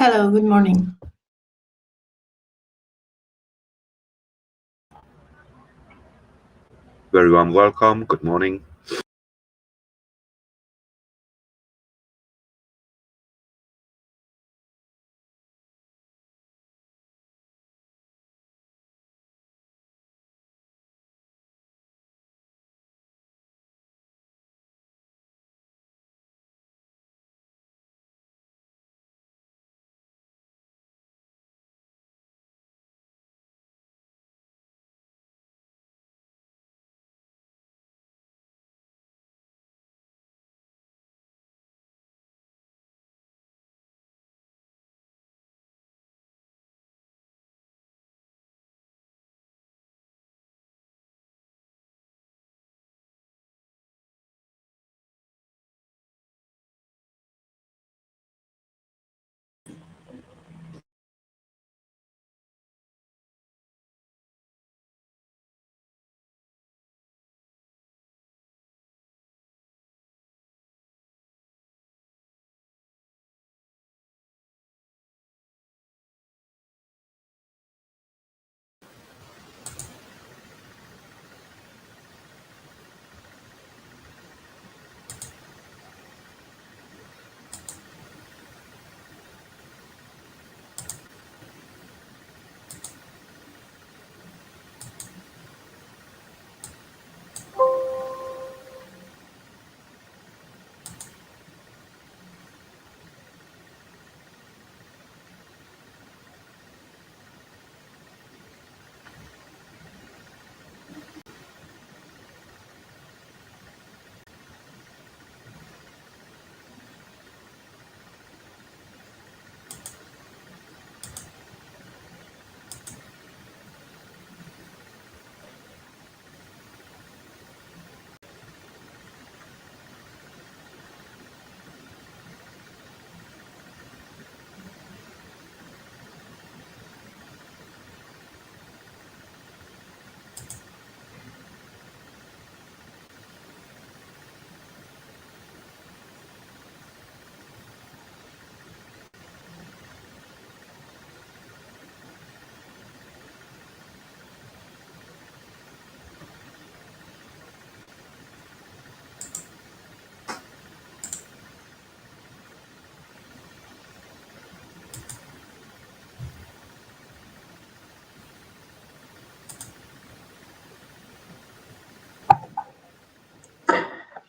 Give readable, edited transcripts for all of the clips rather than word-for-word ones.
Hello, good morning. Very warm welcome. Good morning.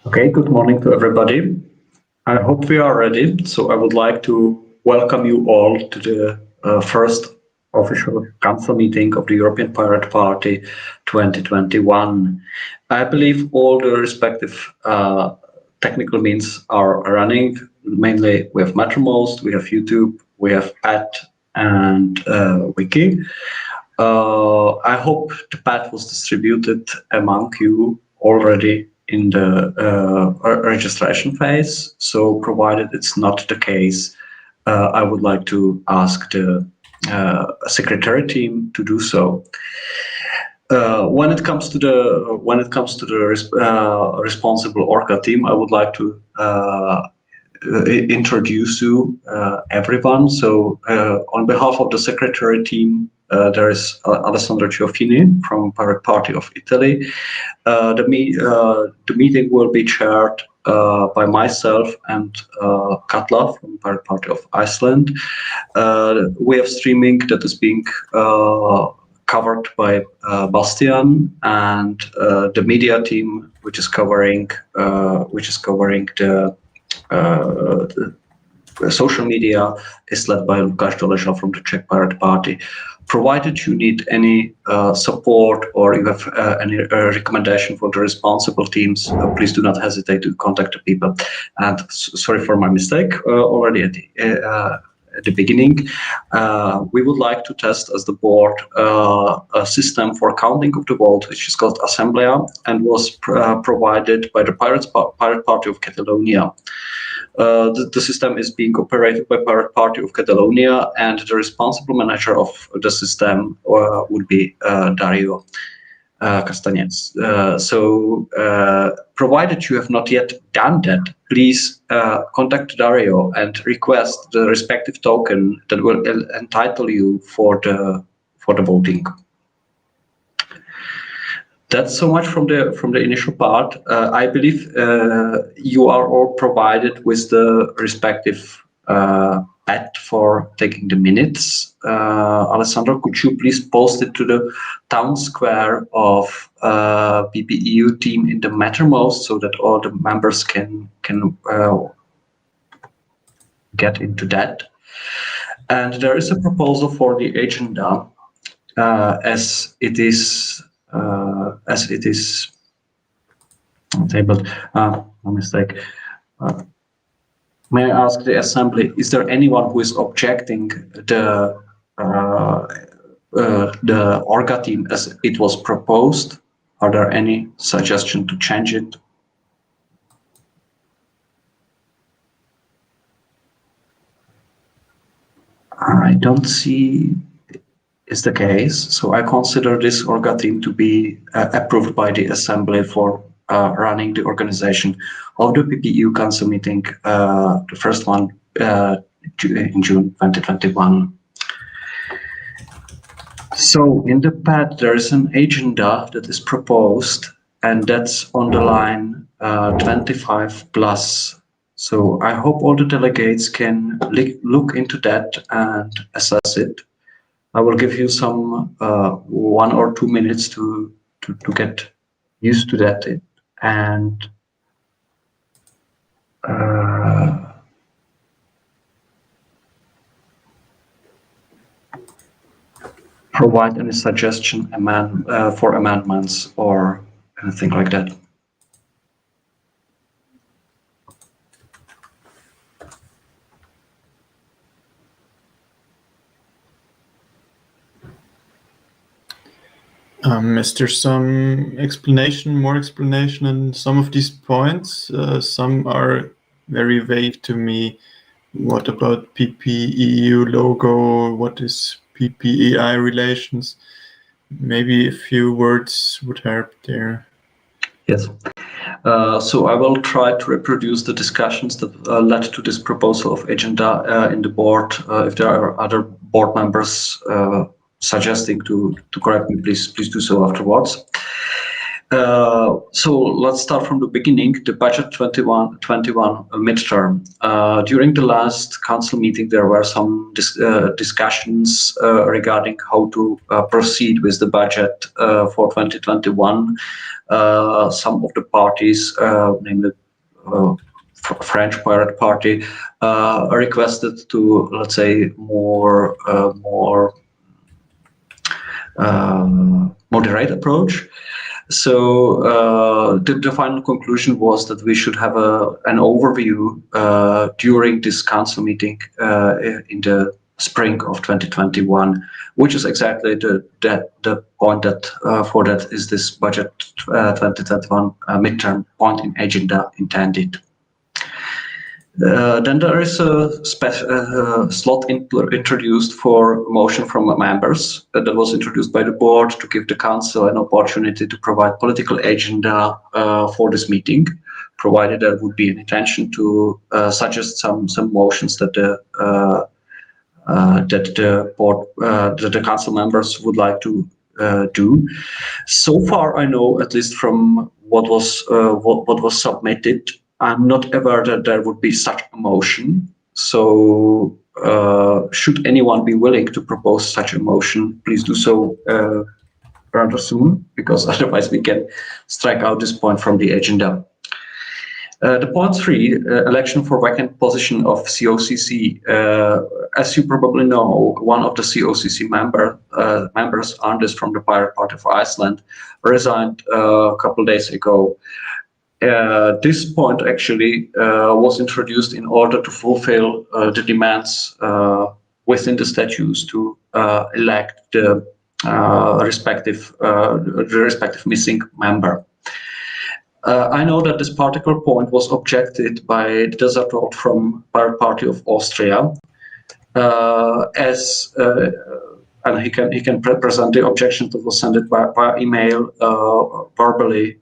Okay, good morning to everybody. I hope we are ready. So I would like to welcome you all to the first official council meeting of the European Pirate Party 2021. I believe all the respective technical means are running. Mainly we have Mattermost, we have YouTube, we have Pat and Wiki. I hope the path was distributed among you already in the registration phase. So provided it's not the case, I would like to ask the secretary team to do so. When it comes to the responsible Orca team, I would like to introduce you everyone. So on behalf of the secretary team, there is Alessandro Ciofini from Pirate Party of Italy. The meeting will be chaired by myself and Katla from Pirate Party of Iceland. We have streaming that is being covered by Bastian, and the media team, which is covering the social media, is led by Lukáš Dolezha from the Czech Pirate Party. Provided you need any support or you have any recommendation for the responsible teams, please do not hesitate to contact the people. And sorry for my mistake already at the beginning. We would like to test as the board a system for counting of the vote, which is called Assemblea, and was provided by the Pirate Party of Catalonia. The system is being operated by Pirate Party of Catalonia, and the responsible manager of the system would be Dario. Castañez. So, provided you have not yet done that, please contact Dario and request the respective token that will entitle you for the voting. That's so much from the initial part. I believe you are all provided with the respective pad for taking the minutes. Alessandro, could you please post it to the town square of PPEU team in the Mattermost so that all the members can get into that? And there is a proposal for the agenda as it is tabled. No mistake. May I ask the assembly, is there anyone who is objecting the Orga team as it was proposed? Are there any suggestions to change it? I don't see is the case, so I consider this Orga team to be approved by the assembly for running the organization of the PPEU council meeting, the first one in June 2021. So in the pad there is an agenda that is proposed, and that's on the line 25 plus. So I hope all the delegates can look into that and assess it. I will give you some 1 or 2 minutes to get used to that and provide any suggestion for amendments or anything like that. Is there some more explanation on some of these points? Some are very vague to me. What about PPEU logo? What is PPEI relations? Maybe a few words would help there. Yes. So I will try to reproduce the discussions that led to this proposal of agenda in the board. If there are other board members suggesting to correct me, please do so afterwards. So let's start from the beginning, the budget 21 midterm. During the last council meeting, there were some discussions regarding how to proceed with the budget for 2021. Some of the parties, namely French Pirate Party, requested to, let's say, more moderate approach. So the final conclusion was that we should have an overview during this council meeting in the spring of 2021, which is exactly the point that for that is this budget 2021 midterm point in agenda intended. Then there is a slot introduced for motion from members that was introduced by the board to give the council an opportunity to provide political agenda for this meeting, provided there would be an intention to suggest some motions that the board, that the council members would like to do. So far, I know, at least from what was submitted, I'm not aware that there would be such a motion. So should anyone be willing to propose such a motion, please do so rather soon, because otherwise we can strike out this point from the agenda. The point 3, election for vacant position of COCC. As you probably know, one of the COCC members, Anders from the Pirate Party of Iceland, resigned a couple of days ago. This point actually was introduced in order to fulfill the demands within the statutes to elect the respective missing member. I know that this particular point was objected by the Desertort from Pirate Party of Austria, as and he can present the objection that was sent it by email verbally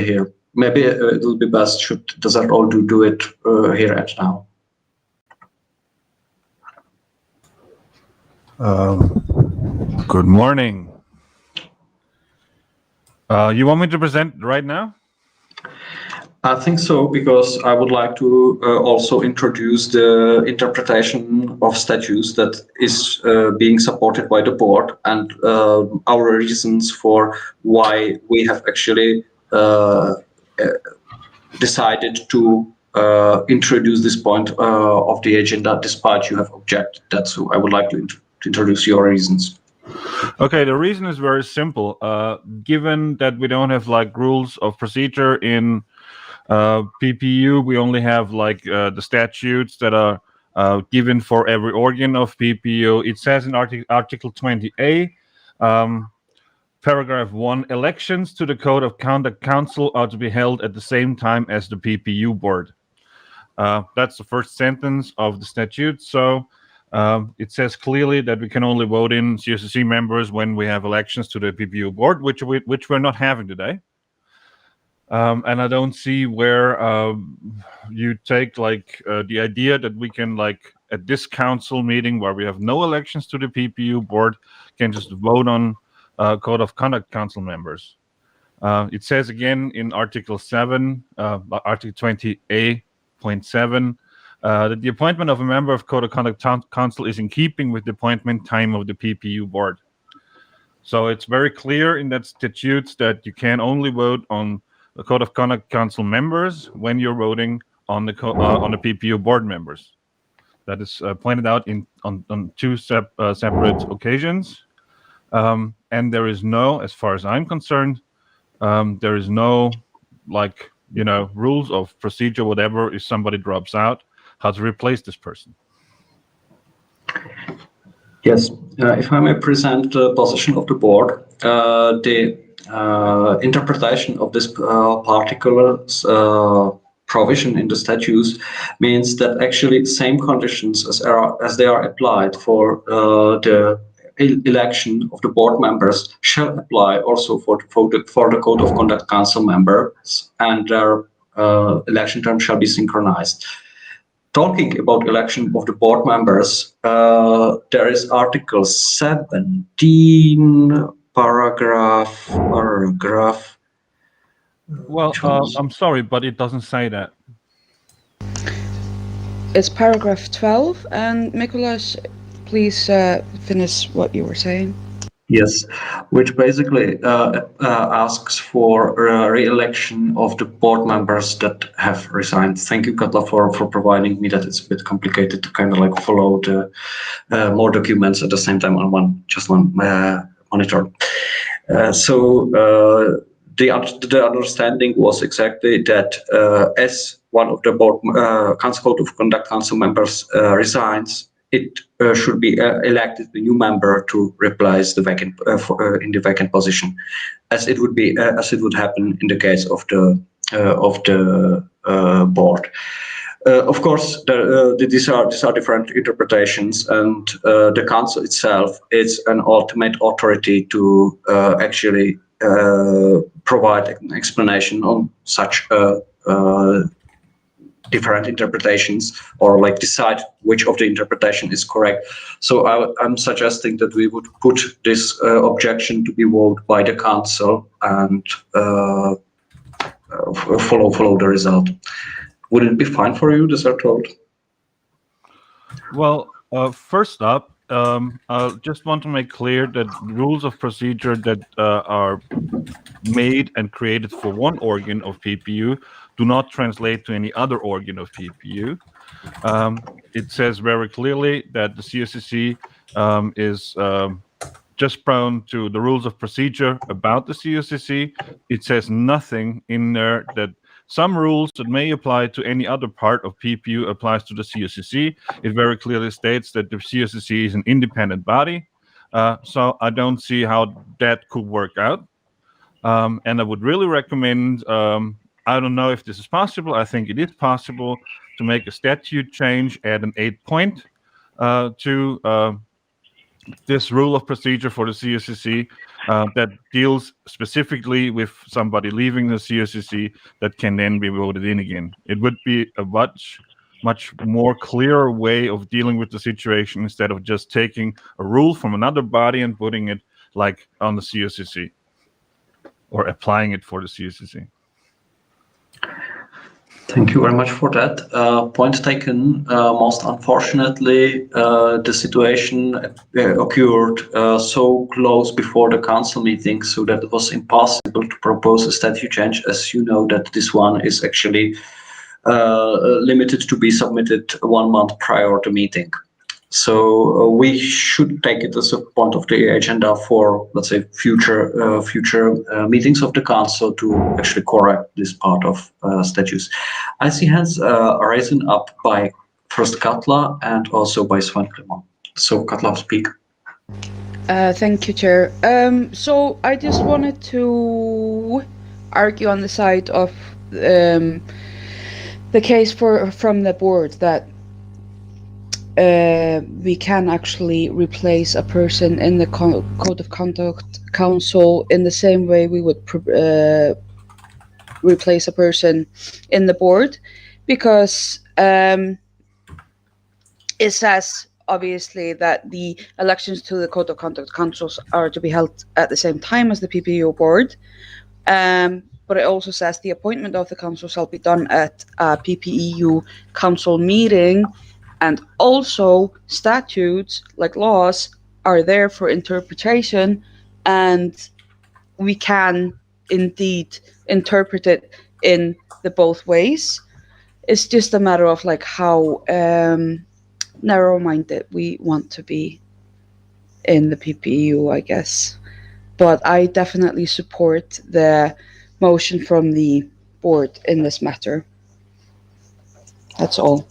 here. Maybe it will be best should Desert all do it here and now. Good morning. You want me to present right now? I think so, because I would like to also introduce the interpretation of statutes that is being supported by the board, and our reasons for why we have actually decided to introduce this point of the agenda, despite you have objected that. So I would like to introduce your reasons. Okay, the reason is very simple. Given that we don't have like rules of procedure in PPEU, we only have like the statutes that are given for every organ of PPEU. It says in Article 20A, Paragraph 1, elections to the Code of Conduct Council are to be held at the same time as the PPEU board. That's the first sentence of the statute. So it says clearly that we can only vote in CSCC members when we have elections to the PPEU board, which we're not having today. And I don't see where you take like the idea that we can like at this council meeting where we have no elections to the PPEU board can just vote on Code of Conduct Council members. It says again in Article 7, Article 20A.7, that the appointment of a member of Code of Conduct Council is in keeping with the appointment time of the PPEU board. So it's very clear in that statute that you can only vote on the Code of Conduct Council members when you're voting on the PPEU board members. That is pointed out on two separate occasions. And there is no, as far as I'm concerned, there is no, like, rules of procedure, whatever, if somebody drops out, how to replace this person. Yes, if I may present the position of the board, the interpretation of this particular provision in the statutes means that actually same conditions as they are applied for the election of the board members shall apply also for the Code of Conduct Council members, and their election term shall be synchronized. Talking about election of the board members, there is Article 17, paragraph. Well, I'm sorry, but it doesn't say that. It's paragraph 12, and Nicholas, please finish what you were saying. Yes, which basically asks for re-election of the board members that have resigned. Thank you, Katla, for providing me that. It's a bit complicated to kind of like follow the more documents at the same time on one monitor. The understanding was exactly that as one of the board Code of Conduct Council members resigns, it should be elected a new member to replace the vacant in the vacant position, as it would be as it would happen in the case of the board. Of course, these are different interpretations, and the council itself is an ultimate authority to actually provide an explanation on such different interpretations, or like decide which of the interpretation is correct. So I'm suggesting that we would put this objection to be voted by the council and follow the result. Would it be fine for you, this are told? Well, first up, I just want to make clear that rules of procedure that are made and created for one organ of PPEU do not translate to any other organ of PPEU. It says very clearly that the CSCC is just prone to the rules of procedure about the CSCC. It says nothing in there that some rules that may apply to any other part of PPEU applies to the CSCC. It very clearly states that the CSCC is an independent body. So I don't see how that could work out. And I would really recommend, I don't know if this is possible, I think it is possible to make a statute change, add an 8 point to this rule of procedure for the CSCC that deals specifically with somebody leaving the CSCC that can then be voted in again. It would be a much more clearer way of dealing with the situation instead of just taking a rule from another body and putting it like on the CSCC or applying it for the CSCC. Thank you very much for that. Point taken. Most unfortunately, the situation occurred so close before the council meeting, so that it was impossible to propose a statute change. As you know, that this one is actually limited to be submitted 1 month prior to meeting. So we should take it as a point of the agenda for, let's say, future meetings of the council to actually correct this part of statutes. I see hands raising up by first Katla and also by Sven Clement. So Katla, speak. Thank you, Chair. So I just wanted to argue on the side of the case from the board that we can actually replace a person in the Code of Conduct Council in the same way we would replace a person in the board, because it says obviously that the elections to the Code of Conduct Councils are to be held at the same time as the PPEU board, but it also says the appointment of the council shall be done at a PPEU council meeting. And also statutes, like laws, are there for interpretation, and we can indeed interpret it in the both ways. It's just a matter of like how narrow-minded we want to be in the PPEU, I guess. But I definitely support the motion from the board in this matter. That's all.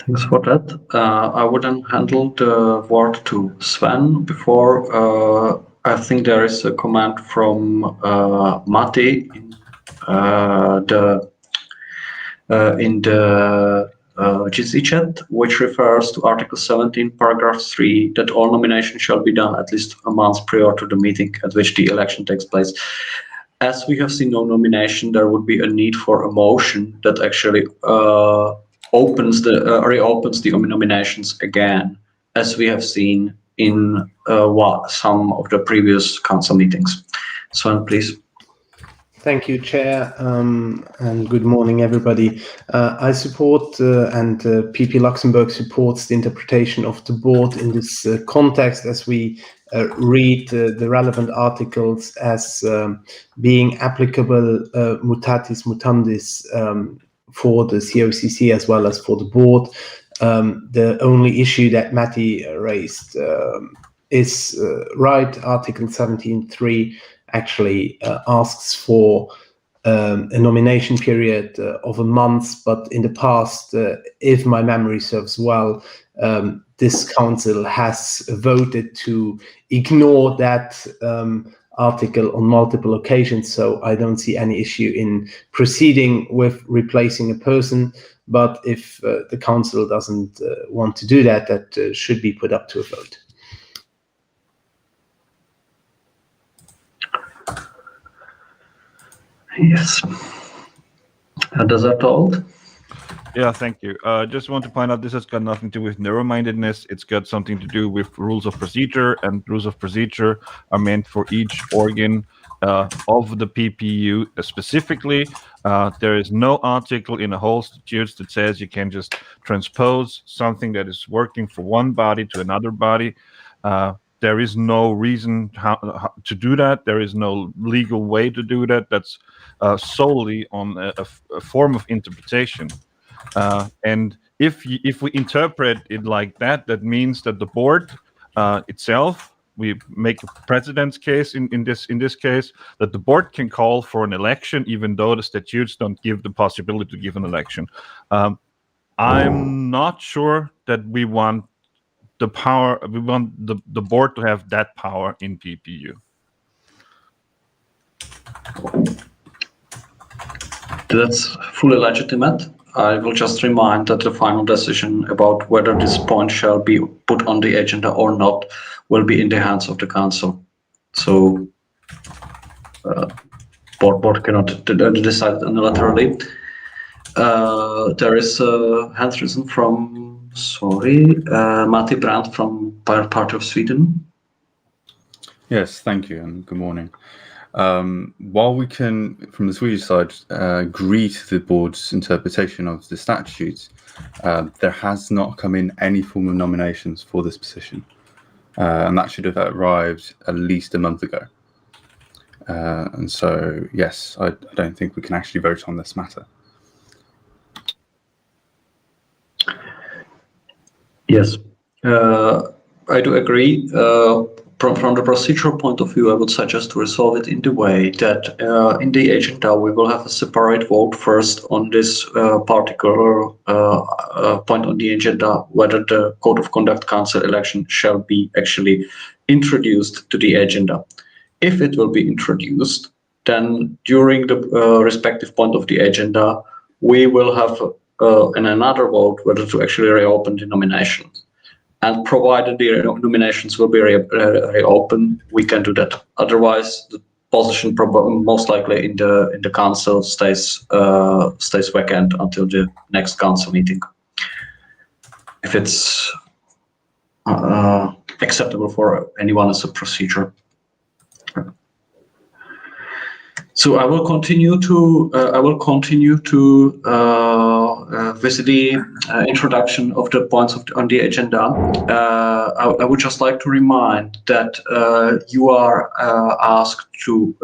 Thanks for that. I would then handle the word to Sven. Before, I think there is a comment from Matti in the GC chat, which refers to Article 17, Paragraph 3, that all nominations shall be done at least a month prior to the meeting at which the election takes place. As we have seen no nomination, there would be a need for a motion that actually reopens the nominations again, as we have seen in some of the previous council meetings. Sven, please. Thank you, Chair, and good morning, everybody. I support and PP Luxembourg supports the interpretation of the board in this context, as we read the relevant articles as being applicable mutatis mutandis for the COCC as well as for the board. The only issue that Matti raised is right. Article 17.3 actually asks for a nomination period of a month, but in the past, if my memory serves well, this council has voted to ignore that article on multiple occasions, so I don't see any issue in proceeding with replacing a person. But if the council doesn't want to do that, that should be put up to a vote. Yes. Does that hold? Yeah, thank you. Just want to point out this has got nothing to do with narrow-mindedness. It's got something to do with rules of procedure, and rules of procedure are meant for each organ of the PPEU specifically. There is no article in the whole statutes that says you can just transpose something that is working for one body to another body. There is no reason how to do that. There is no legal way to do that. That's solely on a form of interpretation. And if we interpret it like that, that means that the board itself, we make a precedent's case in this case, that the board can call for an election even though the statutes don't give the possibility to give an election. I'm not sure that we want the power. We want the board to have that power in PPEU. That's fully legitimate. I will just remind that the final decision about whether this point shall be put on the agenda or not will be in the hands of the council. So board cannot decide unilaterally. There is a hand risen from, Matti Brandt from Party of Sweden. Yes, thank you, and good morning. While we can, from the Swedish side, agree to the board's interpretation of the statutes, there has not come in any form of nominations for this position, and that should have arrived at least a month ago. And so, yes, I don't think we can actually vote on this matter. Yes, I do agree. From the procedural point of view, I would suggest to resolve it in the way that in the agenda we will have a separate vote first on this particular point on the agenda, whether the Code of Conduct Council election shall be actually introduced to the agenda. If it will be introduced, then during the respective point of the agenda, we will have another vote whether to actually reopen the nominations. And provided the nominations will be reopened, we can do that. Otherwise, the position most likely in the council stays vacant until the next council meeting. If it's acceptable for anyone as a procedure. So I will continue to visit the introduction of the points on the agenda. I would just like to remind that you are asked to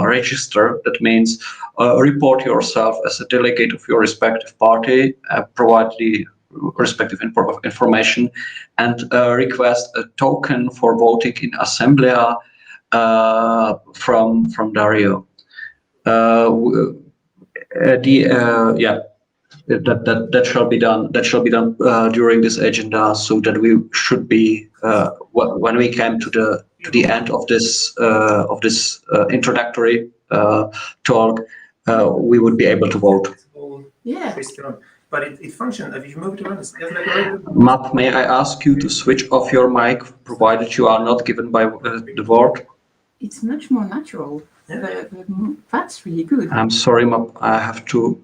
register. That means report yourself as a delegate of your respective party, provide the respective information, and request a token for voting in Assemblea from Dario. That shall be done. That shall be done during this agenda, so that we should be when we came to the end of this introductory talk, we would be able to vote. Yeah, but it functions. If you move it around, Map, may I ask you to switch off your mic, provided you are not given by the word? It's much more natural. That's really good. I'm sorry, Map. I have to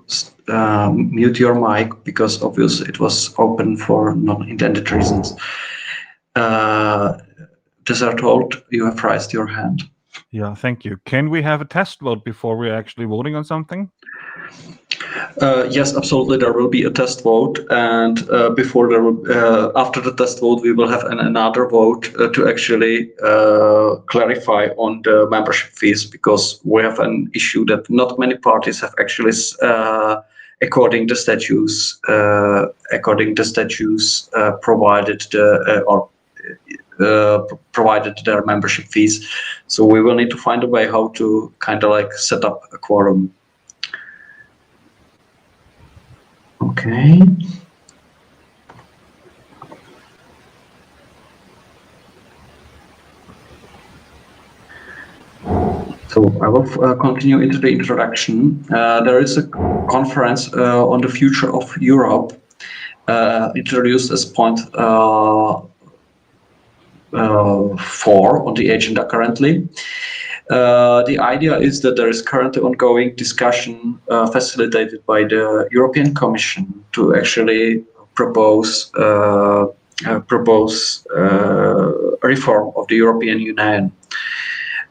mute your mic because obviously it was open for non-intended reasons. Desertold, you have raised your hand. Yeah, thank you. Can we have a test vote before we're actually voting on something? Yes, absolutely. There will be a test vote, and after the test vote, we will have another vote to actually clarify on the membership fees, because we have an issue that not many parties have actually, according to statutes, provided their membership fees. So we will need to find a way how to kind of like set up a quorum. Okay. So I will continue into the introduction. There is a conference on the future of Europe, introduced as point 4 on the agenda currently. The idea is that there is currently ongoing discussion facilitated by the European Commission to actually propose a reform of the European Union.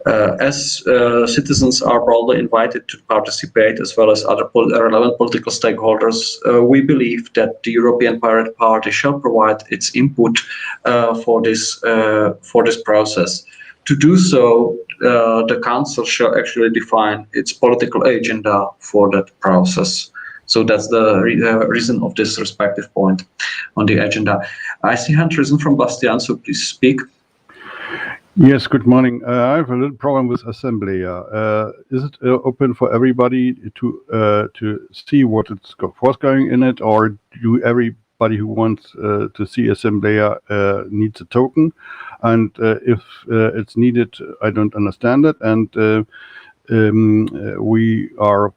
As citizens are broadly invited to participate, as well as other relevant political stakeholders, we believe that the European Party shall provide its input for this process. To do so, the Council shall actually define its political agenda for that process. So that's the reason of this respective point on the agenda. I see hand risen from Bastian, so please speak. Yes, good morning. I have a little problem with Assembly. Is it open for everybody to see what's going in it, or do everybody who wants to see Assembly needs a token? And if it's needed, I don't understand it. And we are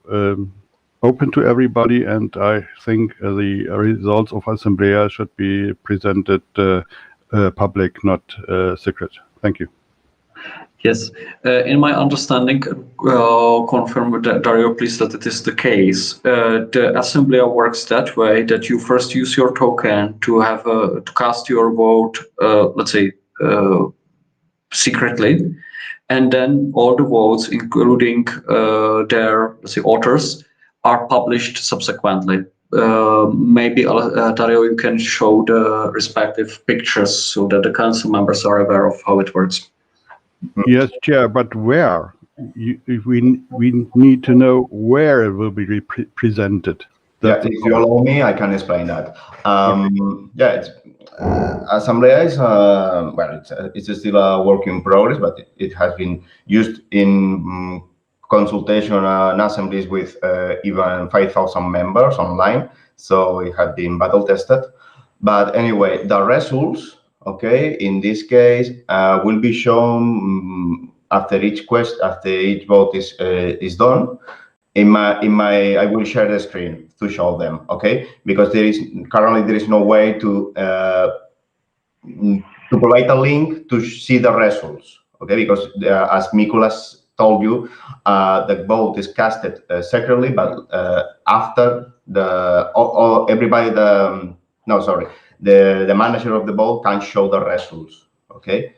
open to everybody, and I think the results of Assemblea should be presented public, not secret. Thank you. Yes, in my understanding, confirm with Dario, please, that it is the case. The assembly works that way that you first use your token to have to cast your vote, let's say, secretly, and then all the votes, including their, let's say, authors, are published subsequently. Maybe Dario, you can show the respective pictures so that the council members are aware of how it works. Yes, Chair, but where? We need to know where it will be presented. Yeah, if you allow me, I can explain that. Yeah, Assemblea is well, it's still a work in progress, but it has been used in consultation and assemblies with even 5,000 members online, so it had been battle tested. But anyway, the results, okay, in this case, will be shown after each vote is done. I will share the screen to show them, okay? Because currently there is no way to provide a link to see the results, okay? Because as Mikulas told you, the vote is casted secretly, but after the manager of the vote can show the results, okay?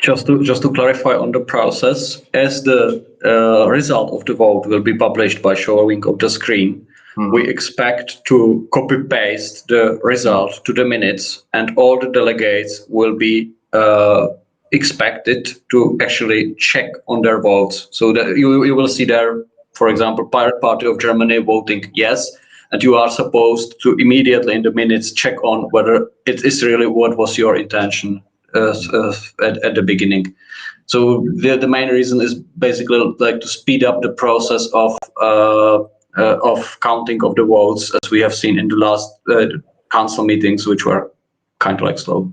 Just to clarify on the process, as the result of the vote will be published by showing of the screen, we expect to copy-paste the result to the minutes, and all the delegates will be expected to actually check on their votes. So that you will see there, for example, Pirate Party of Germany voting yes, and you are supposed to immediately in the minutes check on whether it is really what was your intention at the beginning. So the main reason is basically like to speed up the process of counting of the votes, as we have seen in the last council meetings, which were kind of like slow.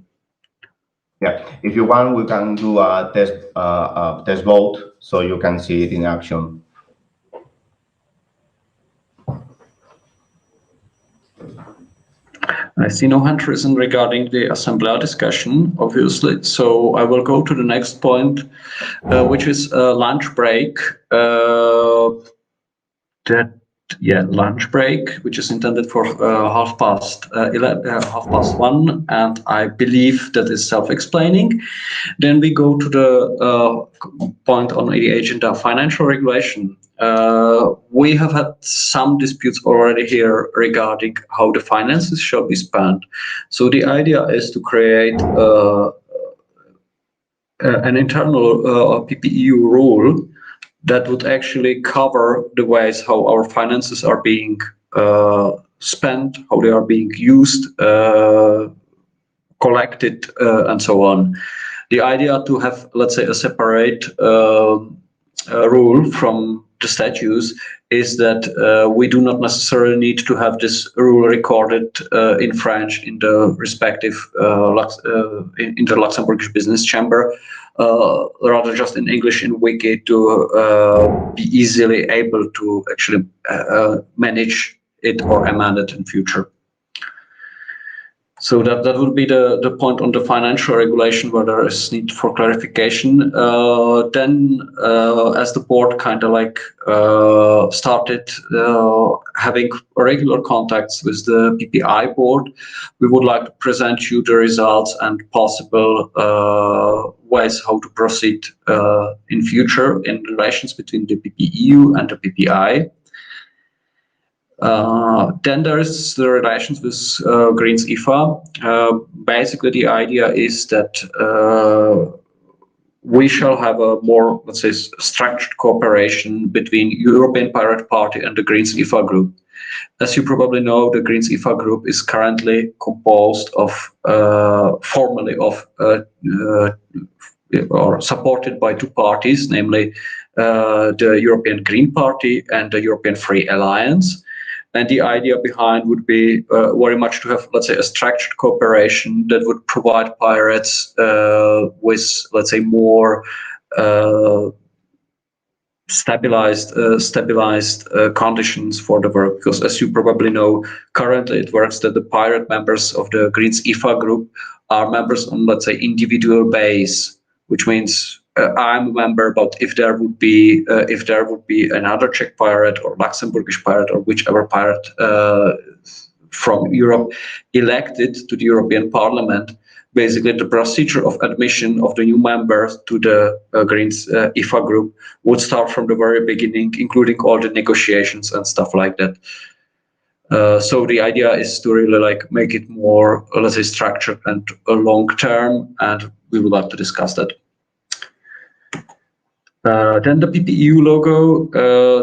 Yeah, if you want, we can do a test vote so you can see it in action. I see no hand risen regarding the Assemblea discussion, obviously. So I will go to the next point, which is lunch break. Lunch break, which is intended for 1:30, and I believe that is self-explaining. Then we go to the point on the agenda, financial regulation. We have had some disputes already here regarding how the finances shall be spent. So the idea is to create an internal PPEU rule that would actually cover the ways how our finances are being spent, how they are being used, collected, and so on. The idea to have, let's say, a separate rule from the statutes is that we do not necessarily need to have this rule recorded in French in the respective in the Luxembourgish Business Chamber, rather just in English in Wiki to be easily able to actually manage it or amend it in future. So that would be the point on the financial regulation where there is need for clarification. Then, as the board kind of like started having regular contacts with the PPI board, we would like to present you the results and possible ways how to proceed in future in relations between the PPEU and the PPI. Then there is the relations with Greens IFA. Basically, the idea is that we shall have a more, let's say, structured cooperation between European Pirate Party and the Greens IFA group. As you probably know, the Greens IFA group is currently composed of formally of or supported by two parties, namely the European Green Party and the European Free Alliance. And the idea behind would be very much to have, let's say, a structured cooperation that would provide pirates with, let's say, more stabilized conditions for the work, because as you probably know, currently it works that the pirate members of the Greens IFA group are members on, let's say, individual base, which means I'm a member, but if there would be another Czech pirate or Luxembourgish pirate or whichever pirate from Europe elected to the European Parliament, basically the procedure of admission of the new members to the Greens IFA group would start from the very beginning, including all the negotiations and stuff like that. So the idea is to really like make it more, let's say, structured and long term, and we would like to discuss that. Then the PPEU logo,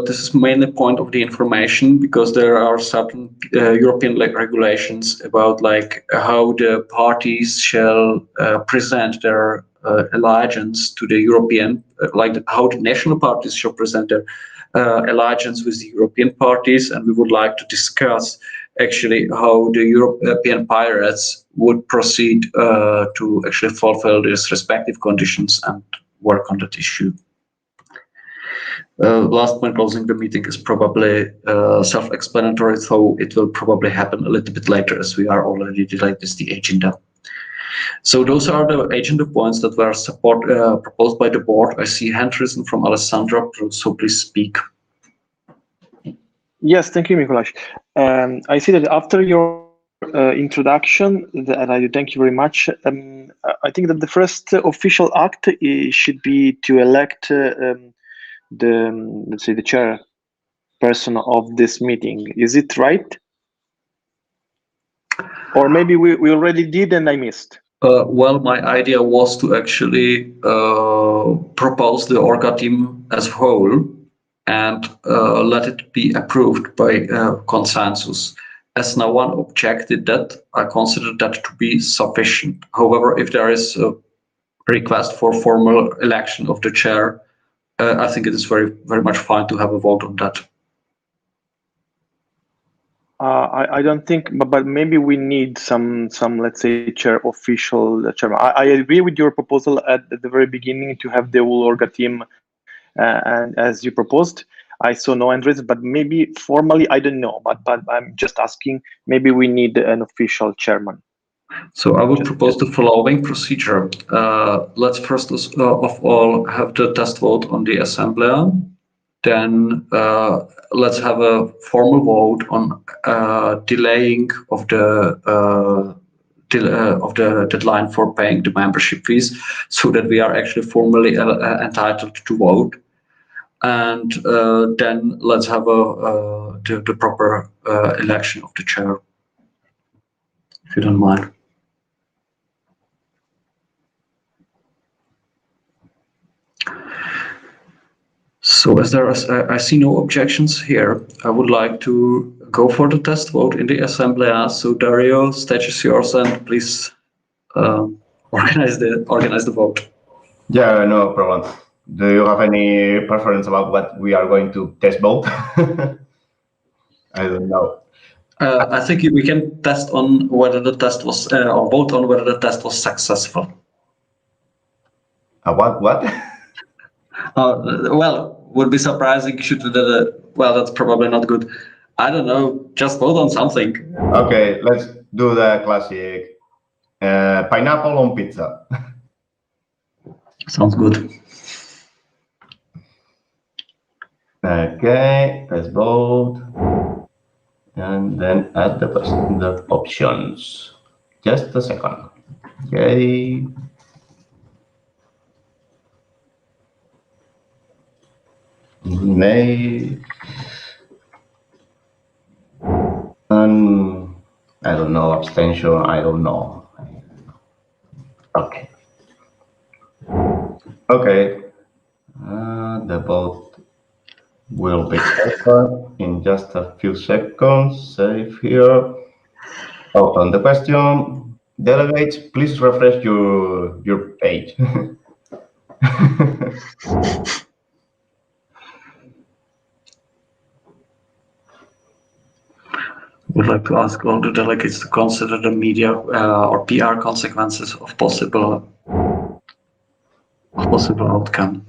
this is mainly point of the information, because there are certain European regulations about like how the parties shall present their allegiance to the European, how the national parties shall present their allegiance with the European parties, and we would like to discuss actually how the European pirates would proceed to actually fulfill these respective conditions and work on that issue. Last point, closing the meeting, is probably self-explanatory, so it will probably happen a little bit later, as we are already delayed with the agenda. So those are the agenda points that were proposed by the board. I see hand risen from Alessandra, so please speak. Yes, thank you, Mikuláš. I see that after your introduction, and I thank you very much. I think that the first official act should be to elect let's say, the chairperson of this meeting. Is it right? Or maybe we already did and I missed. Well, my idea was to actually propose the Orga team as a whole and let it be approved by consensus. As no one objected that, I consider that to be sufficient. However, if there is a request for formal election of the chair, I think it is very, very much fine to have a vote on that. I don't think, but maybe we need some let's say, official chairman. I agree with your proposal at the very beginning to have the whole Orga team, and as you proposed. I saw no hand raised, but maybe formally, I don't know. But I'm just asking. Maybe we need an official chairman. So I would propose the following procedure. Let's first of all have the test vote on the Assembly. Then let's have a formal vote on delaying of the deadline for paying the membership fees, so that we are actually formally entitled to vote. And then let's have the proper election of the chair, if you don't mind. So as I see no objections here, I would like to go for the test vote in the Assembly. So Dario, stage is yours, and please organize the vote. Yeah, no problem. Do you have any preference about what we are going to test vote? I don't know. I think we can test on whether the test was, or vote on whether the test was successful. What? Well, would be surprising should well, that's probably not good. I don't know, just vote on something. Okay, let's do the classic pineapple on pizza. Sounds good. Okay, let's vote. And then add the options. Just a second. Okay. May. And I don't know, abstention, I don't know. Okay. Okay. The vote will be open in just a few seconds. Save here. Open the question. Delegates, please refresh your page. Would like to ask all the delegates to consider the media or PR consequences of possible outcome.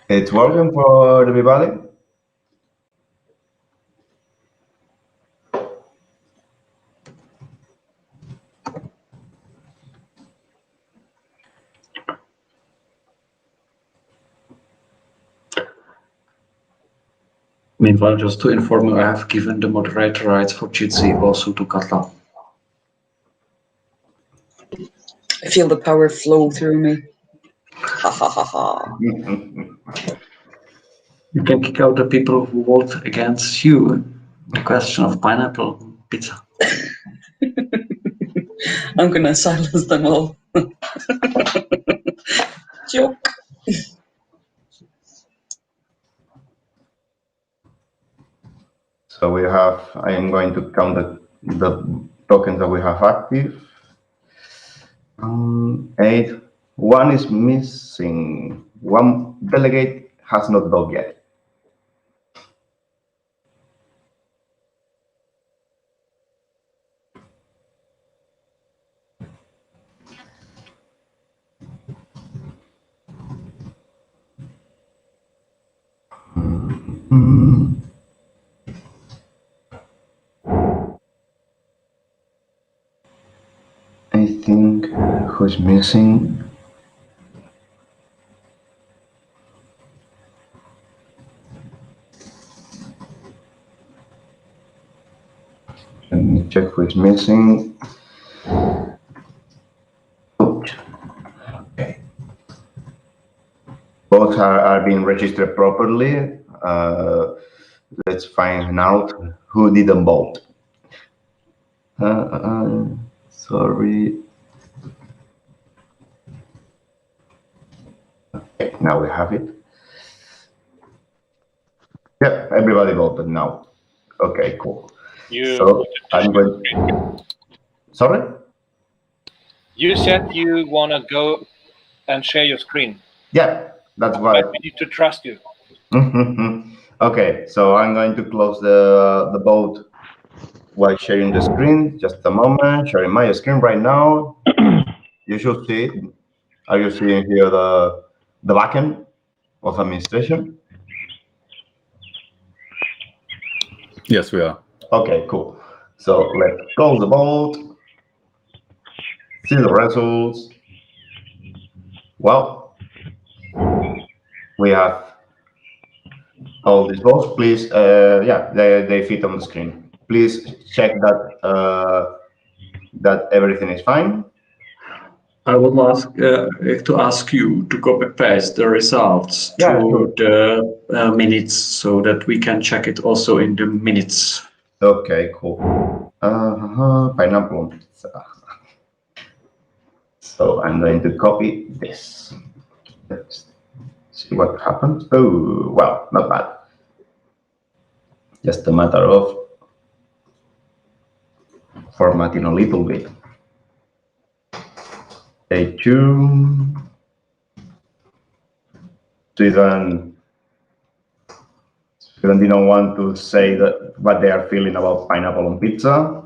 It's working for everybody? Meanwhile, just to inform you, I have given the moderator rights for Jitsi also to Katla. I feel the power flow through me. Ha ha ha ha. You can kick out the people who vote against you. The question of pineapple pizza. I'm gonna silence them all. Joke. So we have, I am going to count the tokens that we have active. 8. One is missing. One delegate has not voted yet. I think who's missing? Let me check who is missing. Oops. Okay. Both are being registered properly. Let's find out who didn't vote. Sorry. Okay, now we have it. Yeah, everybody voted now. Okay, cool. So I'm going. Sorry? You said you want to go and share your screen. Yeah, that's why. But we need to trust you. Okay, so I'm going to close the vote while sharing the screen. Just a moment, sharing my screen right now. You should see it. Are you seeing here the backend of administration? Yes, we are. Okay, cool. So let's close the vote. See the results. Well, we have all these votes. Please, yeah, they fit on the screen. Please check that that everything is fine. I would like to ask you to copy paste the results Yeah, to sure. the minutes so that we can check it also in the minutes. Okay, cool. Pineapple pizza. So I'm going to copy this. Let's see what happens. Oh, well, not bad. Just a matter of formatting a little bit. A2. Sweden didn't want to say that what they are feeling about pineapple on pizza.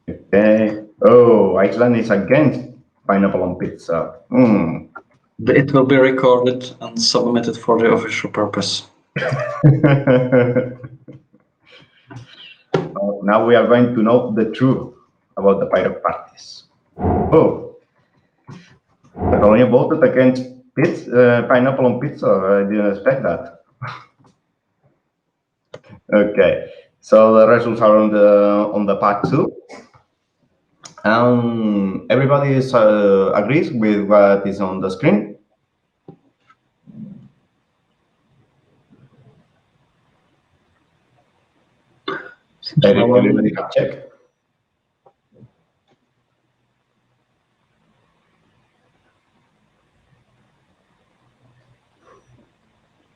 Okay. Oh, Iceland is against pineapple on pizza. It will be recorded and submitted for the official purpose. Now we are going to know the truth about the pirate parties. Oh, Catalonia voted against pineapple on pizza. I didn't expect that. Okay, so the results are on the pack too. Everybody agrees with what is on the screen. Everybody have checked.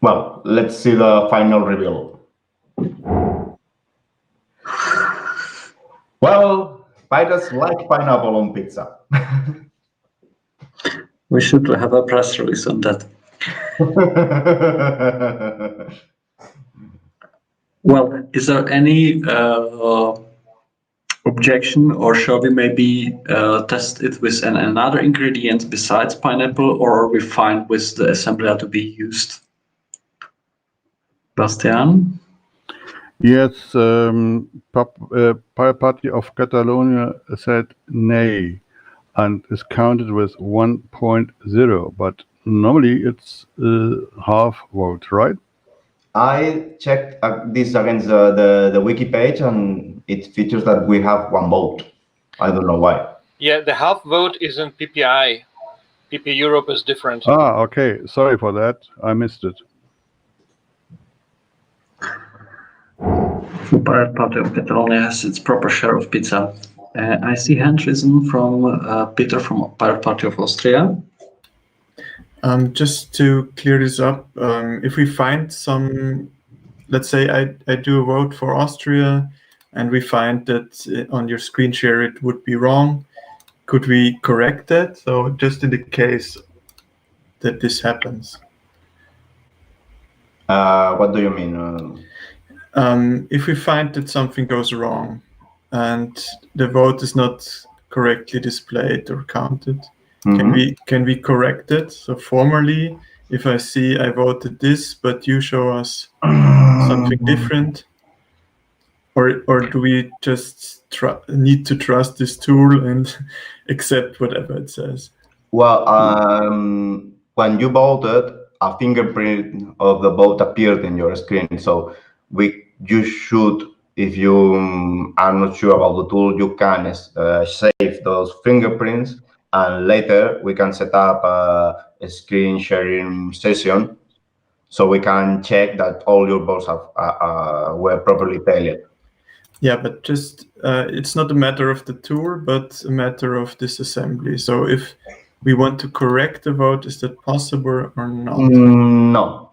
Well, let's see the final reveal. Well, pirates like pineapple on pizza. We should have a press release on that. Well, is there any objection, or shall we maybe test it with another ingredient besides pineapple, or are we fine with the assembler to be used? Bastian? Yes, Party of Catalonia said nay and is counted with 1.0, but normally it's half vote, right? I checked this against the wiki page, and it features that we have one vote. I don't know why. Yeah, the half vote is in PPI. PP Europe is different. Ah, okay. Sorry for that. I missed it. The Pirate Party of Catalonia has its proper share of pizza. I see hand risen from Peter from Pirate Party of Austria. Just to clear this up, if we find some, let's say I do a vote for Austria and we find that on your screen share it would be wrong, could we correct that? So just in the case that this happens. What do you mean? If we find that something goes wrong and the vote is not correctly displayed or counted, can we correct it? So formally, if I see I voted this, but you show us something different, or do we just need to trust this tool and accept whatever it says? Well, when you voted, a fingerprint of the vote appeared in your screen. So you should, if you are not sure about the tool, you can save those fingerprints, and later we can set up a screen sharing session so we can check that all your votes were properly tallied. Yeah, but just it's not a matter of the tool, but a matter of this assembly. So if we want to correct the vote, is that possible or not? No,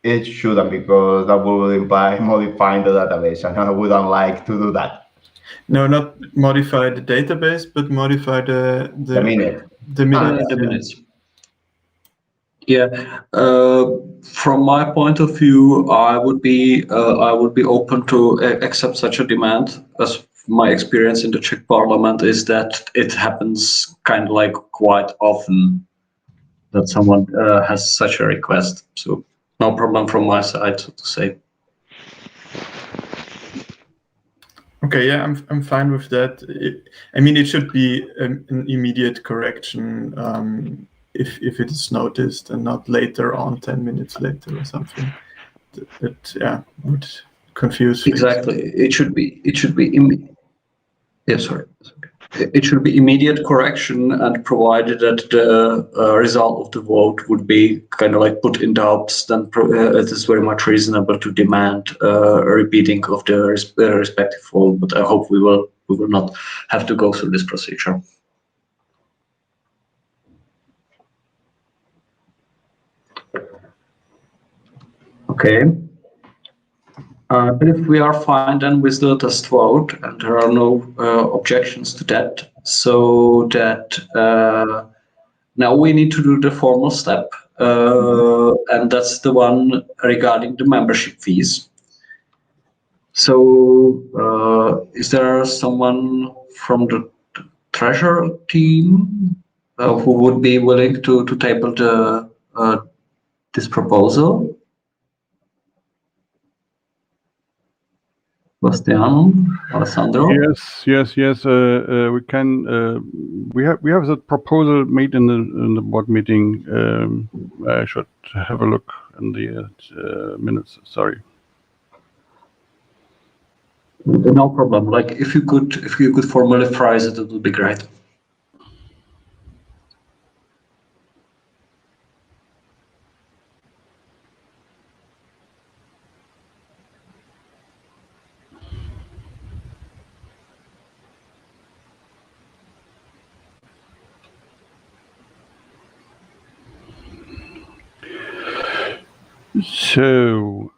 it shouldn't, because that would imply modifying the database, and I wouldn't like to do that. No, not modify the database, but modify the minute. The minutes. The minutes. Yeah. From my point of view, I would be open to accept such a demand. As my experience in the Czech Parliament is that it happens kind of like quite often that someone has such a request. So no problem from my side, so to say. Okay, yeah, I'm fine with that. I mean, it should be an immediate correction if it is noticed, and not later on, 10 minutes later or something. That would confuse things. Exactly. It should be It should be immediate correction, and provided that the result of the vote would be kind of like put in doubts, then it is very much reasonable to demand a repeating of the respective vote. But I hope we will not have to go through this procedure. Okay. But if we are fine then with the test vote, and there are no objections to that, so that now we need to do the formal step, and that's the one regarding the membership fees. So is there someone from the treasurer team who would be willing to table this proposal? Bastian, Alessandro? Yes. We can. We have the proposal made in the board meeting. I should have a look in the minutes. Sorry. No problem. Like if you could formally phrase it, it would be great. So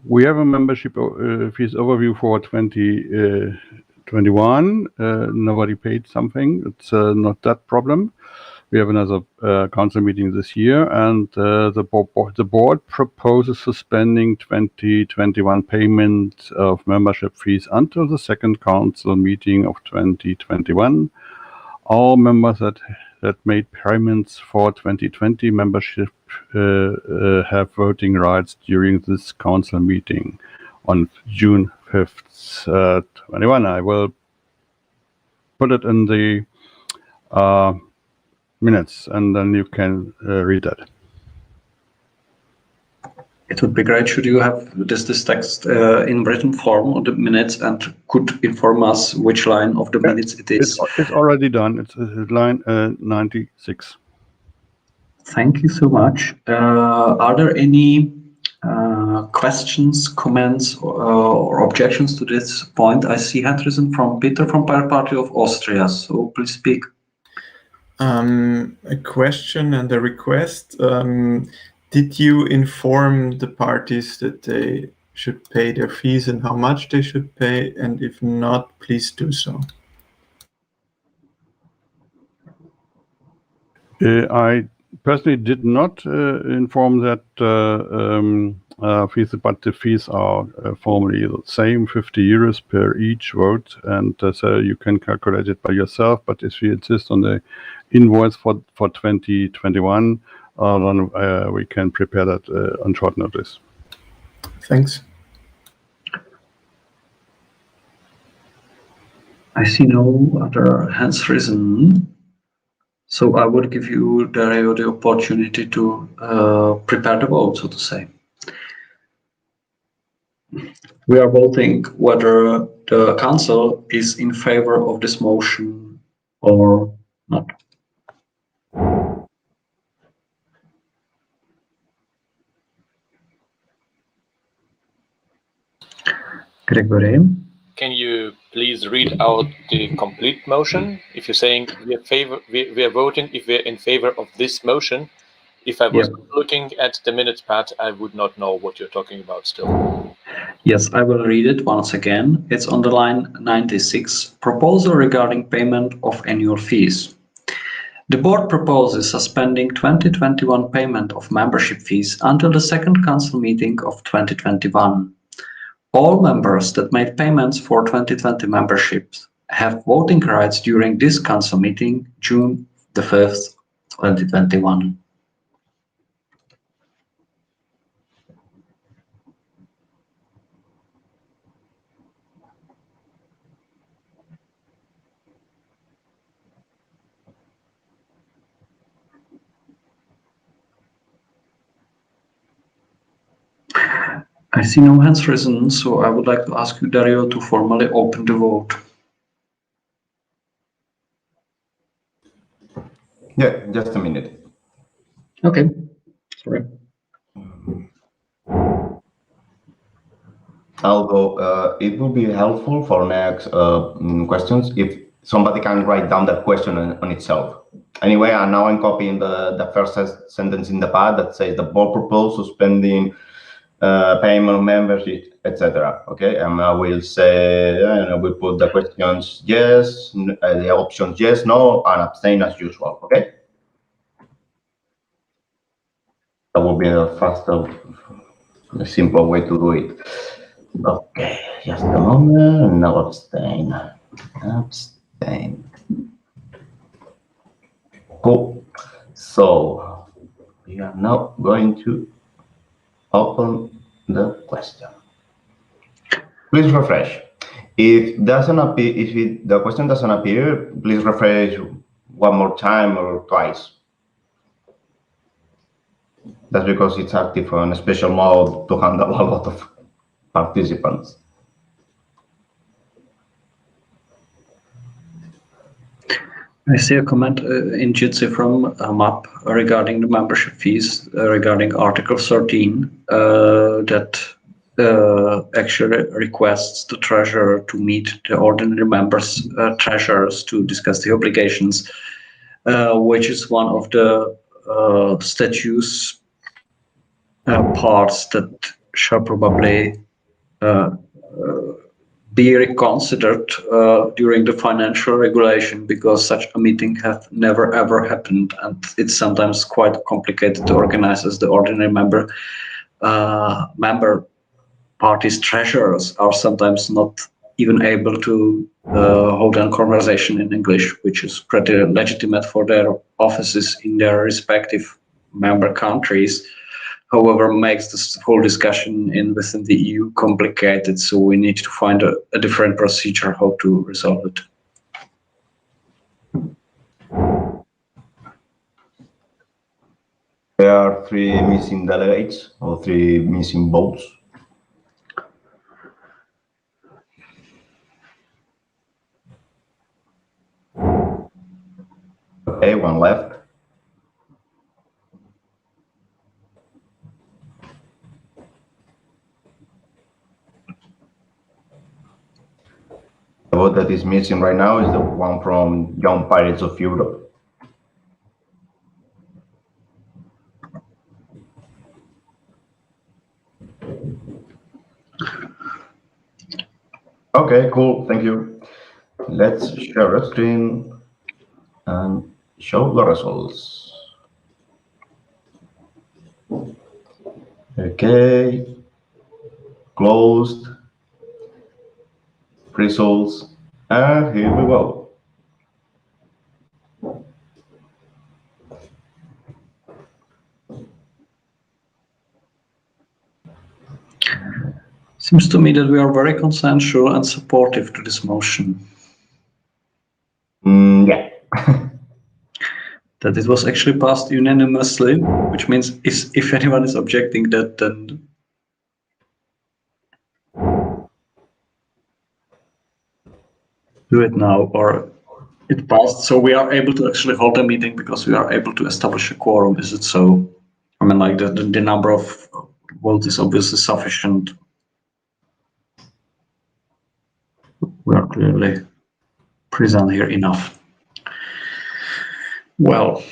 we have a membership fees overview for 2021. Nobody paid something. It's not that problem. we have another council meeting this year, and the board proposes suspending 2021 payment of membership fees until the second council meeting of 2021. All members that made payments for 2020 membership have voting rights during this council meeting on June 5th, 21. I will put it in the minutes, and then you can read that. It would be great should you have this text in written form on the minutes and could inform us which line of the minutes it is. It's already done. It's line 96. Thank you so much. Are there any questions, comments, or objections to this point? I see hand risen from Peter from Pirate Party of Austria, so please speak. A question and a request. Did you inform the parties that they should pay their fees and how much they should pay? And if not, please do so. I personally did not inform that fees, but the fees are formally the same, 50 euros per each vote, and so you can calculate it by yourself. But if you insist on the invoice for 2021, then we can prepare that on short notice. Thanks. I see no other hands risen. So I would give you, Dario, the opportunity to prepare the vote, so to say. We are voting whether the council is in favor of this motion or not. Gregory? Can you please read out the complete motion? If you're saying we are voting if we're in favor of this motion, if I was looking at the minutes pad, I would not know what you're talking about still. Yes, I will read it once again. It's on the line 96, proposal regarding payment of annual fees. The board proposes suspending 2021 payment of membership fees until the second council meeting of 2021. All members that made payments for 2020 memberships have voting rights during this council meeting, June the 5th, 2021. I see no hands risen, so I would like to ask you, Dario, to formally open the vote. Yeah, just a minute. Okay, sorry. Although it will be helpful for next questions if somebody can write down that question on itself. Anyway, now I'm copying the first sentence in the pad that says the board proposed suspending payment of membership, etc. Okay, and I will say, and I will put the questions yes, the options yes, no, and abstain as usual. Okay, that will be the faster, the simple way to do it. Okay, just a moment. Now abstain. Abstain. Cool. So we are now going to open the question. Please refresh. If doesn't appear, the question doesn't appear, please refresh one more time or twice. That's because it's active on a special mode to handle a lot of participants. I see a comment in Jitsi from MAP regarding the membership fees, regarding Article 13, that actually requests the treasurer to meet the ordinary members, treasurers, to discuss the obligations, which is one of the statutes parts that shall probably be reconsidered during the financial regulation, because such a meeting have never ever happened, and it's sometimes quite complicated to organize, as the ordinary member parties' treasurers are sometimes not even able to hold a conversation in English, which is pretty legitimate for their offices in their respective member countries. However, makes this whole discussion within the EU complicated, so we need to find a different procedure how to resolve it. There are 3 missing delegates or 3 missing votes. Okay, 1 left. The vote that is missing right now is the one from Young Pirates of Europe. Okay, cool, thank you. Let's share a screen and show the results. Okay, closed, results, and here we go. Seems to me that we are very consensual and supportive to this motion. Yeah. That it was actually passed unanimously, which means if anyone is objecting that, then do it now, or it passed. So we are able to actually hold a meeting because we are able to establish a quorum. Is it so? I mean, like the number of votes is obviously sufficient. We are clearly present here enough. Well,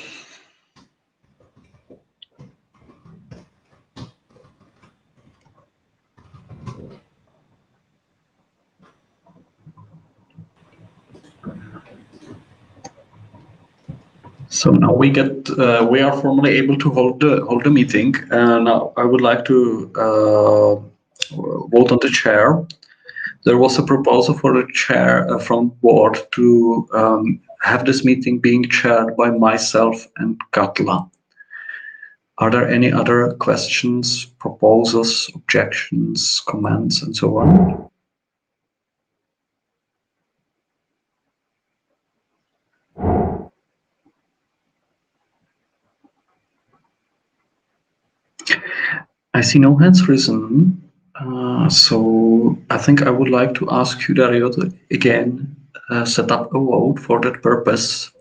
so now we are formally able to hold the meeting. Now I would like to vote on the chair. There was a proposal for the chair from board to have this meeting being chaired by myself and Katla. Are there any other questions, proposals, objections, comments, and so on? I see no hands risen. So I think I would like to ask you, Dario, to again set up a vote for that purpose.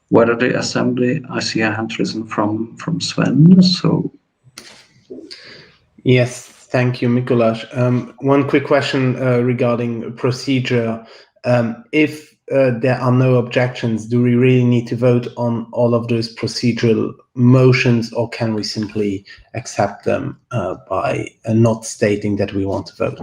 Whether the assembly, I see a hand risen from Sven. So Yes, thank you, Mikuláš. One quick question regarding procedure. If there are no objections, do we really need to vote on all of those procedural motions, or can we simply accept them by not stating that we want to vote?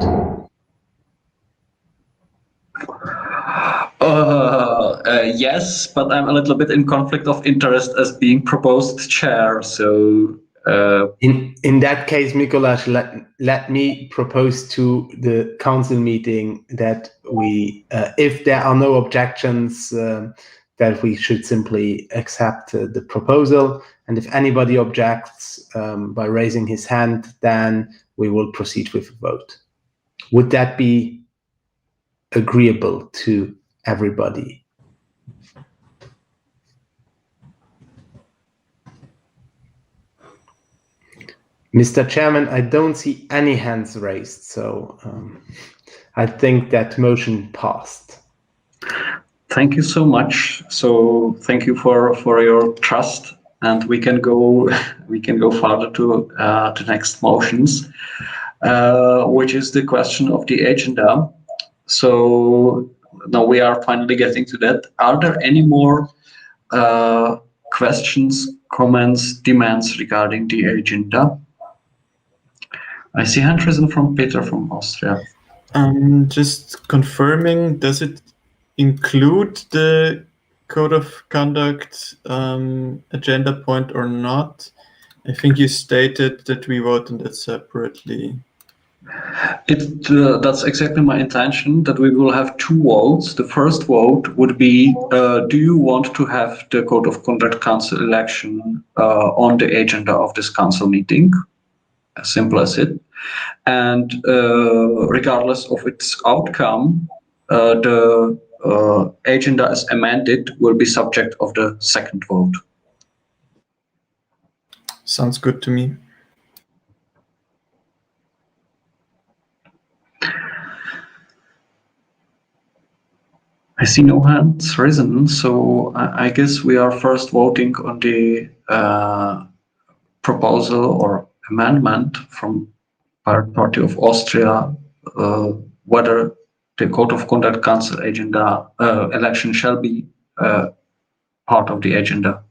Yes, but I'm a little bit in conflict of interest as being proposed chair. So in that case, Mikuláš, let me propose to the council meeting that we, if there are no objections, that we should simply accept the proposal. And if anybody objects by raising his hand, then we will proceed with a vote. Would that be agreeable to everybody? Mr. Chairman, I don't see any hands raised, so I think that motion passed. Thank you so much. So thank you for your trust, and we can go further to the next motions, which is the question of the agenda. So now we are finally getting to that. Are there any more questions, comments, demands regarding the agenda? I see hand risen from Peter from Austria. Just confirming, does it include the code of conduct agenda point or not? I think you stated that we vote on that separately. That's exactly my intention, that we will have two votes. The first vote would be, do you want to have the Code of Conduct Council election on the agenda of this council meeting? As simple as it. And regardless of its outcome, the agenda as amended will be subject of the second vote. Sounds good to me. I see no hands risen, so I guess we are first voting on the proposal or amendment from Pirate Party of Austria, whether the Code of Conduct Council agenda election shall be part of the agenda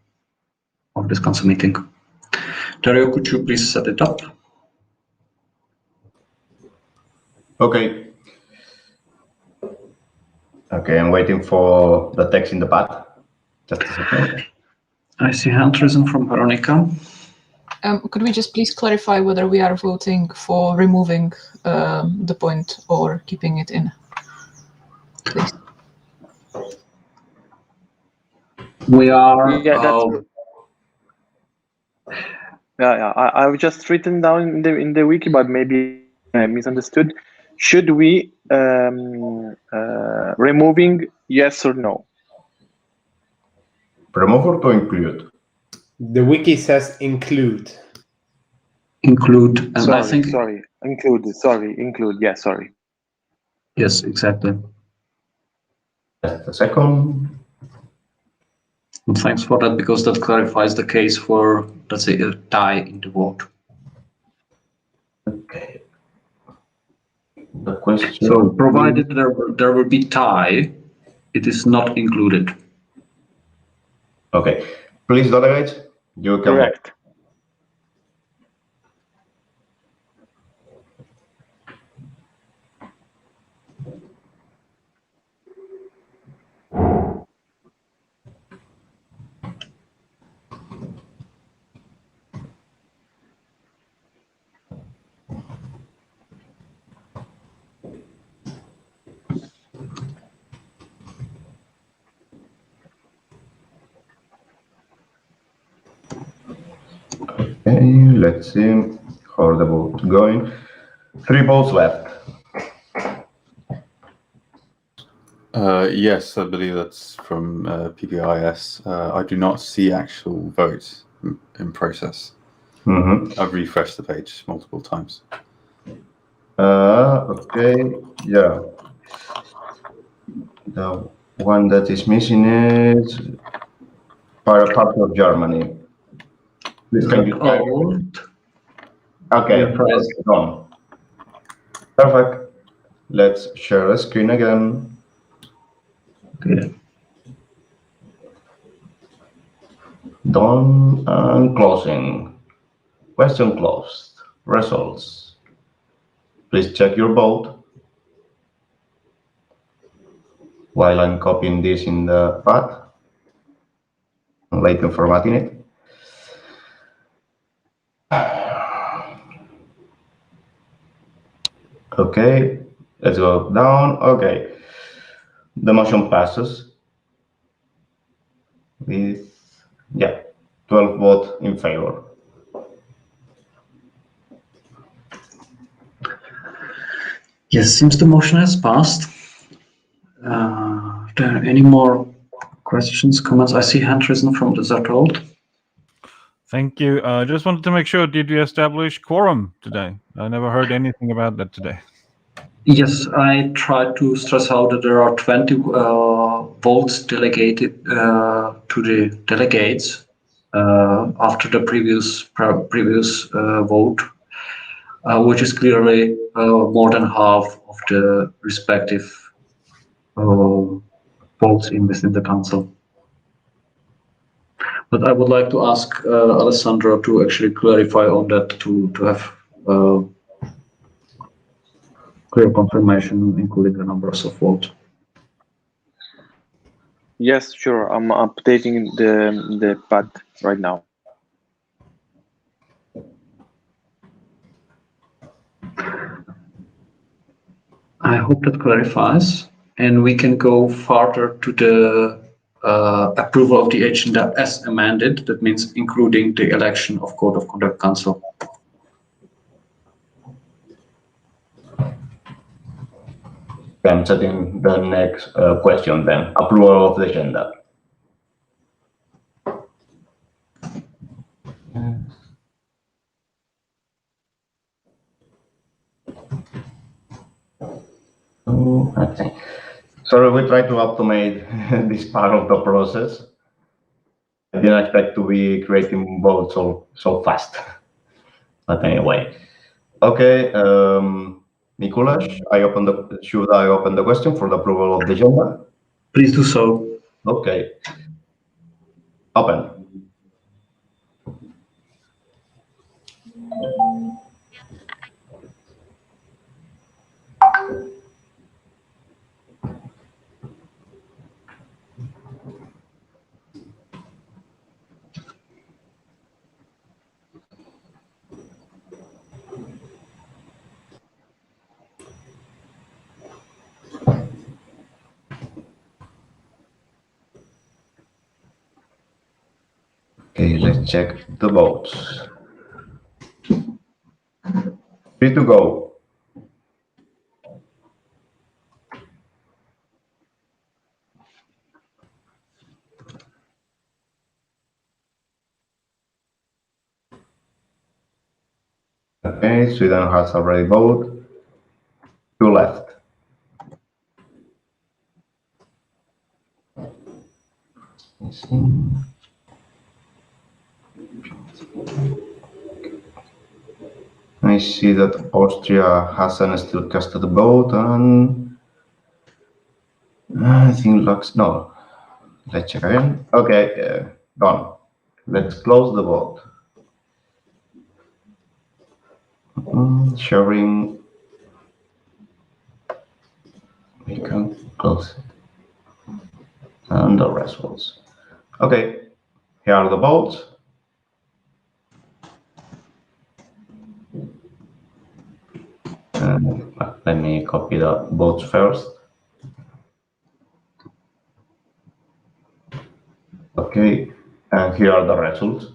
of this council meeting. Dario, could you please set it up? Okay. Okay, I'm waiting for the text in the pad. Just a second. I see hand risen from Veronica. Could we just please clarify whether we are voting for removing the point or keeping it in? Please. We are. Yeah, that's good. Yeah. I've just written down in the wiki, but maybe I misunderstood. Should we removing yes or no? Remove or to include? The wiki says include. Include, and sorry, I think include. Yeah, sorry. Yes, exactly. Just a second. And thanks for that, because that clarifies the case for, let's say, a tie in the vote. Okay. The question. So, provided there will be tie, it is not included. Okay. Please, delegates, you can. Correct. Okay, let's see how the vote going. 3 votes left. Yes, I believe that's from PPIS. I do not see actual votes in process. I've refreshed the page multiple times. Okay, yeah. The one that is missing is Pirate Party of Germany. Please, can you type? Okay, done. Perfect. Let's share the screen again. Okay. Done and closing. Question closed. Results. Please check your vote while I'm copying this in the pad and later formatting it. Okay, let's go down. Okay, the motion passes with 12 votes in favor. Yes, seems the motion has passed. Are there any more questions, comments? I see hand risen from the Zertold. Thank you. Just wanted to make sure, did you establish quorum today? I never heard anything about that today. Yes, I tried to stress out that there are 20 votes delegated to the delegates after the previous vote, which is clearly more than half of the respective votes within the council. But I would like to ask Alessandro to actually clarify on that, to have clear confirmation, including the numbers of votes. Yes, sure. I'm updating the pad right now. I hope that clarifies, and we can go further to the approval of the agenda as amended. That means including the election of Code of Conduct Council. I'm setting the next question then. Approval of the agenda. Okay. Sorry, we try to automate this part of the process. I didn't expect to be creating votes so fast. But anyway, okay. Mikuláš, should I open the question for the approval of the agenda? Please do so. Okay. Open. Okay, let's check the votes. 3 to go. Okay, Sweden has already voted. 2 left. Let's see. I see that Austria hasn't still casted the vote, and I think Lux. No, let's check again. Okay, done. Let's close the vote. Sharing. We can close it. And the results. Okay, here are the votes. Let me copy the votes first. Okay, and here are the results.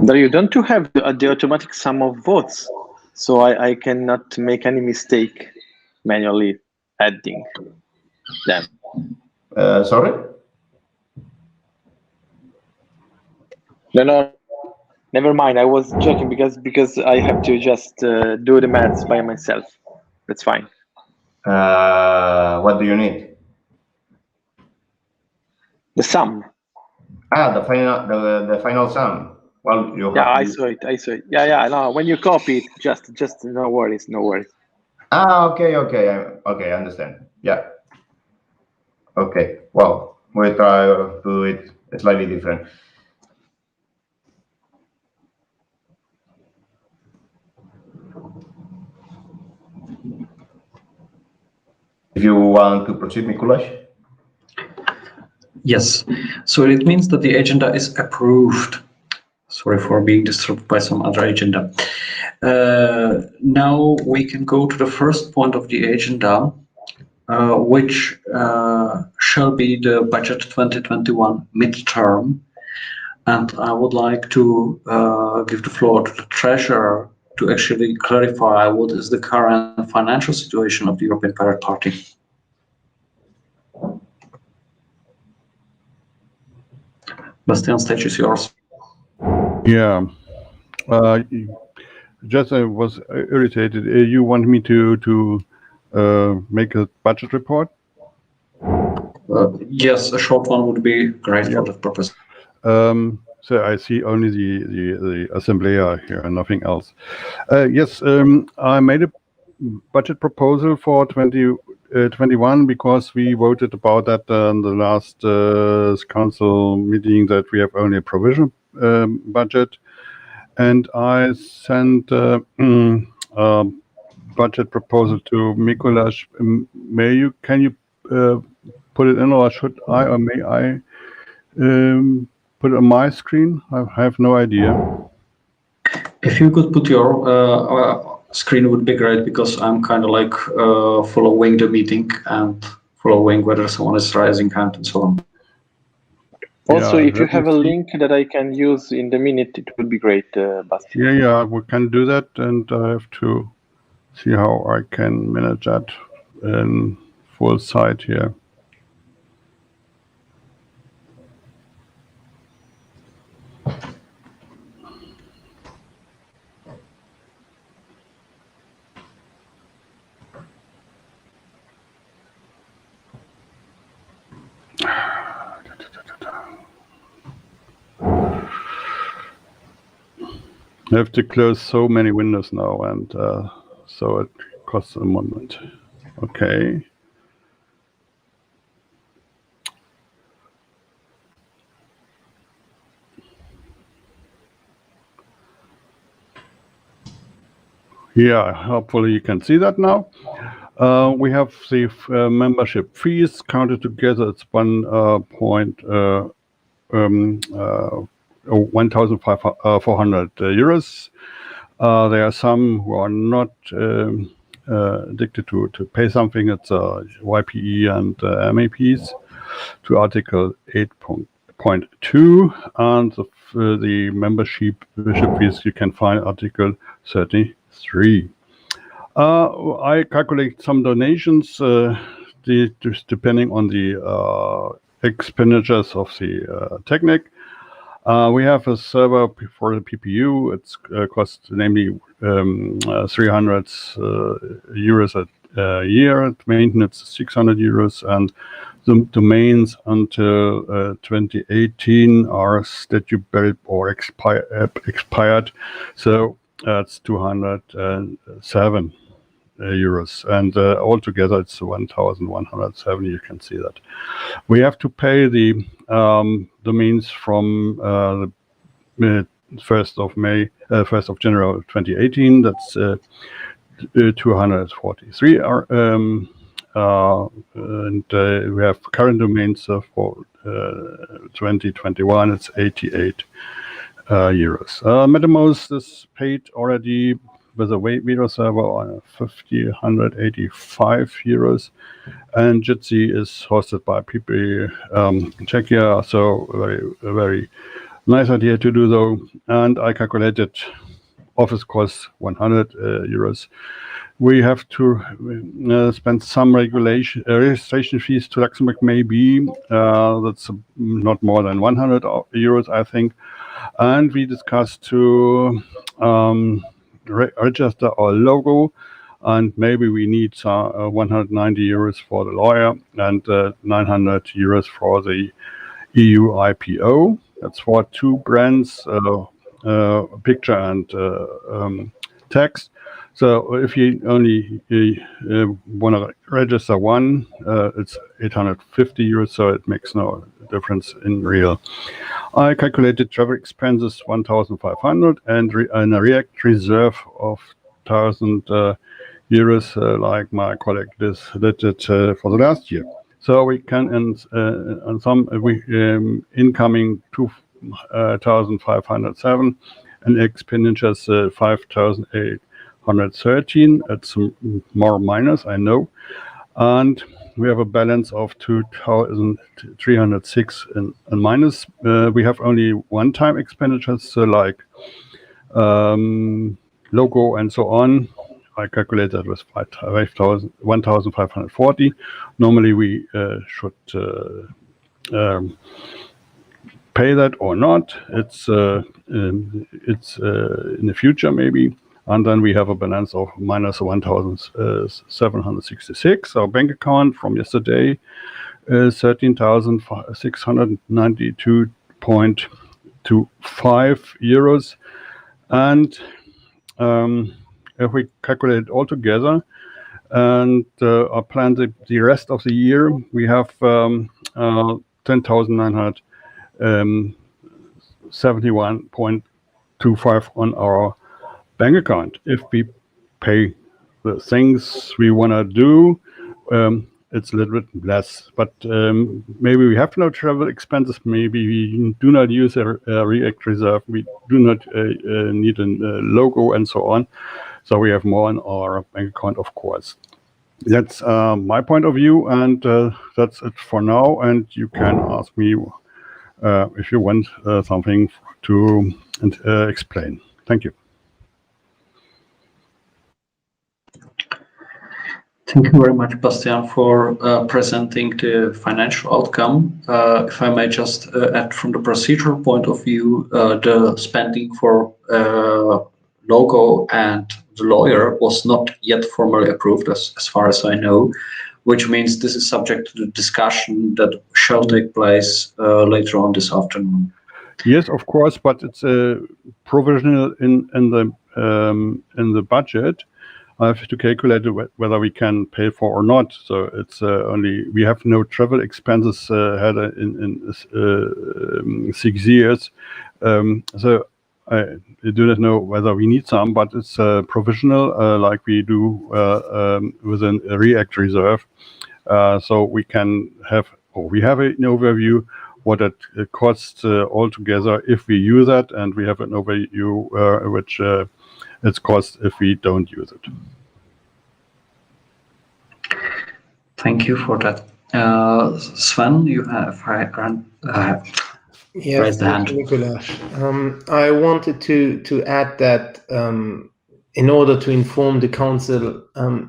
You don't have the automatic sum of votes, so I cannot make any mistake manually adding them. Sorry? No, never mind. I was joking because I have to just do the maths by myself. That's fine. What do you need? The sum. The final sum. Well, you have. Yeah, I saw it. Yeah. No, when you copy it, just no worries. Okay. I understand. Yeah. Okay. Well, we try to do it slightly different. If you want to proceed, Mikuláš. Yes. So it means that the agenda is approved. Sorry for being disturbed by some other agenda. Now we can go to the first point of the agenda, which shall be the budget 2021 midterm. And I would like to give the floor to the treasurer to actually clarify what is the current financial situation of the European Pirate Party. Bastian, stage is yours. Yeah. Just I was irritated. You want me to make a budget report? Yes, a short one would be great for that purpose. So I see only the assembly here and nothing else. Yes, I made a budget proposal for 2021, because we voted about that in the last council meeting, that we have only a provisional budget. And I sent a budget proposal to Mikuláš. Can you put it in, or should I, or may I put it on my screen? I have no idea. If you could put your screen, would be great, because I'm kind of like following the meeting and following whether someone is raising hand and so on. Also, Yeah, if you let me have a see. link that I can use in the minute, it would be great, Basti. Yeah, we can do that, and I have to see how I can manage that in full sight here. I have to close so many windows now, and so it costs a moment. Okay. Yeah, hopefully you can see that now. We have the membership fees counted together. It's 1,400 euros. There are some who are not addicted to pay something. It's YPE and MAPs to Article 8.2, and the membership fees you can find Article 33. I calculate some donations depending on the expenditures of the Technic. We have a server for the PPEU. It's costs namely 300 euros a year. Maintenance 600 euros, and the domains until 2018 are statute or expired. So that's 207 euros, and altogether it's 1,107. You can see that. We have to pay the domains from the 1st of January 2018. That's 243. And we have current domains for 2021. It's 88 euros. MetaMost is paid already with a video server on 185 euros, and Jitsi is hosted by PP Czechia. So very nice idea to do though. And I calculated office costs 100 euros. We have to spend some registration fees to Luxembourg, maybe. That's not more than 100 euros, I think. And we discussed to register our logo, and maybe we need 190 euros for the lawyer and 900 euros for the EU IPO. That's for 2 brands, picture and text. So if you only want to register one, it's 850 euros, so it makes no difference in real. I calculated travel expenses 1,500 and a React reserve of 1,000 euros, like my colleague did it for the last year. So we can, and some incoming 2,507 and expenditures 5,813. It's more minus, I know, and we have a balance of 2,306 in minus. We have only one-time expenditures, so like logo and so on. I calculate that with 1,540. Normally we should pay that or not. It's in the future maybe. And then we have a balance of minus 1,766. Our bank account from yesterday is 13,692.25 euros. And if we calculate it all together and I plan the rest of the year, we have 10,971.25 on our bank account. If we pay the things we want to do, it's a little bit less. But maybe we have no travel expenses. Maybe we do not use a React reserve. We do not need a logo and so on. So we have more on our bank account, of course. That's my point of view, and that's it for now. And you can ask me if you want something to explain. Thank you. Thank you very much, Bastian, for presenting the financial outcome. If I may just add from the procedural point of view, the spending for logo and the lawyer was not yet formally approved, as far as I know, which means this is subject to the discussion that shall take place later on this afternoon. Yes, of course, but it's provisional in the budget. I have to calculate whether we can pay for or not. So it's only we have no travel expenses had in 6 years. So I do not know whether we need some, but it's provisional, like we do within a React reserve. So we can have, or we have an overview what it costs altogether if we use it, and we have an overview which its cost if we don't use it. Thank you for that. Sven, you have Yes, raised the hand. Nicolas. I wanted to add that in order to inform the council,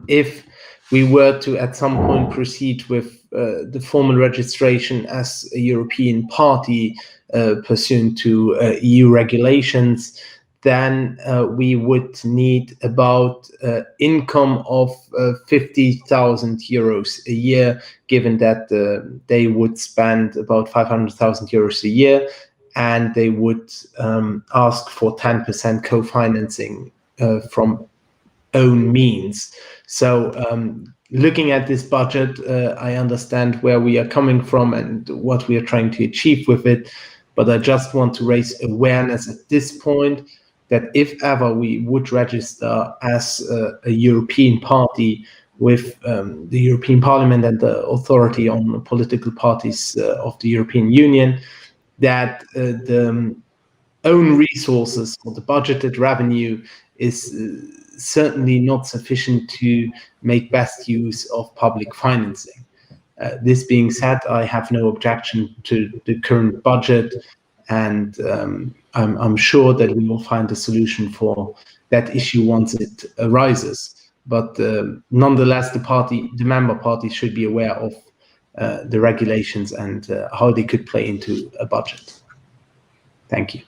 if we were to at some point proceed with the formal registration as a European party pursuant to EU regulations, then we would need about income of 50,000 euros a year, given that they would spend about 500,000 euros a year, and they would ask for 10% co-financing from own means. So looking at this budget, I understand where we are coming from and what we are trying to achieve with it, but I just want to raise awareness at this point that if ever we would register as a European party with the European Parliament and the authority on political parties of the European Union, that the own resources or the budgeted revenue is certainly not sufficient to make best use of public financing. This being said, I have no objection to the current budget, and I'm sure that we will find a solution for that issue once it arises. But nonetheless, the member parties should be aware of the regulations and how they could play into a budget. Thank you.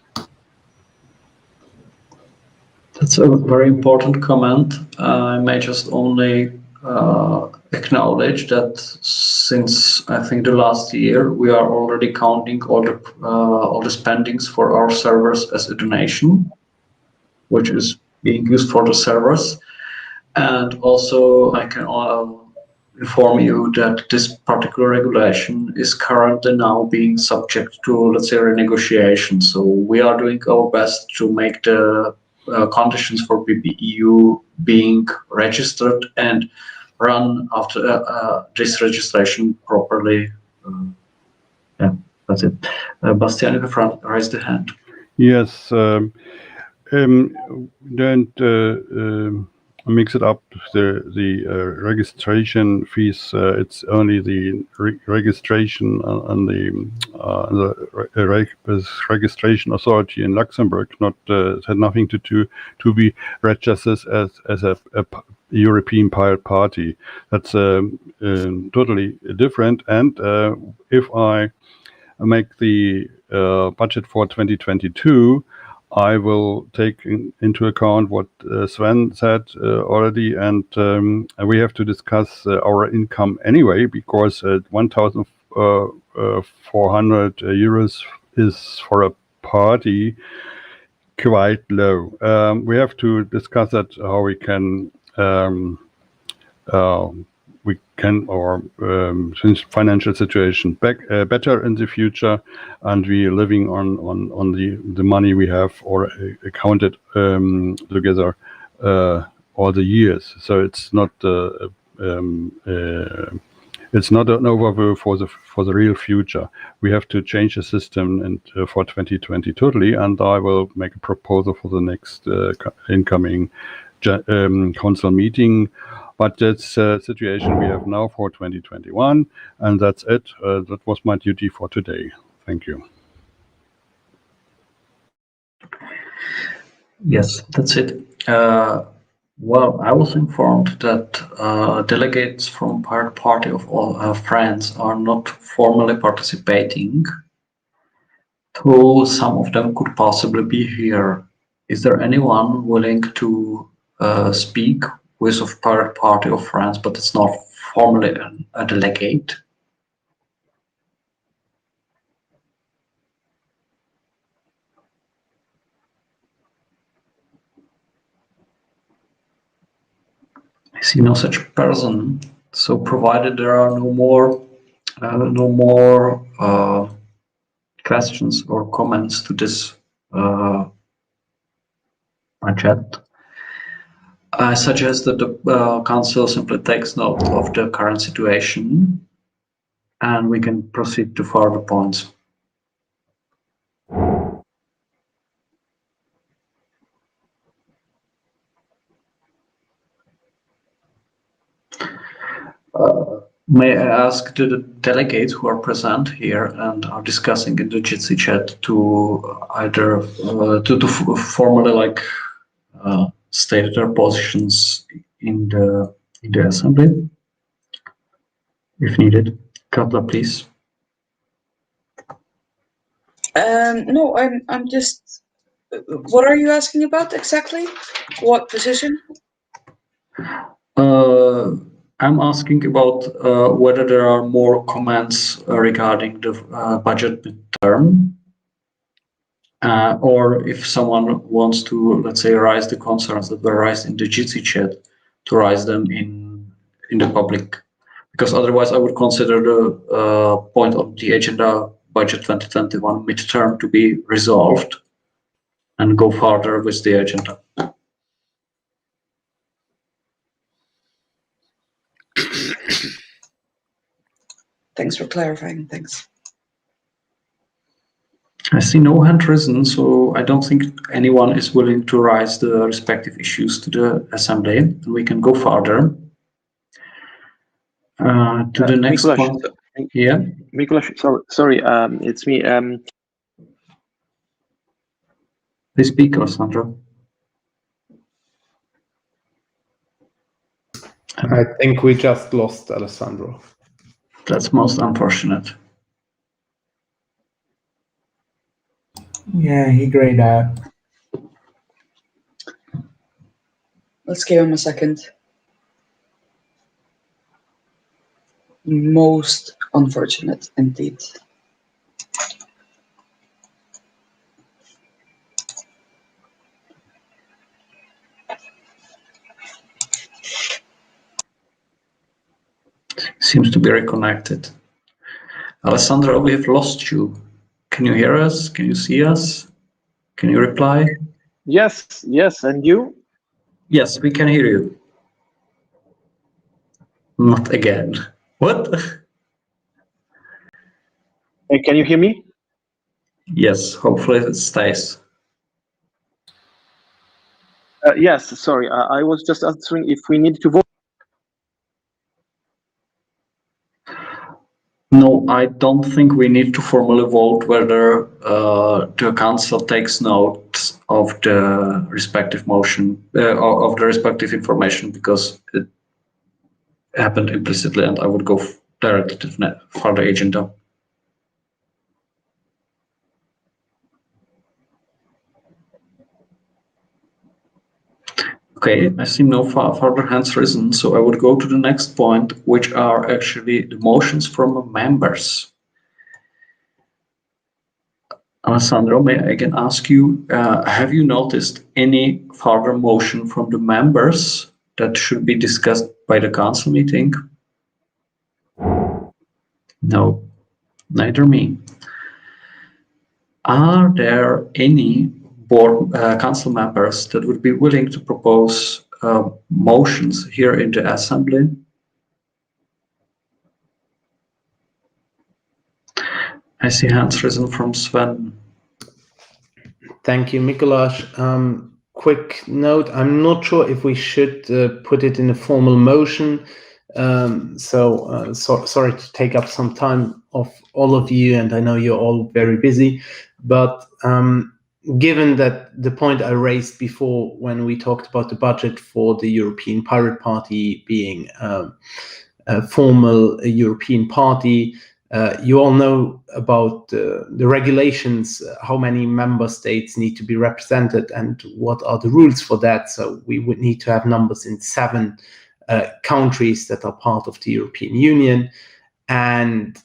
That's a very important comment. I may just only acknowledge that since I think the last year, we are already counting all the spendings for our servers as a donation, which is being used for the servers. And also I can inform you that this particular regulation is currently now being subject to, let's say, renegotiation. So we are doing our best to make the conditions for PPEU being registered and run after this registration properly. Yeah, that's it. Bastian in the front, raise the hand. Yes, don't mix it up. The registration fees. It's only the registration and the registration authority in Luxembourg. Not it had nothing to do to be registered as a European party. That's totally different. And if I make the budget for 2022, I will take into account what Sven said already, and we have to discuss our income anyway, because 1,400 euros is for a party quite low. We have to discuss that how we can since financial situation better in the future, and we living on the money we have or accounted together all the years. So it's not it's not an overview for the real future. We have to change the system and for 2020 totally, and I will make a proposal for the next incoming council meeting. But that's a situation we have now for 2021, and that's it. That was my duty for today. Thank you. Yes, that's it. Well, I was informed that delegates from party of all France are not formally participating, though some of them could possibly be here. Is there anyone willing to speak with of party of France, but it's not formally a delegate? I see no such person. So, provided there are no more questions or comments to this budget, I suggest that the council simply takes note of the current situation, and we can proceed to further points. May I ask the delegates who are present here and are discussing in the Jitsi chat to either to formally state their positions in the assembly, if needed. Katla, please. No, I'm just. What are you asking about exactly? What position? I'm asking about whether there are more comments regarding the budget midterm, or if someone wants to, let's say, raise the concerns that were raised in the Jitsi chat, to raise them in the public, because otherwise I would consider the point of the agenda budget 2021 midterm to be resolved and go further with the agenda. Thanks for clarifying. Thanks. I see no hand risen, so I don't think anyone is willing to raise the respective issues to the assembly, and we can go further. To the next point. Yeah. Mikuláš, sorry, it's me. Please speak, Alessandro. I think we just lost Alessandro. That's most unfortunate. Yeah, he grayed out. Let's give him a second. Most unfortunate indeed. Seems to be reconnected. Alessandro, we have lost you. Can you hear us? Can you see us? Can you reply? Yes, and you? Yes, we can hear you. Not again. What? Can you hear me? Yes, hopefully it stays. Yes, sorry, I was just answering if we need to vote. No, I don't think we need to formally vote whether the council takes note of the respective motion, of the respective information, because it happened implicitly, and I would go directly to the further agenda. Okay, I see no further hands risen, so I would go to the next point, which are actually the motions from members. Alessandro, may I again ask you, have you noticed any further motion from the members that should be discussed by the council meeting? No, neither me. Are there any board council members that would be willing to propose motions here in the assembly? I see hands risen from Sven. Thank you, Mikuláš. Quick note, I'm not sure if we should put it in a formal motion. Sorry to take up some time of all of you, and I know you're all very busy, but given that the point I raised before when we talked about the budget for the European Pirate Party being a formal European party, you all know about the regulations, how many member states need to be represented and what are the rules for that. So we would need to have numbers in 7 countries that are part of the European Union, and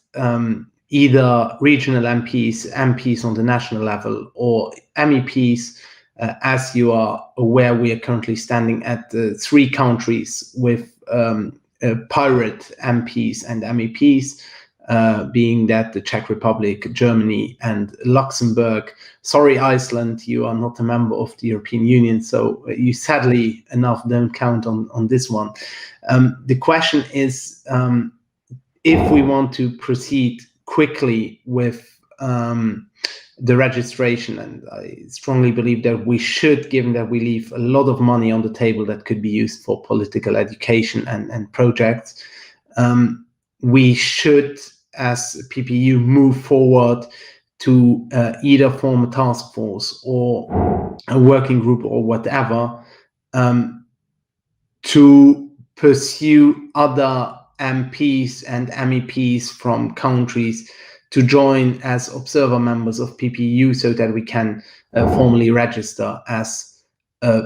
either regional MPs, MPs on the national level, or MEPs. As you are aware, we are currently standing at 3 countries with pirate MPs and MEPs. Being that the Czech Republic, Germany, and Luxembourg. Sorry, Iceland, you are not a member of the European Union, so you sadly enough don't count on this one. The question is, if we want to proceed quickly with the registration, and I strongly believe that we should, given that we leave a lot of money on the table that could be used for political education and projects, we should, as PPEU, move forward to either form a task force or a working group or whatever to pursue other MPs and MEPs from countries to join as observer members of PPEU so that we can formally register as a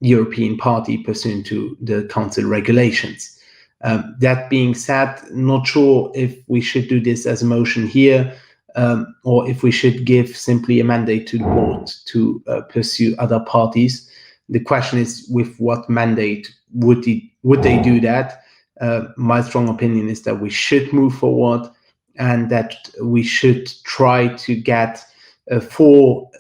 European party pursuant to the Council regulations. That being said, not sure if we should do this as a motion here or if we should give simply a mandate to the board to pursue other parties. The question is, with what mandate would they do that? My strong opinion is that we should move forward and that we should try to get 4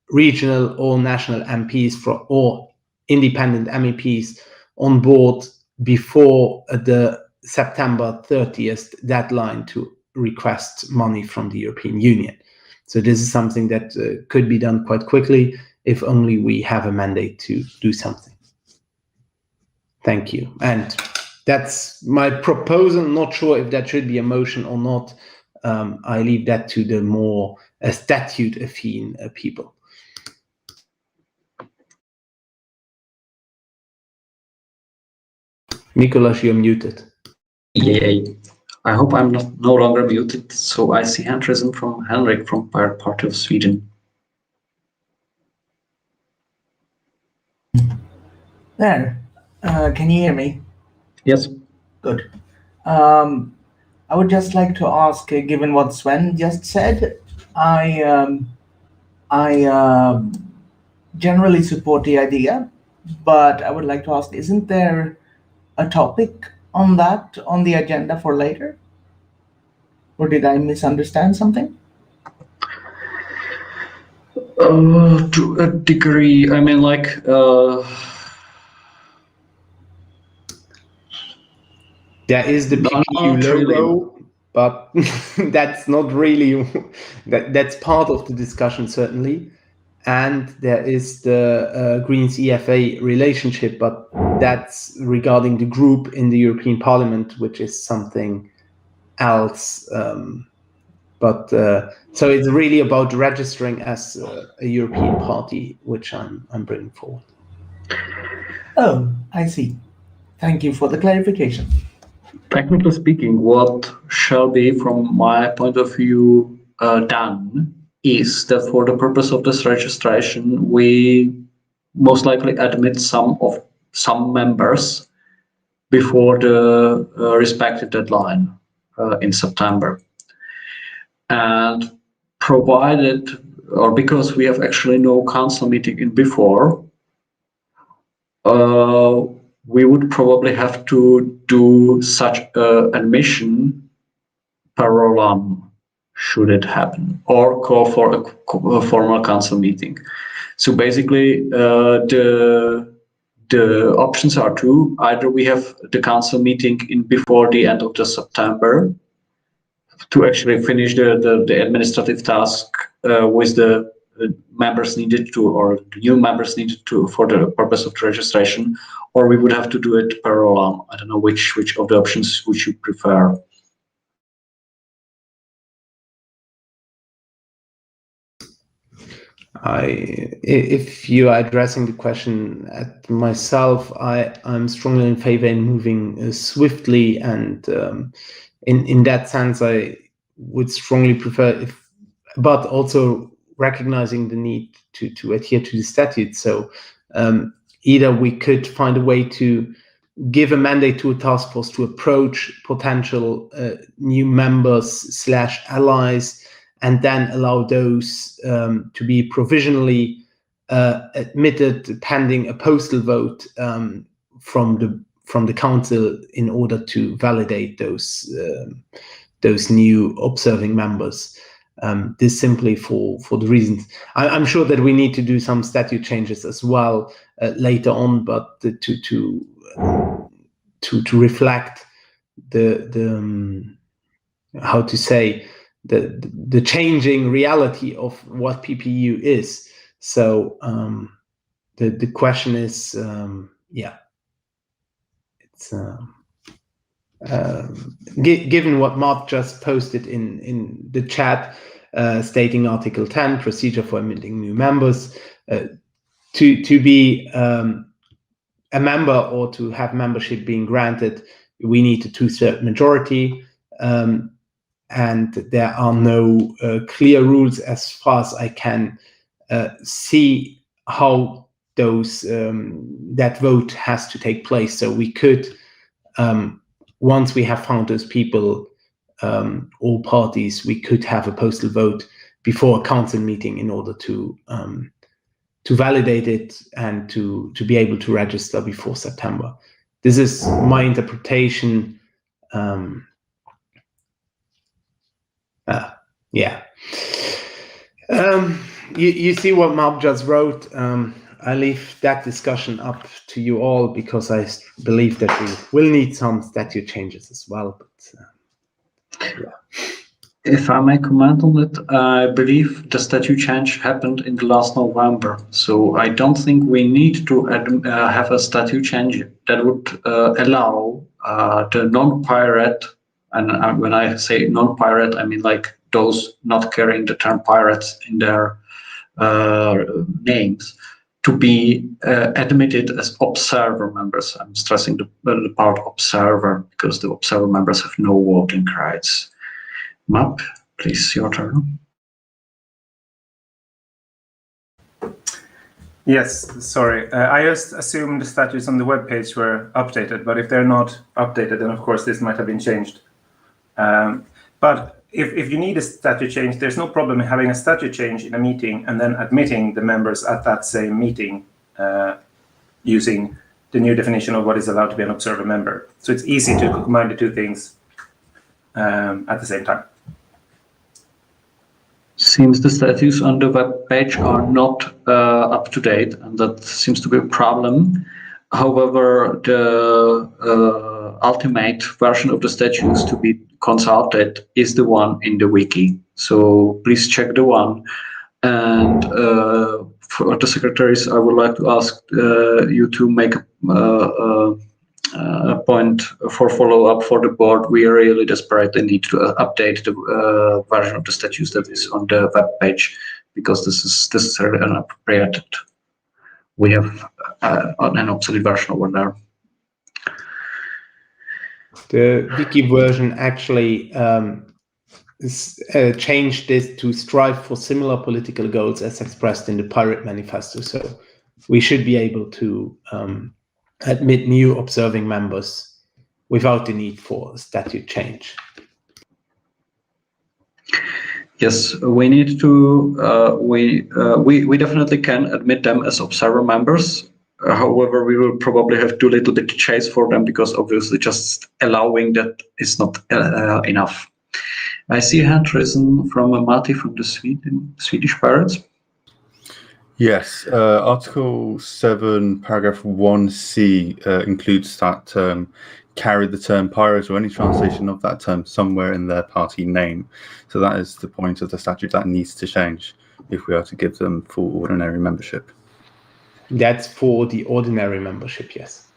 regional or national MPs or independent MEPs on board before the September 30th deadline to request money from the European Union. So this is something that could be done quite quickly if only we have a mandate to do something. Thank you. And that's my proposal. Not sure if that should be a motion or not. I leave that to the more statute-affine people. Mikuláš, you're muted. Yay. I hope I'm no longer muted. So I see hand risen from Henrik from Pirate Party of Sweden. There. Can you hear me? Yes. Good. I would just like to ask, given what Sven just said, I generally support the idea, but I would like to ask, isn't there a topic on that on the agenda for later? Or did I misunderstand something? To a degree, I mean, like, there is the PPEU logo, but that's not really, that's part of the discussion, certainly. And there is the Greens EFA relationship, but that's regarding the group in the European Parliament, which is something else. So it's really about registering as a European party, which I'm bringing forward. Oh, I see. Thank you for the clarification. Technically speaking, what shall be, from my point of view, done is that for the purpose of this registration, we most likely admit some members before the respective deadline in September. And provided, or because we have actually no council meeting in before, we would probably have to do such an admission parallel should it happen, or call for a formal council meeting. So basically, the options are two. Either we have the council meeting in before the end of the September to actually finish the administrative task with the members needed to, or the new members needed to, for the purpose of the registration, or we would have to do it parallel. I don't know which of the options would you prefer. If you are addressing the question at myself, I'm strongly in favor in moving swiftly, and in that sense, I would strongly prefer but also recognizing the need to adhere to the statute. So either we could find a way to give a mandate to a task force to approach potential new members / allies, and then allow those to be provisionally admitted pending a postal vote from the council in order to validate those new observing members. This simply for the reasons I'm sure that we need to do some statute changes as well later on, but to reflect the how to say the changing reality of what PPEU is. So the question is, it's given what Mark just posted in the chat, stating Article 10, procedure for admitting new members, to be a member or to have membership being granted, we need a 2/3 majority. And there are no clear rules as far as I can see how that vote has to take place. So we could, once we have found those people, all parties, we could have a postal vote before a council meeting in order to validate it and to be able to register before September. This is my interpretation. You see what Mark just wrote. I leave that discussion up to you all because I believe that we will need some statute changes as well. But If I may comment on it, I believe the statute change happened in the last November. So I don't think we need to have a statute change that would allow the non-pirate, and when I say non-pirate, I mean like those not carrying the term pirates in their names, to be admitted as observer members. I'm stressing the part observer because the observer members have no voting rights. Map, please, your turn. Yes, sorry. I just assumed the statutes on the webpage were updated, but if they're not updated, then of course this might have been changed. But if you need a statute change, there's no problem in having a statute change in a meeting and then admitting the members at that same meeting using the new definition of what is allowed to be an observer member. So it's easy to combine the two things at the same time. Seems the statutes on the web page are not up to date, and that seems to be a problem. However, the ultimate version of the statutes to be consulted is the one in the wiki. So please check the one. And for the secretaries, I would like to ask you to make a point for follow-up for the board. We are really desperately need to update the version of the statutes that is on the web page, because this is necessarily inappropriate. We have an obsolete version over there. The wiki version actually changed this to strive for similar political goals as expressed in the Pirate Manifesto. So we should be able to admit new observing members without the need for a statute change. Yes, we need to. We definitely can admit them as observer members. However, we will probably have to little bit chase for them because obviously just allowing that is not enough. I see a hand risen from Matti from the Swedish Pirates. Yes, Article 7, paragraph 1c includes that term, carry the term pirate or any translation of that term somewhere in their party name. So that is the point of the statute that needs to change if we are to give them full ordinary membership. That's for the ordinary membership, yes.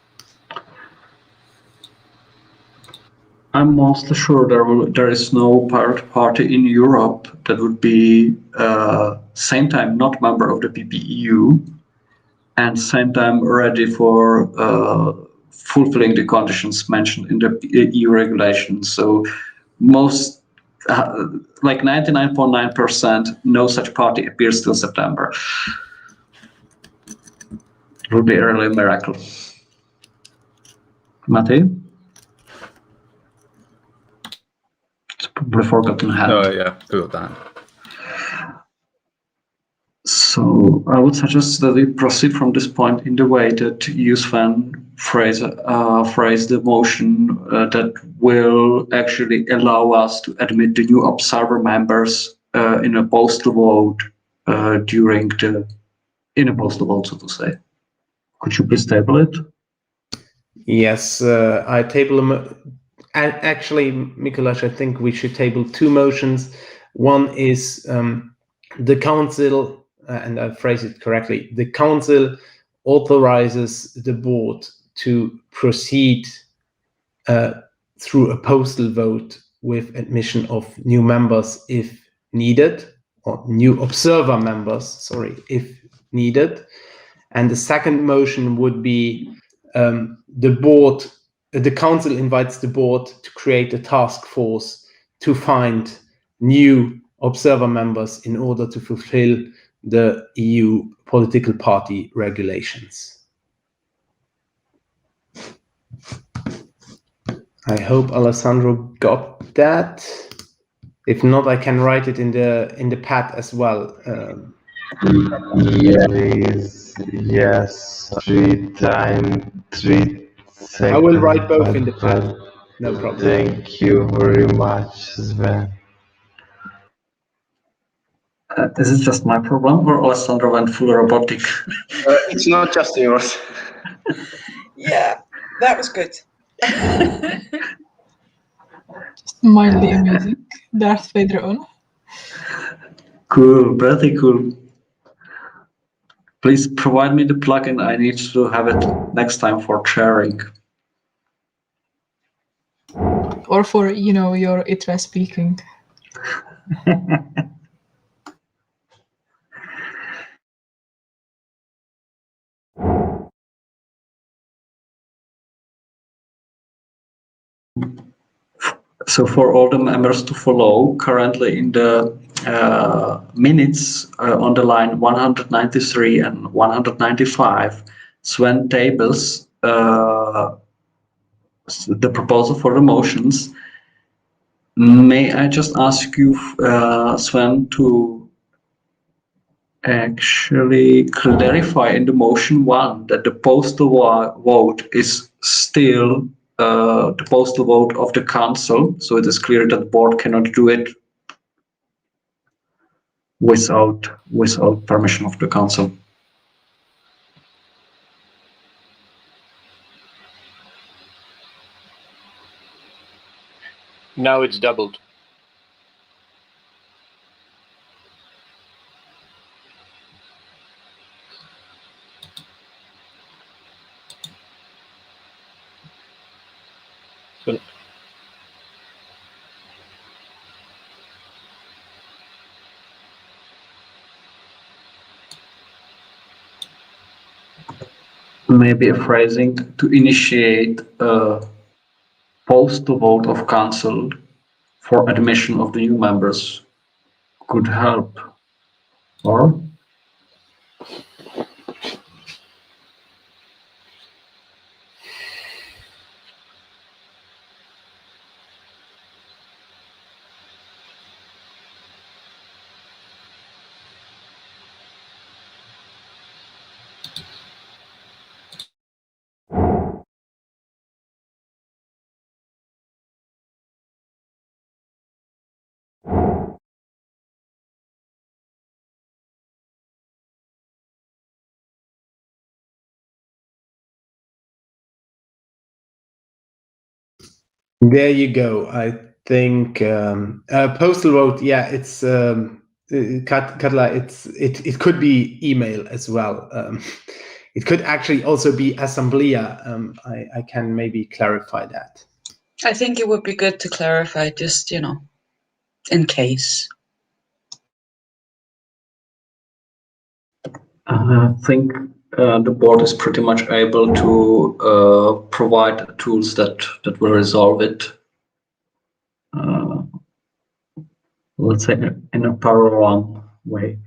I'm mostly sure there is no pirate party in Europe that would be same time not member of the PPEU and same time ready for fulfilling the conditions mentioned in the EU regulations. So most, like 99.9%, no such party appears till September. It would be really a miracle. Matti? It's probably forgotten hand. Oh, yeah, forgot that. So I would suggest that we proceed from this point in the way that you, Sven, phrase the motion that will actually allow us to admit the new observer members in a postal vote in a postal vote, so to say. Could you please table it? Yes, I table them. Actually, Mikuláš, I think we should table two motions. One is the council, and I phrase it correctly, the council authorizes the board to proceed through a postal vote with admission of new members if needed, or new observer members, sorry, if needed. And the second motion would be the council invites the board to create a task force to find new observer members in order to fulfill the EU political party regulations. I hope Alessandro got that. If not, I can write it in the pad as well. Yes, 3 seconds. I will write both in the pad. No problem. Thank you very much, Sven. Is it just my problem, or Alessandro went full robotic? It's not just yours. Yeah, that was good. Just mildly amusing. Darth Vader on. Cool, pretty cool. Please provide me the plugin. I need to have it next time for sharing. Or for, your ITRA speaking. So for all the members to follow, currently in the minutes on the line 193 and 195, Sven tables the proposal for the motions. May I just ask you, Sven, to actually clarify in the motion 1 that the postal vote is still the postal vote of the council, so it is clear that the board cannot do it without permission of the council. Now it's doubled. So Maybe a phrasing to initiate a postal vote of council for admission of the new members could help, or? There you go. I think postal vote. Yeah, it's Katla. It could be email as well. It could actually also be Assemblea. I can maybe clarify that. I think it would be good to clarify, just in case. I think the board is pretty much able to provide tools that will resolve it. Let's say in a parallel way.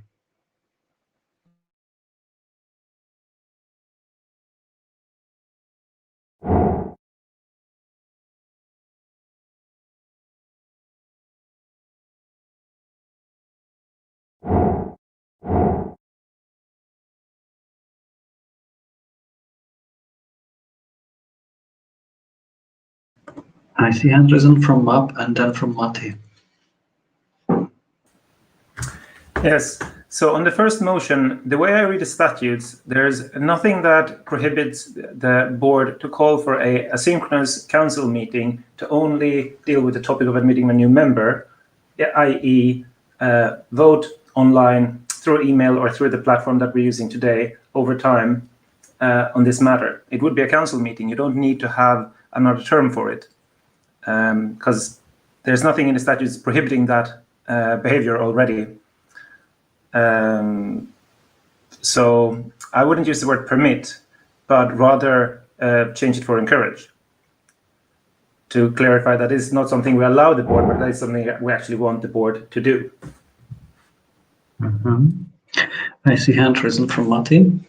I see hand risen from Map and then from Matti. Yes. So on the first motion, the way I read the statutes, there's nothing that prohibits the board to call for a asynchronous council meeting to only deal with the topic of admitting a new member, i.e. Vote online through email or through the platform that we're using today over time on this matter. It would be a council meeting. You don't need to have another term for it because there's nothing in the statutes prohibiting that behavior already. So I wouldn't use the word permit, but rather change it for encourage. To clarify that is not something we allow the board, but that is something we actually want the board to do. I see hand risen from Matti.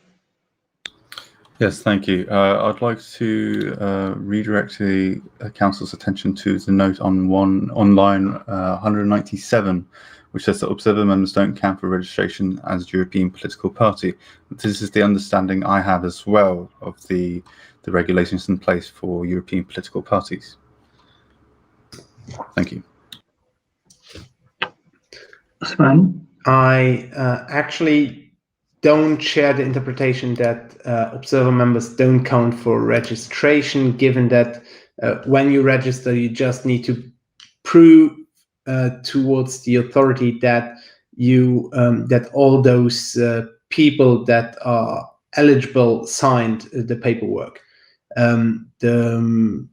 Yes, thank you. I'd like to redirect the council's attention to the note on line 197, which says that observer members don't count for registration as a European political party. This is the understanding I have as well of the regulations in place for European political parties. Thank you. Sven? I actually don't share the interpretation that observer members don't count for registration, given that when you register, you just need to prove towards the authority that you that all those people that are eligible signed the paperwork. The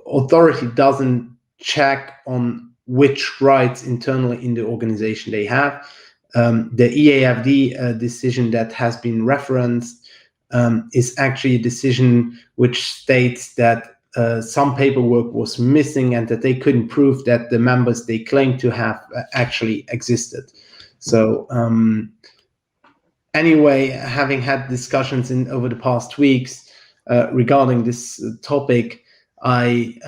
authority doesn't check on which rights internally in the organization they have. The EAFD decision that has been referenced is actually a decision which states that some paperwork was missing and that they couldn't prove that the members they claimed to have actually existed. So anyway, having had discussions over the past weeks regarding this topic, I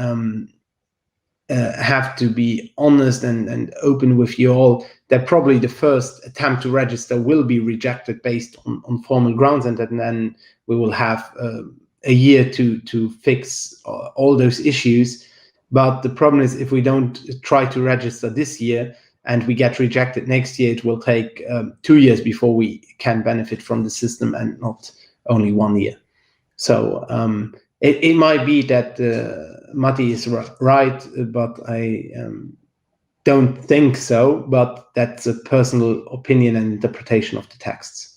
have to be honest and open with you all that probably the first attempt to register will be rejected based on formal grounds, and then we will have a year to fix all those issues. But the problem is, if we don't try to register this year and we get rejected next year, it will take 2 years before we can benefit from the system and not only 1 year. So it might be that Matti is right, but I don't think so. But that's a personal opinion and interpretation of the texts.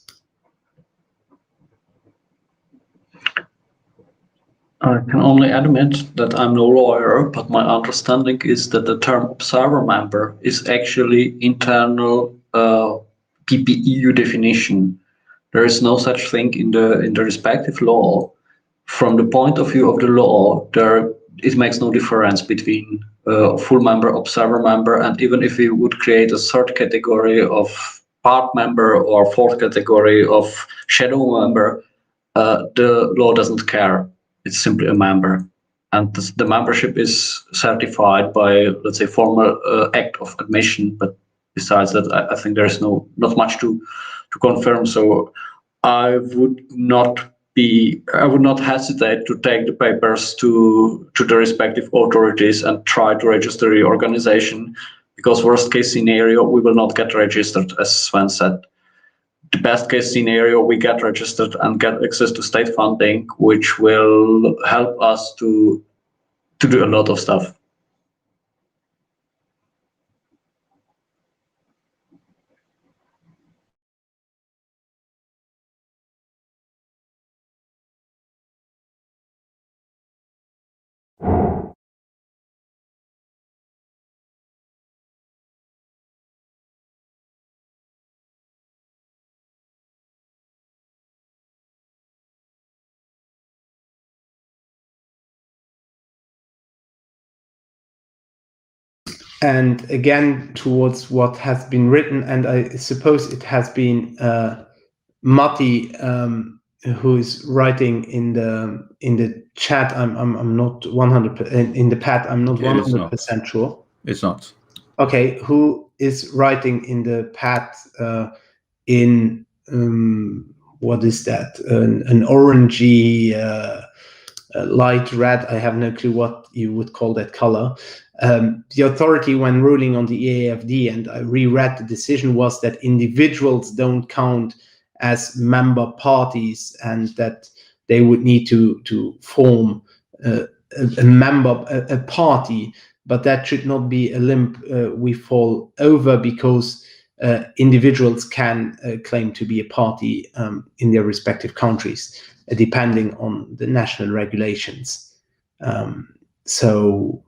I can only admit that I'm no lawyer, but my understanding is that the term observer member is actually internal PPEU definition. There is no such thing in the respective law. From the point of view of the law, it makes no difference between full member, observer member, and even if we would create a third category of part member or fourth category of shadow member, the law doesn't care. It's simply a member, and the membership is certified by, let's say, formal act of admission. But besides that, I think there is not much to confirm. So I would not hesitate to take the papers to the respective authorities and try to register the organization, because worst case scenario, we will not get registered, as Sven said. The best case scenario, we get registered and get access to state funding, which will help us to to do a lot of stuff. And again, towards what has been written, and I suppose it has been Matti who is writing in the chat. I'm not 100% in the pad. I'm not 100% sure. It's not. Okay, who is writing in the pad in what is that? An orangey. Light red, I have no clue what you would call that color. The authority, when ruling on the EAFD, and I reread the decision, was that individuals don't count as member parties, and that they would need to form a party, but that should not be a limb we fall over, because individuals can claim to be a party in their respective countries, depending on the national regulations. So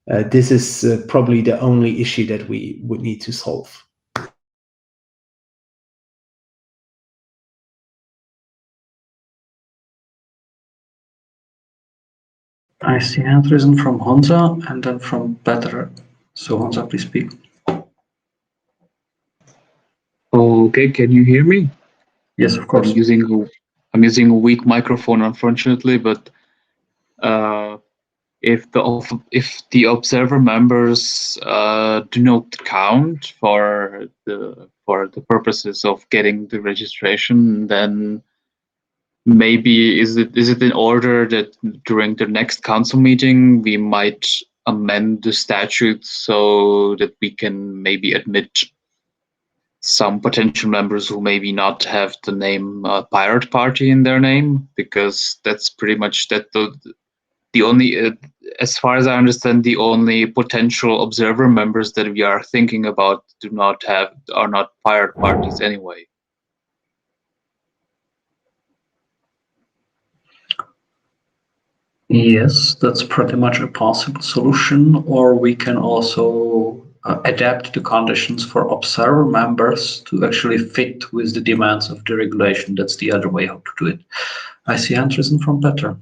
this is probably the only issue that we would need to solve. I see hand risen from Honza and then from Petter. So Honza, please speak. Okay, can you hear me? Yes, of course. I'm using a weak microphone, unfortunately, but if the observer members do not count for the purposes of getting the registration, then maybe is it in order that during the next council meeting we might amend the statute so that we can maybe admit some potential members who maybe not have the name Pirate Party in their name, because that's pretty much the only, as far as I understand, the only potential observer members that we are thinking about are not pirate parties anyway. Yes, that's pretty much a possible solution, or we can also adapt the conditions for observer members to actually fit with the demands of the regulation. That's the other way how to do it. I see hand risen from Petter.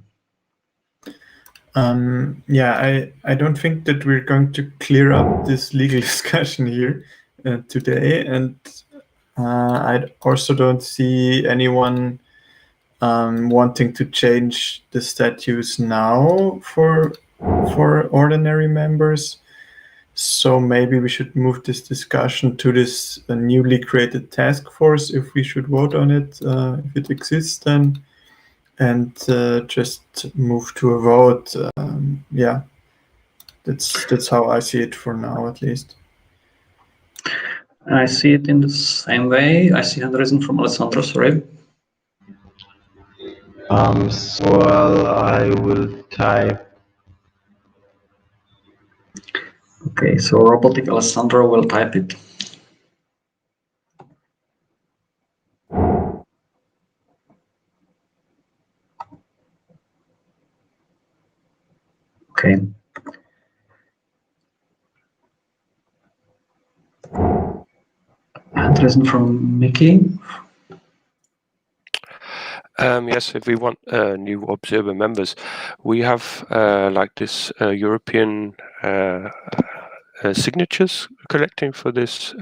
Yeah, I don't think that we're going to clear up this legal discussion here today, and I also don't see anyone wanting to change the statutes now for ordinary members. So maybe we should move this discussion to this newly created task force, if we should vote on it, if it exists then, and just move to a vote. Yeah, that's how I see it for now, at least. I see it in the same way. I see hand risen from Alessandro, sorry. So I will type. Okay, so Robotic Alessandro will type it. Okay. Hand risen from Mickey. Yes, if we want new observer members, we have like this European signatures collecting for this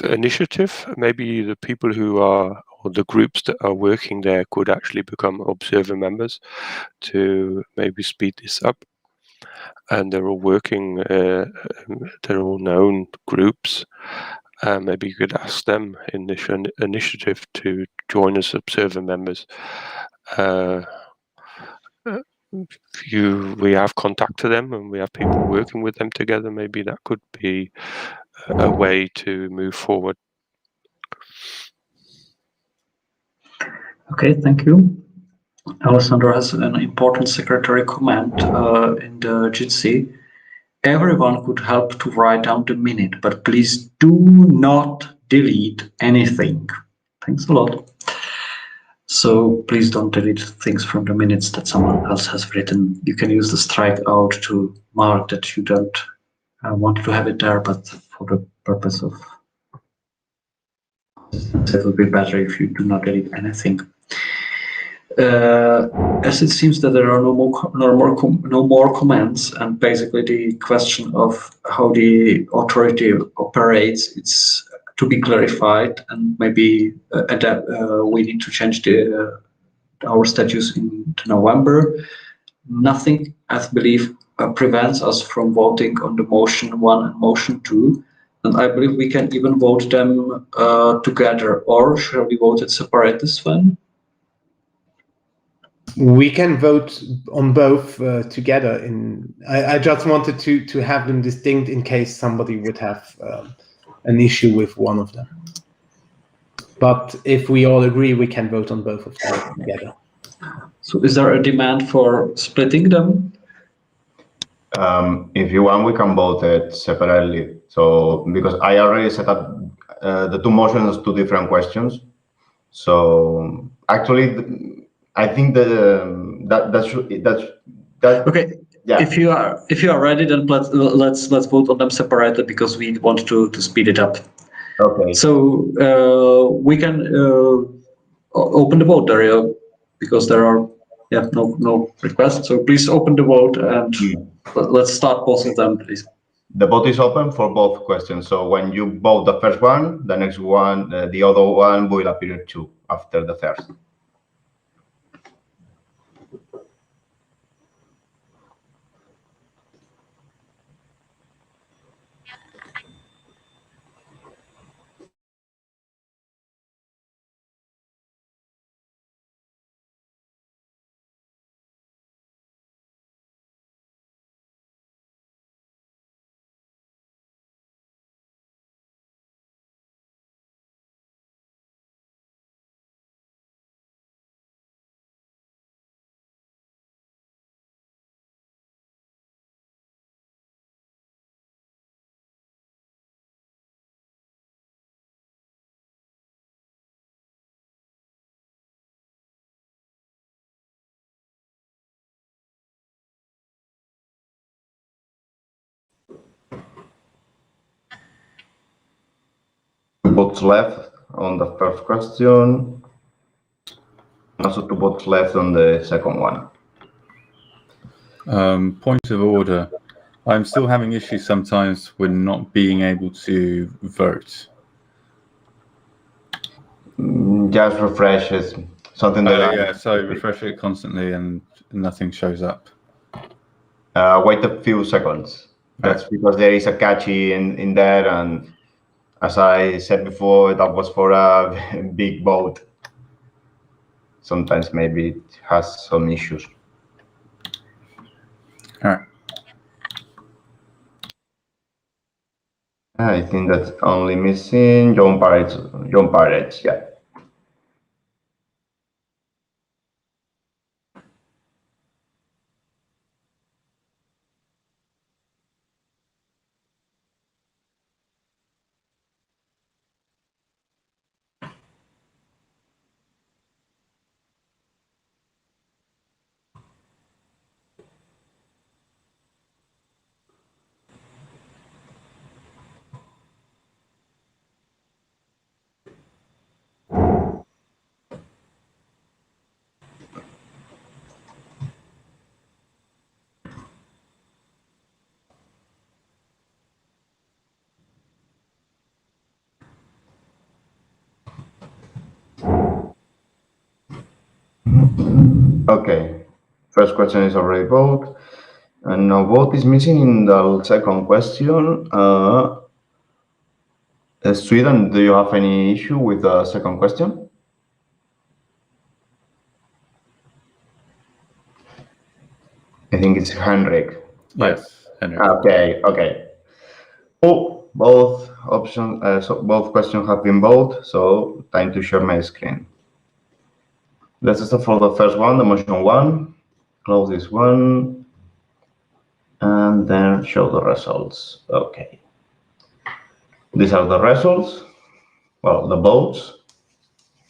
initiative. Maybe the people who are, or the groups that are working there, could actually become observer members to maybe speed this up. And they're all working, they're all known groups. Maybe you could ask them in this initiative to join as observer members. We have contacted them and we have people working with them together. Maybe that could be a way to move forward. Okay, thank you. Alessandro has an important secretary comment in the Jitsi. Everyone could help to write down the minute, but please do not delete anything. Thanks a lot. So please don't delete things from the minutes that someone else has written. You can use the strike out to mark that you don't want to have it there, but for the purpose of it would be better if you do not delete anything. As it seems that there are no more comments, and basically the question of how the authority operates, it's to be clarified, and maybe we need to change our statutes into November. Nothing, I believe, prevents us from voting on the motion 1 and motion 2, and I believe we can even vote them together. Or shall we vote it separate this one? We can vote on both together. I just wanted to have them distinct in case somebody would have an issue with one of them. But if we all agree, we can vote on both of them together. So is there a demand for splitting them? If you want, we can vote it separately. So because I already set up the two motions, two different questions. So actually, I think that okay. Yeah. If you are ready, then let's vote on them separately because we want to speed it up. Okay. So we can open the vote, Dario, because there are no requests. So please open the vote and let's start both of them, please. The vote is open for both questions. So when you vote the first one, the next one, the other one will appear too after the first. Votes left on the first question. Also two votes left on the second one. Point of order. I'm still having issues sometimes with not being able to vote. Just refresh it. Something that yeah, so refresh it constantly and nothing shows up. Wait a few seconds. That's because there is a catch in there, and as I said before, that was for a big vote. Sometimes maybe it has some issues. All right. I think that's only missing John Parrott, yeah. Okay, first question is already voted, and now vote is missing in the second question. Sweden, do you have any issue with the second question? I think it's Henrik. Yes, Henrik. Okay. Oh, both options, so both questions have been voted. So time to share my screen. Let's start for the first one, the motion 1. Close this one. And then show the results. Okay. These are the results. Well, the votes.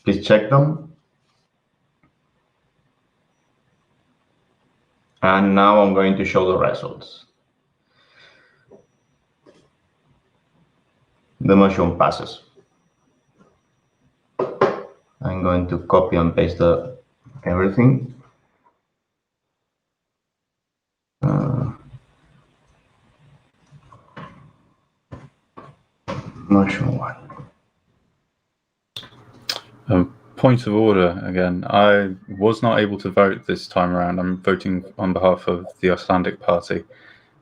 Please check them. And now I'm going to show the results. The motion passes. I'm going to copy and paste everything. Motion 1. Point of order again. I was not able to vote this time around. I'm voting on behalf of the Icelandic Party,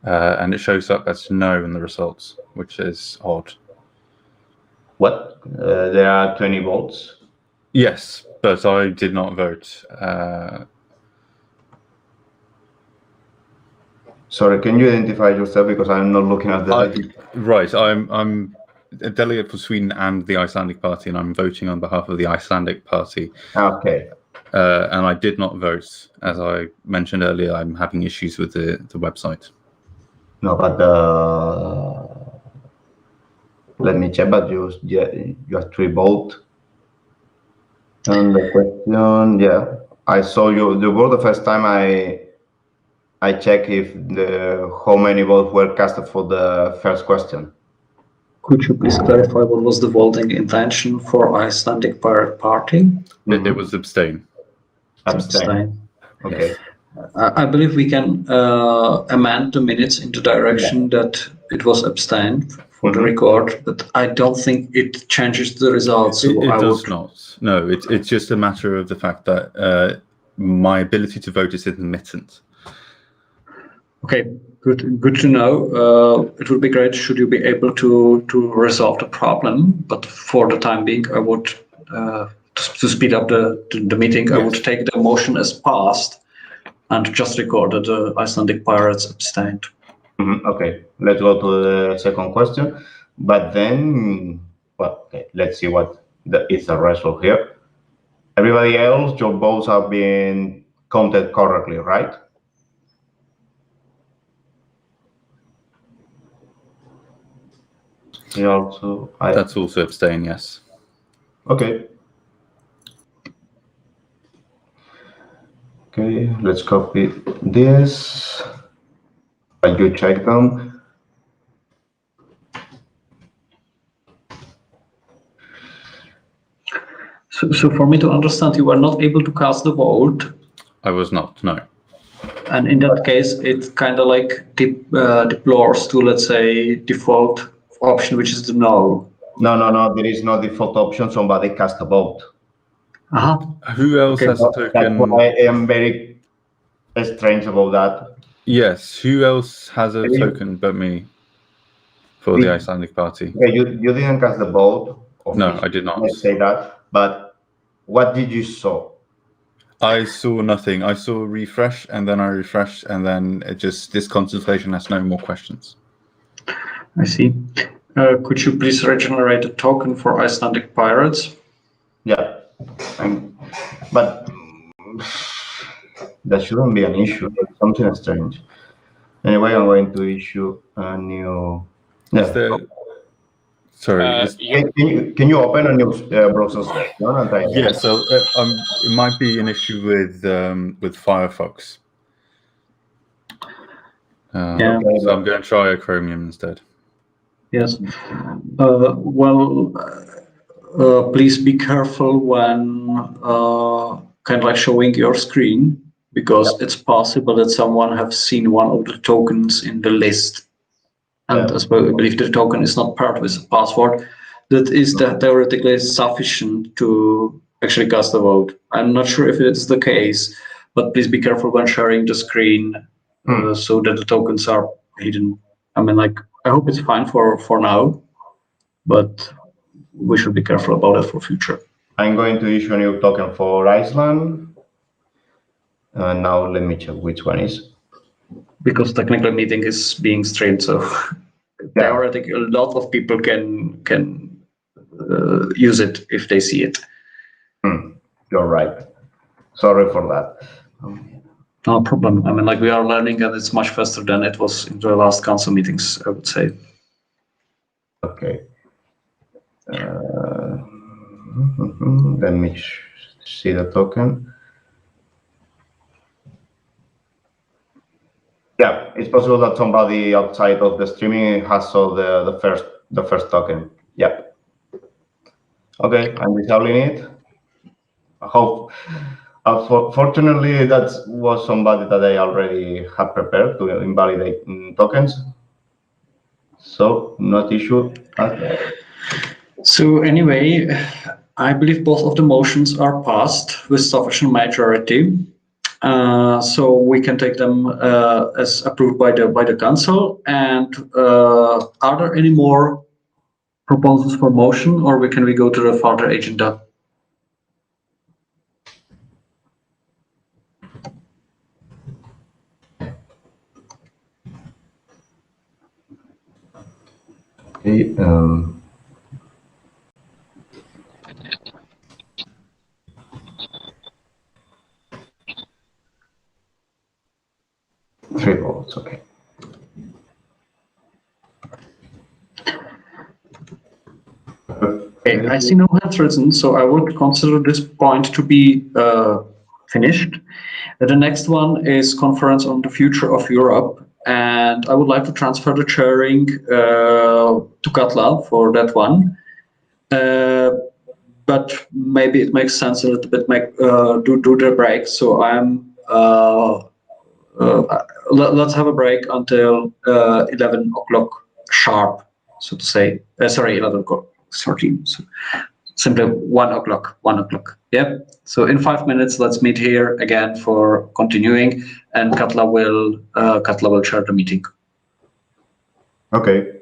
and it shows up as no in the results, which is odd. What? There are 20 votes? Yes, but I did not vote. Sorry, can you identify yourself, because I'm not looking at the... Right, I'm a delegate for Sweden and the Icelandic Party, and I'm voting on behalf of the Icelandic Party. Okay. And I did not vote. As I mentioned earlier, I'm having issues with the website. No, but let me check, but you actually vote. And the question, yeah, I saw you were the first time I check if how many votes were casted for the first question. Could you please clarify what was the voting intention for Icelandic Pirate Party? It was abstain. Abstain. Okay. I believe we can amend the minutes in the direction that it was abstained for the record, but I don't think it changes the results. So It does not. No, it's just a matter of the fact that my ability to vote is intermittent. Okay, good to know. It would be great should you be able to resolve the problem, but for the time being, I would to speed up the meeting. Yes. I would take the motion as passed and just record that the Icelandic Pirates abstained. Okay, let's go to the second question. But then, well, okay, let's see what is the result here. Everybody else, your votes have been counted correctly, right? That's also abstain, yes. Okay. Okay, let's copy this. And you check them. So for me to understand, you were not able to cast the vote. I was not, no. And in that case, it kind of like deplores to, let's say, default option, which is the no. No, there is no default option. Somebody cast a vote. Who else has a token? That's why I am very strange about that. Yes, who else has a token but me for the Icelandic Party? Okay, you didn't cast the vote. No, I did not. Let's say that. But what did you saw? I saw nothing. I saw a refresh, and then I refreshed, and then it just, this consultation has no more questions. I see. Could you please regenerate a token for Icelandic Pirates? Yeah, but that shouldn't be an issue. It's something strange. Anyway, I'm going to issue a new. Is there? Sorry. Can you open a new browser? Yes. So it might be an issue with Firefox. So I'm going to try a Chromium instead. Yes. Please be careful when kind of like showing your screen, because it's possible that someone have seen one of the tokens in the list. And as well, I believe the token is not part of its password. That is theoretically sufficient to actually cast a vote. I'm not sure if it's the case, but please be careful when sharing the screen so that the tokens are hidden. I mean, like, I hope it's fine for now, but we should be careful about it for future. I'm going to issue a new token for Iceland. Now let me check which one is. Because technical meeting is being streamed, so theoretically a lot of people can use it if they see it. You're right. Sorry for that. No problem. I mean, like we are learning, and it's much faster than it was in the last council meetings, I would say. Okay. Let me see the token. Yeah, it's possible that somebody outside of the streaming has saw the first token. Yeah. Okay, I'm disabling it. I hope. Fortunately, that was somebody that I already had prepared to invalidate tokens, so not issue at all. So anyway, I believe both of the motions are passed with sufficient majority. So we can take them as approved by the council. And are there any more proposals for motion, or can we go to the further agenda? Okay. 3 votes. Okay. Okay, I see no hands risen, so I would consider this point to be finished. The next one is Conference on the Future of Europe, and I would like to transfer the chairing to Katla for that one. But maybe it makes sense a little bit do the break. So let's have a break until 11 o'clock sharp, so to say. Sorry, 11 o'clock, 13. So simply 1 o'clock, 1 o'clock. Yeah. So in 5 minutes, let's meet here again for continuing, and Katla will chair the meeting. Okay.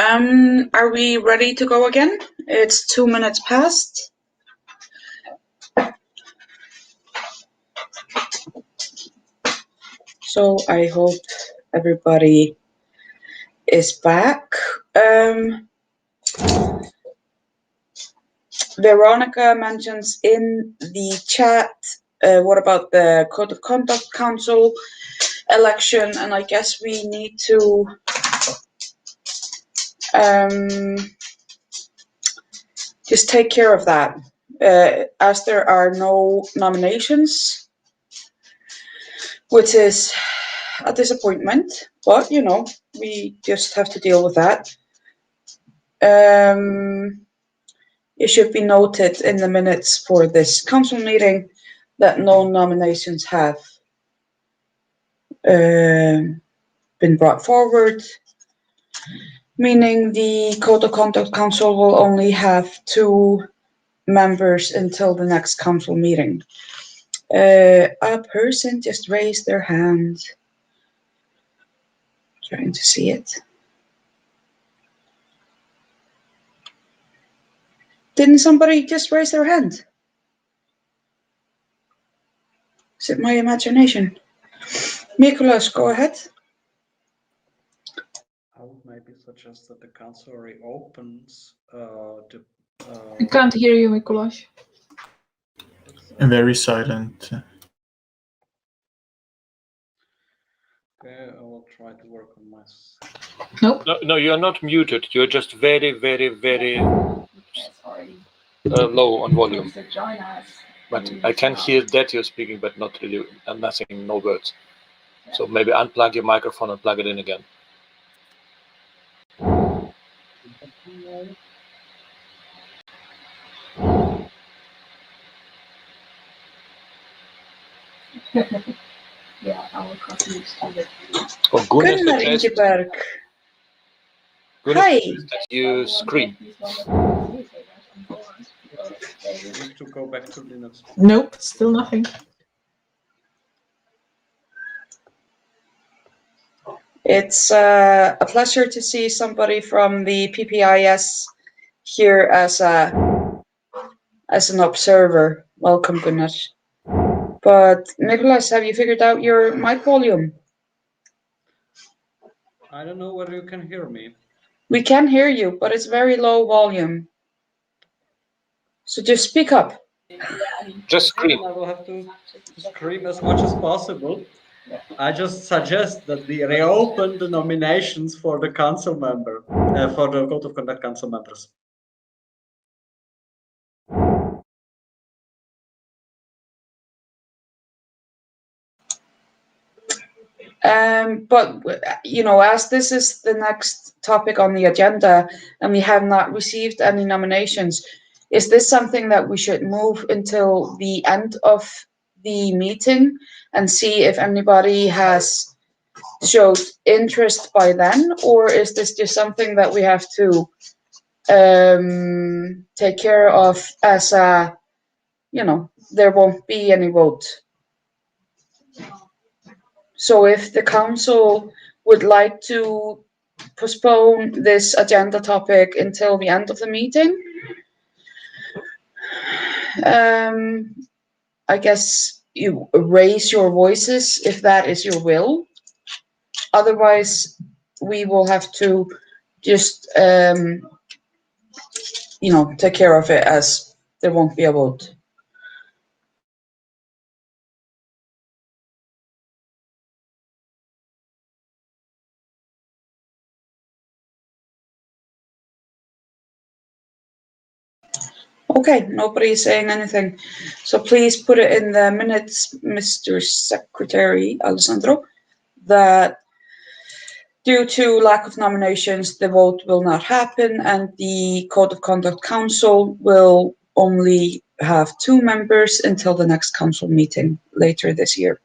Are we ready to go again? It's 2 minutes past. So I hope everybody is back. Veronica mentions in the chat, what about the Code of Conduct Council election? And I guess we need to just take care of that, as there are no nominations, which is a disappointment, but you know, we just have to deal with that. It should be noted in the minutes for this council meeting that no nominations have been brought forward, meaning the Code of Conduct Council will only have 2 members until the next council meeting. A person just raised their hand. Trying to see it. Didn't somebody just raise their hand? Is it my imagination? Nicholas, go ahead. I would maybe suggest that the council reopens I can't hear you, Mikuláš. Very silent. Okay, I will try to work on my. Nope. No, you're not muted. You're just very, very, very low on volume. But I can hear that you're speaking, but not really, nothing, no words. So maybe unplug your microphone and plug it in again. Yeah, our colleagues do that. Oh, Gunnar Gunnar suggests, Ingeberg. Gunnar Hi. suggests that you scream. Need to go back to Linux. Nope, still nothing. It's a pleasure to see somebody from the PPIS here as an observer. Welcome, Gunnar. But Nicholas, have you figured out your mic volume? I don't know whether you can hear me. We can hear you, but it's very low volume. So just speak up. Just scream. I will have to scream as much as possible. I just suggest that we reopen the nominations for the council member, for the Code of Conduct council members. But you know, as this is the next topic on the agenda, and we have not received any nominations, is this something that we should move until the end of the meeting and see if anybody has showed interest by then, or is this just something that we have to take care of as a, you know, there won't be any vote? So if the council would like to postpone this agenda topic until the end of the meeting, I guess you raise your voices if that is your will. Otherwise, we will have to just, you know, take care of it as there won't be a vote. Okay, nobody is saying anything. So please put it in the minutes, Mr. Secretary Alessandro, that due to lack of nominations, the vote will not happen and the Code of Conduct Council will only have 2 members until the next council meeting later this year.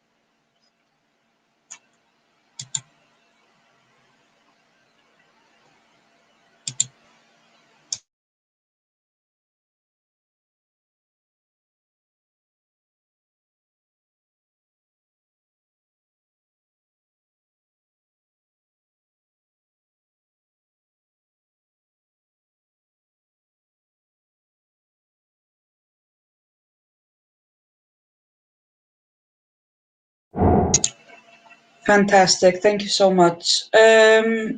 Fantastic. Thank you so much.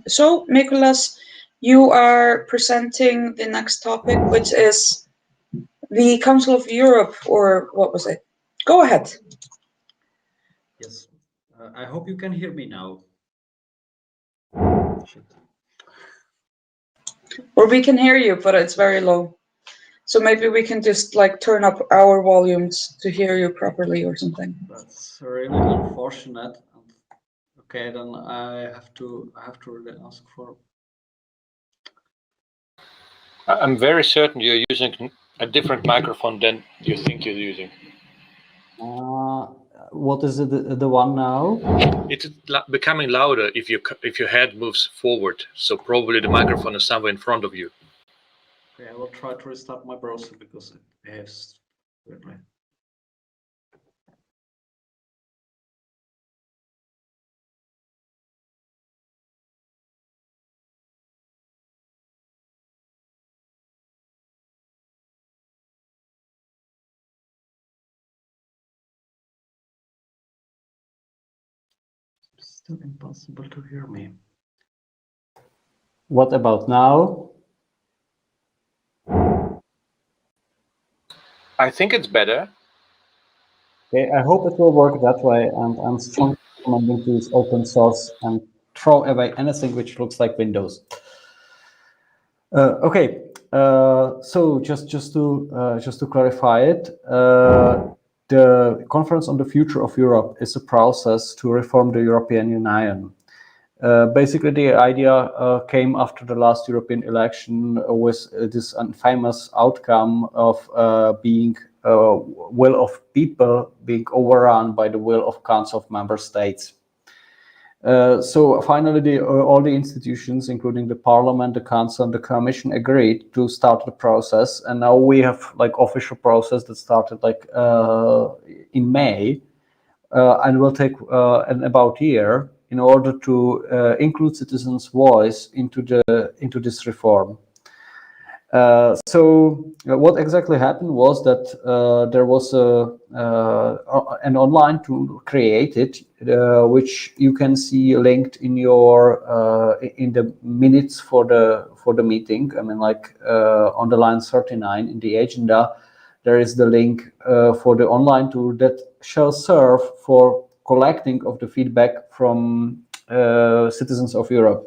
So, Nicholas, you are presenting the next topic, which is the Council of Europe, or what was it? Go ahead. Yes. I hope you can hear me now. Shit. Or we can hear you, but it's very low. So maybe we can just like turn up our volumes to hear you properly or something. That's really unfortunate. Okay, then I have to really ask for. I'm very certain you're using a different microphone than you think you're using. What is it? The one now? It's becoming louder if your head moves forward. So probably the microphone is somewhere in front of you. Okay, I will try to restart my browser because it behaves weirdly. Still impossible to hear me. What about now? I think it's better. Okay, I hope it will work that way, and I'm strongly recommending to use open source and throw away anything which looks like Windows. Okay, so just to clarify it, the Conference on the Future of Europe is a process to reform the European Union. Basically, the idea came after the last European election with this famous outcome of being will of people being overrun by the will of Council of Member States. So finally, all the institutions, including the Parliament, the Council, and the Commission, agreed to start the process, and now we have like official process that started like in May, and will take about a year in order to include citizens' voice into this reform. So what exactly happened was that there was an online tool created, which you can see linked in your in the minutes for the meeting. I mean, like on the line 39 in the agenda, there is the link for the online tool that shall serve for collecting of the feedback from citizens of Europe.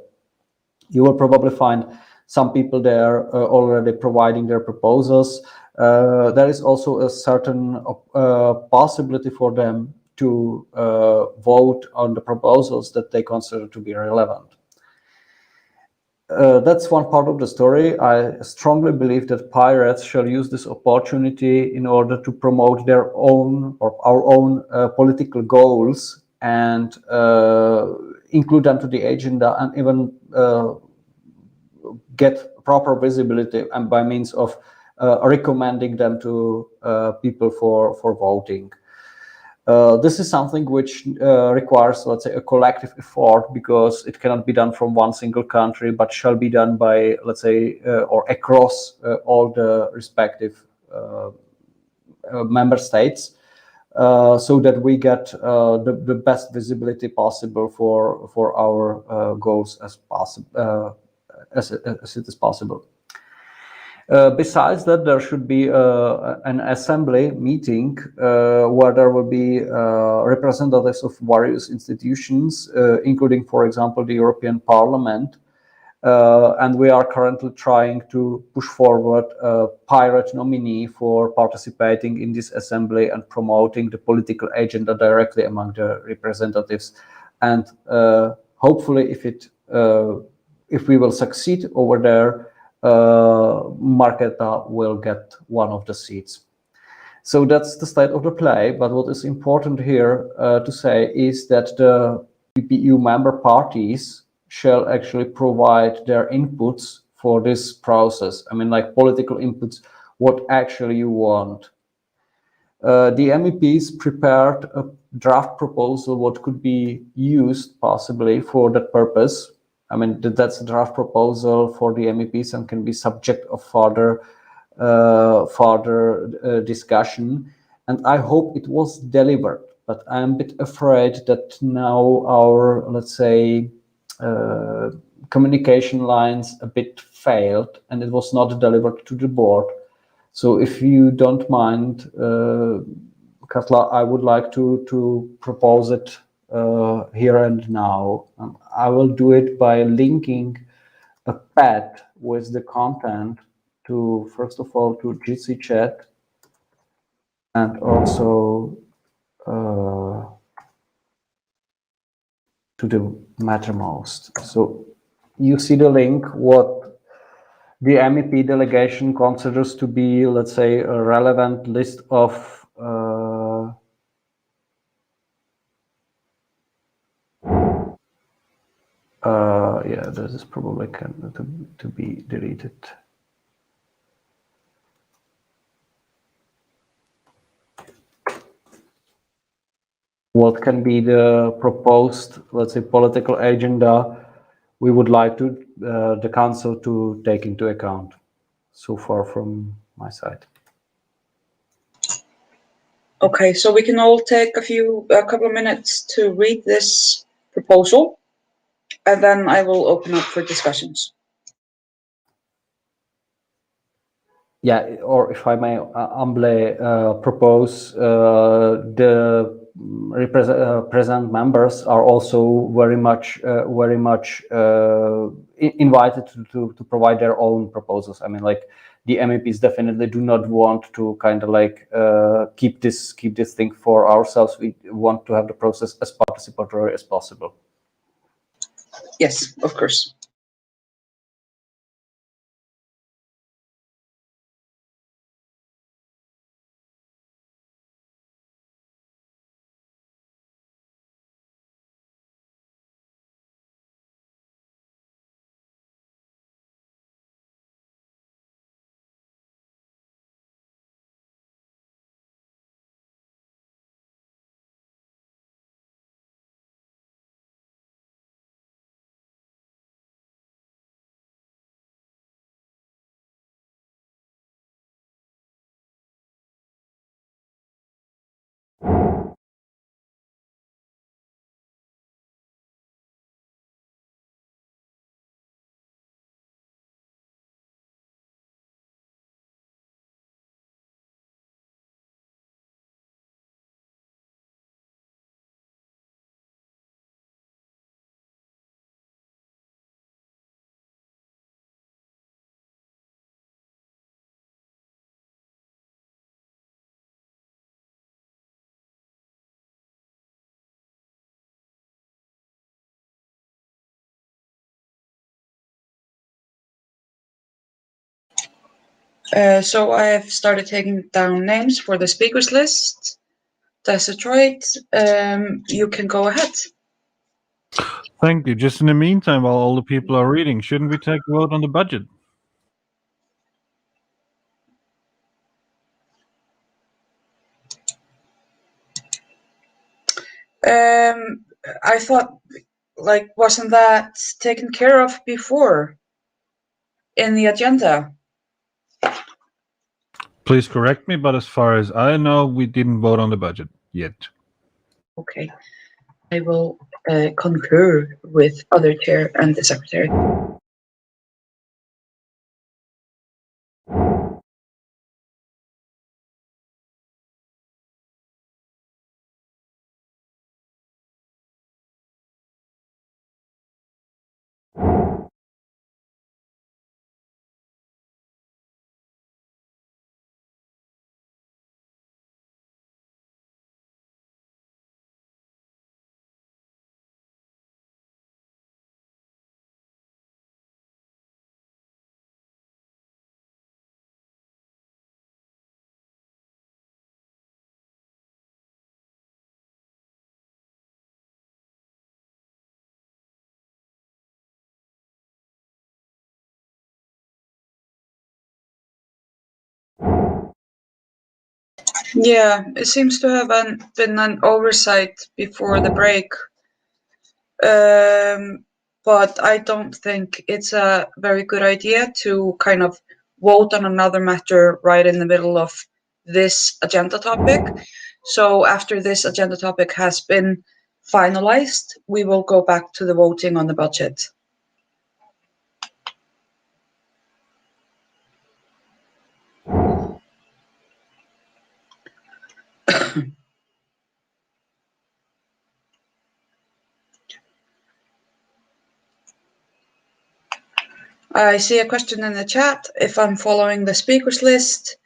You will probably find some people there already providing their proposals. There is also a certain possibility for them to vote on the proposals that they consider to be relevant. That's one part of the story. I strongly believe that pirates shall use this opportunity in order to promote their own or our own political goals and include them to the agenda and even get proper visibility and by means of recommending them to people for voting. This is something which requires, let's say, a collective effort because it cannot be done from one single country, but shall be done by, let's say, or across all the respective member states, so that we get the best visibility possible for our goals as possible. As it is possible. Besides that, there should be an assembly meeting where there will be representatives of various institutions, including, for example, the European Parliament. And we are currently trying to push forward a pirate nominee for participating in this assembly and promoting the political agenda directly among the representatives. And hopefully, if we will succeed over there, Marketa will get one of the seats. So that's the state of the play. But what is important here to say is that the PPEU member parties shall actually provide their inputs for this process. I mean, like political inputs, what actually you want. The MEPs prepared a draft proposal, what could be used possibly for that purpose. I mean, that's a draft proposal for the MEPs and can be subject of further discussion. And I hope it was delivered. but I'm a bit afraid that now our, let's say, communication lines a bit failed and it was not delivered to the board. So if you don't mind, Katla, I would like to propose it here and now. I will do it by linking a pad with the content to, first of all, to GC chat and also to the Mattermost. So you see the link, what the MEP delegation considers to be, let's say, a relevant list of yeah, this is probably to be deleted. What can be the proposed, let's say, political agenda we would like to the council to take into account? So far from my side. Okay, so we can all take a couple of minutes to read this proposal, and then I will open up for discussions. Yeah, or if I may humbly propose, the present members are also very much invited to provide their own proposals. I mean, like the MEPs definitely do not want to kind of like keep this thing for ourselves. We want to have the process as participatory as possible. Yes, of course. So I have started taking down names for the speakers list. Detroit, you can go ahead. Thank you. Just in the meantime, while all the people are reading, shouldn't we take a vote on the budget? I thought, like, wasn't that taken care of before in the agenda? Please correct me, but as far as I know, we didn't vote on the budget yet. Okay. I will concur with other chair and the secretary. Yeah, it seems to have been an oversight before the break. But I don't think it's a very good idea to kind of vote on another matter right in the middle of this agenda topic. So after this agenda topic has been finalized, we will go back to the voting on the budget. I see a question in the chat if I'm following the speakers list.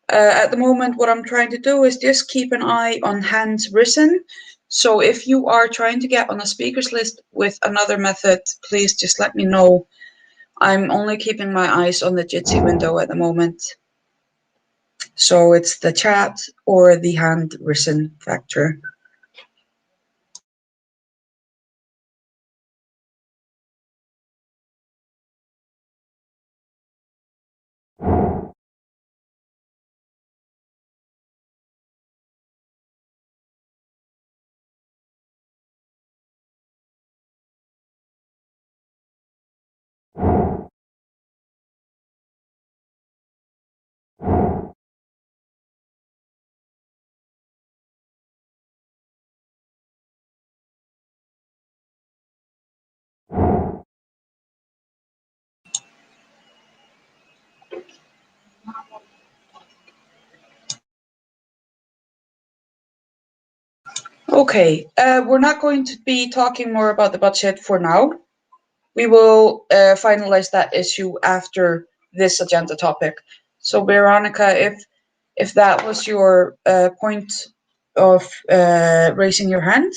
At the moment, what I'm trying to do is just keep an eye on hands risen. So if you are trying to get on a speakers list with another method, please just let me know. I'm only keeping my eyes on the Jitsi window at the moment. So it's the chat or the hand risen factor. Okay, we're not going to be talking more about the budget for now. We will finalize that issue after this agenda topic. So Veronica, if that was your point of raising your hand,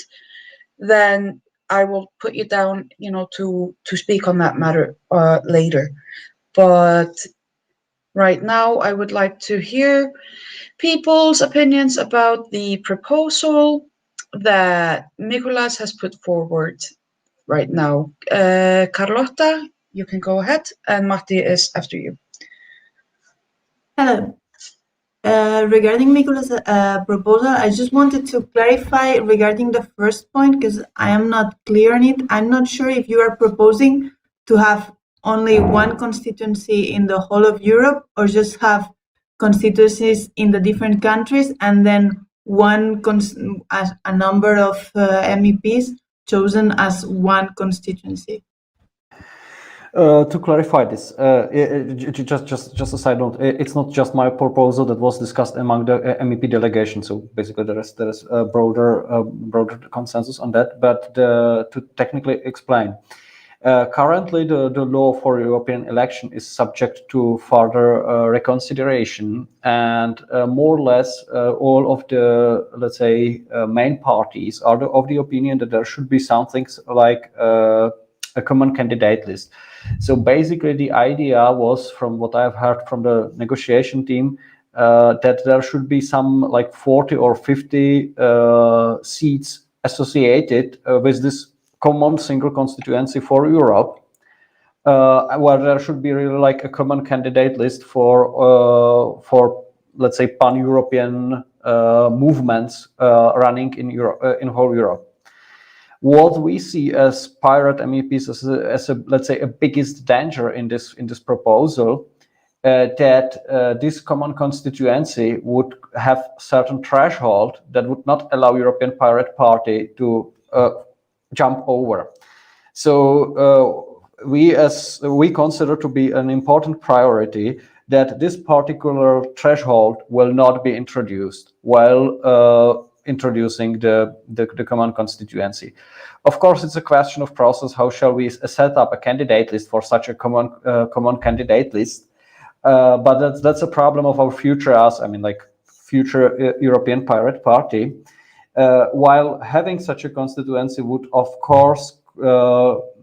then I will put you down, to speak on that matter later. But right now, I would like to hear people's opinions about the proposal that Nicolas has put forward right now. Carlotta, you can go ahead, and Matti is after you. Hello. Regarding Mikula's proposal, I just wanted to clarify regarding the first point because I am not clear on it. I'm not sure if you are proposing to have only one constituency in the whole of Europe or just have constituencies in the different countries and then as a number of MEPs chosen as one constituency. To clarify this, just a side note, it's not just my proposal that was discussed among the MEP delegation. So basically, there is a broader consensus on that. But to technically explain, currently the law for European election is subject to further reconsideration, and more or less all of the, let's say, main parties are of the opinion that there should be something like a common candidate list. So basically, the idea was, from what I've heard from the negotiation team, that there should be some like 40 or 50 seats associated with this common single constituency for Europe, where there should be really like a common candidate list for let's say pan-European movements running in Europe, in whole Europe. What we see as pirate MEPs as a let's say a biggest danger in this proposal, that this common constituency would have certain threshold that would not allow European Pirate Party to jump over. So we consider to be an important priority that this particular threshold will not be introduced while introducing the common constituency. Of course, it's a question of process. How shall we set up a candidate list for such a common candidate list? But that's a problem of our future future European Pirate Party. While having such a constituency would, of course,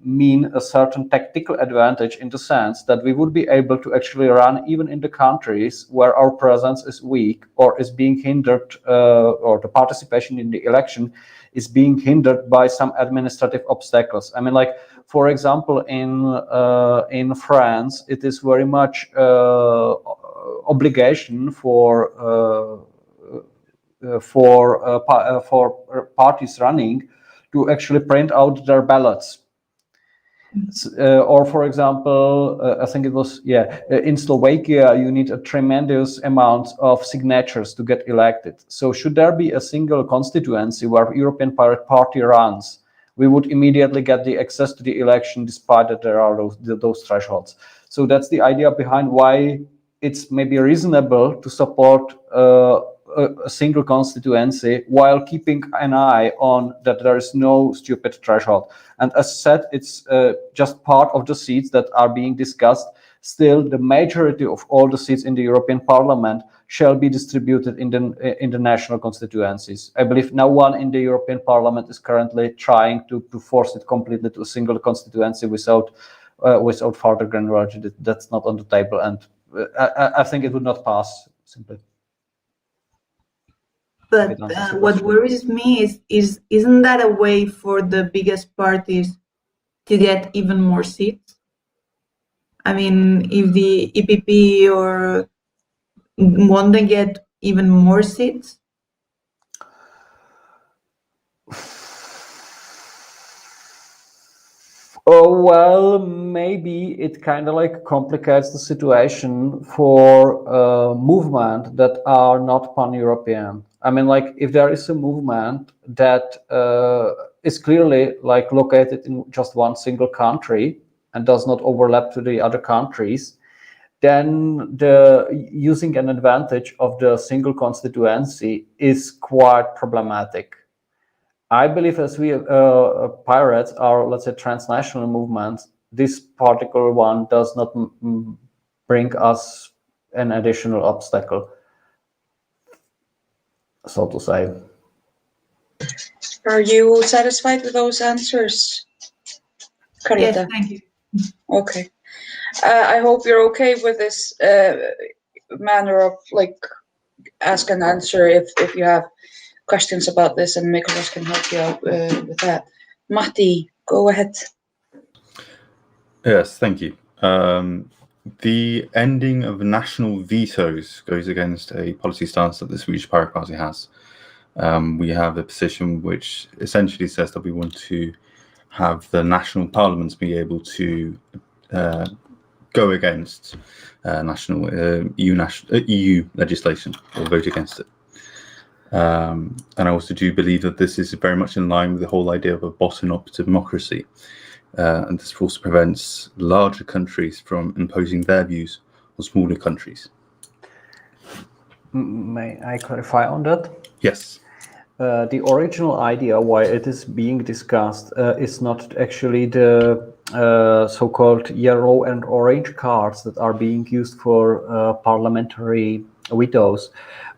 mean a certain tactical advantage in the sense that we would be able to actually run even in the countries where our presence is weak or is being hindered, or the participation in the election is being hindered by some administrative obstacles. I mean, like, for example, in France, it is very much obligation for parties running to actually print out their ballots. Or for example, I think it was, in Slovakia, you need a tremendous amount of signatures to get elected. So should there be a single constituency where European Party runs, we would immediately get the access to the election despite that there are those thresholds. So that's the idea behind why it's maybe reasonable to support a single constituency while keeping an eye on that there is no stupid threshold. And as said, it's just part of the seats that are being discussed. Still, the majority of all the seats in the European Parliament shall be distributed in the national constituencies. I believe no one in the European Parliament is currently trying to force it completely to a single constituency without further granularity. That's not on the table, and I think it would not pass simply. But what worries me is isn't that a way for the biggest parties to get even more seats? I mean, if the EPP or won't they get even more seats? Oh, well, maybe it kind of like complicates the situation for movement that are not pan-European. I mean, like if there is a movement that is clearly like located in just one single country and does not overlap to the other countries, then using an advantage of the single constituency is quite problematic. I believe as we pirates are, let's say, transnational movements, this particular one does not bring us an additional obstacle, so to say. Are you satisfied with those answers, Carita? Yes, thank you. Okay. I hope you're okay with this manner of like ask and answer if you have questions about this, and Mikolas can help you out with that. Matti, go ahead. Yes, thank you. The ending of national vetoes goes against a policy stance that the Swedish Pirate Party has. We have a position which essentially says that we want to have the national parliaments be able to go against national EU legislation or vote against it. And I also do believe that this is very much in line with the whole idea of a bottom-up democracy. And this also prevents larger countries from imposing their views on smaller countries. May I clarify on that? Yes. The original idea why it is being discussed is not actually the so-called yellow and orange cards that are being used for parliamentary vetoes,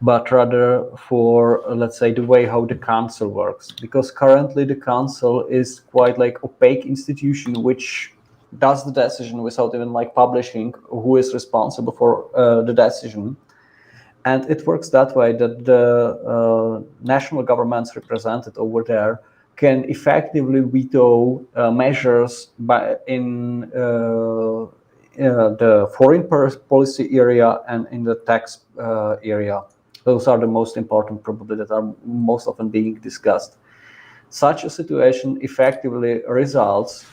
but rather for, let's say, the way how the council works. Because currently the council is quite like opaque institution which does the decision without even like publishing who is responsible for the decision. And it works that way that the national governments represented over there can effectively veto measures in the foreign policy area and in the tax area. Those are the most important, probably, that are most often being discussed. Such a situation effectively results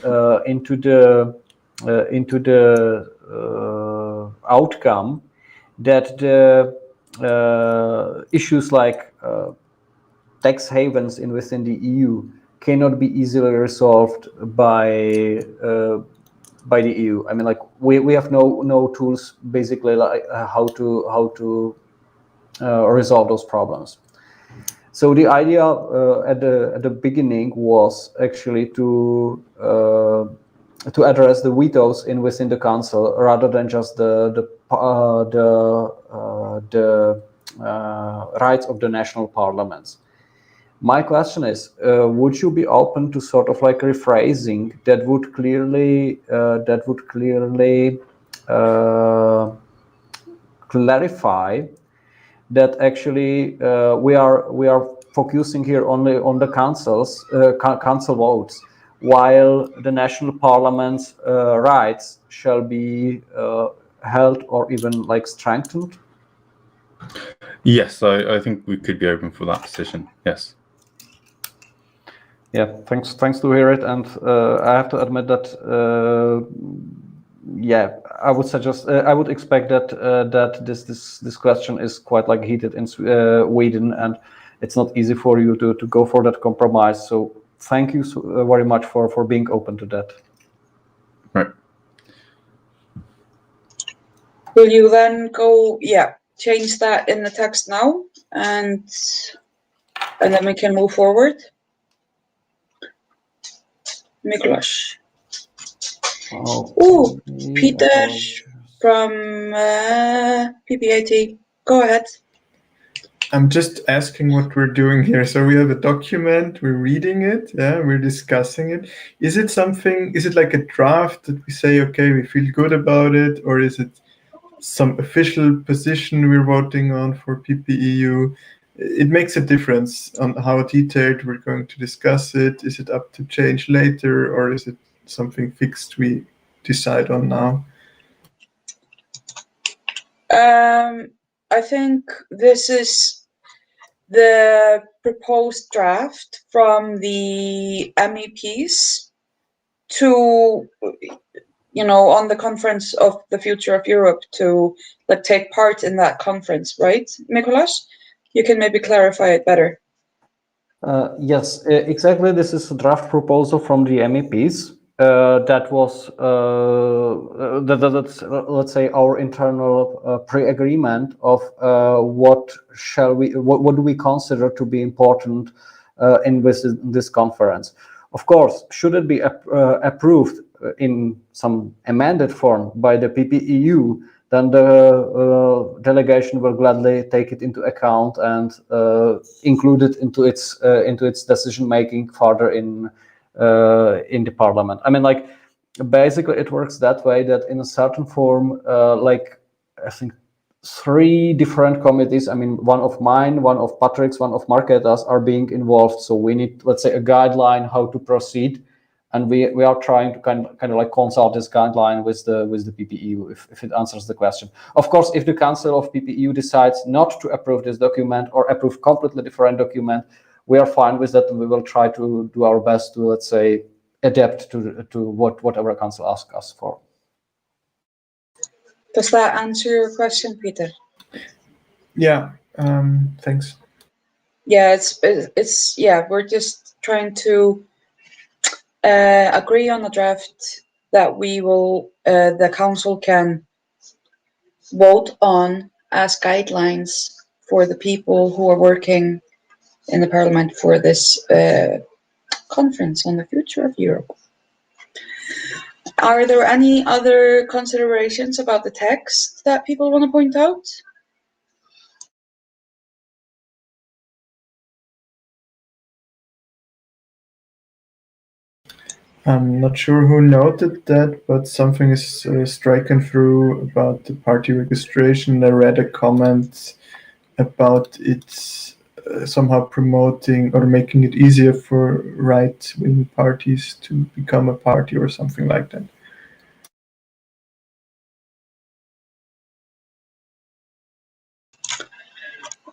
into the outcome that the issues like tax havens within the EU cannot be easily resolved by the EU. I mean, like we have no tools basically like how to resolve those problems. So the idea at the beginning was actually to address the vetoes within the council rather than just the rights of the national parliaments. My question is, would you be open to sort of like rephrasing that would clearly clarify that actually we are focusing here only on the council votes, while the national parliament's rights shall be held or even like strengthened? Yes, I think we could be open for that position. Yes. Yeah, thanks to hear it, and I have to admit that yeah, I would suggest I would expect that that this question is quite like heated in Sweden, and it's not easy for you to go for that compromise. So thank you very much for being open to that. Right. Will you then go? Yeah, change that in the text now, and then we can move forward. Mikuláš. Oh, Peter from PPEU. Go ahead. I'm just asking what we're doing here. So we have a document, we're reading it, yeah, we're discussing it. Is it something, is it like a draft that we say, okay, we feel good about it, or is it some official position we're voting on for PPEU? It makes a difference on how detailed we're going to discuss it. Is it up to change later, or is it something fixed we decide on now? I think this is the proposed draft from the MEPs to, on the conference of the future of Europe to take part in that conference, right, Mikuláš? You can maybe clarify it better. Yes, exactly. This is a draft proposal from the MEPs. That was that's let's say our internal pre-agreement of what do we consider to be important in this conference. Of course, should it be approved in some amended form by the PPEU, then the delegation will gladly take it into account and include it into its decision making further in the parliament. I mean, like, basically it works that way, that in a certain form, like I think 3 different committees, I mean, one of mine, one of Patrick's, one of Marketa's, are being involved. So we need, let's say, a guideline how to proceed, and we are trying to kind of like consult this guideline with the PPEU, if it answers the question. Of course, if the Council of PPEU decides not to approve this document or approve completely different document, we are fine with that, and we will try to do our best to, let's say, adapt to whatever Council asks us for. Does that answer your question, Peter? Yeah, thanks. Yeah, it's yeah, we're just trying to agree on a draft that we will, the Council can vote on as guidelines for the people who are working in the Parliament for this conference on the future of Europe. Are there any other considerations about the text that people want to point out? I'm not sure who noted that, but something is striking through about the party registration. I read a comment about it somehow promoting or making it easier for right-wing parties to become a party or something like that.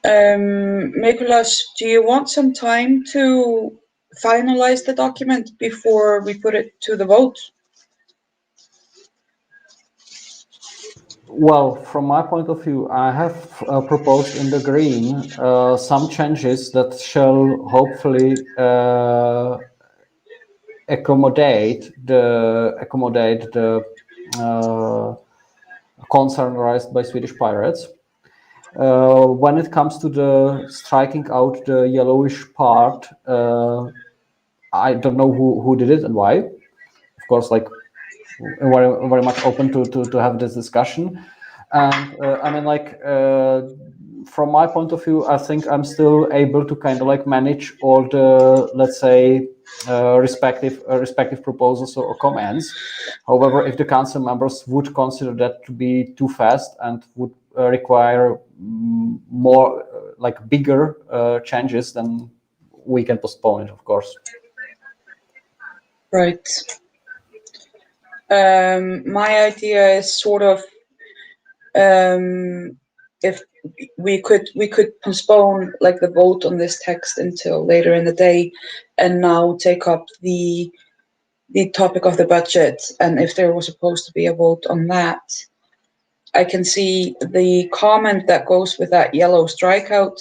Mikuláš, do you want some time to finalize the document before we put it to the vote? Well, from my point of view, I have proposed in the green some changes that shall hopefully accommodate the concern raised by Swedish pirates. When it comes to the striking out the yellowish part, I don't know who did it and why. Of course, like, very, very much open to have this discussion. And I mean, like, from my point of view, I think I'm still able to kind of like manage all the, let's say, respective proposals or comments. However, if the council members would consider that to be too fast and would require more, like, bigger changes, then we can postpone it, of course. Right. My idea is sort of, if we could postpone like the vote on this text until later in the day, and now take up the topic of the budget. And if there was supposed to be a vote on that, I can see the comment that goes with that yellow strikeout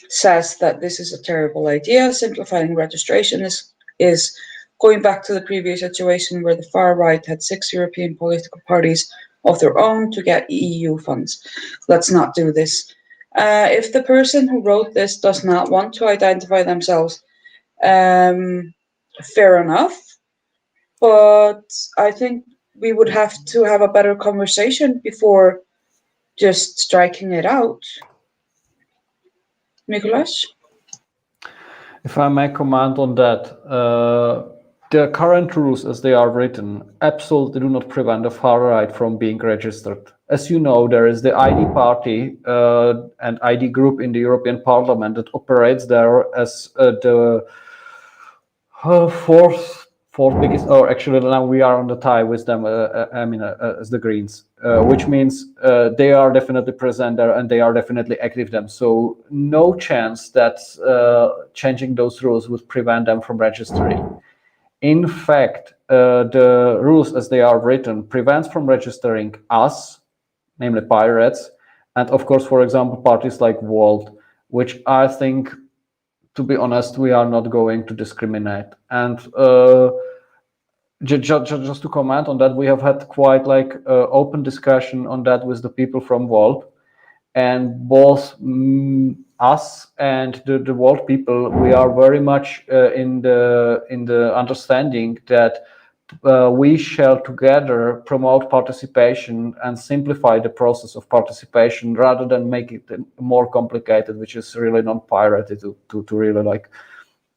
says that this is a terrible idea. Simplifying registration is going back to the previous situation where the far right had 6 European political parties of their own to get EU funds. Let's not do this. If the person who wrote this does not want to identify themselves, fair enough. But I think we would have to have a better conversation before just striking it out. Nicholas? If I may comment on that, the current rules as they are written absolutely do not prevent the far right from being registered. As you know, there is the ID party and ID group in the European Parliament that operates there as the fourth biggest, or actually now we are on the tie with them, as the Greens, which means they are definitely present there and they are definitely active them. So no chance that changing those rules would prevent them from registering. In fact, the rules as they are written prevents from registering us, namely pirates, and of course, for example, parties like Volt, which I think, to be honest, we are not going to discriminate. And just to comment on that, we have had quite like open discussion on that with the people from Volt, and both us and the Volt people, we are very much in the understanding that we shall together promote participation and simplify the process of participation rather than make it more complicated, which is really non-pirated to really like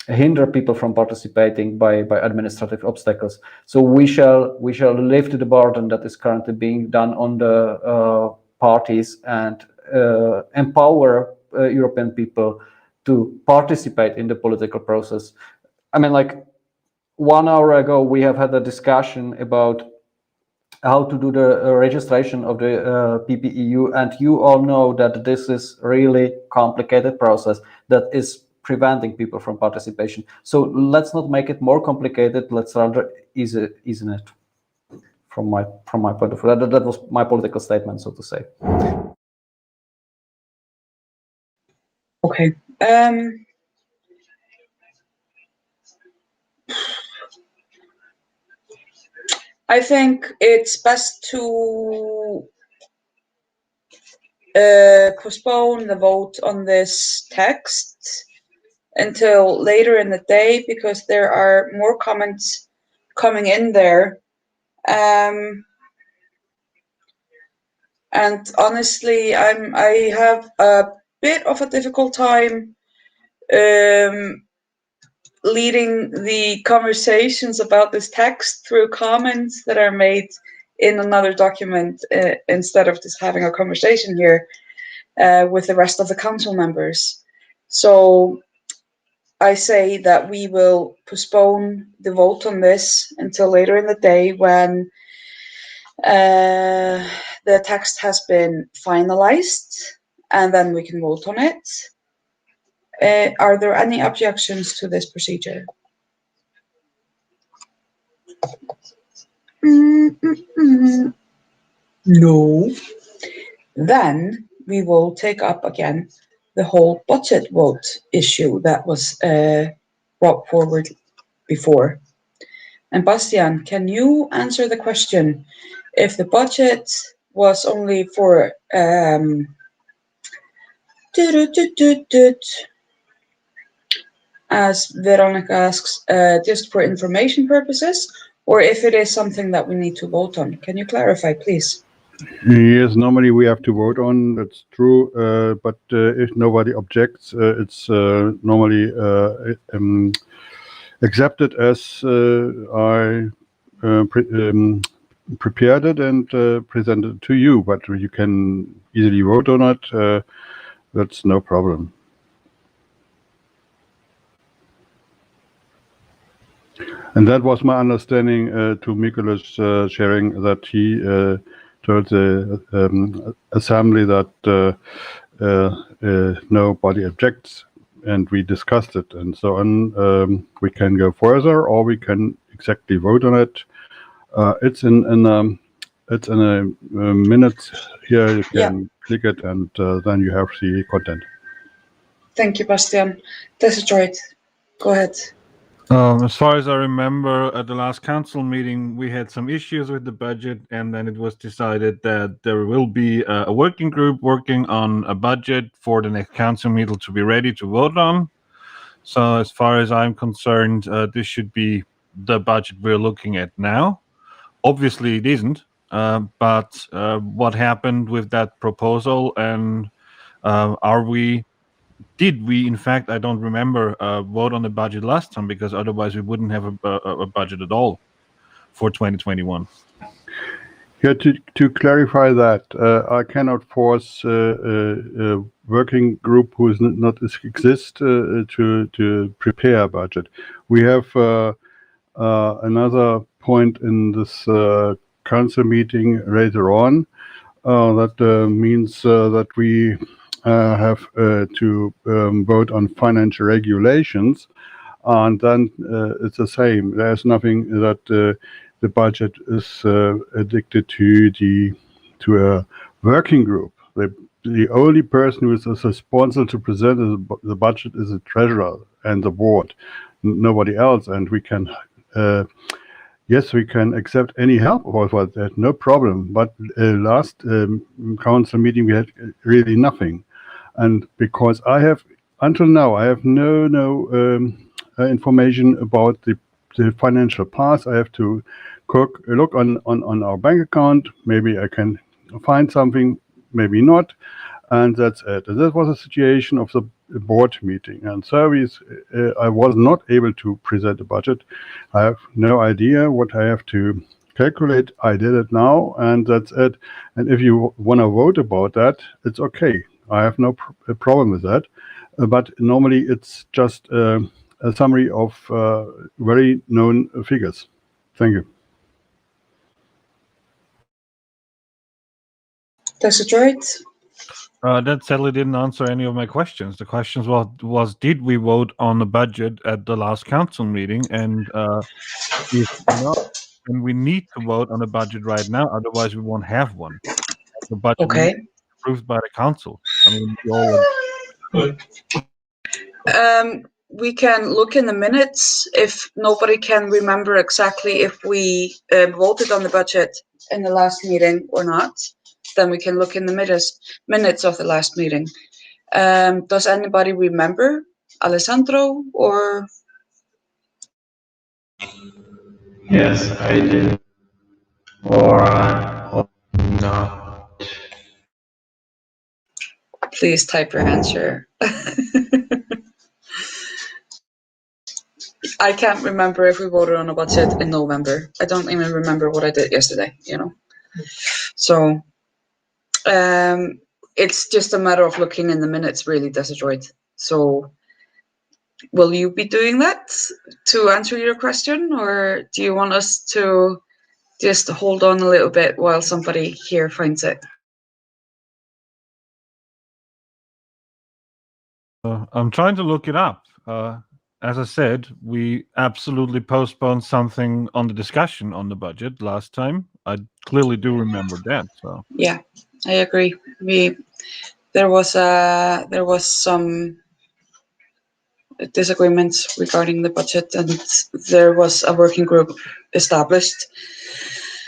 hinder people from participating by administrative obstacles. So we shall lift the burden that is currently being done on the parties and empower European people to participate in the political process. I mean, like 1 hour ago, we have had a discussion about how to do the registration of the PPEU, and you all know that this is really complicated process that is preventing people from participation. So let's not make it more complicated. Let's rather ease it from my point of view. That was my political statement, so to say. Okay. I think it's best to postpone the vote on this text until later in the day, because there are more comments coming in there. And honestly, I have a bit of a difficult time leading the conversations about this text through comments that are made in another document instead of just having a conversation here with the rest of the council members. So I say that we will postpone the vote on this until later in the day when the text has been finalized, and then we can vote on it. Are there any objections to this procedure? No. Then we will take up again the whole budget vote issue that was brought forward before. And Bastian, can you answer the question? If the budget was only for as Veronica asks, just for information purposes, or if it is something that we need to vote on. Can you clarify, please? Yes, normally we have to vote on, that's true, but if nobody objects, it's normally accepted as I prepared it and presented to you, but you can easily vote on it, that's no problem. And that was my understanding to Mikuláš sharing that he told the assembly that nobody objects, and we discussed it and so on. We can go further, or we can exactly vote on it. It's in a minute here. You can click it, and then you have the content. Thank you, Bastian. This is right. Go ahead. As far as I remember, at the last council meeting, we had some issues with the budget, and then it was decided that there will be a working group working on a budget for the next council meeting to be ready to vote on. So as far as I'm concerned, this should be the budget we're looking at now. Obviously, it isn't, but what happened with that proposal, and did we, in fact, I don't remember, vote on the budget last time, because otherwise we wouldn't have a budget at all for 2021. Yeah, to clarify that, I cannot force a working group who is not exist to prepare a budget. We have another point in this council meeting later on. That means that we have to vote on financial regulations, and then it's the same. There's nothing that the budget is addicted to a working group. The only person who is responsible to present the budget is the treasurer and the board, nobody else. And we can, yes, we can accept any help about that, no problem. But last council meeting we had really nothing, and because until now I have no information about the financial path. I have to look on our bank account. Maybe I can find something, maybe not, and that's it. And that was a situation of the board meeting, and so I was not able to present a budget. I have no idea what I have to calculate. I did it now, and that's it. And if you want to vote about that, it's okay. I have no problem with that. But normally it's just a summary of very known figures. Thank you. That's right. That sadly didn't answer any of my questions. The questions was did we vote on the budget at the last council meeting? And if not, then we need to vote on the budget right now. Otherwise, we won't have one. The budget will be approved by the council. I mean, we can look in the minutes. If nobody can remember exactly if we voted on the budget in the last meeting or not, then we can look in the minutes of the last meeting. Does anybody remember? Alessandro or? Yes, I did. Or not. Please type your answer. I can't remember if we voted on a budget in November. I don't even remember what I did yesterday, So it's just a matter of looking in the minutes, really, Destroyed. So will you be doing that to answer your question, or do you want us to just hold on a little bit while somebody here finds it? I'm trying to look it up. As I said, we absolutely postponed something on the discussion on the budget last time. I clearly do remember that. So yeah, I agree. There was some disagreements regarding the budget, and there was a working group established,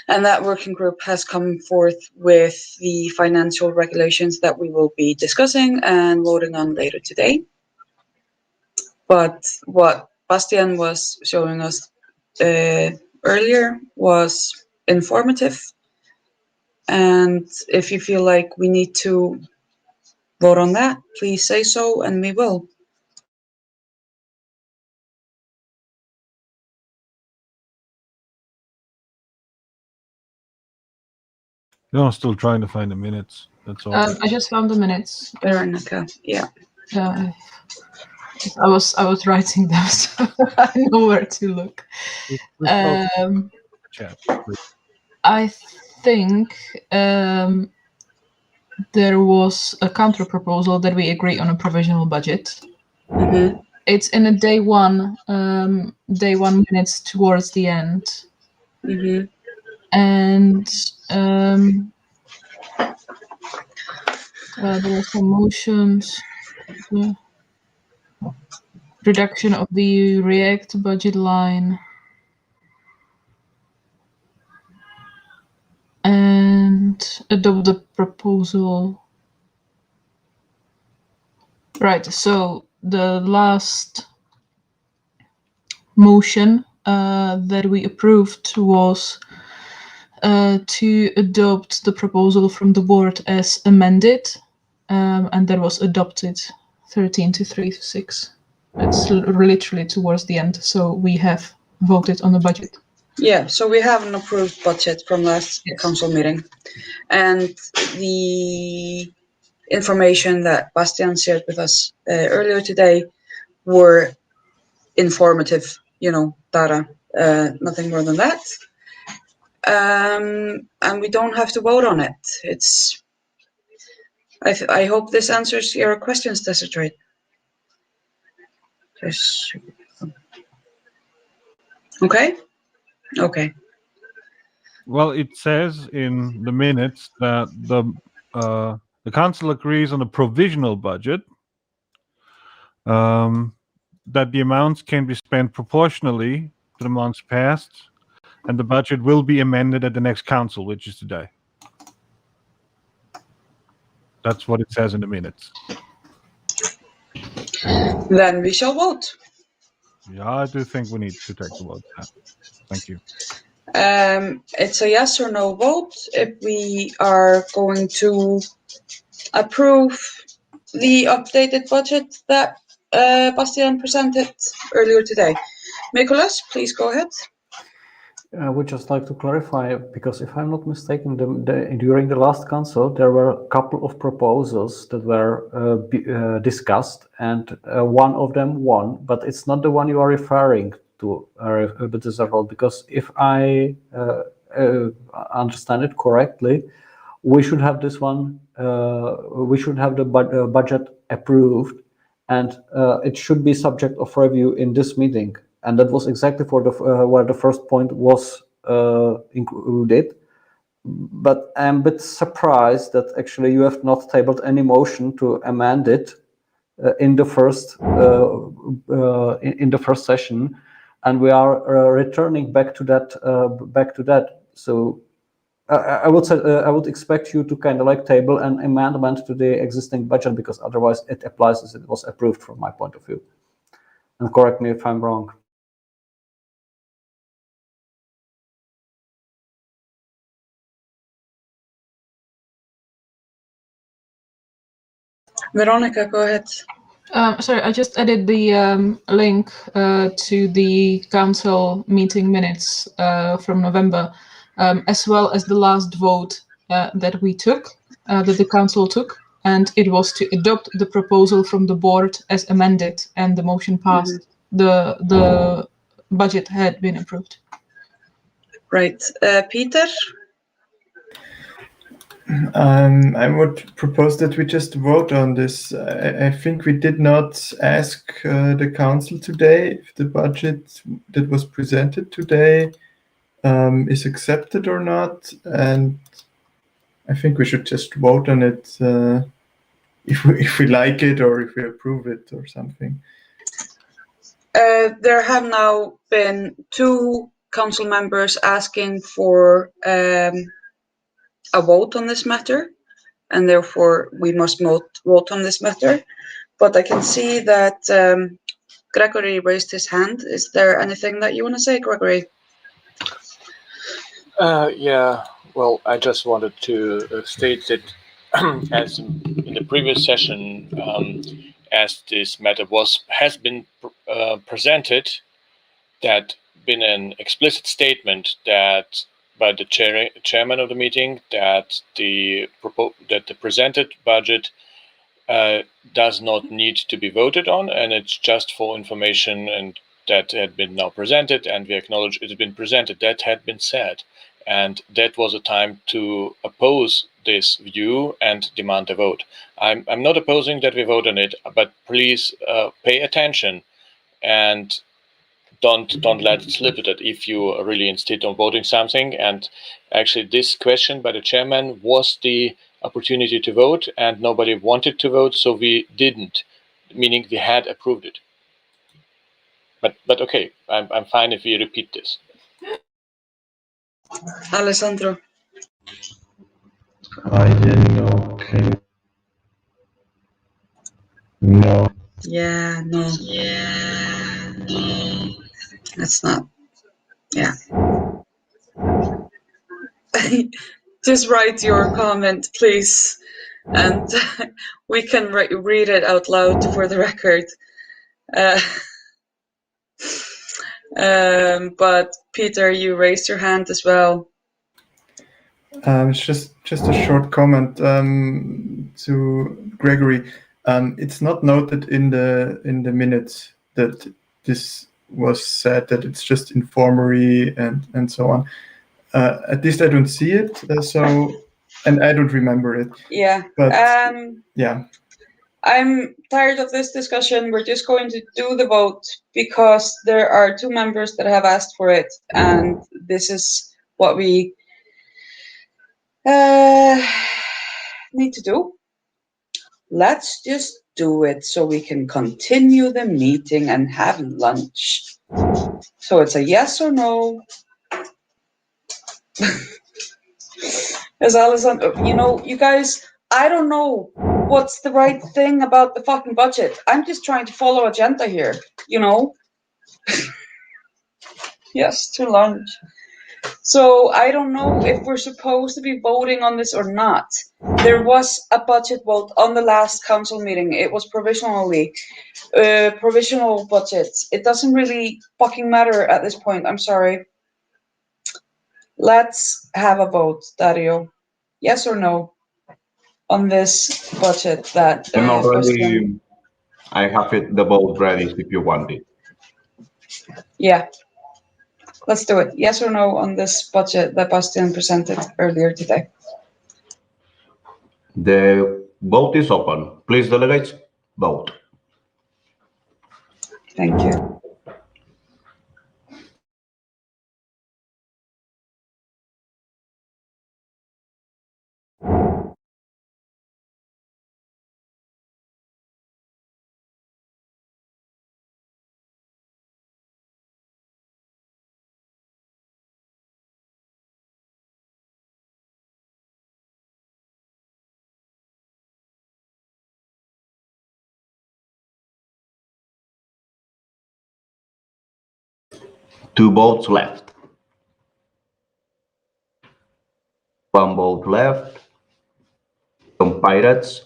and that working group has come forth with the financial regulations that we will be discussing and voting on later today. But what Bastian was showing us earlier was informative, and if you feel like we need to vote on that, please say so, and we will. I'm still trying to find the minutes. That's all. I just found the minutes. Veronica, yeah. I was writing them, so I know where to look. I think there was a counter proposal that we agree on a provisional budget. Mm-hmm. It's in a day one minutes towards the end. Mm-hmm. And there were some motions. Reduction of the React budget line. And adopt the proposal. Right, so the last motion that we approved was to adopt the proposal from the board as amended, and that was adopted 13 to 3 to 6. It's literally towards the end, so we have voted on the budget. Yeah, so we have an approved budget from last council meeting, and the information that Bastian shared with us earlier today were informative, data, nothing more than that. And we don't have to vote on it. I hope this answers your questions, Desiree. Yes. Okay. Okay. Well, it says in the minutes that the council agrees on a provisional budget, that the amounts can be spent proportionally to the months passed, and the budget will be amended at the next council, which is today. That's what it says in the minutes. Then we shall vote. Yeah, I do think we need to take the vote. Thank you. It's a yes or no vote if we are going to approve the updated budget that Bastian presented earlier today. Nicholas, please go ahead. I would just like to clarify, because if I'm not mistaken, during the last council, there were a couple of proposals that were discussed, and one of them won, but it's not the one you are referring to, because if I understand it correctly, we should have this one, we should have the budget approved, and it should be subject of review in this meeting. And that was exactly for the where the first point was included. But I'm a bit surprised that actually you have not tabled any motion to amend it in the first session, and we are returning back to that. So I would say I would expect you to kind of like table an amendment to the existing budget, because otherwise it applies as it was approved from my point of view. And correct me if I'm wrong. Veronica, go ahead. Sorry, I just added the link to the council meeting minutes from November, as well as the last vote that we took, that the council took, and it was to adopt the proposal from the board as amended, and the motion passed. Mm-hmm. The budget had been approved. Right. Peter? I would propose that we just vote on this. I think we did not ask the council today if the budget that was presented today is accepted or not, and I think we should just vote on it if we like it or if we approve it or something. There have now been 2 council members asking for a vote on this matter, and therefore we must vote on this matter. But I can see that Gregory raised his hand. Is there anything that you want to say, Gregory? Yeah, well, I just wanted to state that as in the previous session, as this matter has been presented, that been an explicit statement that by the chairman of the meeting that the presented budget does not need to be voted on, and it's just for information, and that had been now presented, and we acknowledge it had been presented. That had been said, and that was a time to oppose this view and demand a vote. I'm not opposing that we vote on it, but please pay attention and don't let it slip that if you really insist on voting something. And actually this question by the chairman was the opportunity to vote, and nobody wanted to vote, so we didn't, meaning we had approved it. But okay, I'm fine if we repeat this. Alessandro. I didn't know. Okay. No. Yeah, no. That's not. Yeah. Just write your comment, please, and we can read it out loud for the record. But Peter, you raised your hand as well. It's just a short comment to Gregory. It's not noted in the minutes that this was said, that it's just informally and so on. At least I don't see it. And I don't remember it. Yeah. But yeah. I'm tired of this discussion. We're just going to do the vote because there are 2 members that have asked for it, and this is what we need to do. Let's just do it so we can continue the meeting and have lunch. So it's a yes or no. As Alessandro, you guys, I don't know what's the right thing about the fucking budget. I'm just trying to follow agenda here, Yes, to lunch. So I don't know if we're supposed to be voting on this or not. There was a budget vote on the last council meeting. It was provisional budgets. It doesn't really fucking matter at this point. I'm sorry. Let's have a vote, Dario. Yes or no on this budget that I'm already. I have the vote ready if you want it. Yeah. Let's do it. Yes or no on this budget that Bastian presented earlier today. The vote is open. Please, delegates, vote. Thank you. Two votes left. One vote left. Some pirates.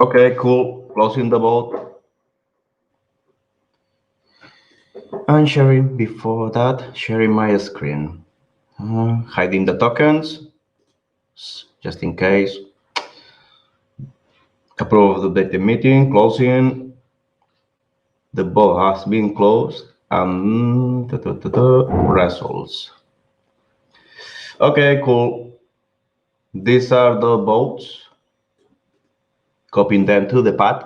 Okay, cool. Closing the vote. And sharing before that, sharing my screen. Hiding the tokens, just in case. Approve the meeting, closing. The vote has been closed. And results. Okay, cool. These are the votes. Copying them to the pad.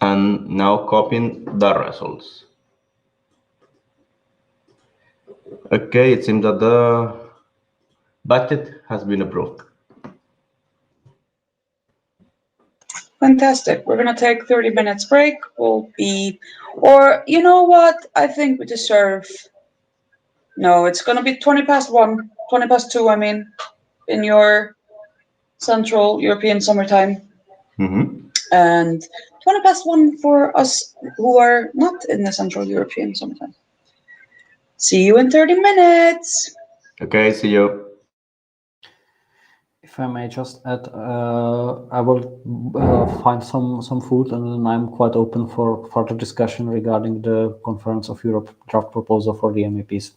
And now copying the results. Okay, it seems that the budget has been approved. Fantastic. We're going to take 30 minutes break. Or you know what? I think we deserve. No, it's going to be 20 past 2, I mean, in your Central European summertime. Mm-hmm. And 20 past 1 for us who are not in the Central European summertime. See you in 30 minutes. Okay, see you. If I may just add, I will find some food, and then I'm quite open for further discussion regarding the Conference of Europe draft proposal for the MEPs.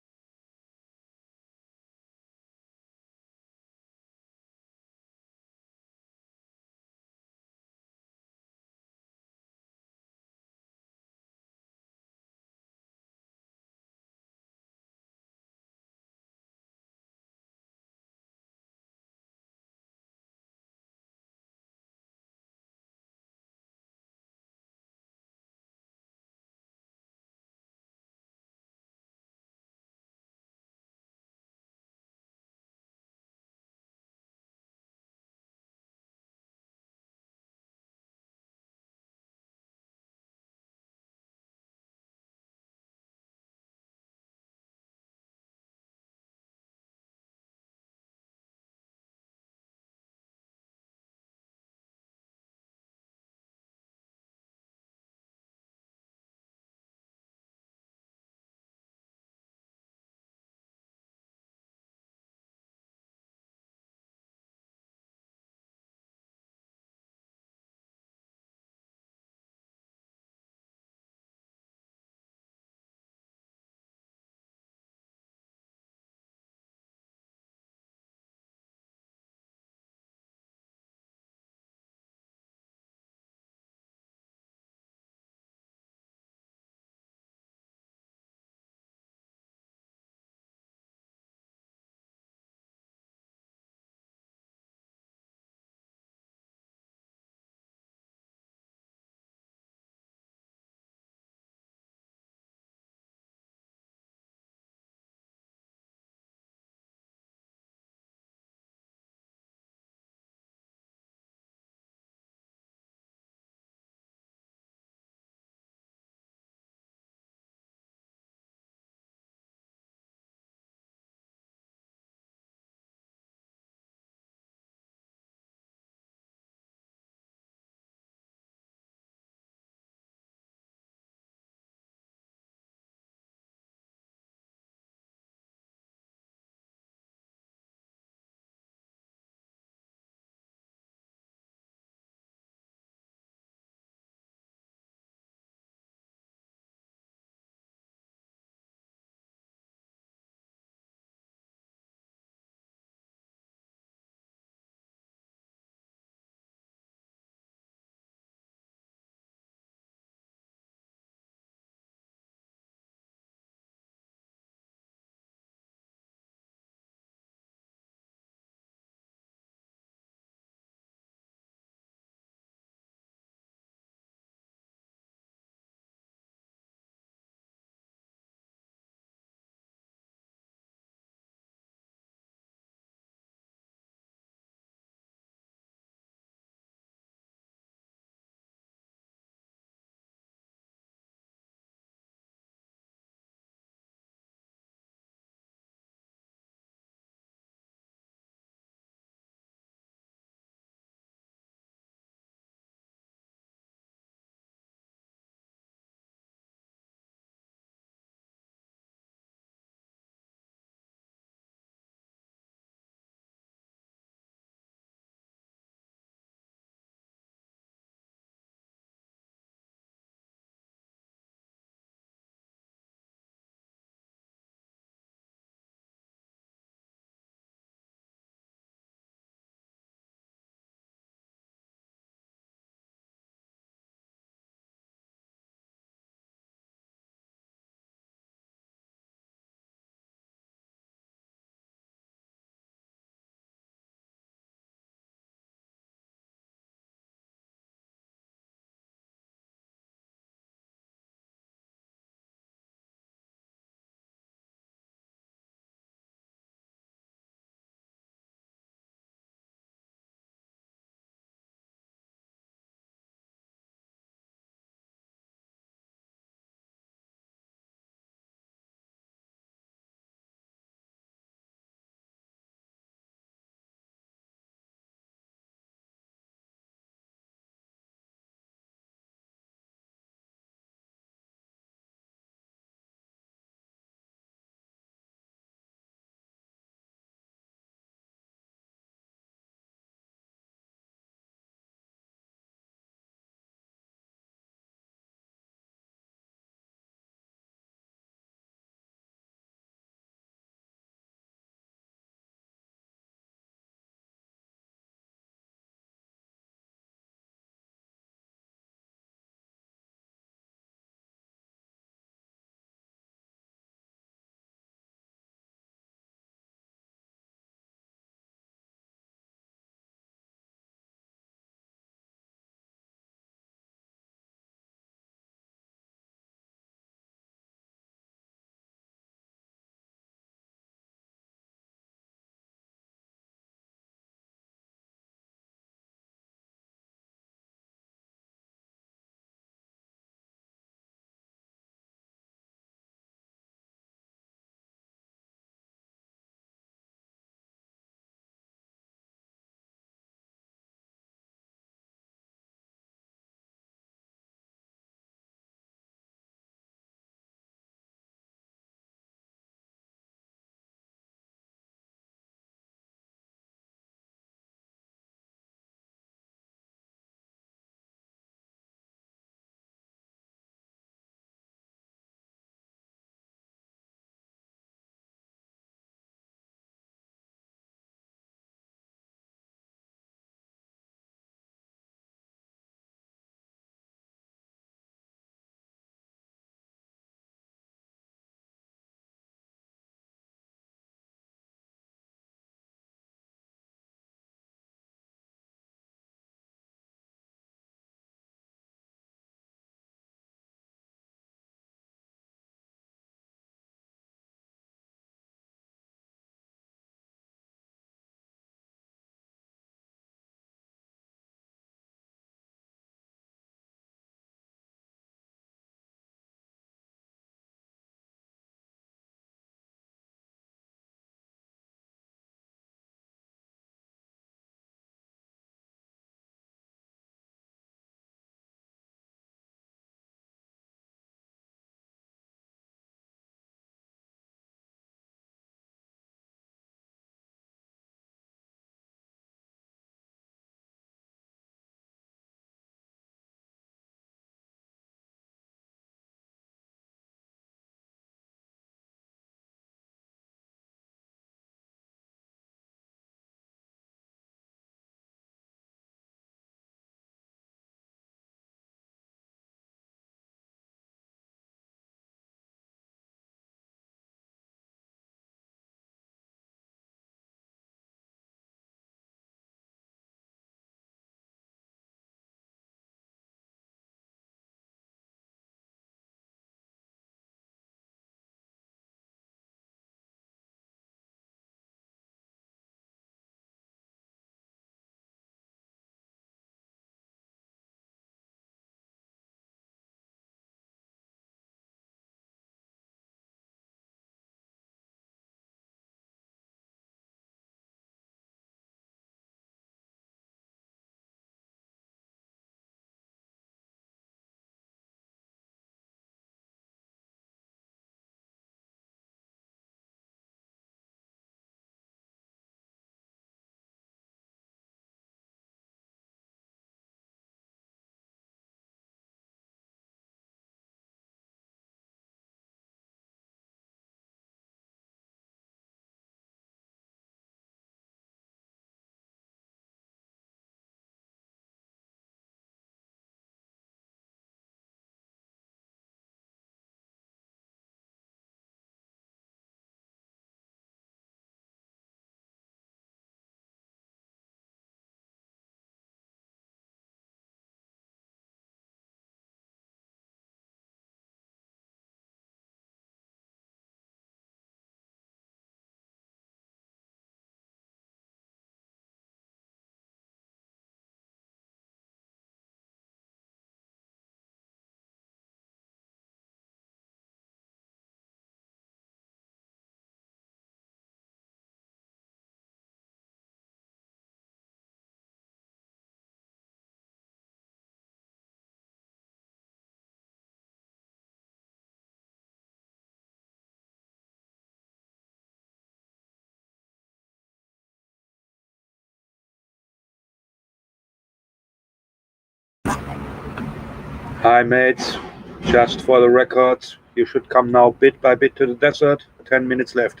Hi, mates. Just for the record, you should come now bit by bit to the desert. 10 minutes left.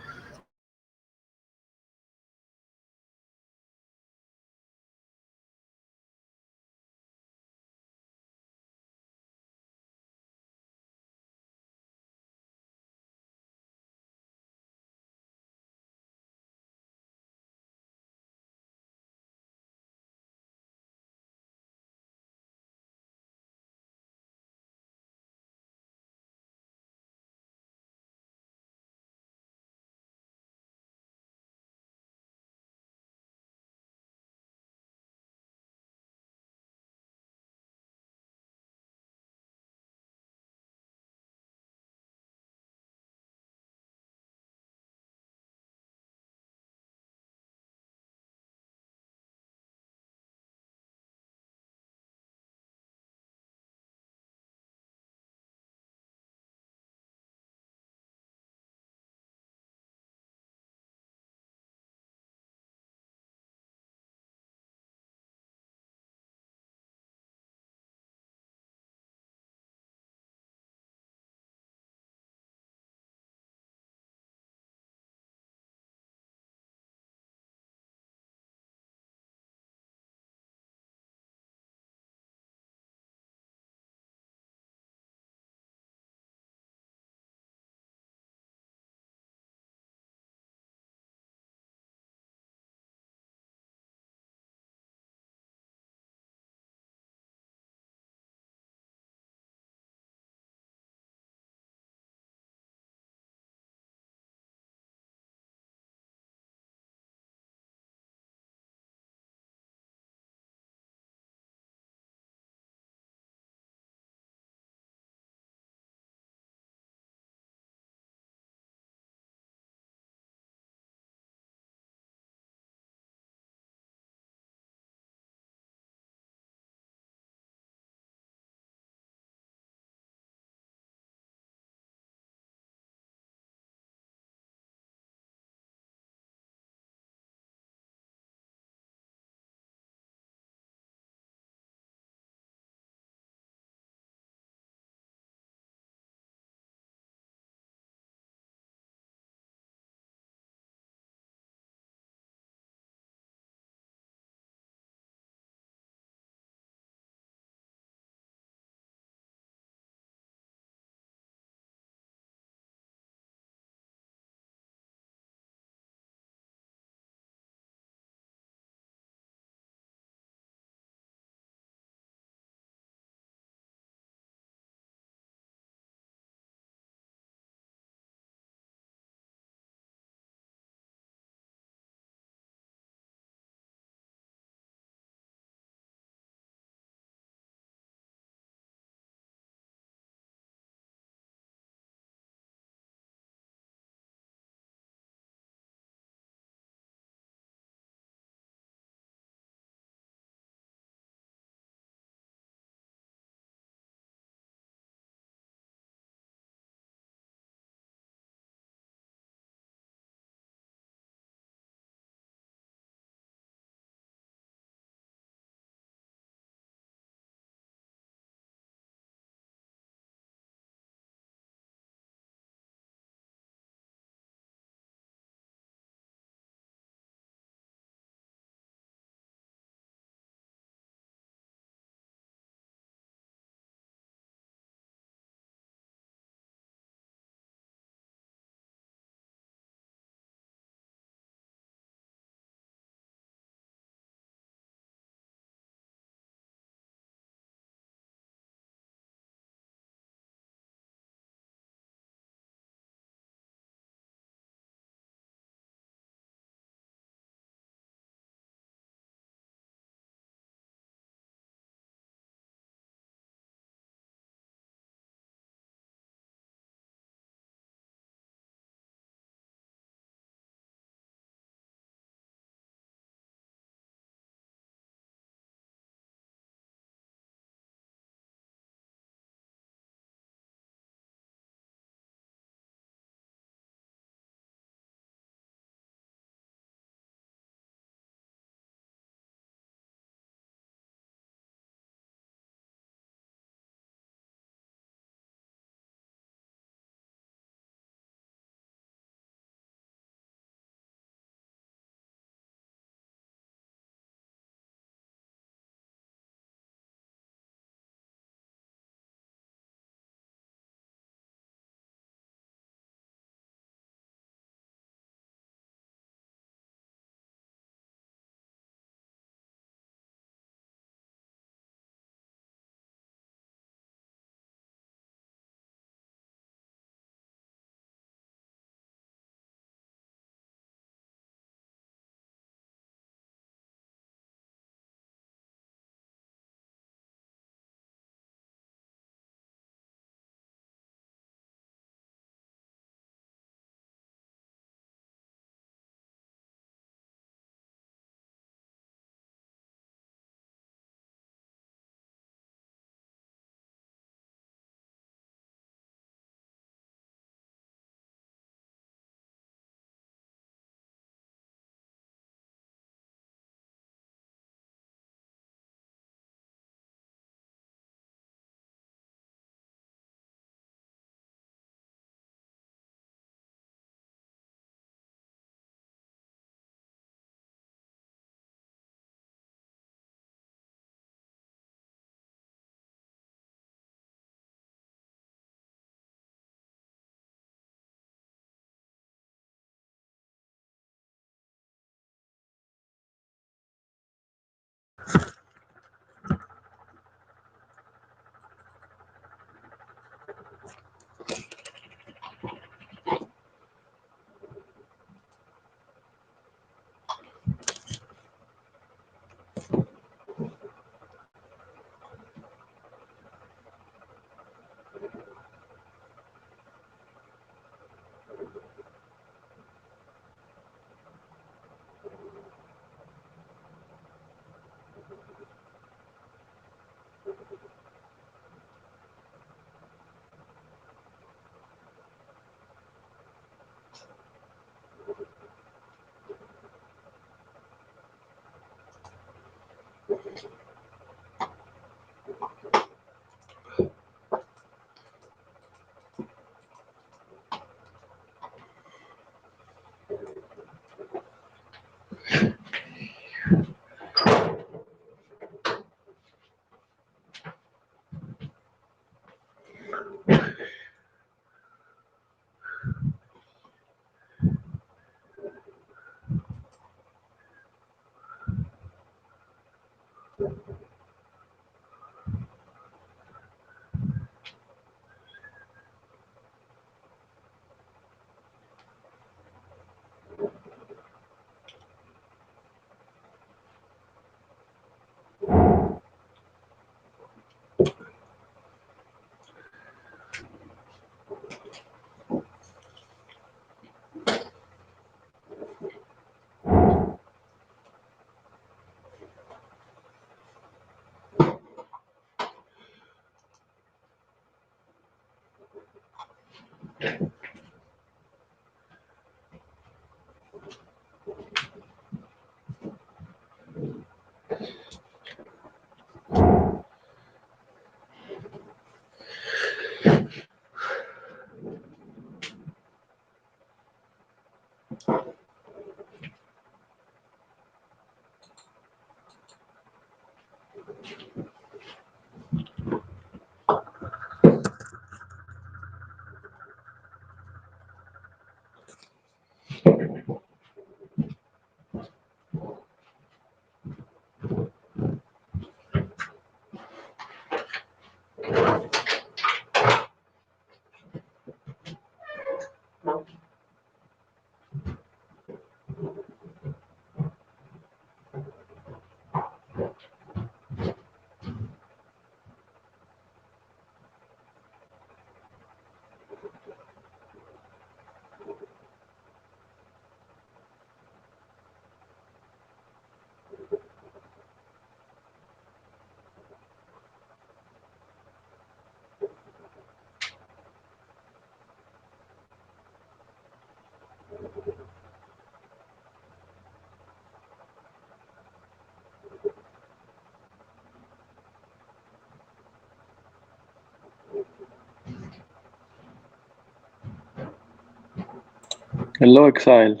Hello, Exile.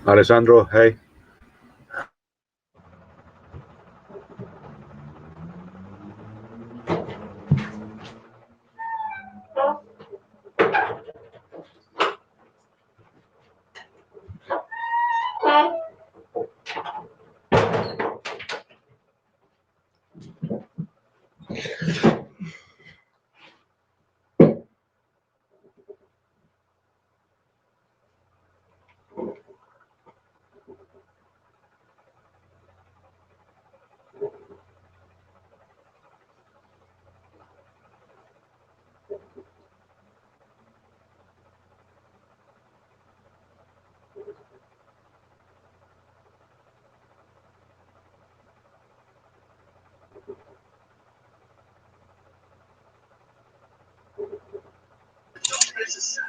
Alessandro, hey.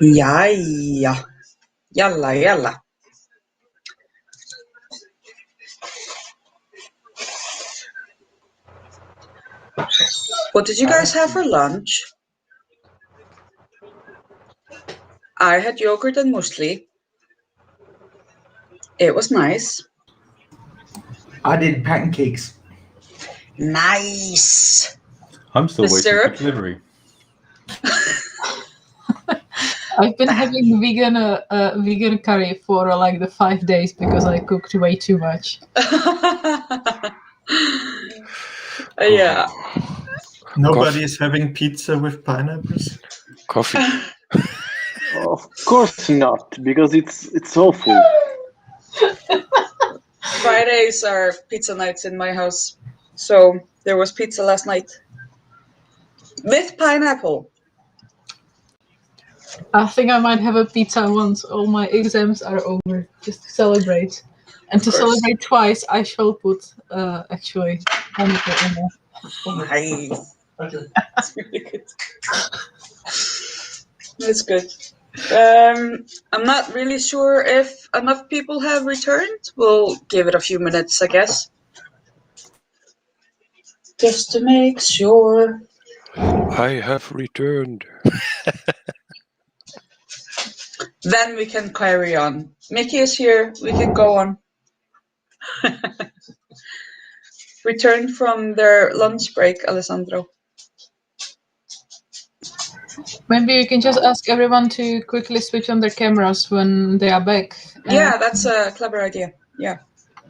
Jaja. Yalla, yalla. What did you guys have for lunch? I had yogurt and muesli. It was nice. I did pancakes. Nice. I'm still The waiting syrup? for delivery. I've been having vegan curry for like the 5 days because I cooked way too much. Yeah. Nobody is having pizza with pineapples. Coffee. Of course not, because it's awful. Fridays are pizza nights in my house. So there was pizza last night. With pineapple. I think I might have a pizza once all my exams are over, just to celebrate. And to celebrate twice, I shall put actually pineapple in there. Nice. That's really good. That's good. I'm not really sure if enough people have returned. We'll give it a few minutes, I guess. Just to make sure. I have returned. Then we can carry on. Mickey is here. We can go on. Return from their lunch break, Alessandro. Maybe you can just ask everyone to quickly switch on their cameras when they are back. Yeah, that's a clever idea. Yeah.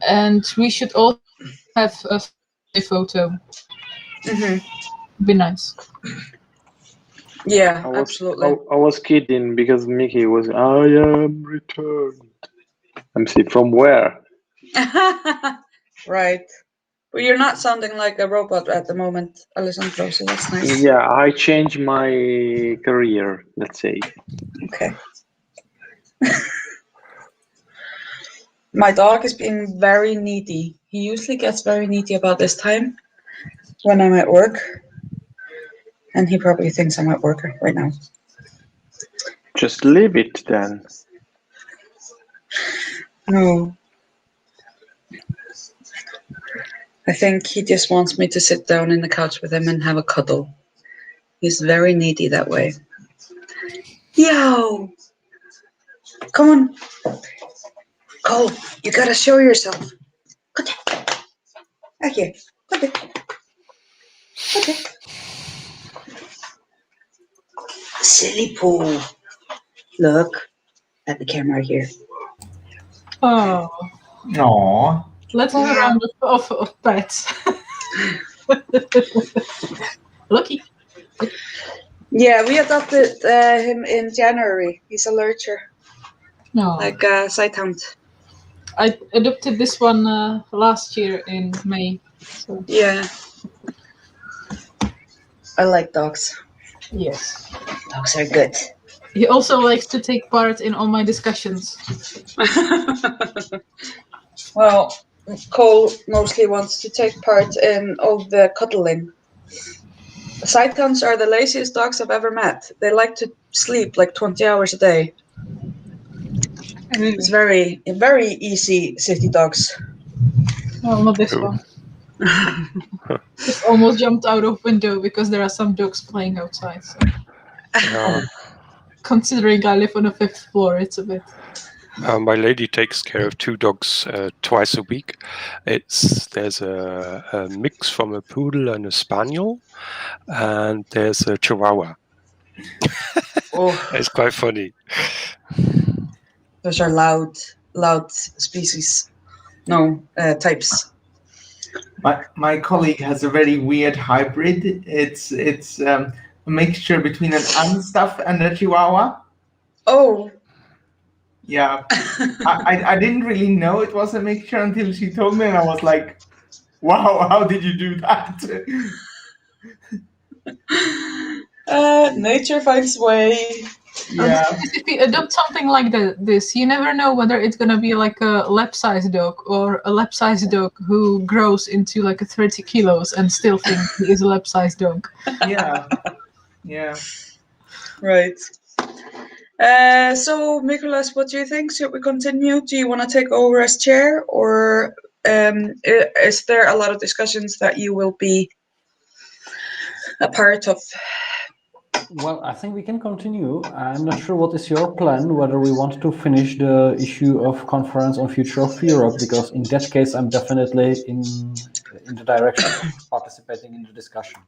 And we should all have a photo. Be nice. Yeah, absolutely. I was kidding because Mickey was, I am returned. I'm see from where? Right. Well, you're not sounding like a robot at the moment, Alessandro, so that's nice. Yeah, I changed my career, let's say. Okay. My dog is being very needy. He usually gets very needy about this time when I'm at work. And he probably thinks I'm at work right now. Just leave it then. No. I think he just wants me to sit down in the couch with him and have a cuddle. He's very needy that way. Yo! Come on. Cole, you gotta show yourself. Come on. Back here. Come on. Okay. Silly Pooh. Look at the camera here. Oh. No. Let's have a round of pets. Lucky. Yeah, we adopted him in January. He's a lurcher. No. Like a sight hound. I adopted this one last year in May. So. Yeah. I like dogs. Yes. Dogs are good. He also likes to take part in all my discussions. Well, Cole mostly wants to take part in all the cuddling. Sight hounds are the laziest dogs I've ever met. They like to sleep like 20 hours a day. It's very easy city dogs. Well, not this one. Just almost jumped out of window because there are some dogs playing outside. So. Considering I live on the 5th floor, it's a bit. My lady takes care of 2 dogs twice a week. There's a mix from a poodle and a spaniel, and there's a chihuahua. Oh. It's quite funny. Those are loud species. No, types. My colleague has a very weird hybrid. It's a mixture between an Unstuff and a Chihuahua. Oh. Yeah. I didn't really know it was a mixture until she told me, and I was like, wow, how did you do that? Nature finds way. Yeah. If you adopt something like this, you never know whether it's gonna be like a lap-sized dog or a lap-sized dog who grows into like a 30 kilos and still thinks he is a lap-sized dog. Yeah. Yeah. Right. So, Nicholas, what do you think? Should we continue? Do you want to take over as chair, or is there a lot of discussions that you will be a part of? Well, I think we can continue. I'm not sure what is your plan, whether we want to finish the issue of conference on future of Europe, because in that case, I'm definitely in the direction of participating in the discussion.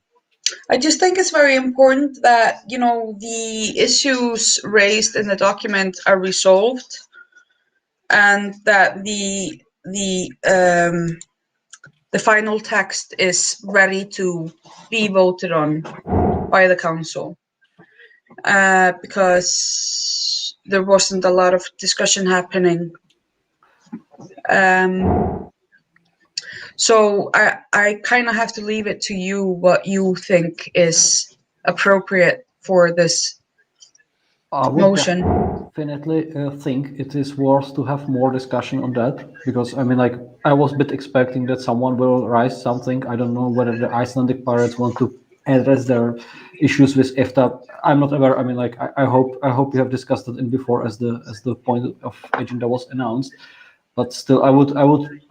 I just think it's very important that, you know, the issues raised in the document are resolved, and that the final text is ready to be voted on by the council, because there wasn't a lot of discussion happening. So I kind of have to leave it to you what you think is appropriate for this motion. Definitely think it is worth to have more discussion on that, because I mean, like, I was a bit expecting that someone will raise something. I don't know whether the Icelandic pirates want to address their issues with EFTA. I'm not aware. I mean, like I hope you have discussed it in before as the point of agenda was announced. But still, I would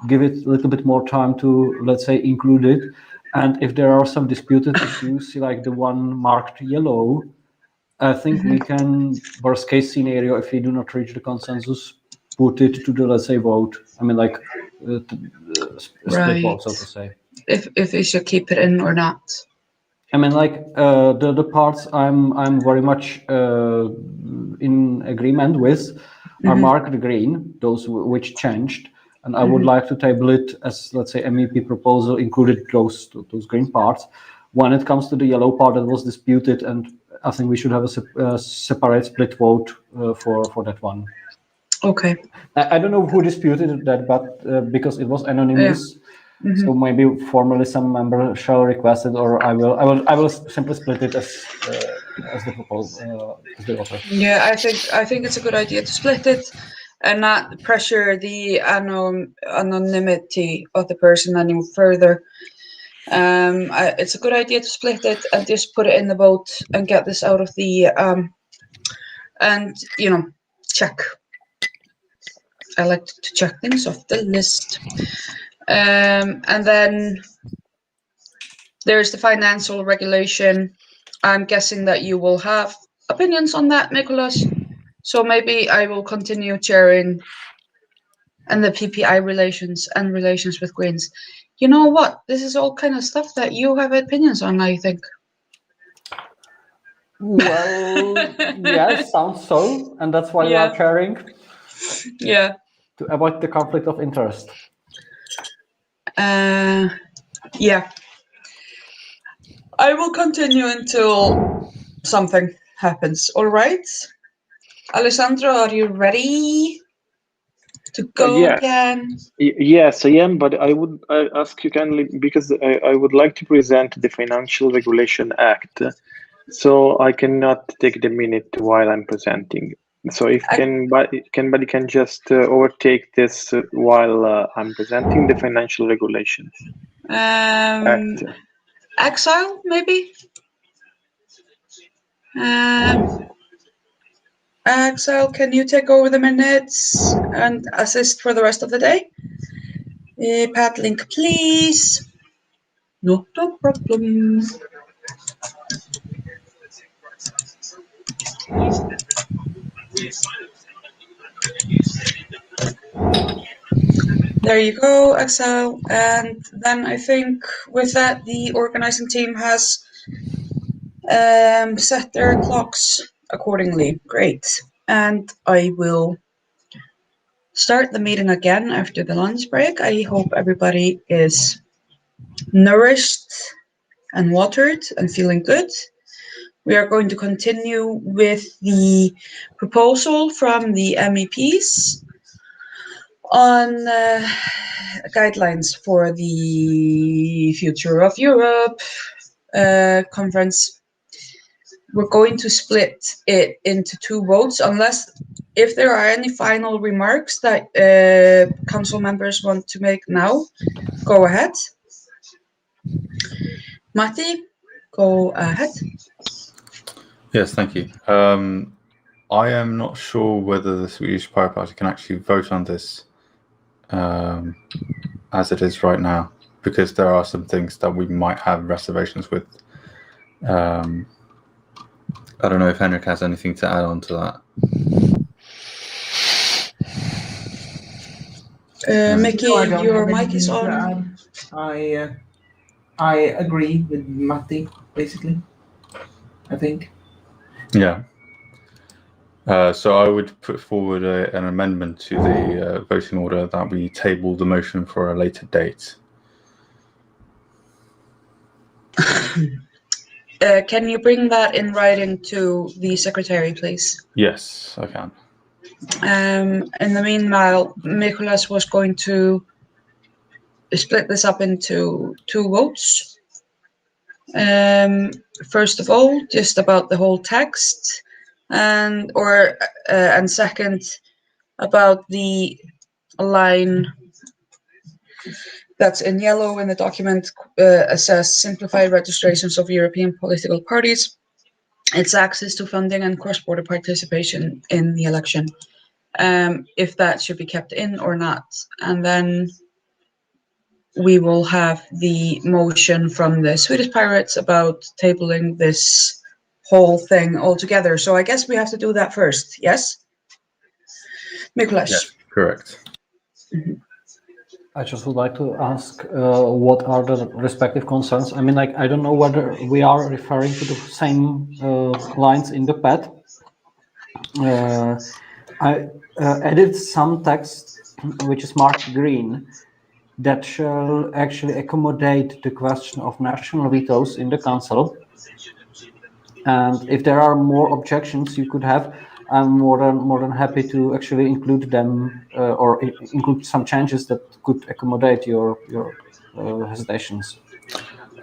give it a little bit more time to, let's say, include it. And if there are some disputed issues, like the one marked yellow, I think we can, worst case scenario, if we do not reach the consensus, put it to the, let's say, vote. I mean, like split vote, so to say. If we should keep it in or not. I mean, like the parts I'm very much in agreement with are marked green, those which changed, and I would like to table it as, let's say, MEP proposal included those green parts. When it comes to the yellow part that was disputed, and I think we should have a separate split vote for that one. Okay. I don't know who disputed that, but because it was anonymous. So maybe formally some member shall request it, or I will simply split it as the proposal as the author. Yeah, I think it's a good idea to split it and not pressure the anonymity of the person any further. It's a good idea to split it and just put it in the vote and get this out of the and check. I like to check things off the list. And then there's the financial regulation. I'm guessing that you will have opinions on that, Nicholas. So maybe I will continue chairing and the PPI relations and relations with Greens. You know what? This is all kind of stuff that you have opinions on, I think. Well, yes, sounds so. And that's why you are chairing. Yeah. To avoid the conflict of interest. Yeah. I will continue until something happens. All right. Alessandro, are you ready to go again? Yes, I am, but I would ask you kindly, because I would like to present the Financial Regulation Act, so I cannot take the minute while I'm presenting. So if somebody can just overtake this while I'm presenting the Financial Regulation Act. Exile, maybe? Exile, can you take over the minutes and assist for the rest of the day? Pat Link, please. Not a problem. There you go, Excel. And then I think with that, the organizing team has set their clocks accordingly. Great. And I will start the meeting again after the lunch break. I hope everybody is nourished and watered and feeling good. We are going to continue with the proposal from the MEPs on guidelines for the Future of Europe conference. We're going to split it into two votes, unless if there are any final remarks that council members want to make now, go ahead. Matti, go ahead. Yes, thank you. I am not sure whether the Swedish Pirate Party can actually vote on this as it is right now, because there are some things that we might have reservations with. I don't know if Henrik has anything to add on to that. Mickey, No, your mic is on. I agree with Matti, basically. I think. Yeah. So I would put forward an amendment to the voting order that we table the motion for a later date. Can you bring that in writing to the secretary, please? Yes, I can. In the meanwhile, Nicholas was going to split this up into two votes. First of all, just about the whole text, and second about the line that's in yellow in the document, assess simplified registrations of European political parties, its access to funding and cross-border participation in the election, if that should be kept in or not. And then we will have the motion from the Swedish Pirates about tabling this whole thing altogether. So I guess we have to do that first, yes? Mikuláš. Yes, correct. I just would like to ask what are the respective concerns. I mean, like, I don't know whether we are referring to the same lines in the pad. I added some text which is marked green that shall actually accommodate the question of national vetoes in the council. And if there are more objections you could have, I'm more than happy to actually include them or include some changes that could accommodate your hesitations.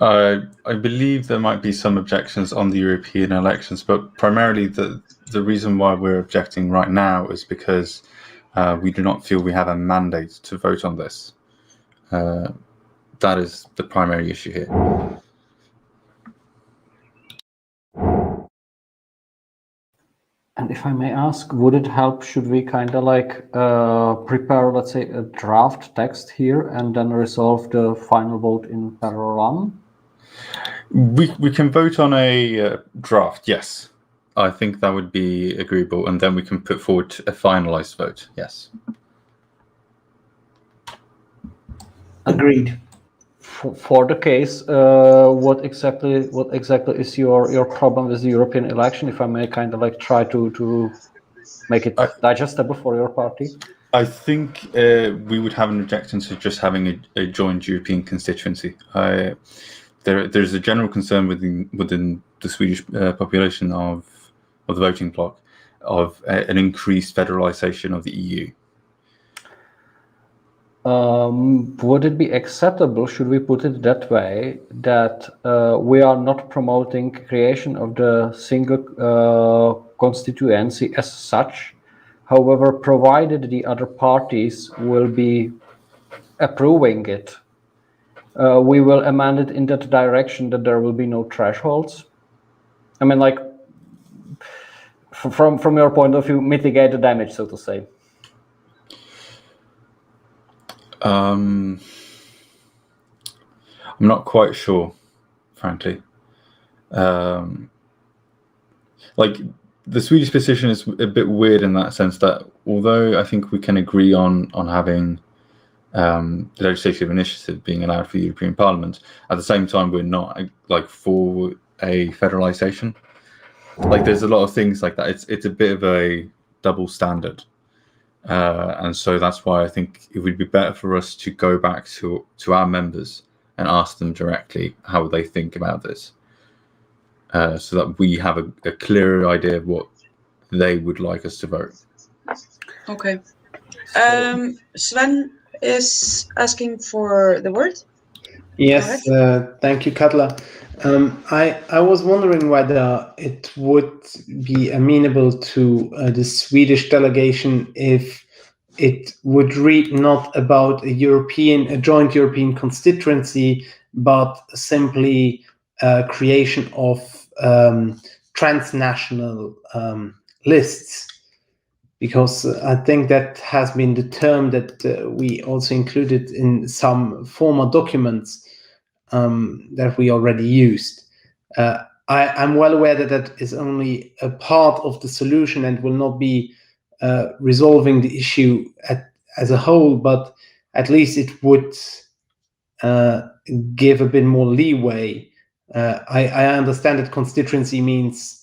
I believe there might be some objections on the European elections, but primarily the reason why we're objecting right now is because we do not feel we have a mandate to vote on this. That is the primary issue here. And if I may ask, would it help, should we kind of like prepare, let's say, a draft text here and then resolve the final vote in parallel? We can vote on a draft, yes. I think that would be agreeable, and then we can put forward a finalized vote, yes. Agreed. For the case, what exactly is your problem with the European election? If I may kind of like try to make it digestible for your party. I think we would have an objection to just having a joint European constituency. There's a general concern within the Swedish population of the voting bloc of an increased federalization of the EU. Would it be acceptable, should we put it that way, that we are not promoting creation of the single constituency as such, however, provided the other parties will be approving it, we will amend it in that direction that there will be no thresholds? I mean, like, from your point of view, mitigate the damage, so to say. I'm not quite sure, frankly. Like, the Swedish position is a bit weird in that sense that although I think we can agree on having the legislative initiative being allowed for the European Parliament, at the same time we're not like for a federalization. Like, there's a lot of things like that. It's a bit of a double standard. And so that's why I think it would be better for us to go back to our members and ask them directly how they think about this, so that we have a clearer idea of what they would like us to vote. Okay. Sven is asking for the word. Yes, thank you, Katla. I was wondering whether it would be amenable to the Swedish delegation if it would read not about a joint European constituency, but simply creation of transnational lists. Because I think that has been the term that we also included in some former documents that we already used. I'm well aware that that is only a part of the solution and will not be resolving the issue as a whole, but at least it would give a bit more leeway. I understand that constituency means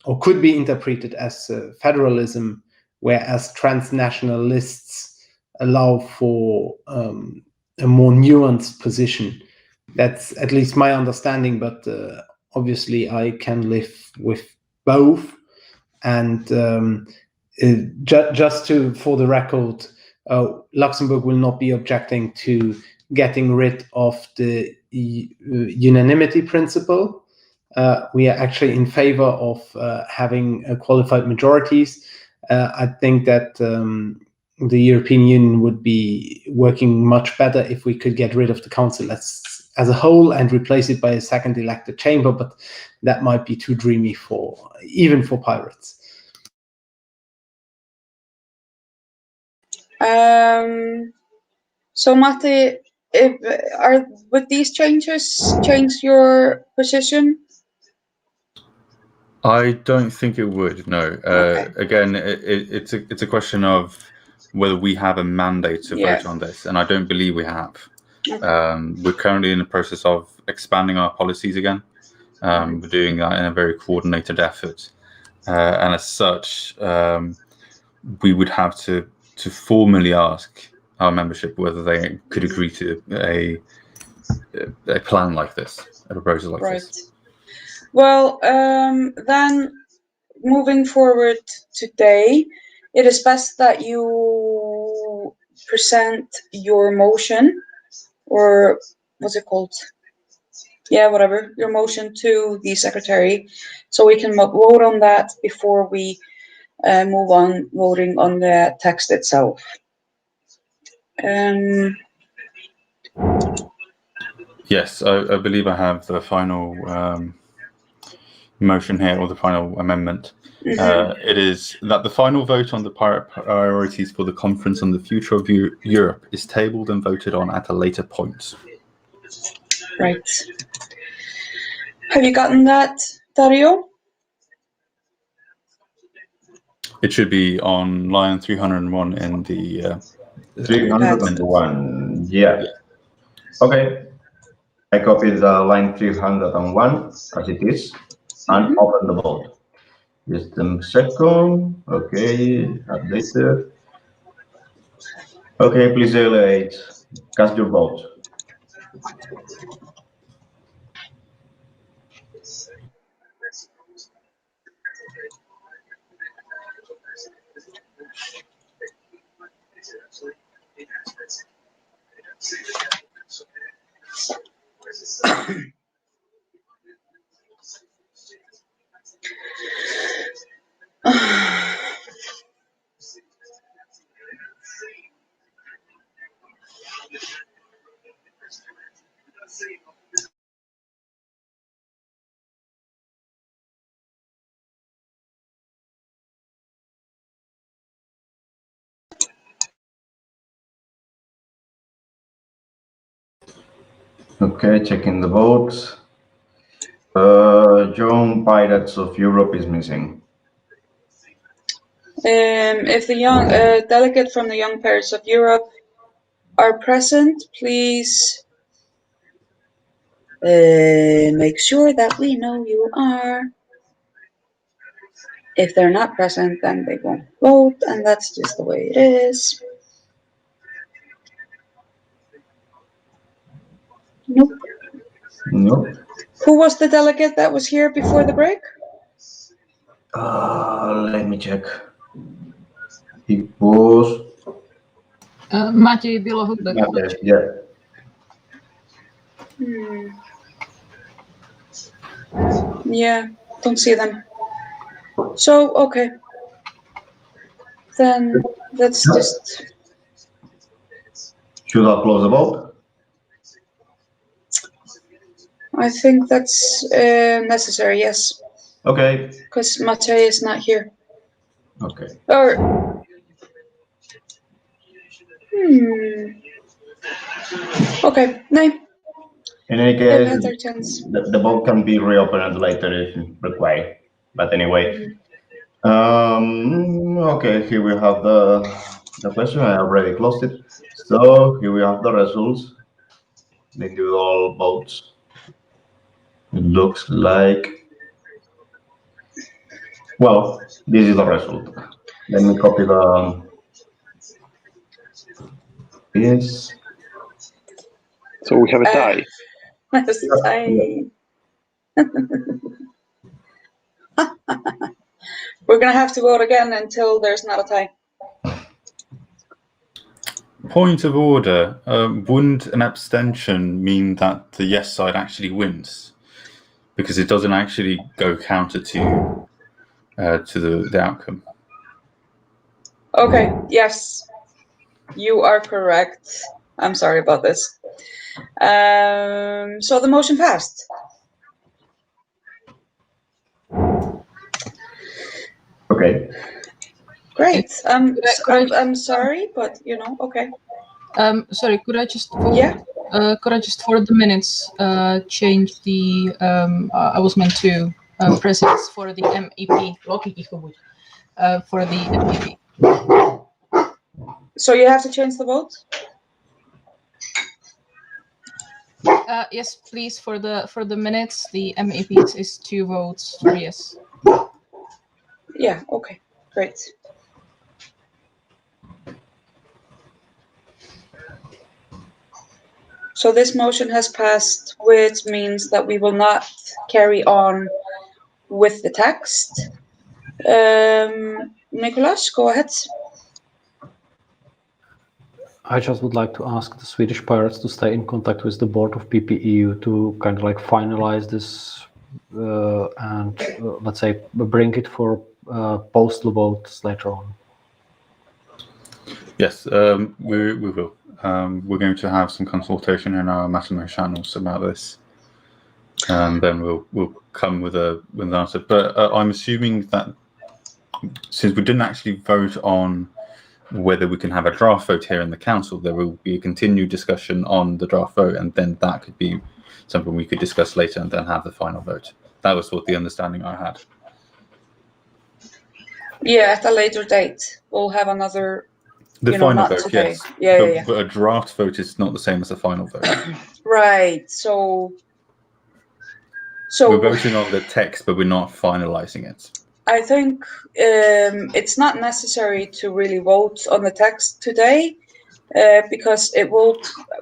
or could be interpreted as federalism, whereas transnational lists allow for a more nuanced position. That's at least my understanding, but obviously I can live with both. And just for the record, Luxembourg will not be objecting to getting rid of the unanimity principle. We are actually in favor of having qualified majorities. I think that the European Union would be working much better if we could get rid of the council as a whole and replace it by a second elected chamber, but that might be too dreamy even for pirates. So Matti, would these changes change your position? I don't think it would. No. Again, it's a question of whether we have a mandate to vote on this, and I don't believe we have. We're currently in the process of expanding our policies again. We're doing that in a very coordinated effort, and as such, we would have to formally ask our membership whether they could agree to a plan like this, a proposal like this. Well, then moving forward today, it is best that you present your motion, or what's it called? Yeah, whatever, your motion to the secretary, so we can vote on that before we move on voting on the text itself. Yes, I believe I have the final motion here, or the final amendment. It is that the final vote on the priorities for the Conference on the Future of Europe is tabled and voted on at a later point. Right. Have you gotten that, Dario? It should be on line 301 in the 301. Yeah. Okay. I copied the line 301 as it is and open the vote. Just a second. Okay, updated. Okay, please elevate. Cast your vote. Okay, checking the votes. Young Pirates of Europe is missing. If the young delegate from the Young Pirates of Europe are present, please make sure that we know you are. If they're not present, then they won't vote, and that's just the way it is. Nope. Nope. Who was the delegate that was here before the break? Let me check. It was Maciej Bielohudek. yeah. Yeah, don't see them. So, okay. Then let's just... Should I close the vote? I think that's necessary, yes. Okay. Because Maciej is not here. Okay. Or... Okay, no. In any They've case, had their chance. the vote can be reopened later if required. But anyway, okay, here we have the question. I already closed it. So here we have the results. The individual votes. It looks like, well, this is the result. Let me copy the yes. So we have a tie. That's a tie. We're gonna have to vote again until there's not a tie. Point of order. Wouldn't an abstention mean that the yes side actually wins? Because it doesn't actually go counter to the outcome. Okay, yes. You are correct. I'm sorry about this. So the motion passed. Okay. Great. I'm sorry, but okay. Sorry, could I just vote? Yeah. Could I just for the minutes change the I was meant to press it for the MEP for the MEP. So you have to change the vote? Yes, please, for the minutes, the MEPs is 2 votes for yes. Yeah, okay. Great. So this motion has passed, which means that we will not carry on with the text. Nicholas, go ahead. I just would like to ask the Swedish Pirates to stay in contact with the board of PPEU to kind of like finalize this and let's say bring it for postal votes later on. Yes, we will. We're going to have some consultation in our Massimo channels about this, and then we'll come with an answer. But I'm assuming that since we didn't actually vote on whether we can have a draft vote here in the council, there will be a continued discussion on the draft vote, and then that could be something we could discuss later and then have the final vote. That was what the understanding I had. Yeah, at a later date, we'll have another. The final not vote, today. yes. Yeah. But a draft vote is not the same as a final vote. Right. So we're voting on the text, but we're not finalizing it. I think it's not necessary to really vote on the text today because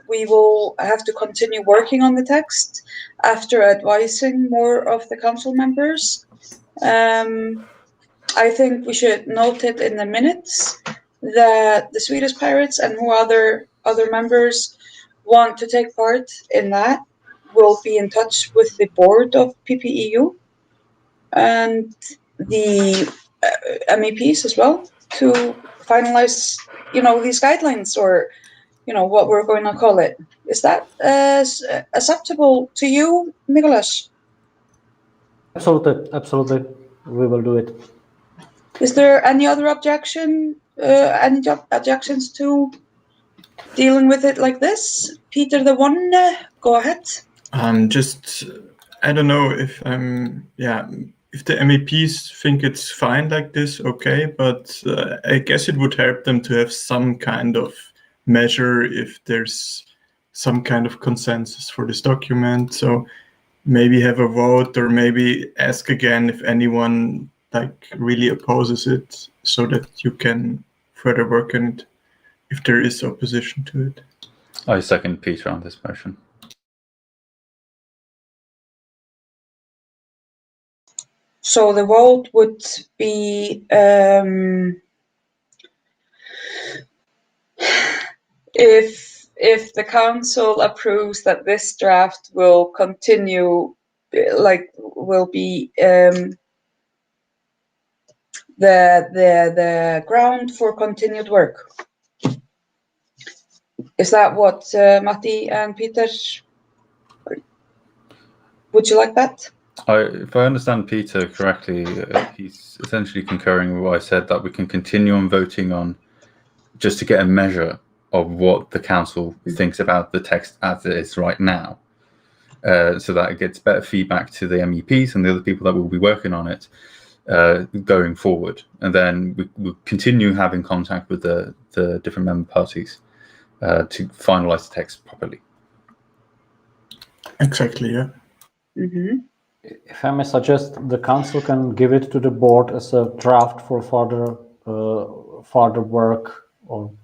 we will have to continue working on the text after advising more of the council members. I think we should note it in the minutes that the Swedish Pirates and who other members want to take part in that will be in touch with the board of PPEU and the MEPs as well to finalize, these guidelines or, what we're going to call it. Is that acceptable to you, Nicholas? Absolutely. We will do it. Is there any other objections to dealing with it like this? Peter, the one, go ahead. I don't know if if the MEPs think it's fine like this, okay, but I guess it would help them to have some kind of measure if there's some kind of consensus for this document. So maybe have a vote or maybe ask again if anyone really opposes it so that you can further work on it if there is opposition to it. I second Peter on this motion. So the vote would be if the council approves that this draft will continue, will be the ground for continued work. Is that what Matti and Peter? Would you like that? If I understand Peter correctly, he's essentially concurring with what I said, that we can continue on voting on just to get a measure of what the council thinks about the text as it is right now, so that it gets better feedback to the MEPs and the other people that will be working on it going forward. And then we'll continue having contact with the different member parties to finalize the text properly. Exactly, yeah. Mm-hmm. If I may suggest, the council can give it to the board as a draft for further work on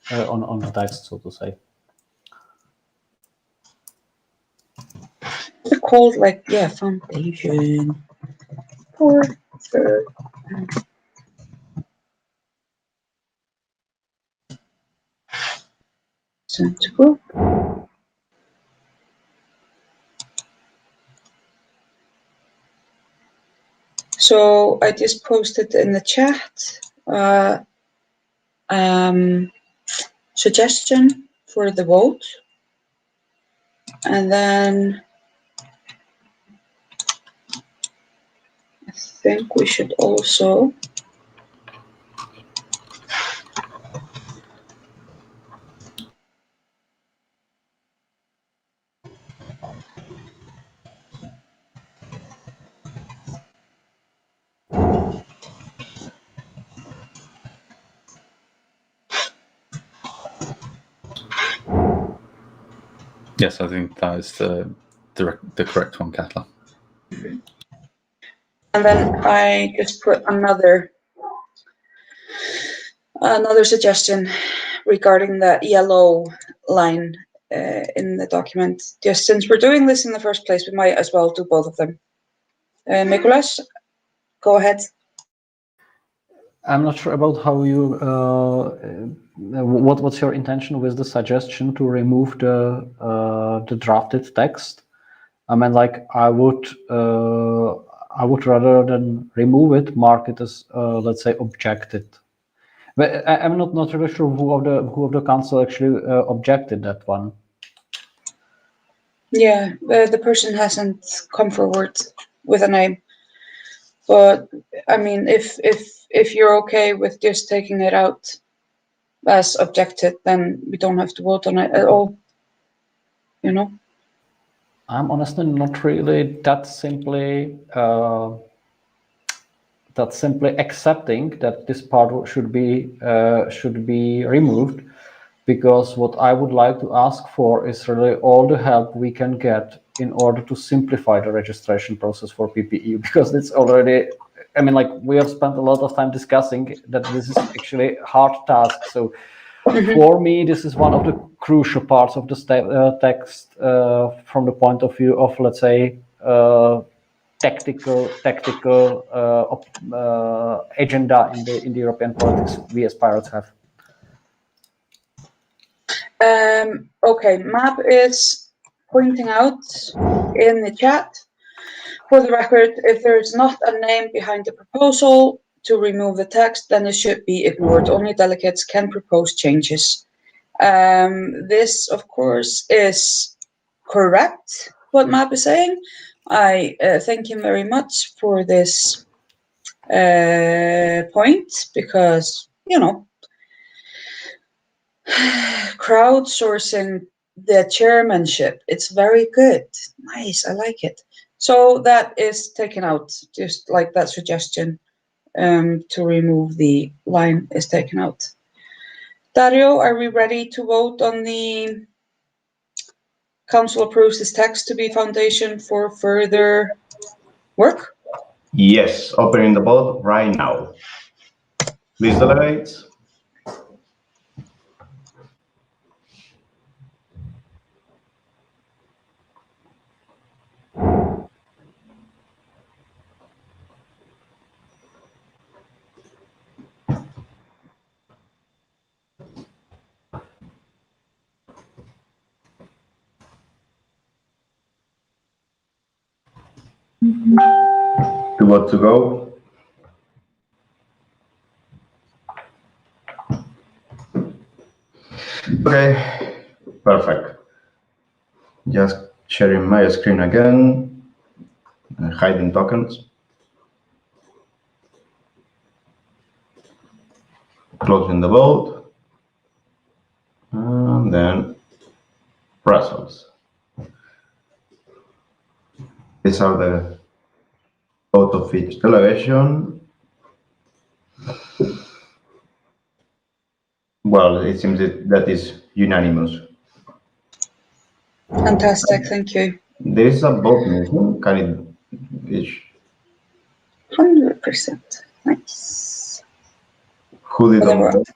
the text, so to say. It's called foundation for sensible. So I just posted in the chat. suggestion for the vote. And then I think we should also Yes, I think that is the correct one, Katla. and then I just put another suggestion regarding the yellow line in the document. Just since we're doing this in the first place, we might as well do both of them. Nicholas, go ahead. I'm not sure about how you. What's your intention with the suggestion to remove the drafted text? I mean, like I would rather than remove it, mark it as let's say objected. But I'm not really sure who of the council actually objected that one. Yeah, the person hasn't come forward with a name, but I mean, if you're okay with just taking it out as objected, then we don't have to vote on it at all. You know. I'm honestly not really that simply accepting that this part should be removed, because what I would like to ask for is really all the help we can get in order to simplify the registration process for PPEU, because it's already, I mean, like we have spent a lot of time discussing that this is actually a hard task. So for me, this is one of the crucial parts of the text from the point of view of, let's say, tactical agenda in the European politics we as Pirates have. Okay, Map is pointing out in the chat, for the record, if there is not a name behind the proposal to remove the text, then it should be ignored. Only delegates can propose changes. This, of course, is correct, what Map is saying. I thank him very much for this point, because, you know, crowdsourcing the chairmanship, it's very good. Nice, I like it. So that is taken out, just like that suggestion to remove the line is taken out. Dario, are we ready to vote on the council approves this text to be foundation for further work? Yes, opening the vote right now. Please, delegates. Two votes to go. Okay, perfect. Just sharing my screen again and hiding tokens. Closing the vote. And then results. These are the votes of each delegation. Well, it seems that is unanimous. Fantastic, thank you. There is a vote missing. Can it? 100%. Nice. Who didn't vote?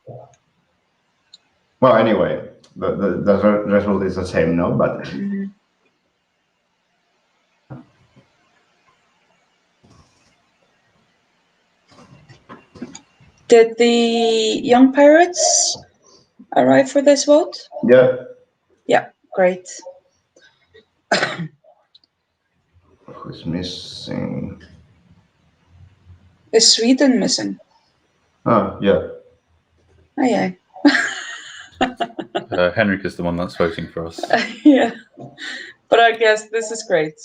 Well, anyway, the result is the same, no? But did the young pirates arrive for this vote? Yeah. Yeah, great. Who's missing? Is Sweden missing? Ah, yeah. Oh, yeah. Henrik is the one that's voting for us. Yeah, but I guess this is great,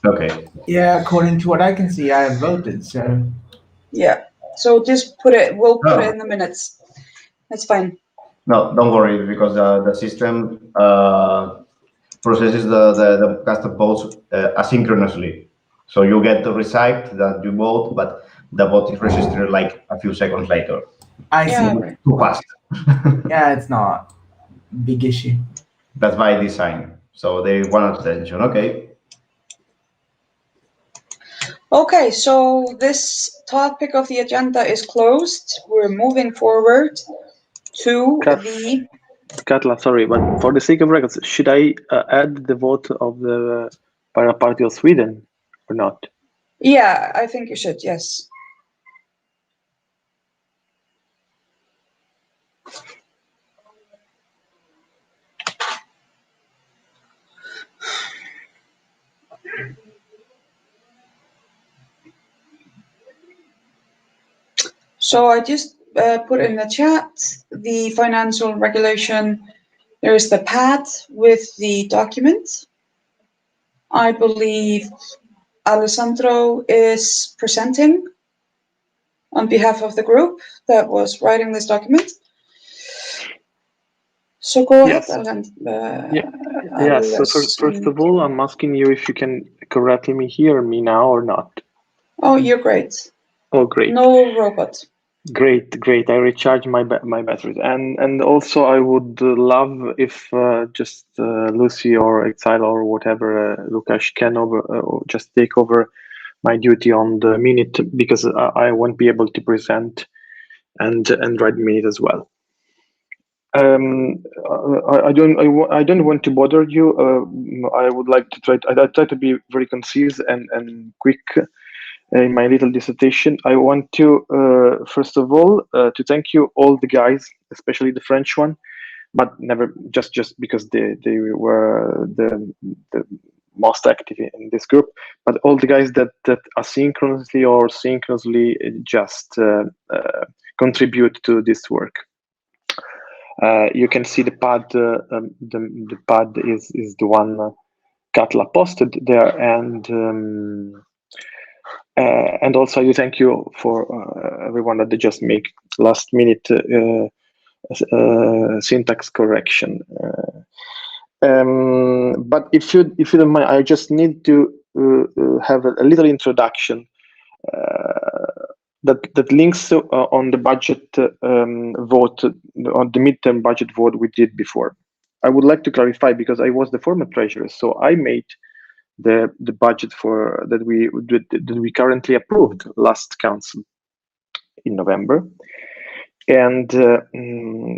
Okay. Yeah, according to what I can see, I have voted. So yeah. So just we'll put it in the minutes. That's fine. No, don't worry, because the system processes the cast of votes asynchronously. So you get the result that you vote, but the vote is registered like a few seconds later. I see. Yeah, right. Too fast. Yeah, it's not a big issue. That's by design. So they want attention. Okay. Okay, so this topic of the agenda is closed. We're moving forward to the. Katla, sorry, but for the sake of records, should I add the vote of the Party of Sweden or not? Yeah, I think you should. Yes. So I just put in the chat the financial regulation. There is the pad with the document. I believe Alessandro is presenting on behalf of the group that was writing this document. So go ahead, Yes. So first of all, I'm asking you if you can correctly hear me now or not. Oh, you're great. Oh, great. No robot. Great. I recharge my batteries, and also I would love if just Lucy or Exile or whatever Lukasz can just take over my duty on the minute, because I won't be able to present and write minute as well. I don't want to bother you. I would like to try to be very concise and quick in my little dissertation. I want to first of all to thank you all the guys, especially the French one, but never just because they were the most active in this group, but all the guys that asynchronously or synchronously just contribute to this work. You can see the pad. The pad is the one Katla posted there, and also I thank you for everyone that they just make last minute syntax correction. But if you don't mind, I just need to have a little introduction that links on the budget vote, on the midterm budget vote we did before. I would like to clarify, because I was the former treasurer, so I made the budget for that we currently approved last council in November, and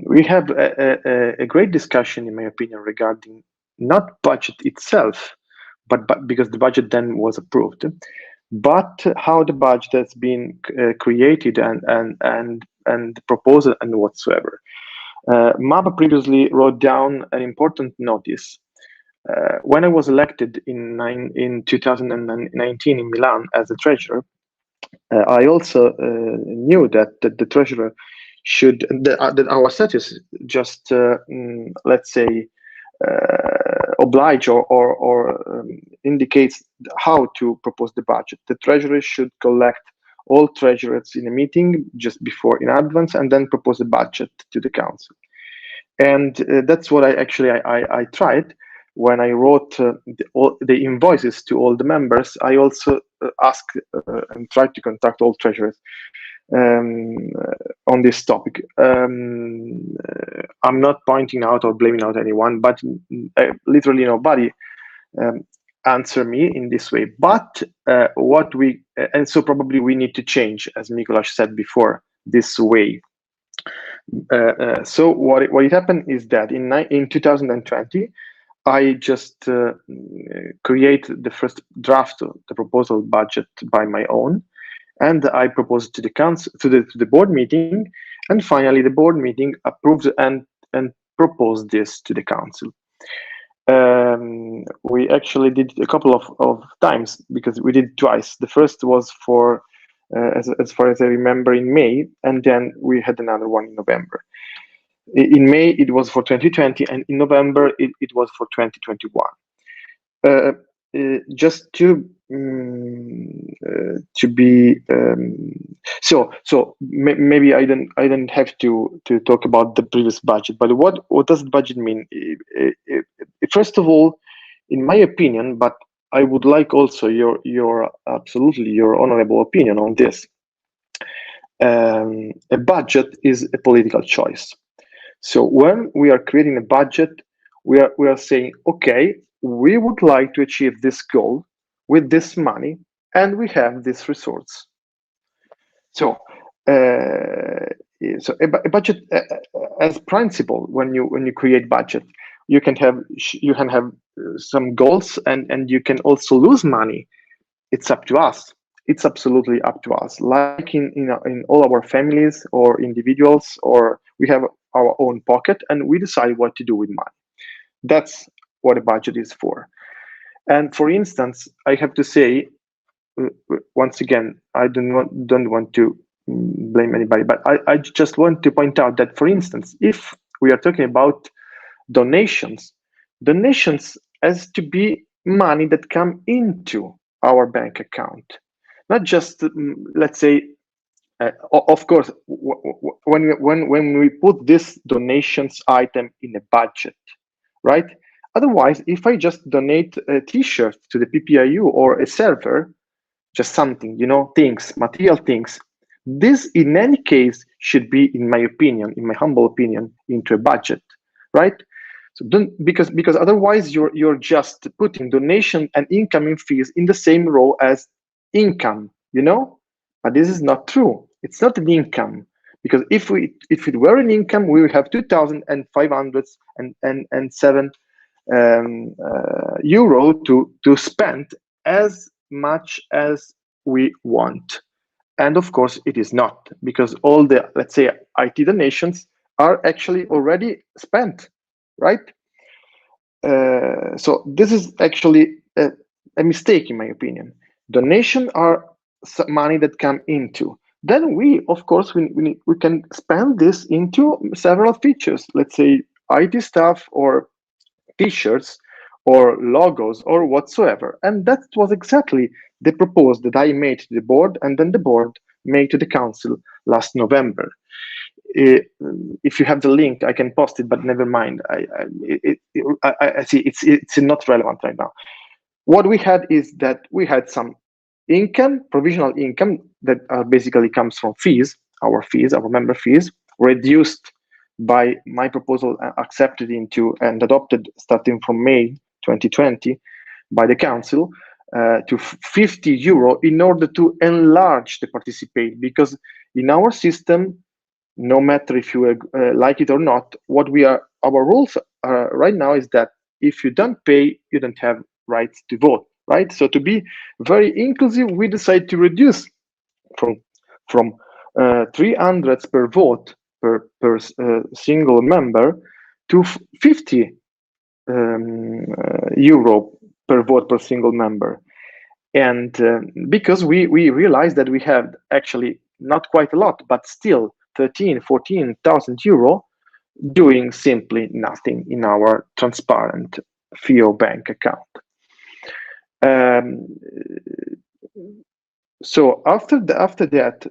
we have a great discussion, in my opinion, regarding not budget itself, but because the budget then was approved, but how the budget has been created and the proposal and whatsoever. Maba previously wrote down an important notice. When I was elected in 2019 in Milan as a treasurer, I also knew that the treasurer should, that our status just, let's say, oblige or indicates how to propose the budget. The treasurer should collect all treasurers in a meeting just before, in advance, and then propose a budget to the council. And that's what I tried. When I wrote the invoices to all the members, I also asked and tried to contact all treasurers on this topic. I'm not pointing out or blaming out anyone, but literally nobody answer me in this way. But what we and so probably we need to change, as Mikolas said before, this way. So what happened is that in 2020, I just created the first draft of the proposal budget by my own, and I proposed to the council, to the board meeting, and finally the board meeting approved and proposed this to the council. We actually did a couple of times, because we did twice. The first was for as far as I remember, in May, and then we had another one in November. In May, it was for 2020, and in November, it was for 2021. Just to be maybe I don't have to talk about the previous budget, but what does the budget mean? First of all, in my opinion, but I would like also your absolutely your honorable opinion on this. A budget is a political choice. So when we are creating a budget, we are saying, okay, we would like to achieve this goal with this money, and we have this resource. So, a budget as principle, when you create budget, you can have some goals, and you can also lose money. It's up to us. It's absolutely up to us. Like in all our families or individuals, or we have our own pocket, and we decide what to do with money. That's what a budget is for. And for instance, I have to say, once again, I don't want to blame anybody, but I just want to point out that, for instance, if we are talking about donations has to be money that come into our bank account, not just let's say. Of course, when we put this donations item in a budget, right? Otherwise, if I just donate a T-shirt to the PPEU or a server, just something, things, material things, this in any case should be, in my opinion, in my humble opinion, into a budget, right? So because otherwise you're just putting donation and incoming fees in the same row as income, But this is not true. It's not an income, because if it were an income, we would have 2,507 euro to spend as much as we want. And of course, it is not, because all the, let's say, IT donations are actually already spent, right? So this is actually a mistake, in my opinion. Donations are money that come into. Then we, of course, we can spend this into several features. Let's say IT stuff, or T-shirts, or logos, or whatsoever. And that was exactly the proposal that I made to the board, and then the board made to the council last November. If you have the link, I can post it, but never mind. I see it's not relevant right now. What we had is that we had some income, provisional income, that basically comes from fees, our member fees, reduced by my proposal, accepted into and adopted starting from May 2020 by the council, to 50 euro, in order to enlarge the participate. Because in our system, no matter if you like it or not, our rules right now is that if you don't pay, you don't have rights to vote, right? So to be very inclusive, we decide to reduce from 300 per vote per single member to 50 euro per vote per single member. And because we realized that we have actually not quite a lot, but still 14,000 euro doing simply nothing in our transparent FIO bank account. So after that,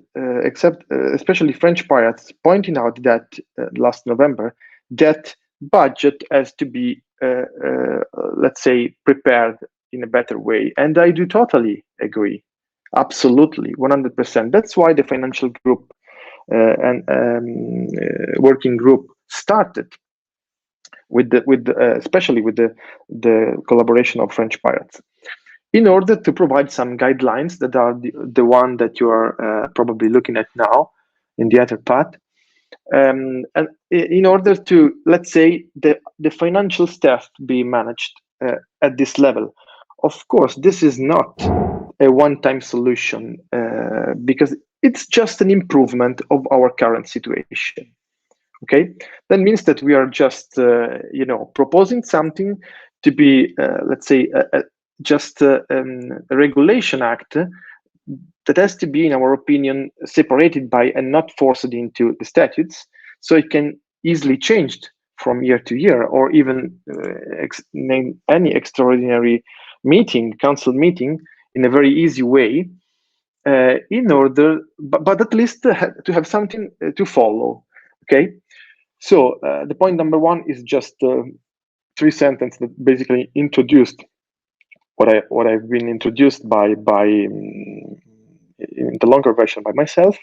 especially French pirates pointing out that last November, that budget has to be, let's say, prepared in a better way. And I do totally agree. Absolutely, 100%. That's why the financial group and working group started especially with the collaboration of French pirates, in order to provide some guidelines that are the one that you are probably looking at now in the other part, and in order to, let's say, the financial staff be managed at this level. Of course, this is not a one-time solution, because it's just an improvement of our current situation. Okay, that means that we are just proposing something to be, let's say, just a regulation act that has to be, in our opinion, separated by and not forced into the statutes, so it can easily changed from year to year, or even name any extraordinary meeting, council meeting, in a very easy way, in order, but at least to have something to follow. Okay, so the point number one is just 3 sentences that basically introduced what I've been introduced by in the longer version by myself.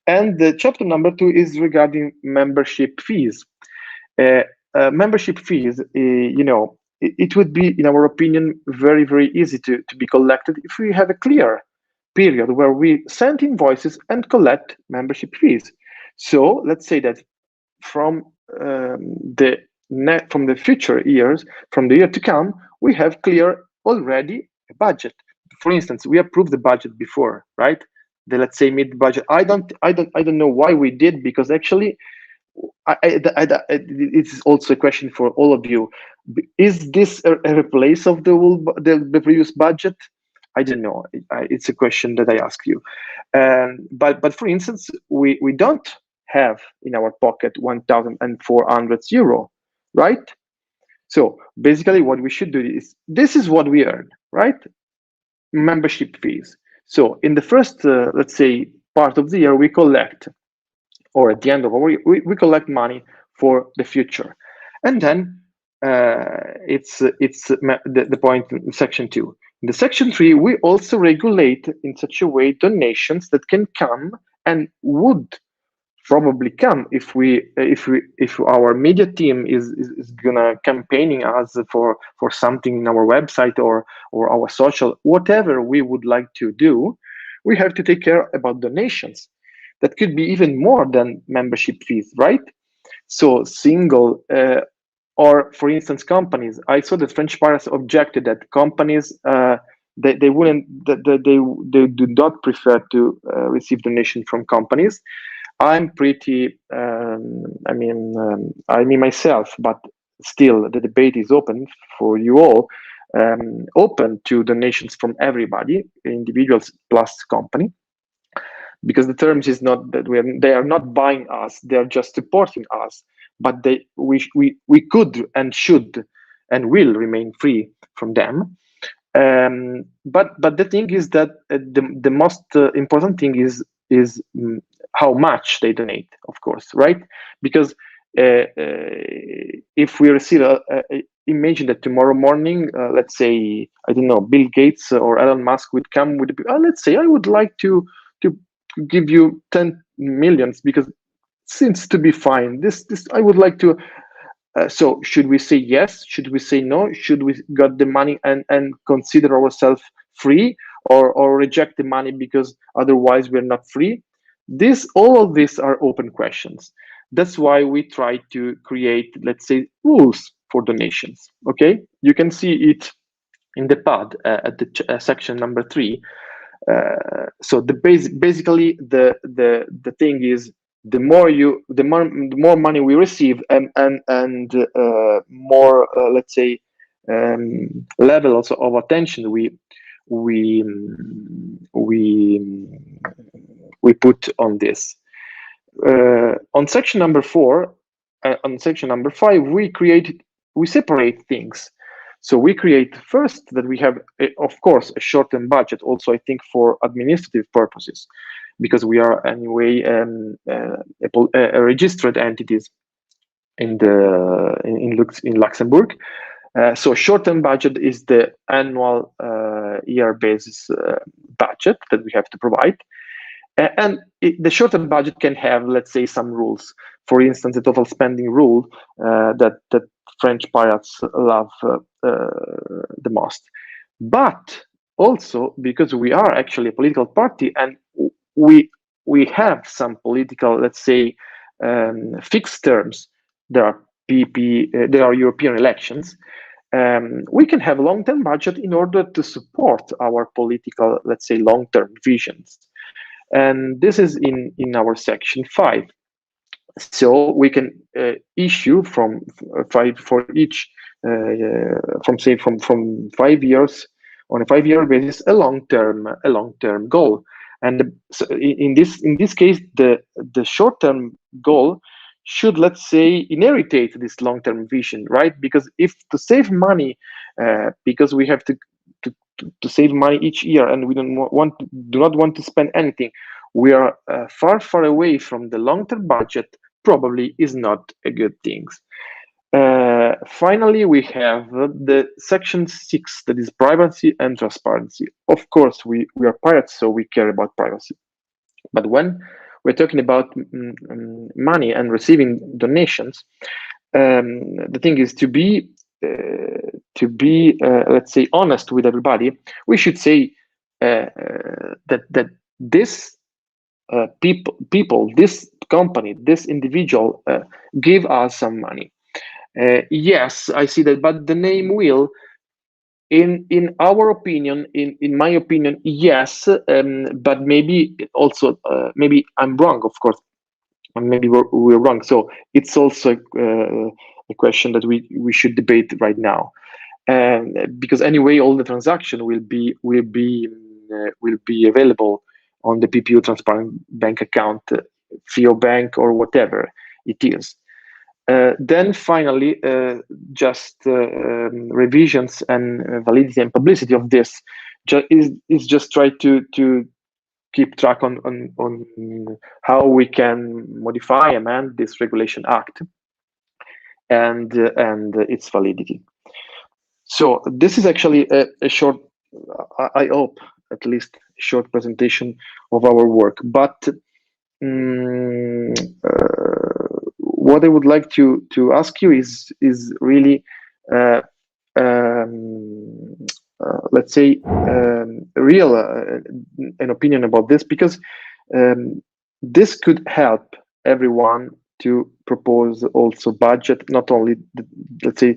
And the chapter number 2 is regarding membership fees. Membership fees, you know, it would be, in our opinion, very, very easy to be collected if we have a clear period where we send invoices and collect membership fees. So let's say that from from the future years, from the year to come, we have clear already a budget. For instance, we approved the budget before, right? The, let's say, mid-budget. I don't know why we did, because actually it's also a question for all of you. Is this a replace of the previous budget? I don't know. It's a question that I ask you. But for instance, we don't have in our pocket 1,400 euro, right? So basically what we should do is, this is what we earn, right? Membership fees. So in the first, let's say, part of the year, we collect, or at the end of our year, we collect money for the future. And then it's the point in section 2. In the section 3, we also regulate in such a way donations that can come and would probably come if our media team is gonna campaigning us for something in our website or our social, whatever we would like to do. We have to take care about donations that could be even more than membership fees, right? So single or, for instance, companies. I saw that French pirates objected that companies they do not prefer to receive donation from companies. I'm pretty, I mean myself, but still the debate is open for you all, open to donations from everybody, individuals plus company, because the terms is not that they are not buying us, they're just supporting us, but we could and should and will remain free from them. But the thing is that the most important thing is how much they donate, of course, right? Because if we receive imagine that tomorrow morning, let's say, I don't know, Bill Gates or Elon Musk would come with, let's say, I would like to give you 10 millions because it seems to be fine. This I would like to. So should we say yes? Should we say no? Should we got the money and consider ourselves free, or reject the money because otherwise we're not free? All of these are open questions. That's why we try to create, let's say, rules for donations. Okay, you can see it in the pad at the section number 3. So basically the thing is, the more money we receive and more let's say levels of attention we put on this. On section number 4, on section number 5, we separate things. So we create first that we have, of course, a short-term budget, also I think for administrative purposes, because we are anyway registered entities in Luxembourg. So short-term budget is the annual year basis budget that we have to provide. And the short-term budget can have, let's say, some rules. For instance, the total spending rule that French pirates love the most. But also because we are actually a political party and we have some political, let's say, fixed terms. There are there are European elections. We can have a long-term budget in order to support our political, let's say, long-term visions. And this is in our section 5. So we can issue from 5 for each, from 5 years on a 5-year basis a long-term goal. And so in this case, the short-term goal should, let's say, inherit this long-term vision, right? Because if to save money, because we have to save money each year, and we do not want to spend anything, we are far away from the long-term budget, probably is not a good thing. Finally, we have the section 6, that is privacy and transparency. Of course, we are pirates, so we care about privacy. But when we're talking about money and receiving donations, the thing is to be let's say honest with everybody. We should say that this people, this company, this individual give us some money. Yes, I see that, but the name will, in our opinion, in my opinion, yes, but maybe also maybe I'm wrong, of course, and maybe we're wrong. So it's also a question that we should debate right now, because anyway, all the transaction will be available on the PPEU transparent bank account, FIO bank, or whatever it is. Then finally, just revisions and validity and publicity of this is just try to keep track on how we can modify, amend this Regulation Act and its validity. So this is actually a short, I hope at least, short presentation of our work. But what I would like to ask you is really let's say real an opinion about this, because this could help everyone to propose also budget, not only let's say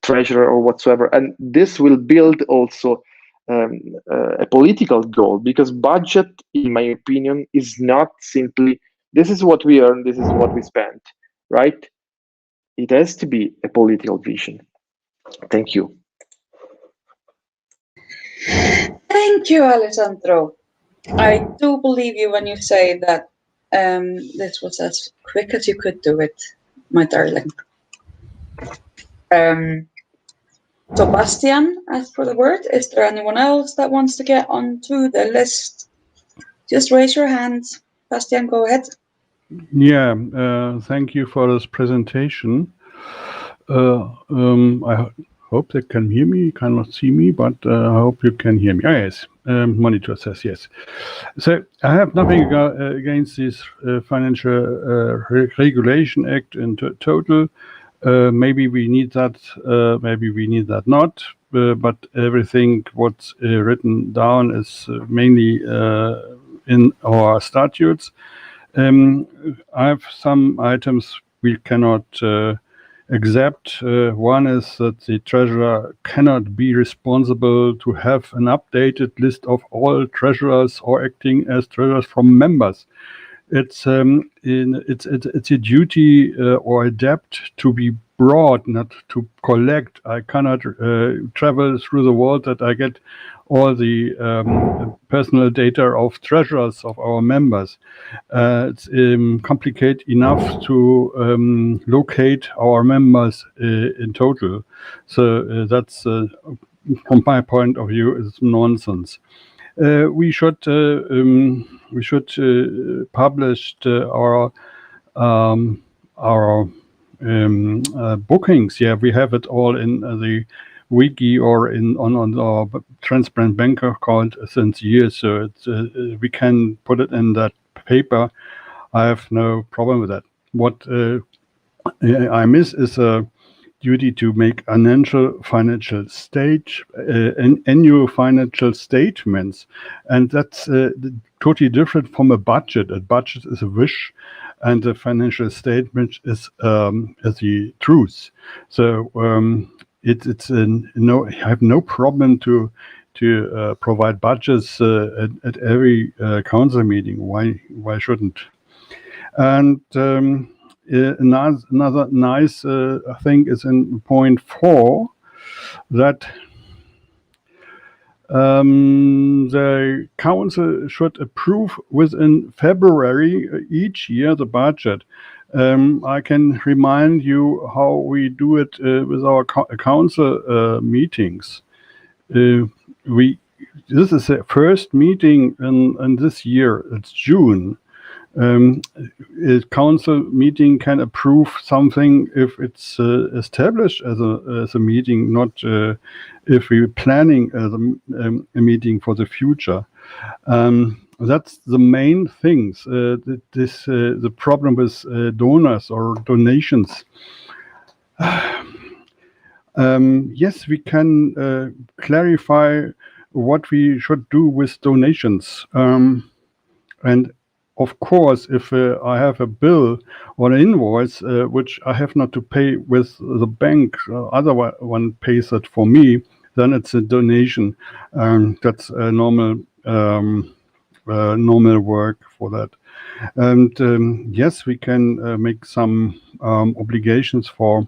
treasurer or whatsoever, and this will build also a political goal, because budget, in my opinion, is not simply this is what we earn, this is what we spend, right? It has to be a political vision. Thank you. Thank you, Alessandro. I do believe you when you say that this was as quick as you could do it, my darling. So Bastian asked for the word. Is there anyone else that wants to get onto the list? Just raise your hand. Bastian, go ahead. Yeah, thank you for this presentation. I hope they can hear me. You cannot see me, but I hope you can hear me. Oh, yes, monitor says yes. So I have nothing against this Financial Regulation Act in total. Maybe we need that, maybe we need that not. But everything what's written down is mainly in our statutes. I have some items we cannot accept. One is that the treasurer cannot be responsible to have an updated list of all treasurers or acting as treasurers from members. It's a duty or a debt to be brought, not to collect. I cannot travel through the world that I get all the personal data of treasurers of our members. It's complicated enough to locate our members in total. So that's, from my point of view, is nonsense. We should publish our bookings. Yeah, we have it all in the wiki or on our transparent bank account since years, so it's, we can put it in that paper. I have no problem with that. What I miss is a duty to make annual financial statements, and that's totally different from a budget. A budget is a wish, and a financial statement is the truth. So it's no, I have no problem to provide budgets at every council meeting. Why shouldn't? And another nice thing is in point 4 that The council should approve within February each year the budget. I can remind you how we do it with our council meetings. This is the first meeting in this year. It's June. A council meeting can approve something if it's established as a meeting, not if we're planning a meeting for the future. That's the main things. The problem with donors or donations. Yes, we can clarify what we should do with donations. And of course, if I have a bill or an invoice which I have not to pay with the bank, other one pays it for me, then it's a donation. That's a normal work for that. And yes, we can make some obligations for,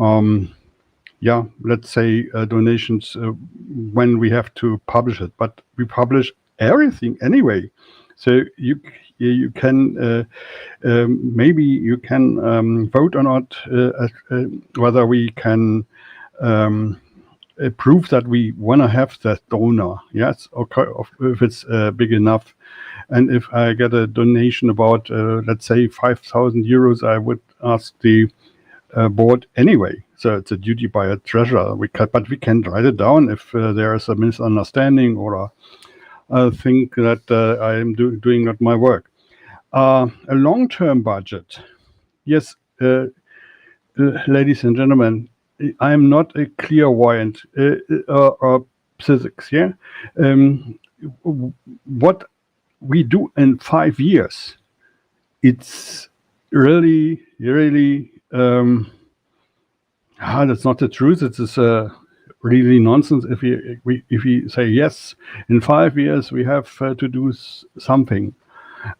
let's say donations when we have to publish it. But we publish everything anyway. So you can maybe you can vote or not whether we can prove that we want to have that donor. Yes, okay, if it's big enough. And if I get a donation about let's say 5,000 euros, I would ask the board anyway. So it's a duty by a treasurer. But we can write it down if there is a misunderstanding or I think that I am doing not my work. A long-term budget. Yes, ladies and gentlemen, I am not a clairvoyant or physics. Yeah, what we do in 5 years, it's really, really. That's not the truth. It is really nonsense if we say yes, in 5 years we have to do something.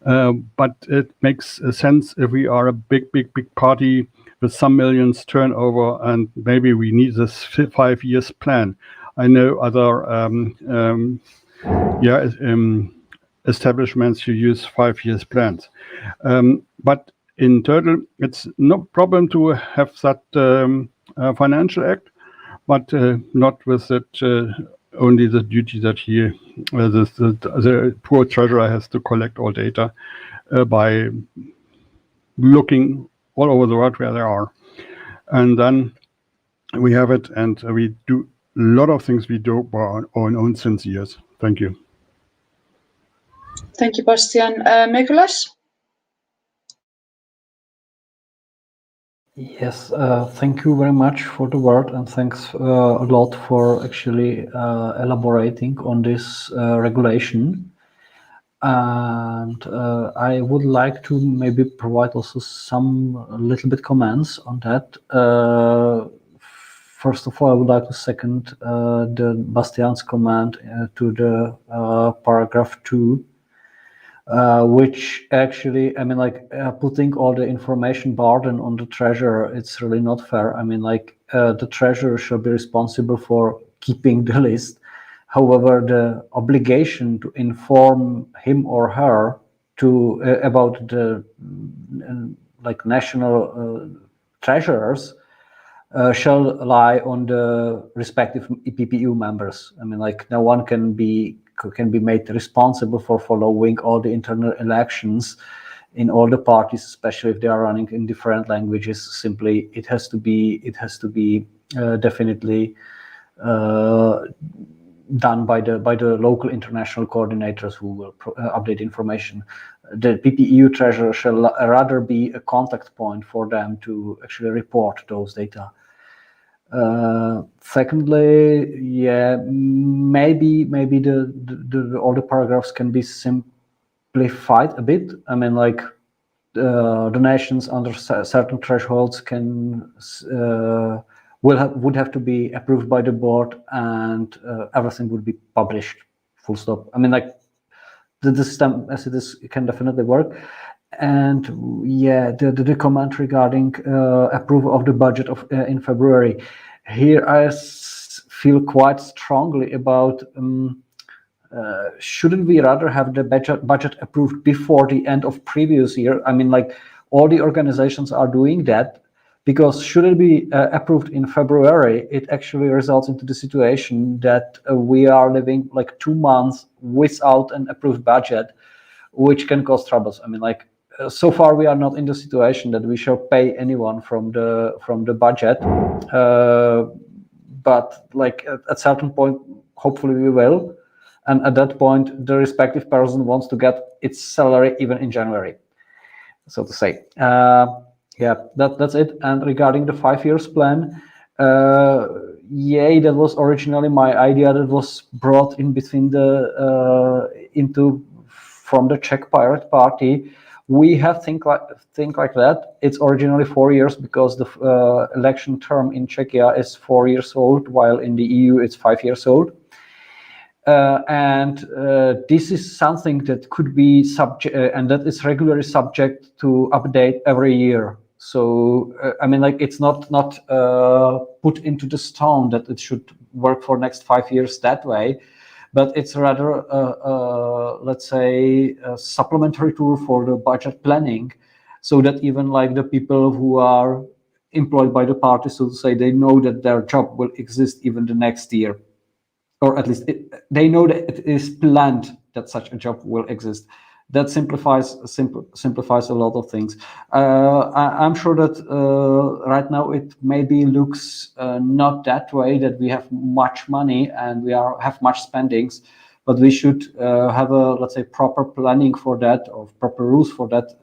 But it makes sense if we are a big party with some millions turnover, and maybe we need this 5 years plan. I know other establishments who use 5 years plans. But in total, it's no problem to have that financial act, but not with that only the duty that the poor treasurer has to collect all data by looking all over the world where they are. And then we have it, and we do a lot of things we do by our own since years. Thank you. Thank you, Bastian. Nicholas? Yes, thank you very much for the word, and thanks a lot for actually elaborating on this regulation. And I would like to maybe provide also some little bit comments on that. First of all, I would like to second the Bastian's comment to the paragraph 2. Which actually, I mean, like putting all the information burden on the treasurer, it's really not fair. I mean, like the treasurer should be responsible for keeping the list. However, the obligation to inform him or her to about the like national treasurers shall lie on the respective PPEU members. I mean, like no one can be made responsible for following all the internal elections in all the parties, especially if they are running in different languages. Simply, it has to be definitely done by the local international coordinators who will update information. The PPEU treasurer shall rather be a contact point for them to actually report those data. Secondly, yeah, maybe the all the paragraphs can be simplified a bit. I mean, like donations under certain thresholds can would have to be approved by the board, and everything would be published. Full stop. I mean, like the system as it is, it can definitely work. And yeah, the comment regarding approval of the budget in February. Here I feel quite strongly about shouldn't we rather have the budget approved before the end of previous year? I mean, like all the organizations are doing that, because should it be approved in February, it actually results into the situation that we are living like 2 months without an approved budget, which can cause troubles. I mean, like so far we are not in the situation that we shall pay anyone from the budget, but like at certain point, hopefully we will. And at that point, the respective person wants to get its salary even in January, so to say. Yeah, that's it. And regarding the 5 years plan, yeah, that was originally my idea that was brought in between from the Czech Pirate Party. We have think like that. It's originally 4 years because the election term in Czechia is 4 years old, while in the EU it's 5 years old. And this is something that could be subject, and that is regularly subject to update every year. So I mean, like it's not put into the stone that it should work for next 5 years that way, but it's rather let's say a supplementary tool for the budget planning, so that even like the people who are employed by the party, so to say, they know that their job will exist even the next year. Or at least they know that it is planned that such a job will exist. That simplifies a lot of things. I'm sure that right now it maybe looks not that way, that we have much money and we have much spendings, but we should have a, let's say, proper planning for that, or proper rules for that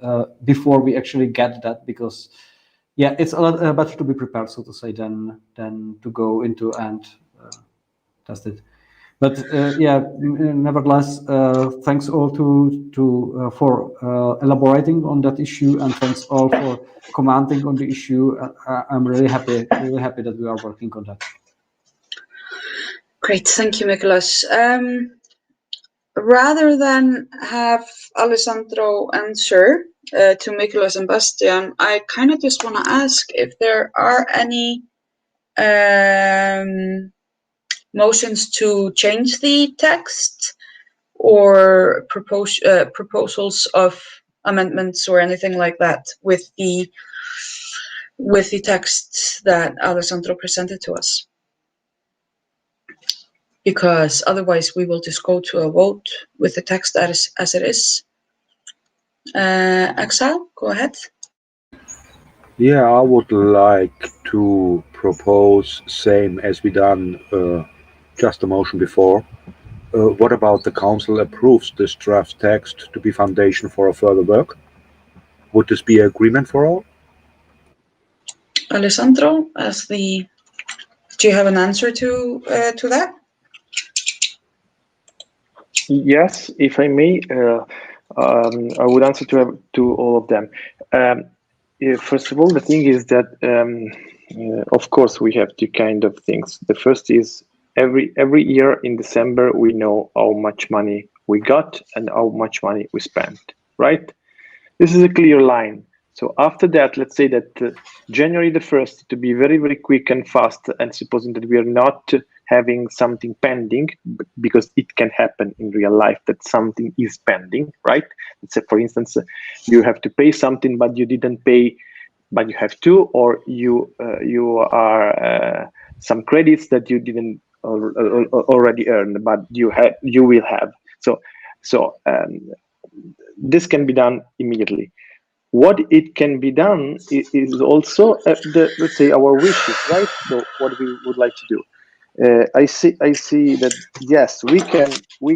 before we actually get that, because yeah, it's a lot better to be prepared, so to say, than to go into and test it. But yeah, nevertheless, thanks all for elaborating on that issue, and thanks all for commenting on the issue. I'm really happy that we are working on that. Great, thank you, Nicholas. Rather than have Alessandro answer to Nicholas and Bastian, I kind of just want to ask if there are any motions to change the text, or proposals of amendments or anything like that with the text that Alessandro presented to us. Because otherwise we will just go to a vote with the text that is as it is. Axel, go ahead. Yeah, I would like to propose same as we done just a motion before. What about the council approves this draft text to be foundation for a further work? Would this be agreement for all? Alessandro, do you have an answer to that? Yes, if I may, I would answer to all of them. First of all, the thing is that, of course, we have two kind of things. The first is every year in December, we know how much money we got and how much money we spent, right? This is a clear line. So after that, let's say that January the 1st, to be very, very quick and fast, and supposing that we are not having something pending, because it can happen in real life that something is pending, right? Let's say, for instance, you have to pay something, but you didn't pay, but you have to, or you are some credits that you didn't already earn, but you will have. So this can be done immediately. What it can be done is also let's say our wishes, right? So what we would like to do. I see that yes, we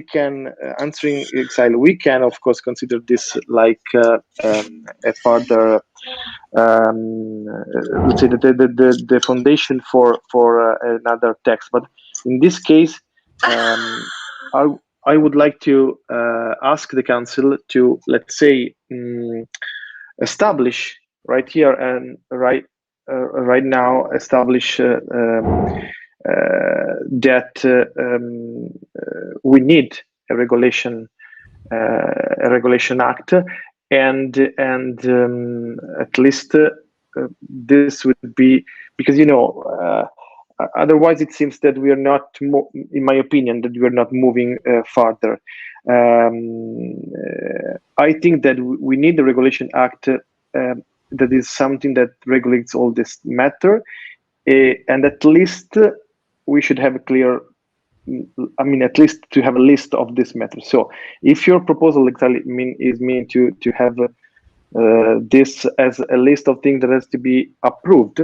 can answering Exile. We can of course consider this like a further let's say the foundation for another text. But in this case, I would like to ask the council to, let's say, establish right here and right now, establish that we need a regulation act, and at least this would be, because otherwise it seems that we are not, in my opinion, that we are not moving further. I think that we need the Regulation Act that is something that regulates all this matter, and at least we should have a clear, I mean, at least to have a list of this matter. So if your proposal exactly is mean to have this as a list of things that has to be approved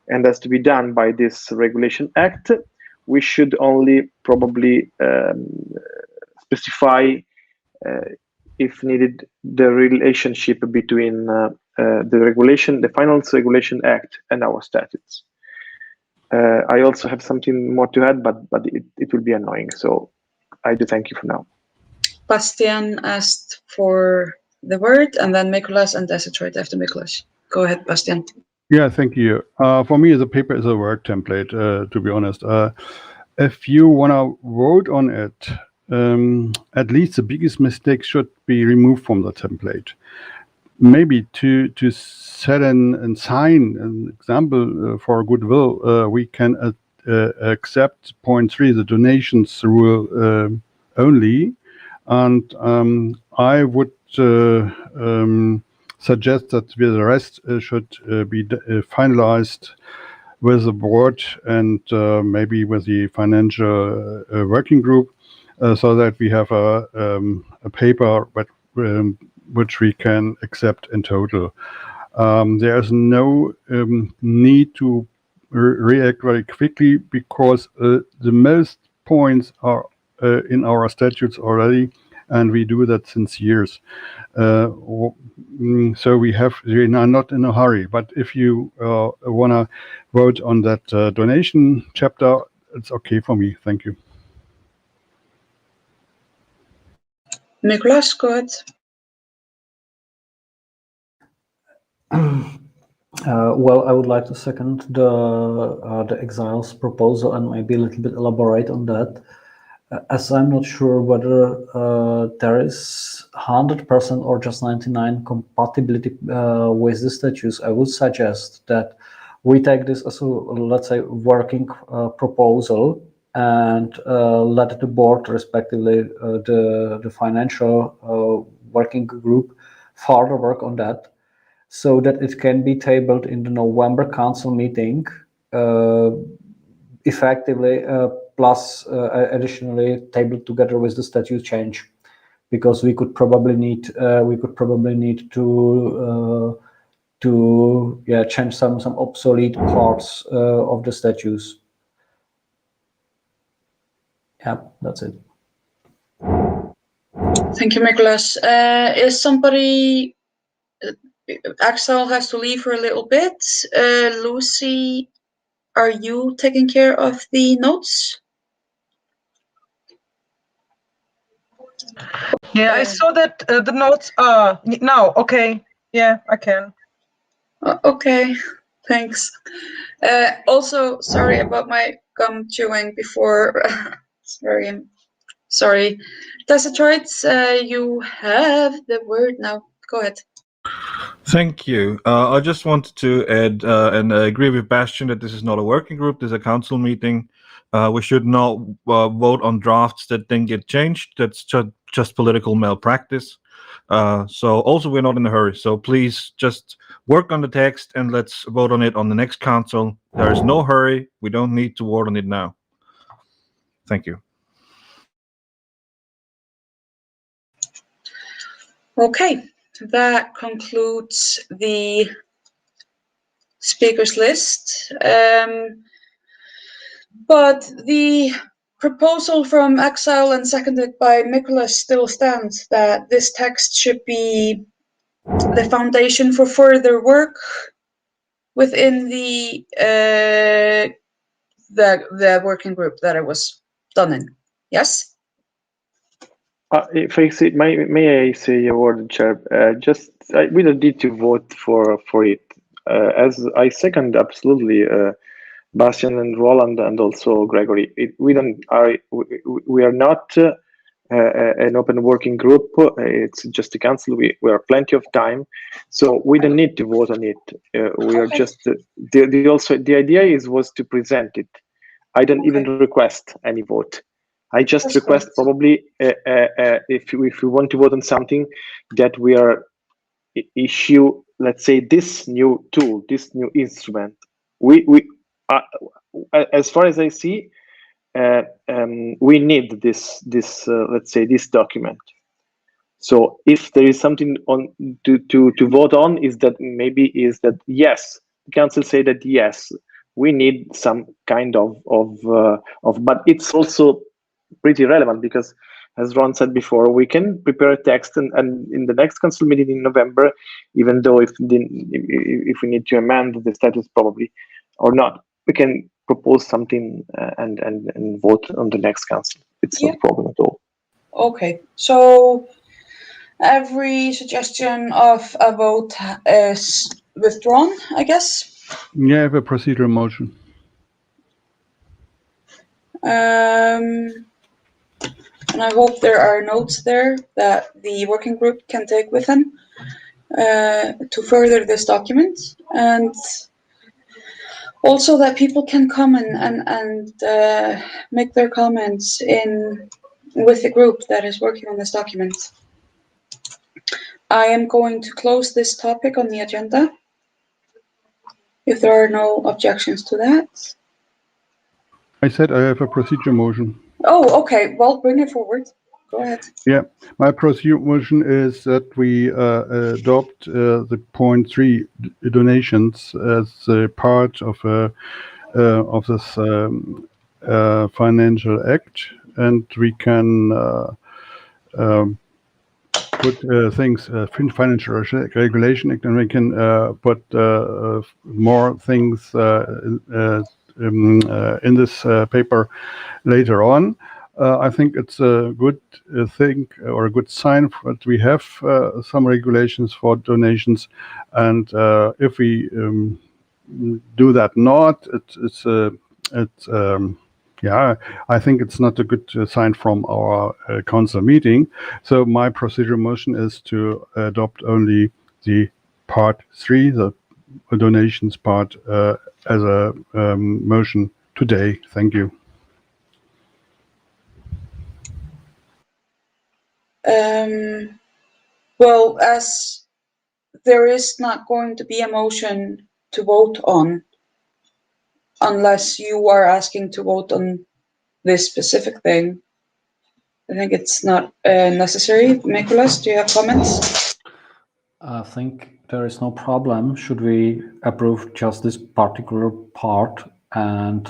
and has to be done by this Regulation Act, we should only probably specify, if needed, the relationship between the Finance Regulation Act and our statutes. I also have something more to add, but it will be annoying. So I do thank you for now. Bastian asked for the word, and then Nicholas and Detroit after Nicholas. Go ahead, Bastian. Yeah, thank you. For me, the paper is a work template, to be honest. If you want to vote on it, at least the biggest mistake should be removed from the template. Maybe to set and sign an example for goodwill, we can accept point 3, the donations rule only. And I would suggest that the rest should be finalized with the board and maybe with the financial working group, so that we have a paper which we can accept in total. There's no need to react very quickly, because the most points are in our statutes already, and we do that since years. So we are not in a hurry. But if you want to vote on that donation chapter, it's okay for me. Thank you. Nicholas, go ahead. Well, I would like to second the Exiles proposal and maybe a little bit elaborate on that. As I'm not sure whether there is 100% or just 99% compatibility with the statutes, I would suggest that we take this as a, let's say, working proposal, and let the board, respectively the financial working group, further work on that, so that it can be tabled in the November council meeting, effectively, plus additionally tabled together with the statute change, because we could probably need to change some obsolete parts of the statutes. Yeah, that's it. Thank you, Nicholas. Is somebody? Axel has to leave for a little bit. Lucy, are you taking care of the notes? Yeah, I saw that the notes are now. Okay, yeah, I can. Okay, thanks. Also, sorry about my gum chewing before. It's very sorry. Detroit, you have the word now. Go ahead. Thank you. I just wanted to add, and I agree with Bastian that this is not a working group, this is a council meeting. We should not vote on drafts that then get changed. That's just political malpractice. So also we're not in a hurry. So please just work on the text and let's vote on it on the next council. There is no hurry. We don't need to vote on it now. Thank you. Okay, that concludes the speakers list. But the proposal from Exile and seconded by Nicholas still stands, that this text should be the foundation for further work within the working group that it was done in. Yes? If I say, may I say a word, Chair? We don't need to vote for it. As I second absolutely Bastian and Roland and also Gregory. We are not an open working group. It's just a council. We have plenty of time, so we don't need to vote on it. We are just the idea was to present it I don't even request any vote. I just request probably if we want to vote on something, that we are issue, let's say, this new tool, this new instrument. We as far as I see, we need this let's say, this document. So if there is something on to vote on, is that yes, the council say that yes, we need some kind of but it's also pretty relevant, because as Ron said before, we can prepare a text and in the next council meeting in November, even though if we need to amend the status probably or not, we can propose something and vote on the next council. It's not a problem at all. Okay, so every suggestion of a vote is withdrawn, I guess. Yeah, I have a procedural motion. And I hope there are notes there that the working group can take with them to further this document, and also that people can come and make their comments with the group that is working on this document. I am going to close this topic on the agenda, if there are no objections to that. I said I have a procedure motion. Oh, okay. Well, bring it forward. Go ahead. Yeah, my procedure motion is that we adopt the point 3 donations as a part of this financial act, and we can put things financial regulation act, and we can put more things in this paper later on. I think it's a good thing or a good sign that we have some regulations for donations, and if we do that not, I think it's not a good sign from our council meeting. So my procedural motion is to adopt only the part 3, the donations part, as a motion today. Thank you. Well, as there is not going to be a motion to vote on unless you are asking to vote on this specific thing, I think it's not necessary. Nicholas, do you have comments? I think there is no problem. Should we approve just this particular part and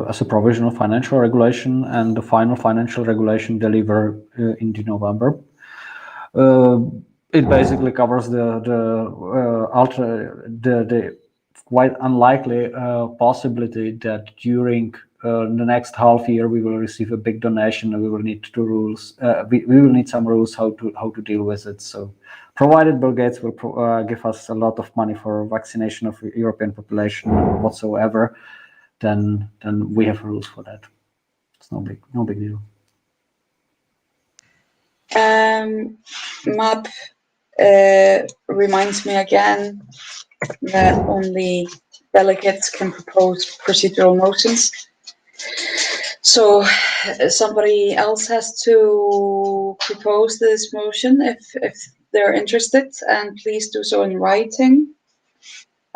as a provisional financial regulation, and the final financial regulation deliver in November? It basically covers the quite unlikely possibility that during the next half year we will receive a big donation, and we will need we will need some rules how to deal with it. So, provided Bill Gates will give us a lot of money for vaccination of European population or whatsoever, then we have rules for that. It's no big deal. MAP reminds me again that only delegates can propose procedural motions. So somebody else has to propose this motion if they're interested, and please do so in writing.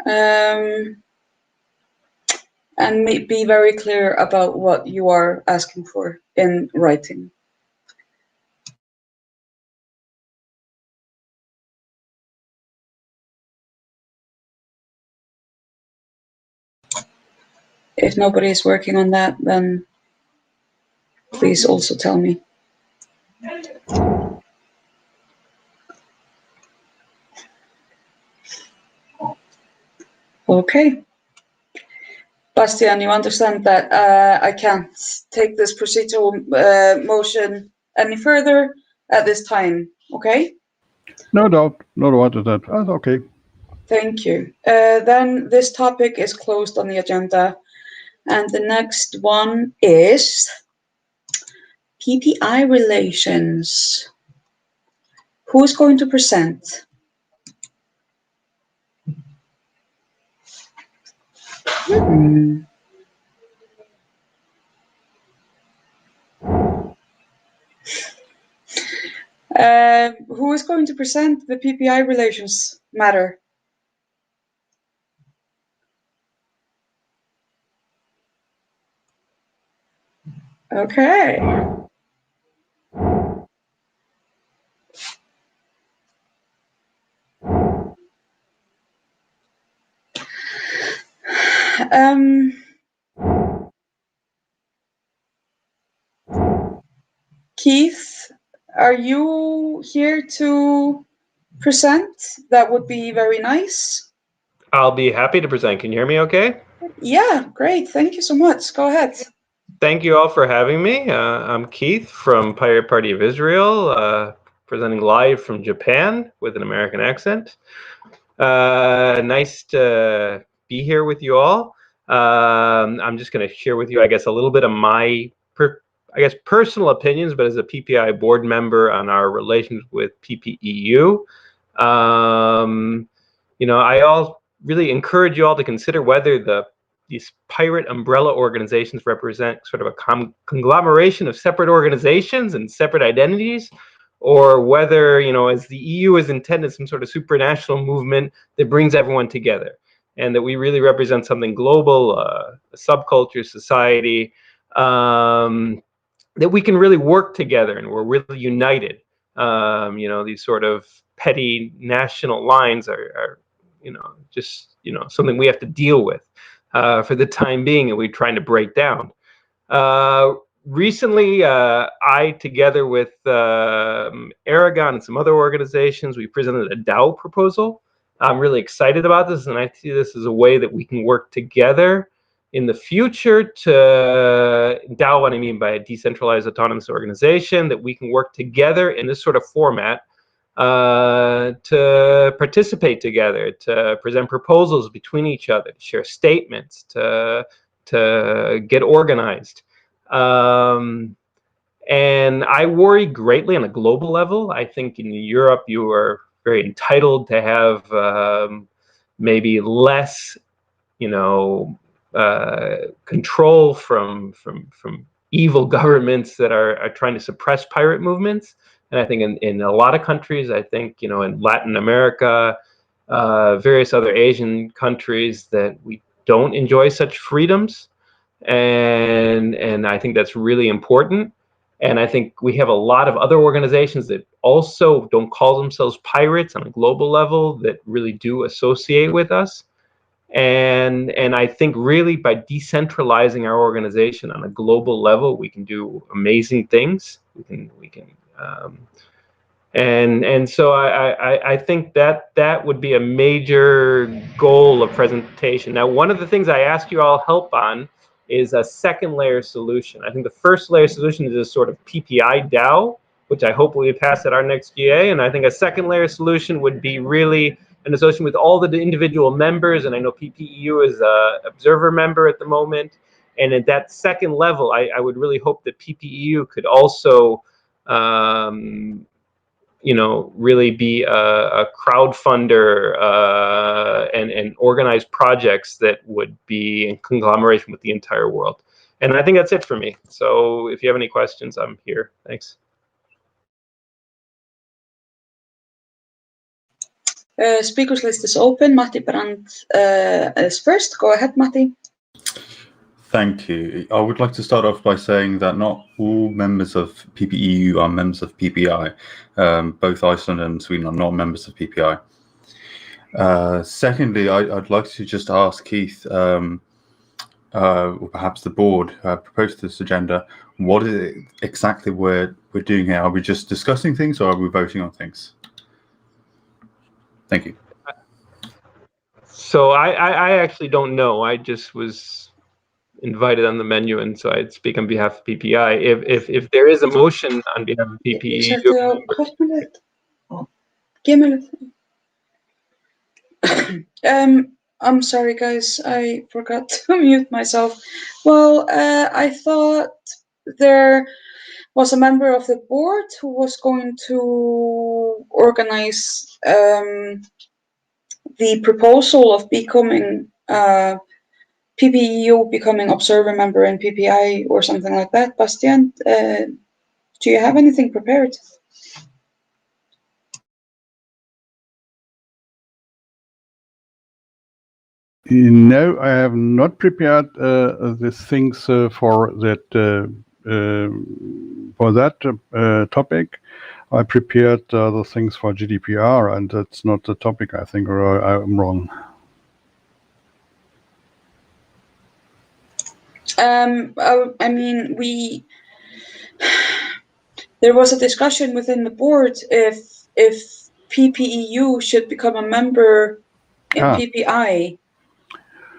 And be very clear about what you are asking for in writing. If nobody is working on that, then please also tell me. Okay. Bastian, you understand that I can't take this procedural motion any further at this time, okay? No doubt about that. That's okay. Thank you. Then this topic is closed on the agenda. And the next one is PPI relations. Who's going to present? going to present the PPI relations matter? Okay. Keith, are you here to present? That would be very nice. I'll be happy to present. Can you hear me okay? Yeah, great. Thank you so much. Go ahead. Thank you all for having me. I'm Keith from Pirate Party of Israel, presenting live from Japan with an American accent. Nice to be here with you all. I'm just going to share with you, I guess, a little bit of my, personal opinions, but as a PPI board member on our relations with PPEU. I really encourage you all to consider whether these pirate umbrella organizations represent sort of a conglomeration of separate organizations and separate identities, or whether, as the EU is intended, some sort of supranational movement that brings everyone together, and that we really represent something global, a subculture, society, that we can really work together and we're really united. These sort of petty national lines are just something we have to deal with for the time being, and we're trying to break down. Recently, I, together with Aragon and some other organizations, we presented a DAO proposal. I'm really excited about this, and I see this as a way that we can work together in the future to DAO, what I mean by a decentralized autonomous organization, that we can work together in this sort of format to participate together, to present proposals between each other, to share statements, to get organized. And I worry greatly on a global level. I think in Europe you are very entitled to have maybe less, control from evil governments that are trying to suppress pirate movements. And I think in a lot of countries, I think, in Latin America, various other Asian countries, that we don't enjoy such freedoms. And I think that's really important. And I think we have a lot of other organizations that also don't call themselves pirates on a global level that really do associate with us. And I think really by decentralizing our organization on a global level, we can do amazing things. So I think that would be a major goal of presentation. Now, one of the things I ask you all help on is a second layer solution. I think the first layer solution is a sort of PPI DAO, which I hope we pass at our next GA. And I think a second layer solution would be really an association with all the individual members. And I know PPEU is an observer member at the moment. And at that second level, I would really hope that PPEU could also really be a crowdfunder and organize projects that would be in conglomeration with the entire world. And I think that's it for me. So if you have any questions, I'm here. Thanks. Speakers list is open. Matti Brandt is first. Go ahead, Matti. Thank you. I would like to start off by saying that not all members of PPEU are members of PPI. Both Iceland and Sweden are not members of PPI. Secondly, I'd like to just ask Keith, or perhaps the board, proposed this agenda, what is it exactly we're doing here? Are we just discussing things, or are we voting on things? Thank you. So I actually don't know. I just was invited on the menu, and so I'd speak on behalf of PPI. If there is a motion on behalf of PPEU, I'm sorry, guys. I forgot to mute myself. Well, I thought there was a member of the board who was going to organize the proposal of becoming PPEU becoming observer member in PPI or something like that. Bastian, do you have anything prepared? No, I have not prepared the things for that topic. I prepared the things for GDPR, and that's not the topic, I think, or I'm wrong. I mean, there was a discussion within the board if PPEU should become a member in PPI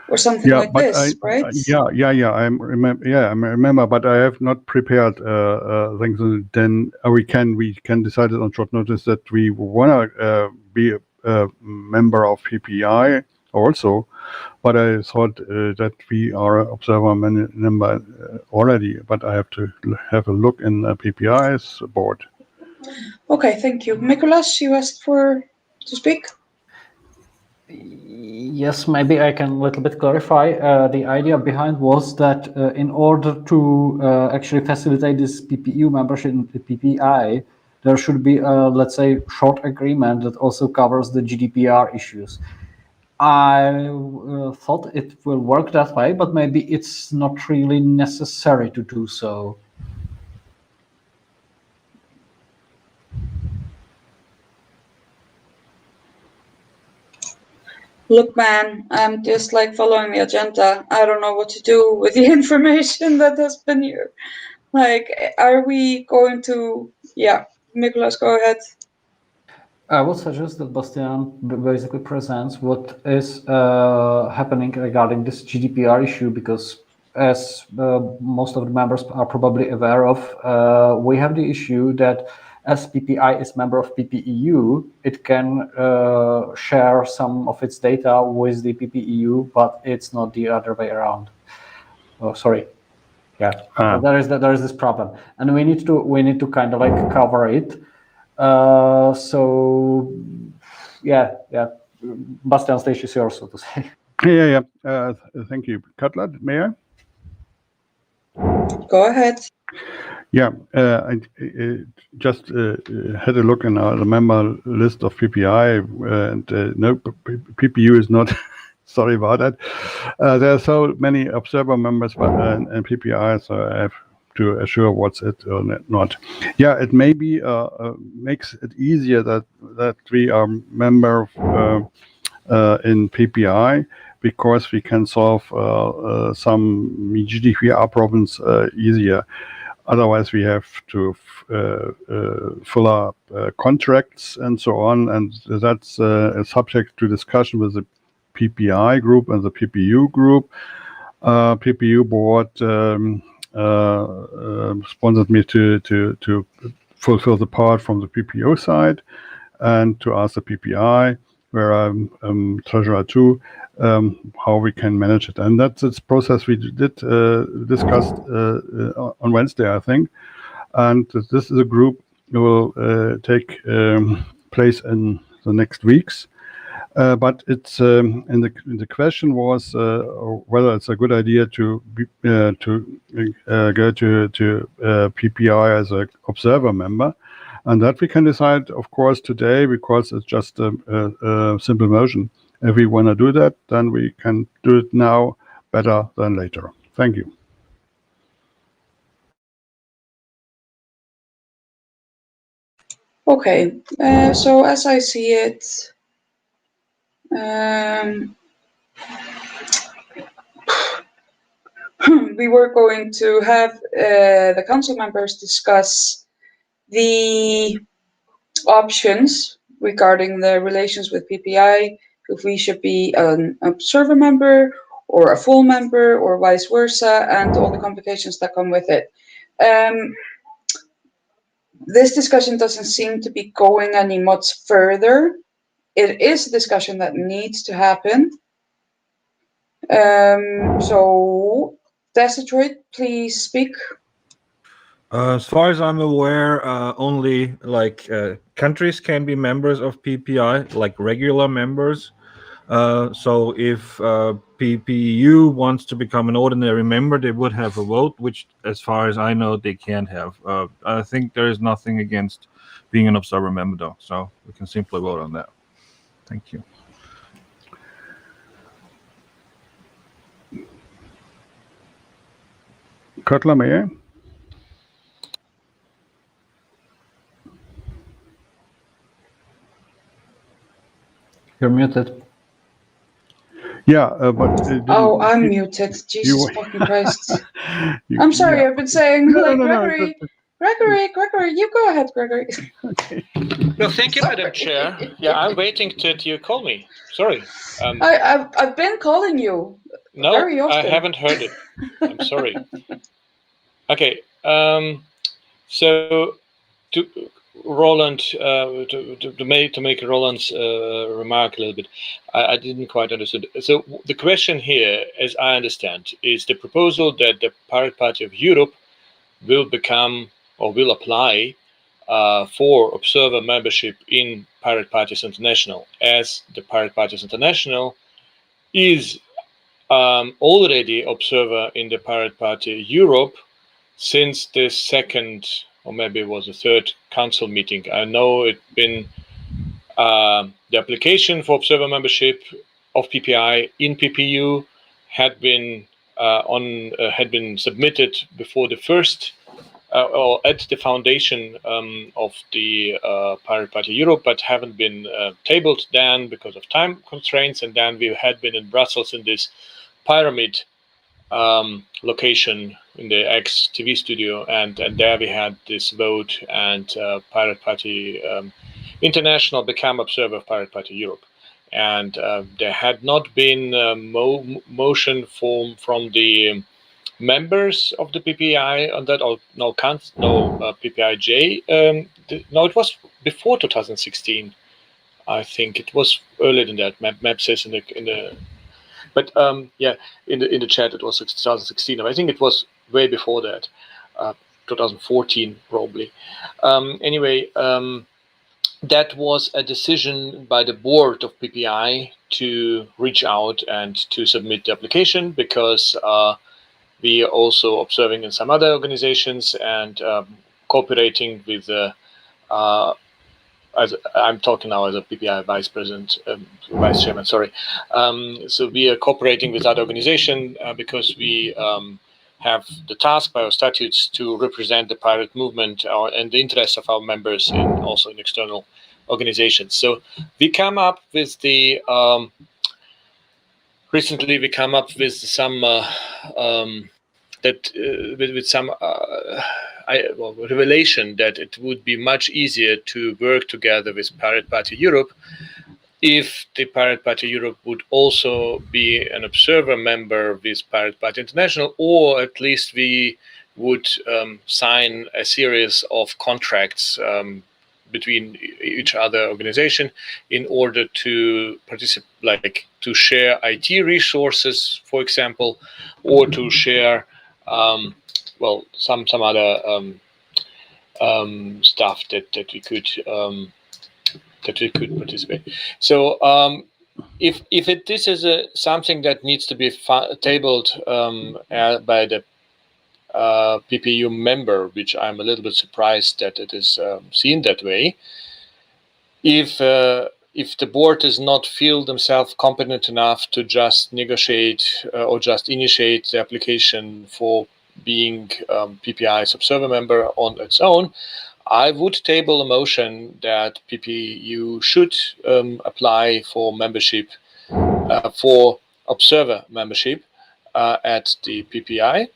or something like this, right? I remember, but I have not prepared things. Then we can decide it on short notice that we wanna be a member of PPI also. But I thought that we are observer member already. But I have to have a look in PPI's board. Okay, thank you. Nicholas, you asked to speak? Yes, maybe I can a little bit clarify. The idea behind was that in order to actually facilitate this PPEU membership in the PPI, there should be a, let's say, short agreement that also covers the GDPR issues. I thought it will work that way, but maybe it's not really necessary to do so. Look, man, I'm just like following the agenda. I don't know what to do with the information that has been here. Like, are we going to? Yeah, Nicholas, go ahead. I would suggest that Bastian basically presents what is happening regarding this GDPR issue, because as most of the members are probably aware of, we have the issue that as PPI is member of PPEU, it can share some of its data with the PPEU, but it's not the other way around. Oh, sorry. Yeah, there is this problem, and we need to kind of like cover it. So yeah, Bastian, stage is yours, so to say. Yeah. Thank you, Cutler. May I? Go ahead. Yeah, I just had a look in the member list of PPI, and no, PPU is not. Sorry about that. There are so many observer members and PPI, so I have to assure what's it or not. Yeah, it maybe makes it easier that we are member in PPI, because we can solve some GDPR problems easier. Otherwise, we have to fill up contracts and so on, and that's subject to discussion with the PPI group and the PPU group. PPU board sponsored me to fulfill the part from the PPO side and to ask the PPI, where I'm treasurer too, how we can manage it. And that's this process we did discussed on Wednesday, I think. And this is a group that will take place in the next weeks. But it's in the question was whether it's a good idea to go to PPI as an observer member, and that we can decide, of course, today, because it's just a simple motion. If we want to do that, then we can do it now better than later. Thank you. Okay, so as I see it, we were going to have the council members discuss the options regarding the relations with PPI, if we should be an observer member or a full member or vice versa, and all the complications that come with it. This discussion doesn't seem to be going any much further. It is a discussion that needs to happen. So, Detroit, please speak. As far as I'm aware, only countries can be members of PPI, like regular members. So if PPEU wants to become an ordinary member, they would have a vote, which, as far as I know, they can't have. I think there is nothing against being an observer member, though, so we can simply vote on that. Thank you. Cutler, may I? You're muted. Yeah, but Oh, I'm muted. Jesus fucking Christ. I'm sorry, I've been saying like Gregory, Gregory, you go ahead, Gregory. Okay. No, thank you, Madam Chair. Yeah, I'm waiting till you call me. Sorry. I've been calling you very often. I haven't heard it. I'm sorry. Okay. So to Roland, to make Roland's remark a little bit, I didn't quite understand. So the question here, as I understand, is the proposal that the Pirate Party of Europe will become or will apply for observer membership in Pirate Parties International, as the Pirate Parties International is already observer in the Pirate Party Europe since the second, or maybe it was the third council meeting. I know it's been the application for observer membership of PPI in PPEU had been had been submitted before the first or at the foundation of the Pirate Party Europe, but haven't been tabled then because of time constraints. And then we had been in Brussels in this pyramid location in the ex-TV studio, and there we had this vote, and Pirate Party International became observer of Pirate Party Europe. And there had not been motion from the members of the PPI on that, or no PPIJ. No, it was before 2016. I think it was earlier than that. Map says in the but yeah, in the chat it was 2016. I think it was way before that, 2014 probably. Anyway, that was a decision by the board of PPI to reach out and to submit the application, because we are also observing in some other organizations and cooperating with as I'm talking now as a PPI vice president, vice chairman, sorry. So we are cooperating with other organizations because we have the task by our statutes to represent the pirate movement and the interests of our members also in external organizations. So we come up with the recently we come up with some with some revelation that it would be much easier to work together with Pirate Party Europe if the Pirate Party Europe would also be an observer member with Pirate Party International, or at least we would sign a series of contracts between each other organization in order to participate, like to share IT resources, for example, or to share well, some other stuff that we could participate. So if this is something that needs to be tabled by the PPEU member, which I'm a little bit surprised that it is seen that way, if the board does not feel themselves competent enough to just negotiate or just initiate the application for being PPI's observer member on its own, I would table a motion that PPEU should apply for membership, for observer membership at the PPI.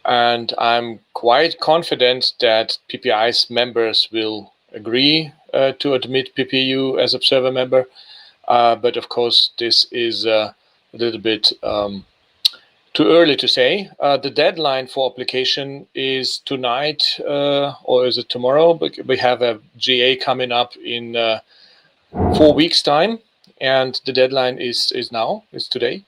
And I'm quite confident that PPI's members will agree to admit PPEU as observer member. But of course, this is a little bit too early to say. The deadline for application is tonight, or is it tomorrow? But we have a GA coming up in 4 weeks' time, and the deadline is today.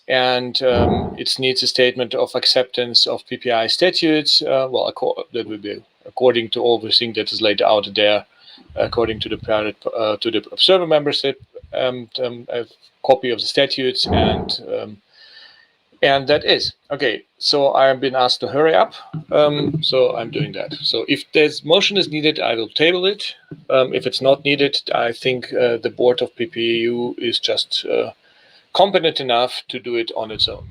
It needs a statement of acceptance of PPI statutes. Well, that will be according to everything that is laid out there, according to the to the observer membership, a copy of the statutes, and that is okay. So I have been asked to hurry up, so I'm doing that. So if this motion is needed, I will table it. If it's not needed, I think the board of PPEU is just competent enough to do it on its own.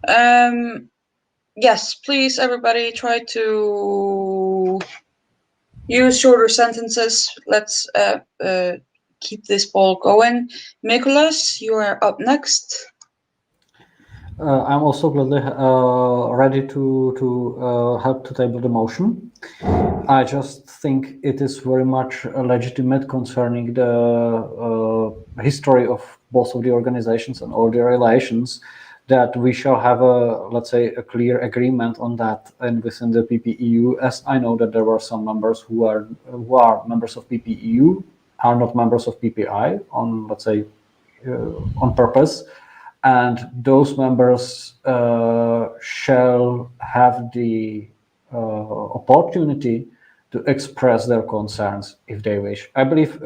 Yes, please, everybody, try to use shorter sentences. Let's keep this ball going. Nicholas, you are up next. I'm also gladly ready to help to table the motion. I just think it is very much legitimate concerning the history of both of the organizations and all the relations, that we shall have a, let's say, a clear agreement on that and within the PPEU, as I know that there were some members who are members of PPEU, are not members of PPI on, let's say, on purpose. And those members shall have the opportunity to express their concerns if they wish. I believe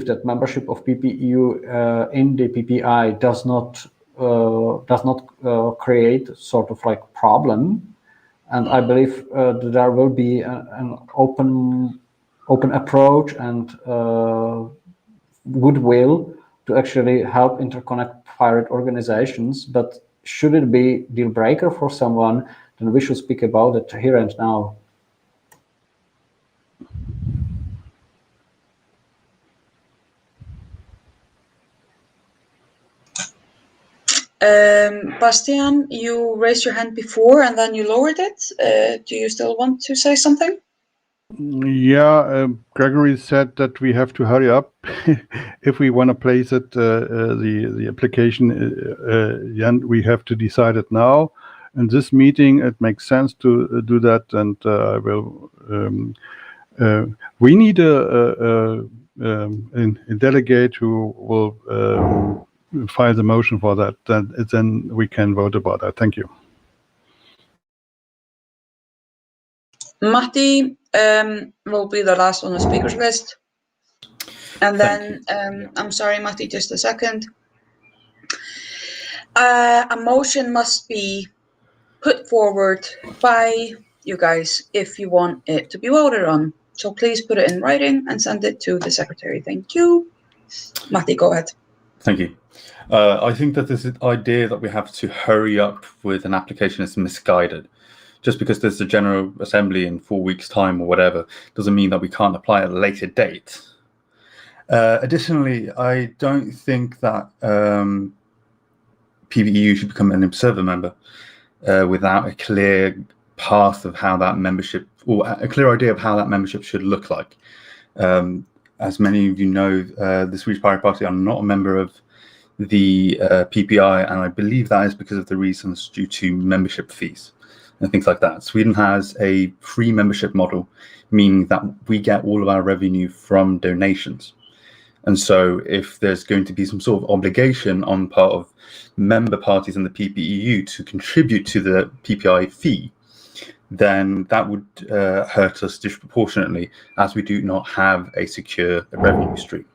that membership of PPEU in the PPI does not create sort of like problem, and I believe that there will be an open approach and goodwill to actually help interconnect pirate organizations. But should it be deal breaker for someone, then we should speak about it here and now. Bastian, you raised your hand before and then you lowered it. Do you still want to say something? Yeah, Gregory said that we have to hurry up if we want to place it. The application, we have to decide it now. In this meeting, it makes sense to do that, and I will. We need a delegate who will file the motion for that. Then we can vote about that. Thank you. Matti will be the last on the speakers list. And then, I'm sorry, Matti, just a second. A motion must be put forward by you guys if you want it to be voted on. So please put it in writing and send it to the secretary. Thank you. Matti, go ahead. Thank you. I think that this idea that we have to hurry up with an application is misguided. Just because there's a General Assembly in 4 weeks' time or whatever, doesn't mean that we can't apply at a later date. Additionally, I don't think that PPEU should become an observer member without a clear path of how that membership, or a clear idea of how that membership should look like. As many of you know, the Swedish Pirate Party are not a member of the PPI, and I believe that is because of the reasons due to membership fees and things like that. Sweden has a free membership model, meaning that we get all of our revenue from donations. And so if there's going to be some sort of obligation on part of member parties in the PPEU to contribute to the PPI fee, then that would hurt us disproportionately, as we do not have a secure revenue stream.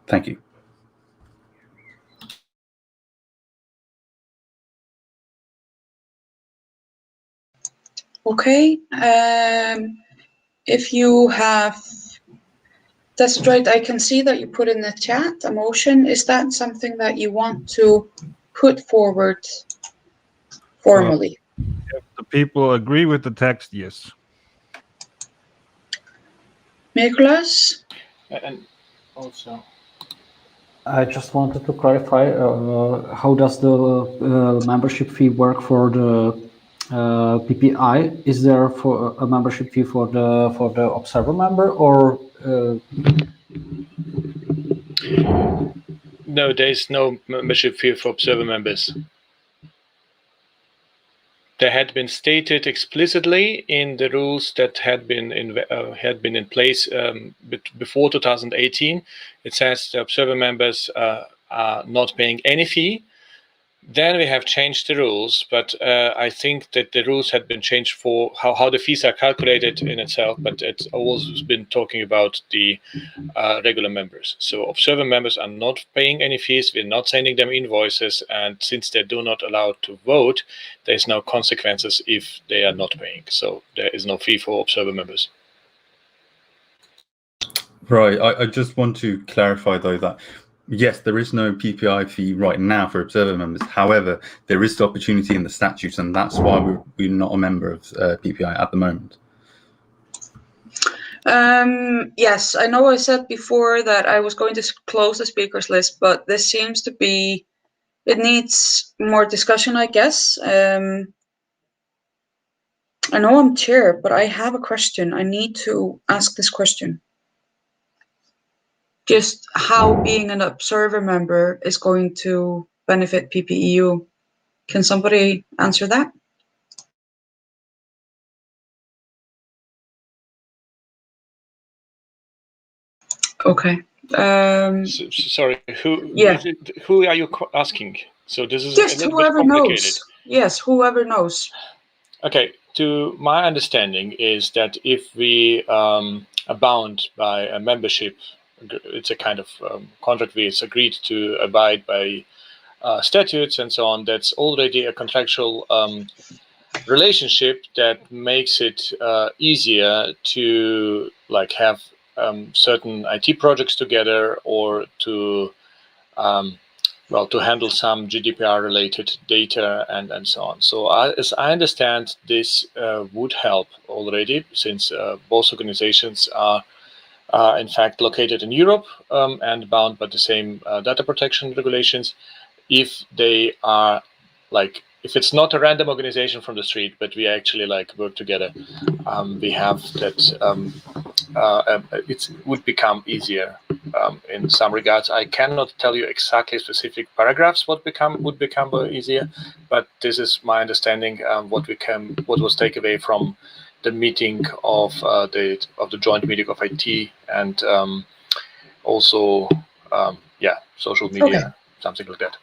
Thank you. Okay. If you have, that's right. I can see that you put in the chat a motion. Is that something that you want to put forward formally? If the people agree with the text, yes. Nicholas? And also, I just wanted to clarify, how does the membership fee work for the PPI? Is there for a membership fee for the observer member, or no, there is no membership fee for observer members. There had been stated explicitly in the rules that had been in place before 2018. It says the observer members are not paying any fee. Then we have changed the rules, but I think that the rules had been changed for how the fees are calculated in itself, but it's always been talking about the regular members. So observer members are not paying any fees, we're not sending them invoices, and since they do not allow to vote, there's no consequences if they are not paying. So there is no fee for observer members. Right, I just want to clarify though that Yes, there is no PPI fee right now for observer members. However, there is the opportunity in the statutes, and that's why we're not a member of PPI at the moment. Yes, I know I said before that I was going to close the speakers list, but this seems to be, it needs more discussion, I guess. I know I'm chair, but I have a question. I need to ask this question. Just how being an observer member is going to benefit PPEU. Can somebody answer that? Okay. Sorry, who? Yeah. Who are you asking? So this is Just a little whoever bit complicated. knows. Yes, whoever knows. Okay. To my understanding is that if we are bound by a membership, it's a kind of contract we agreed to abide by statutes and so on. That's already a contractual relationship that makes it easier to like have certain IT projects together, or to to handle some GDPR related data and so on. So as I understand, this would help already, since both organizations are in fact located in Europe and bound by the same data protection regulations. If they are like, if it's not a random organization from the street, but we actually like work together, we have that it would become easier in some regards. I cannot tell you exactly specific paragraphs what would become easier, but this is my understanding. What was taken away from the meeting of the joint meeting of IT and also social media, Okay. something like that.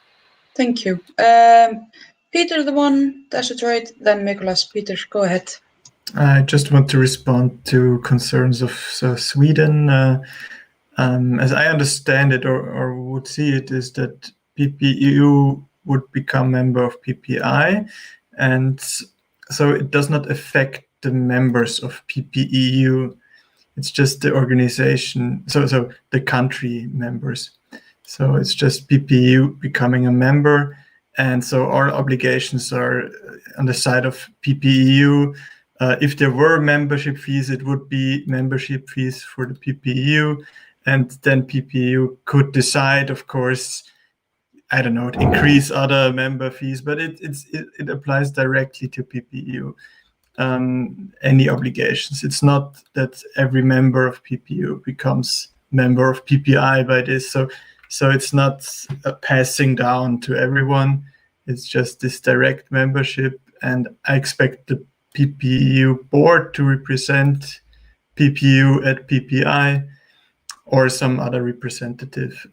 Thank you. Peter, the one that should right, then Nicholas. Peter, go ahead. I just want to respond to concerns of Sweden. As I understand it, or would see it, is that PPEU would become member of PPI, and so it does not affect the members of PPEU. It's just the organization, so the country members. So it's just PPEU becoming a member, and so our obligations are on the side of PPEU. If there were membership fees, it would be membership fees for the PPEU, and then PPEU could decide, of course, I don't know, to increase other member fees, but it applies directly to PPEU. Any obligations. It's not that every member of PPEU becomes member of PPI by this. So it's not a passing down to everyone. It's just this direct membership, and I expect the PPEU board to represent PPEU at PPI or some other representative.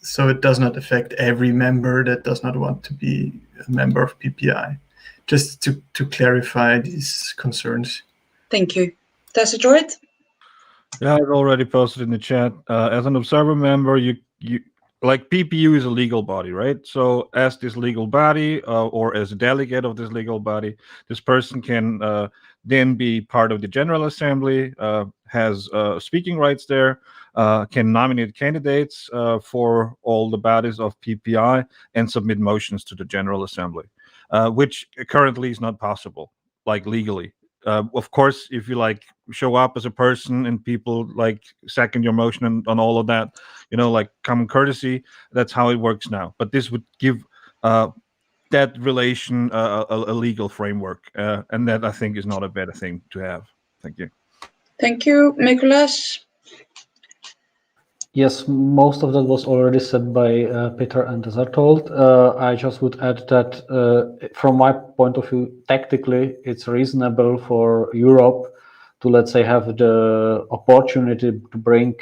So it does not affect every member that does not want to be a member of PPI. Just to clarify these concerns. Thank you. Does it right? Yeah, I've already posted in the chat. As an observer member, you like PPEU is a legal body, right? So as this legal body or as a delegate of this legal body, this person can then be part of the General Assembly, has speaking rights there, can nominate candidates for all the bodies of PPI and submit motions to the General Assembly, which currently is not possible, like legally. Of course, if you like show up as a person and people like second your motion and on all of that, like common courtesy, that's how it works now. But this would give that relation a legal framework, and that I think is not a better thing to have. Thank you. Thank you, Nicholas. Yes, most of that was already said by Peter and Zertold. I just would add that from my point of view, tactically, it's reasonable for Europe to, let's say, have the opportunity to bring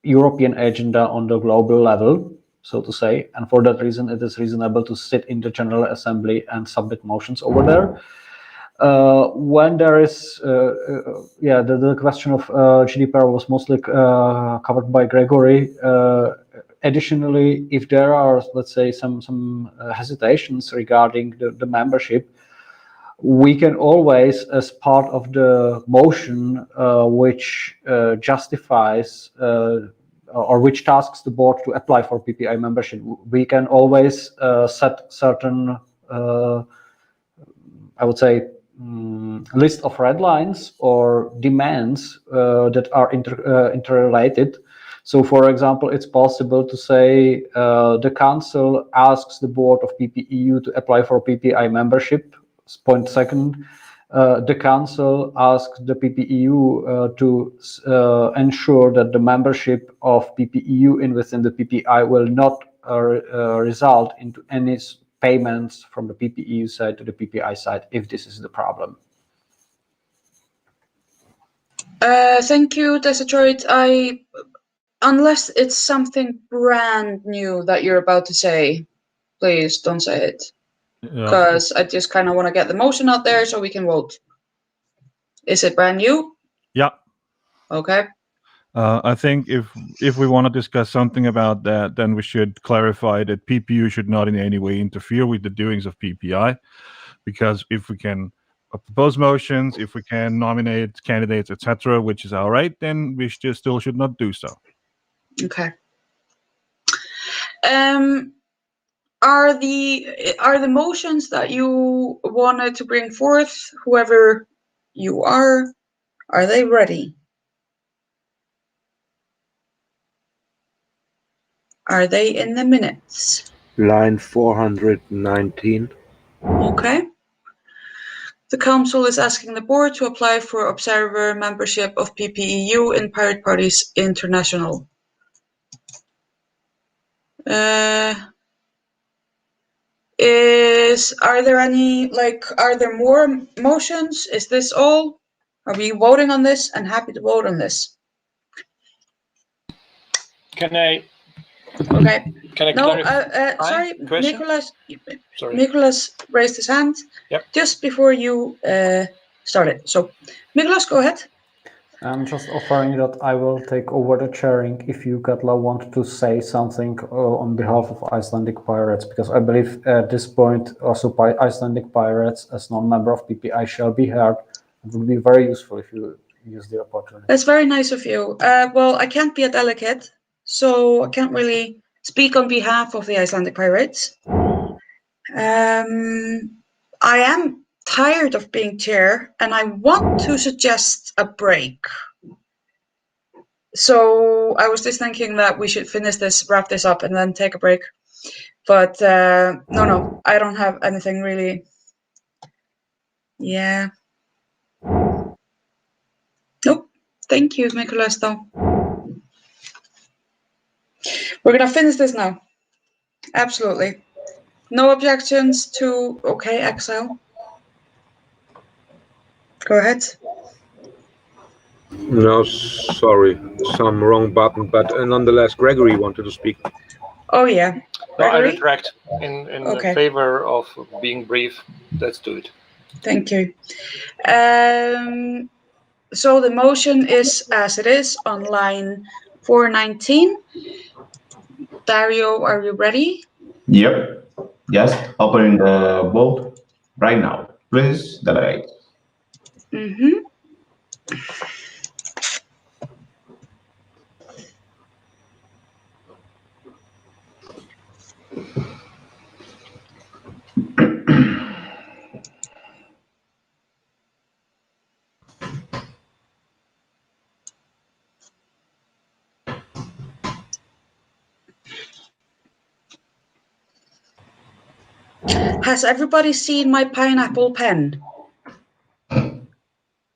European agenda on the global level, so to say. And for that reason, it is reasonable to sit in the General Assembly and submit motions over there. When there is, the question of GDPR was mostly covered by Gregory. Additionally, if there are, let's say, some hesitations regarding the membership, we can always, as part of the motion which justifies or which tasks the board to apply for PPI membership. We can always set certain, I would say, list of red lines or demands that are interrelated. So, for example, it's possible to say the council asks the board of PPEU to apply for PPI membership. Point second, the council asks the PPEU to ensure that the membership of PPEU within the PPI will not result into any payments from the PPEU side to the PPI side, if this is the problem. Thank you, Desatroid. Unless it's something brand new that you're about to say, please don't say it. Because I just kind of want to get the motion out there so we can vote. Is it brand new? Yeah. Okay. I think if we want to discuss something about that, then we should clarify that PPU should not in any way interfere with the doings of PPI, because if we can propose motions, if we can nominate candidates, etc., which is all right, then we still should not do so. Okay. Are the motions that you wanted to bring forth, whoever you are they ready? Are they in the minutes? Line 419. Okay. The council is asking the board to apply for observer membership of PPEU in Pirate Parties International. Are there more motions? Is this all? Are we voting on this and happy to vote on this? Can I? Okay. Can I clarify? Sorry, question? Nicholas. Sorry. Nicholas raised his hand. Yep. Just before you started. So, Nicholas, go ahead. I'm just offering that I will take over the chairing if you, Katla, want to say something on behalf of Icelandic Pirates, because I believe at this point also Icelandic Pirates as non-member of PPI shall be heard. It would be very useful if you use the opportunity. That's very nice of you. Well, I can't be a delegate, so I can't really speak on behalf of the Icelandic Pirates. I am tired of being chair, and I want to suggest a break. So I was just thinking that we should wrap this up, and then take a break. But no, I don't have anything really. Yeah. Nope. Thank you, Nicholas, though. We're gonna finish this now. Absolutely. No objections to, okay, Exile. Go ahead. No, sorry, some wrong button, but nonetheless, Gregory wanted to speak. Oh, yeah. No, I Gregory? retract in Okay. favor of being brief. Let's do it. Thank you. So the motion is as it is on line 419. Dario, are you ready? Yep. Yes. Opening the vote right now. Please delegate. Mm-hmm. Has everybody seen my pineapple pen?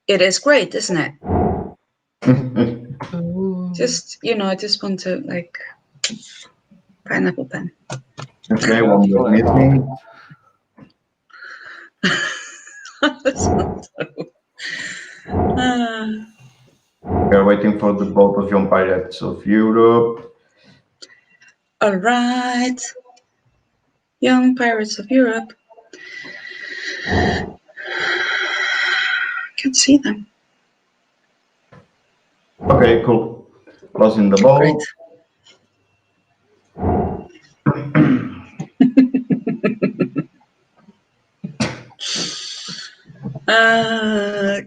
It is great, isn't it? Just, I just want to, pineapple pen. Okay, one more meeting. We're waiting for the vote of Young Pirates of Europe. All right. Young Pirates of Europe. Can't see them. Okay, cool. Closing the vote.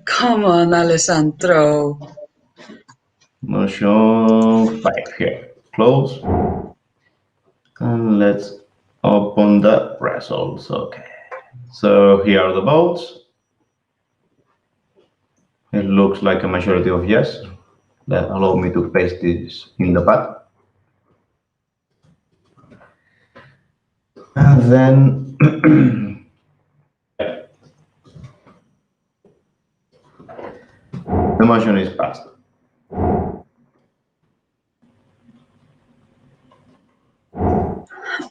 Come on, Alessandro. discussion 5 here. Close. And let's open the results. Okay. So here are the votes. It looks like a majority of yes. That allow me to paste this in the pad. And then the motion is passed.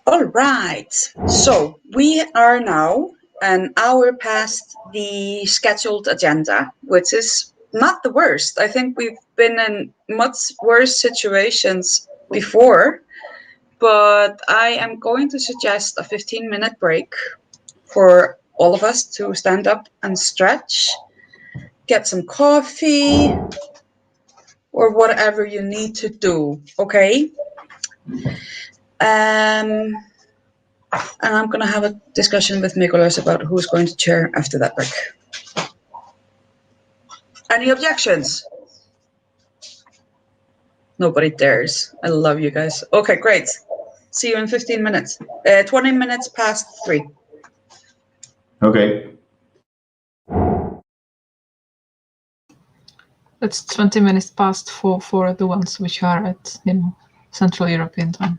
All right, so we are now an hour past the scheduled agenda, which is not the worst. I think we've been in much worse situations before, but I am going to suggest a 15-minute break for all of us to stand up and stretch, get some coffee, or whatever you need to do, okay? And I'm going to have a discussion with Nicholas about who's going to chair after that break. Any objections? Nobody dares. I love you guys. Okay, great. See you in 15 minutes. 20 minutes past 3. Okay. It's 20 minutes past 4 for the ones which are at, Central European time.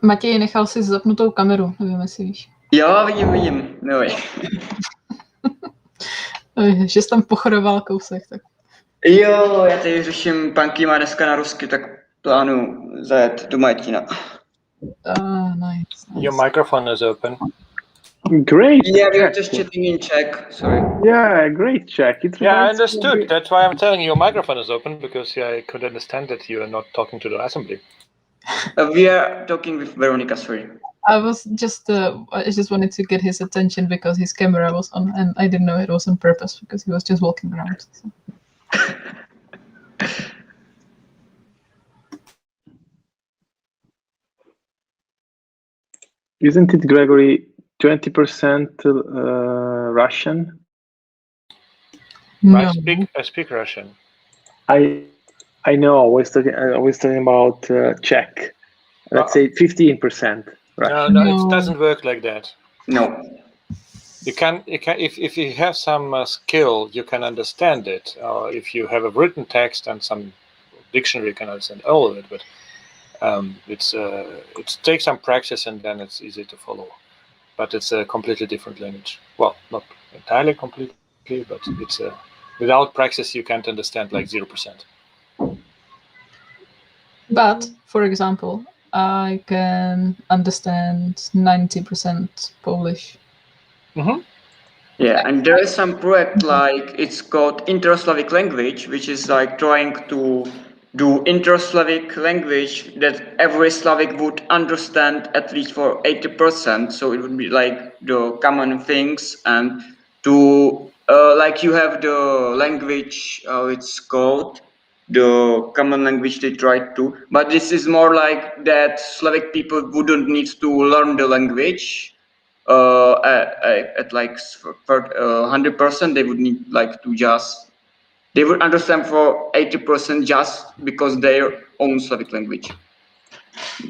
Matěj, nechal jsi zapnutou kameru, nevím, jestli víš. Jo, vidím, no. Že jsi tam pochoroval kousek, tak. Jo, já tady řeším, Panky má dneska na rusky, tak plánuju zajet do Martina. Nice. Your microphone is open. Great. Yeah, we are just chatting in Czech. Sorry. Yeah, great Czech. I understood. That's why I'm telling you your microphone is open, because I could understand that you are not talking to the assembly. We are talking with Veronica, sorry. I just wanted to get his attention because his camera was on, and I didn't know it was on purpose because he was just walking around. So. Isn't it, Gregory, 20% Russian? No. I speak Russian. I know. I was talking about Czech. Let's say 15%. Russian. No, it doesn't work like that. No. You can if you have some skill, you can understand it. If you have a written text and some dictionary, you can understand all of it. But it takes some practice, and then it's easy to follow. But it's a completely different language. Well, not entirely completely, but it's without practice you can't understand like 0%. But for example, I can understand 90% Polish. Mm-hmm. Yeah, and there is some project like it's called Inter-Slavic language, which is like trying to do inter-Slavic language that every Slavic would understand at least for 80%. So it would be like the common things, and to like you have the language, it's called the common language they tried to, but this is more like that Slavic people wouldn't need to learn the language at like 100%. They would need like to just they would understand for 80% just because their own Slavic language.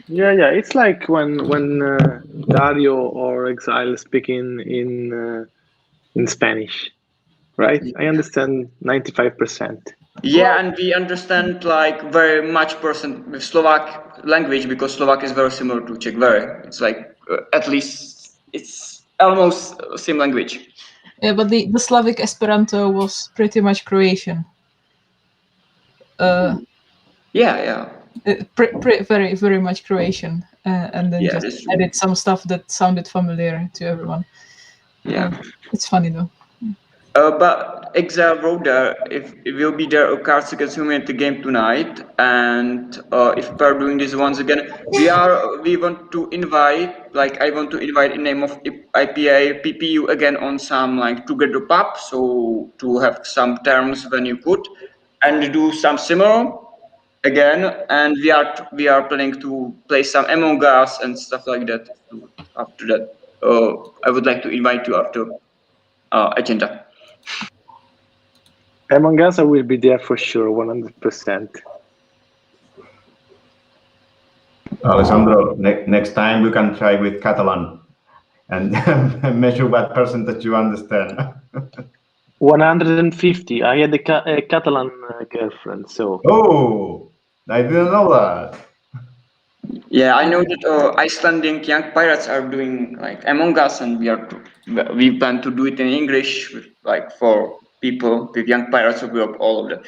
Yeah, it's like when Dario or Exile speak in Spanish, right? I understand 95%. Yeah, and we understand like very much percent with Slovak language because Slovak is very similar to Czech. It's like at least it's almost same language. Yeah, but the Slavic Esperanto was pretty much Croatian. Yeah. Very, very much Croatian, and then Yeah, just added some stuff that sounded familiar to everyone. Yeah. It's funny though. But Exile wrote there if it will be there a Cards Against Humanity game tonight, and if we're doing this once again, we want to invite, like I want to invite in name of IPA PPU again on some like together pub, so to have some terms when you could, and do some similar again, and we are planning to play some Among Us and stuff like that. After that, I would like to invite you after agenda. Among Us, I will be there for sure, 100%. Alessandro, next time we can try with Catalan and measure what percentage you understand. 150. I had a Catalan girlfriend, so. Oh, I didn't know that. Yeah, I know that Icelandic young pirates are doing like Among Us, and we plan to do it in English, like for people with young pirates of Europe, all of that.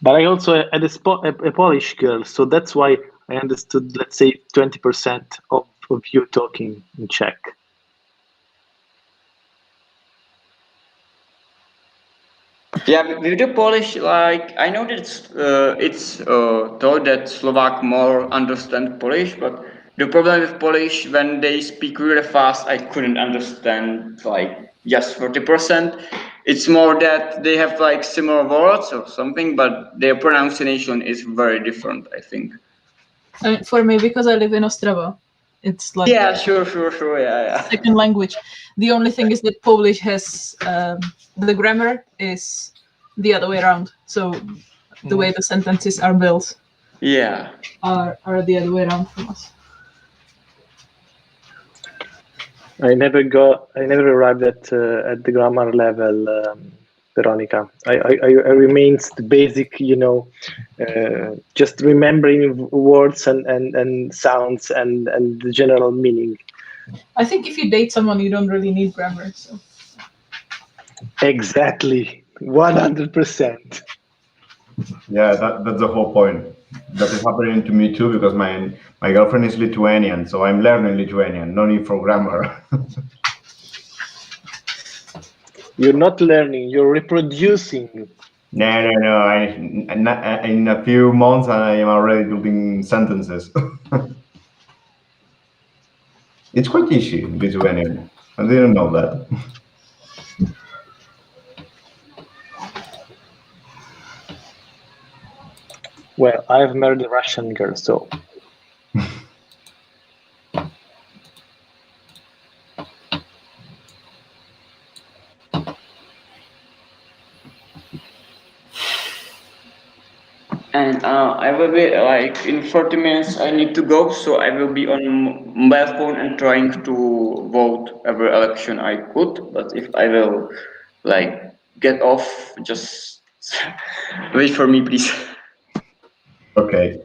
But I also had a Polish girl, so that's why I understood, let's say, 20% of you talking in Czech. Yeah, with the Polish, like I know that it's told that Slovak more understand Polish, but the problem with Polish when they speak really fast, I couldn't understand like just 40%. It's more that they have like similar words or something, but their pronunciation is very different, I think. For me, because I live in Ostrava, it's like sure, yeah. second language. The only thing is that Polish has the grammar is the other way around. So the way the sentences are built, are the other way around from us. I never arrived at the grammar level, Veronica. I remains the basic, just remembering words and sounds and the general meaning. I think if you date someone, you don't really need grammar. So. Exactly, 100%. Yeah, that's the whole point. That is happening to me too, because my girlfriend is Lithuanian, so I'm learning Lithuanian. No need for grammar. You're not learning, you're reproducing. No. In a few months, I am already building sentences. It's quite easy in Lithuanian. I didn't know that. Well, I've married a Russian girl, so. And I will be like in 40 minutes. I need to go, so I will be on mobile phone and trying to vote every election I could. But if I will like get off, just wait for me, please. Okay.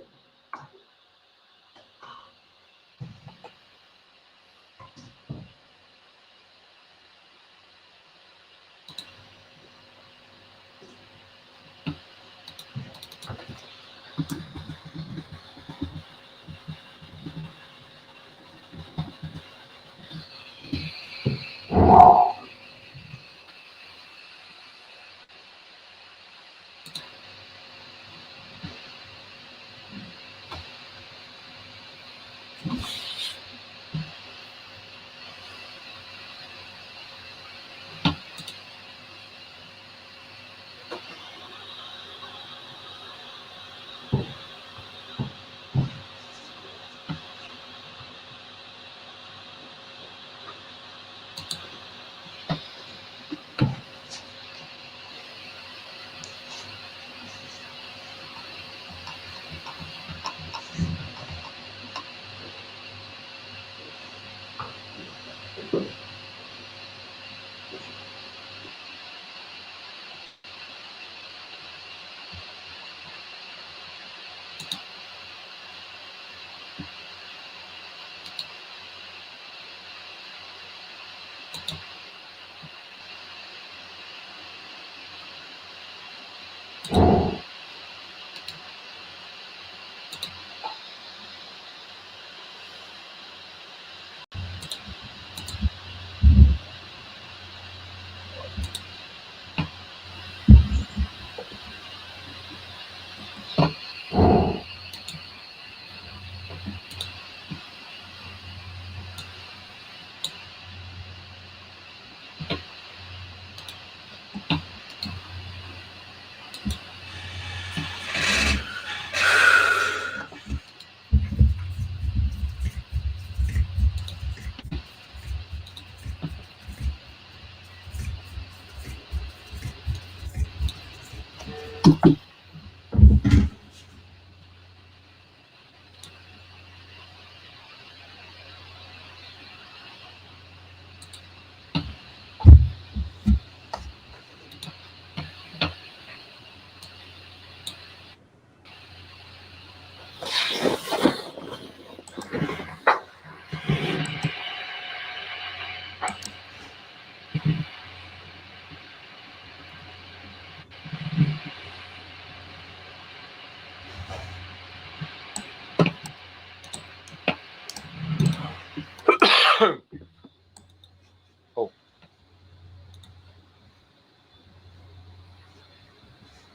Oh.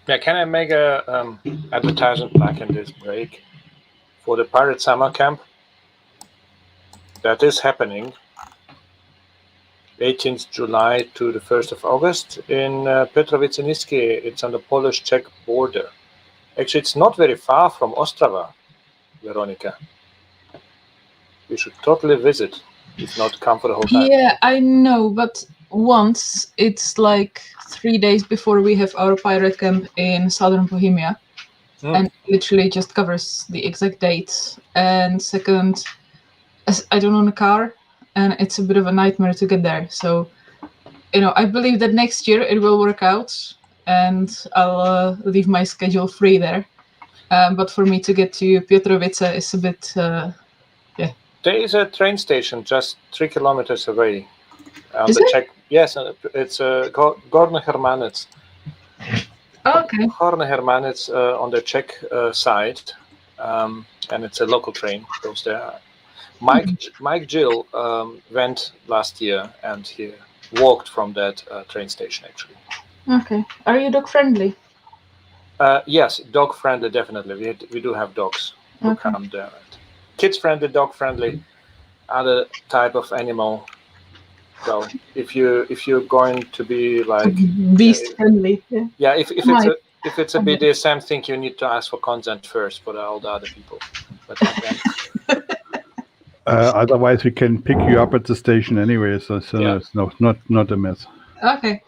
Yeah, can I make a advertisement back in this break for the Pirate Summer Camp? That is happening 18th July to the 1st of August in Petrovice-Niskie. It's on the Polish-Czech border. Actually, it's not very far from Ostrava, Veronica. You should totally visit, if not come for the whole time. Yeah, I know, but once it's like 3 days before we have our pirate camp in southern Bohemia, and literally just covers the exact date. And second, I don't own a car, and it's a bit of a nightmare to get there. So, I believe that next year it will work out, and I'll leave my schedule free there. But for me to get to Piotrovice is a bit, yeah. There is a train station just 3 kilometers away. Is it? Czech, yes, it's Gorny Hermanec. Okay. Gorny Hermanec on the Czech side, and it's a local train goes there. Mike Gill went last year, and he walked from that train station actually. Okay. Are you dog friendly? Yes, dog friendly, definitely. We do have dogs who come there. Kids friendly, dog friendly, other type of animal. So if you're going to be like beast friendly, yeah. Yeah, if it's a BDSM thing, you need to ask for consent first for all the other people. But Otherwise, we can pick you up at the station anyway, so Yeah. it's not a mess. Okay.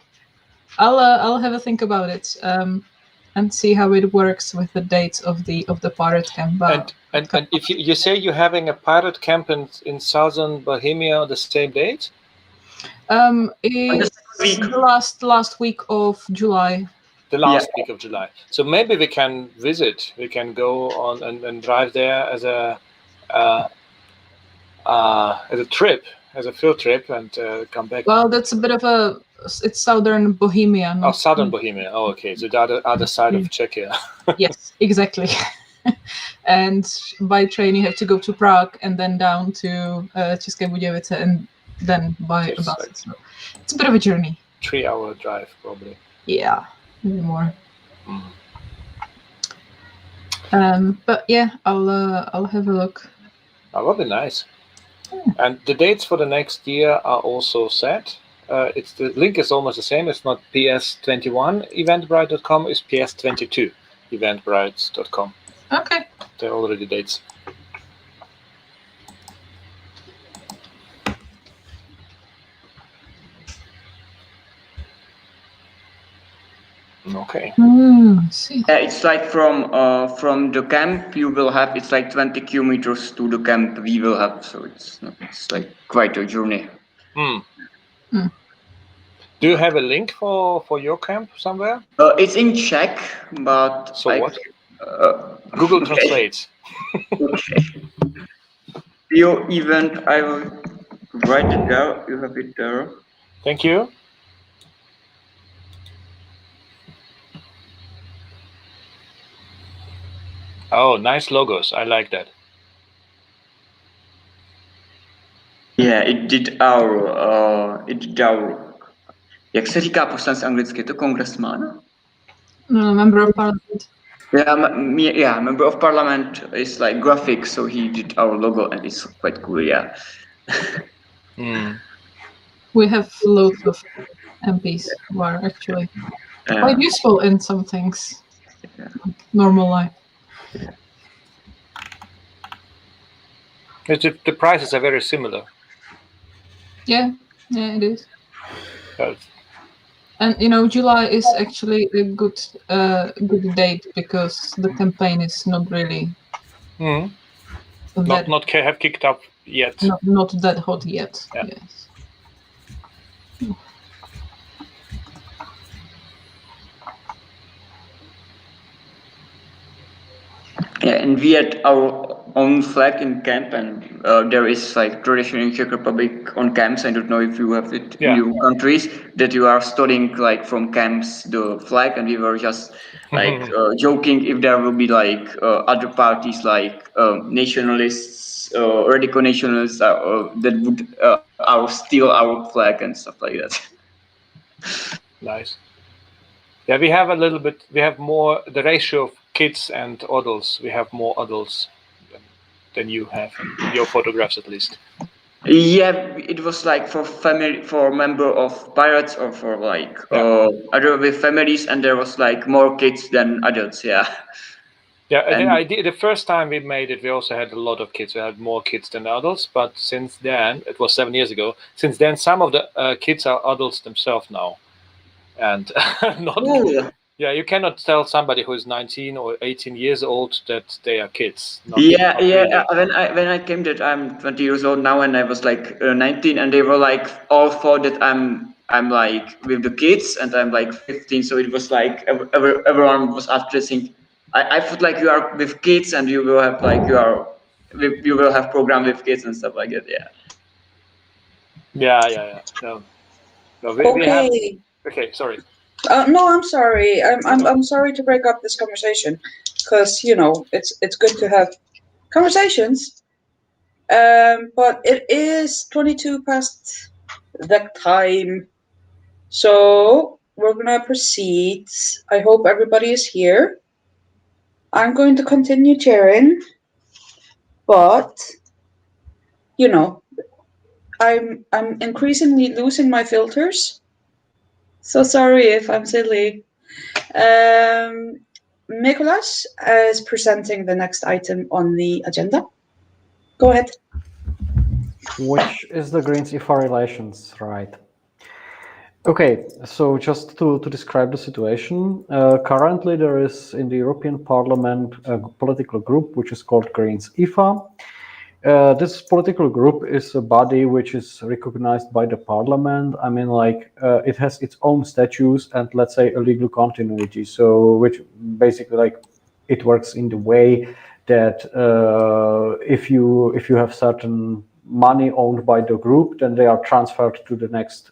I'll have a think about it, and see how it works with the dates of the pirate camp. and if you say you're having a pirate camp in southern Bohemia on the same date? It's the last week of July. The last week of July. So maybe we can visit. We can go on and drive there as a trip, as a field trip, and come back. Well, that's a bit of it's southern Bohemia. Oh, southern Bohemia. Oh, okay. So the other side of Czechia. Yes, exactly. And by train you have to go to Prague and then down to České Budějovice and then by a bus. So it's a bit of a journey. 3-hour drive, probably. Yeah, maybe more. But yeah, I'll have a look. That would be nice. And the dates for the next year are also set. The link is almost the same. It's not PS21 eventbrite.com, it's PS22 eventbrite.com. Okay. They're already dates. Okay. It's like from the camp you will have, it's like 20 kilometers to the camp we will have, so it's like quite a journey. Do you have a link for your camp somewhere? It's in Czech, but so what? Google translates. Okay. Your event, I will write it down. You have it there. Thank you. Oh, nice logos. I like that. Yeah, it did our, jak se říká poslanec anglicky, to congressman? No, member of parliament. Yeah, member of parliament is like graphics, so he did our logo and it's quite cool, yeah. We have loads of MPs who are actually quite useful in some things, like normal life. The prices are very similar. Yeah, it is. And July is actually a good date because the campaign is not really not have kicked up yet. Not that hot yet. Yeah. Yes. Yeah, and we had our own flag in camp, and there is like tradition in Czech Republic on camps. I don't know if you have it in your countries that you are studying like from camps the flag, and we were just like joking if there will be like other parties like nationalists, radical nationalists that would steal our flag and stuff like that. Nice. Yeah, we have a little bit. We have more the ratio of kids and adults. We have more adults than you have in your photographs, at least. Yeah, it was like for family, for member of pirates, or for like other with families, and there was like more kids than adults. Yeah. Yeah, the first time we made it, we also had a lot of kids. We had more kids than adults, but since then, it was 7 years ago. Since then, some of the kids are adults themselves now, and not. Ooh. Yeah, you cannot tell somebody who is 19 or 18 years old that they are kids. Yeah. When I came that I'm 20 years old now, and I was like 19, and they were like all thought that I'm like with the kids, and I'm like 15. So it was like everyone was addressing. I felt like you are with kids, and you will have like you will have program with kids and stuff like that. Yeah. Yeah. No, we have, okay, sorry. No, I'm sorry. I'm sorry to break up this conversation, because it's good to have conversations. But it is 22 past the time, so we're gonna proceed. I hope everybody is here. I'm going to continue chairing, but I'm increasingly losing my filters. So sorry if I'm silly. Nicholas is presenting the next item on the agenda. Go ahead. Which is the Greens IFA relations, right? Okay, so just to describe the situation, currently there is in the European Parliament a political group which is called Greens IFA. This political group is a body which is recognized by the parliament. I mean, like it has its own statutes and, let's say, a legal continuity. So, which basically, like, it works in the way that if you have certain money owned by the group, then they are transferred to the next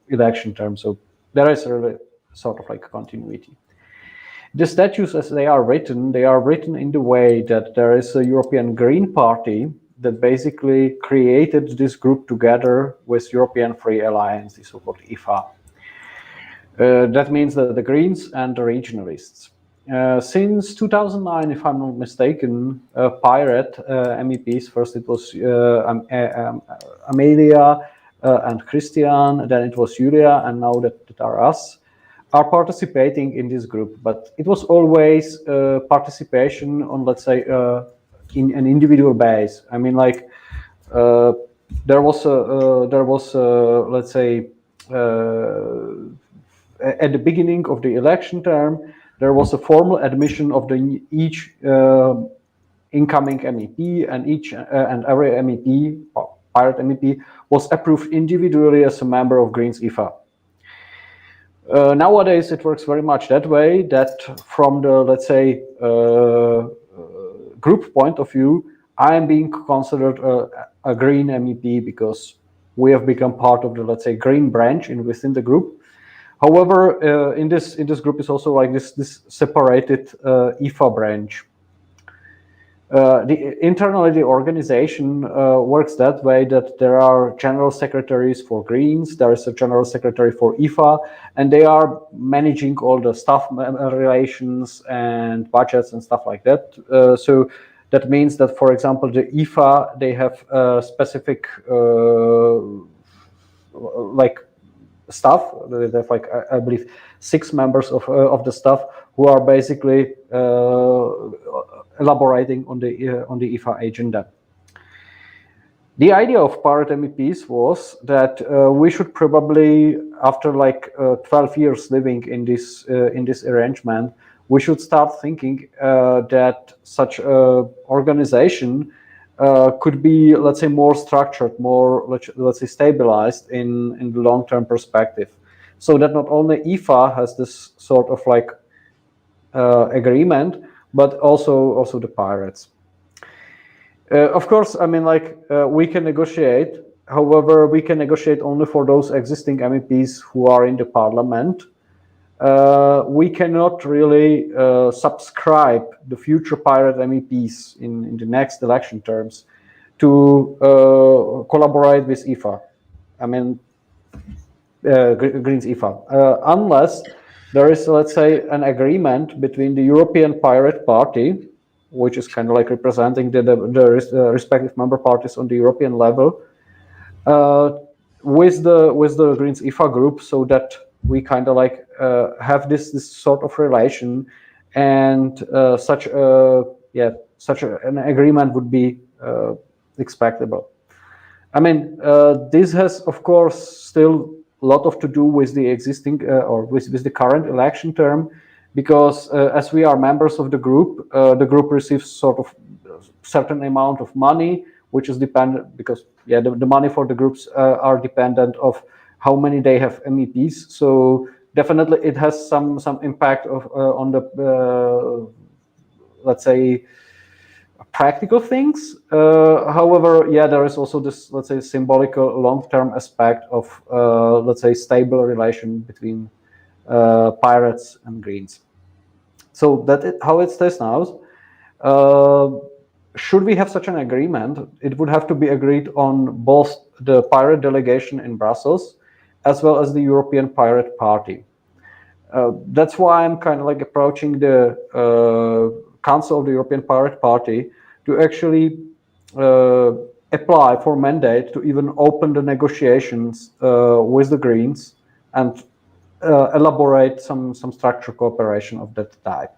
election term. So there is a sort of like continuity. The statutes, as they are written in the way that there is a European Green Party that basically created this group together with European Free Alliance, the so-called IFA. That means that the Greens and the regionalists. Since 2009, if I'm not mistaken, pirate MEPs, first it was Amelia and Christian, then it was Julia, and now that are us, are participating in this group. But it was always participation on, let's say, in an individual base. I mean, like there was let's say at the beginning of the election term, there was a formal admission of each incoming MEP, and each and every MEP, pirate MEP, was approved individually as a member of Greens IFA. Nowadays, it works very much that way, that from the, let's say, group point of view, I am being considered a Green MEP because we have become part of the, let's say, Green branch within the group. However, in this group is also like this separated IFA branch. Internally, the organization works that way that there are general secretaries for Greens, there is a general secretary for IFA, and they are managing all the staff relations and budgets and stuff like that. So that means that, for example, the IFA, they have specific like staff. They have, like, I believe 6 members of the staff who are basically elaborating on the IFA agenda. The idea of pirate MEPs was that we should probably, after like 12 years living in this arrangement, we should start thinking that such a organization could be, let's say, more structured, more, let's say, stabilized in the long-term perspective, so that not only IFA has this sort of like agreement, but also the pirates. Of course, I mean, like, we can negotiate. However, we can negotiate only for those existing MEPs who are in the parliament. We cannot really subscribe the future pirate MEPs in the next election terms to collaborate with IFA. I mean, Greens IFA, unless there is, let's say, an agreement between the European Pirate Party, which is kind of like representing the respective member parties on the European level, with the Greens IFA group, so that we kind of like have this sort of relation, and such an agreement would be expectable. I mean, this has, of course, still a lot of to do with the existing or with the current election term, because as we are members of the group receives sort of certain amount of money, which is dependent, because the money for the groups are dependent of how many they have MEPs. So definitely it has some impact of on the let's say practical things. However, there is also this, let's say, symbolical long-term aspect of let's say stable relation between pirates and Greens. So how it stays now. Should we have such an agreement, it would have to be agreed on both the pirate delegation in Brussels as well as the European Pirate Party. That's why I'm kind of like approaching the Council of the European Pirate Party to actually apply for mandate to even open the negotiations with the Greens and elaborate some structured cooperation of that type.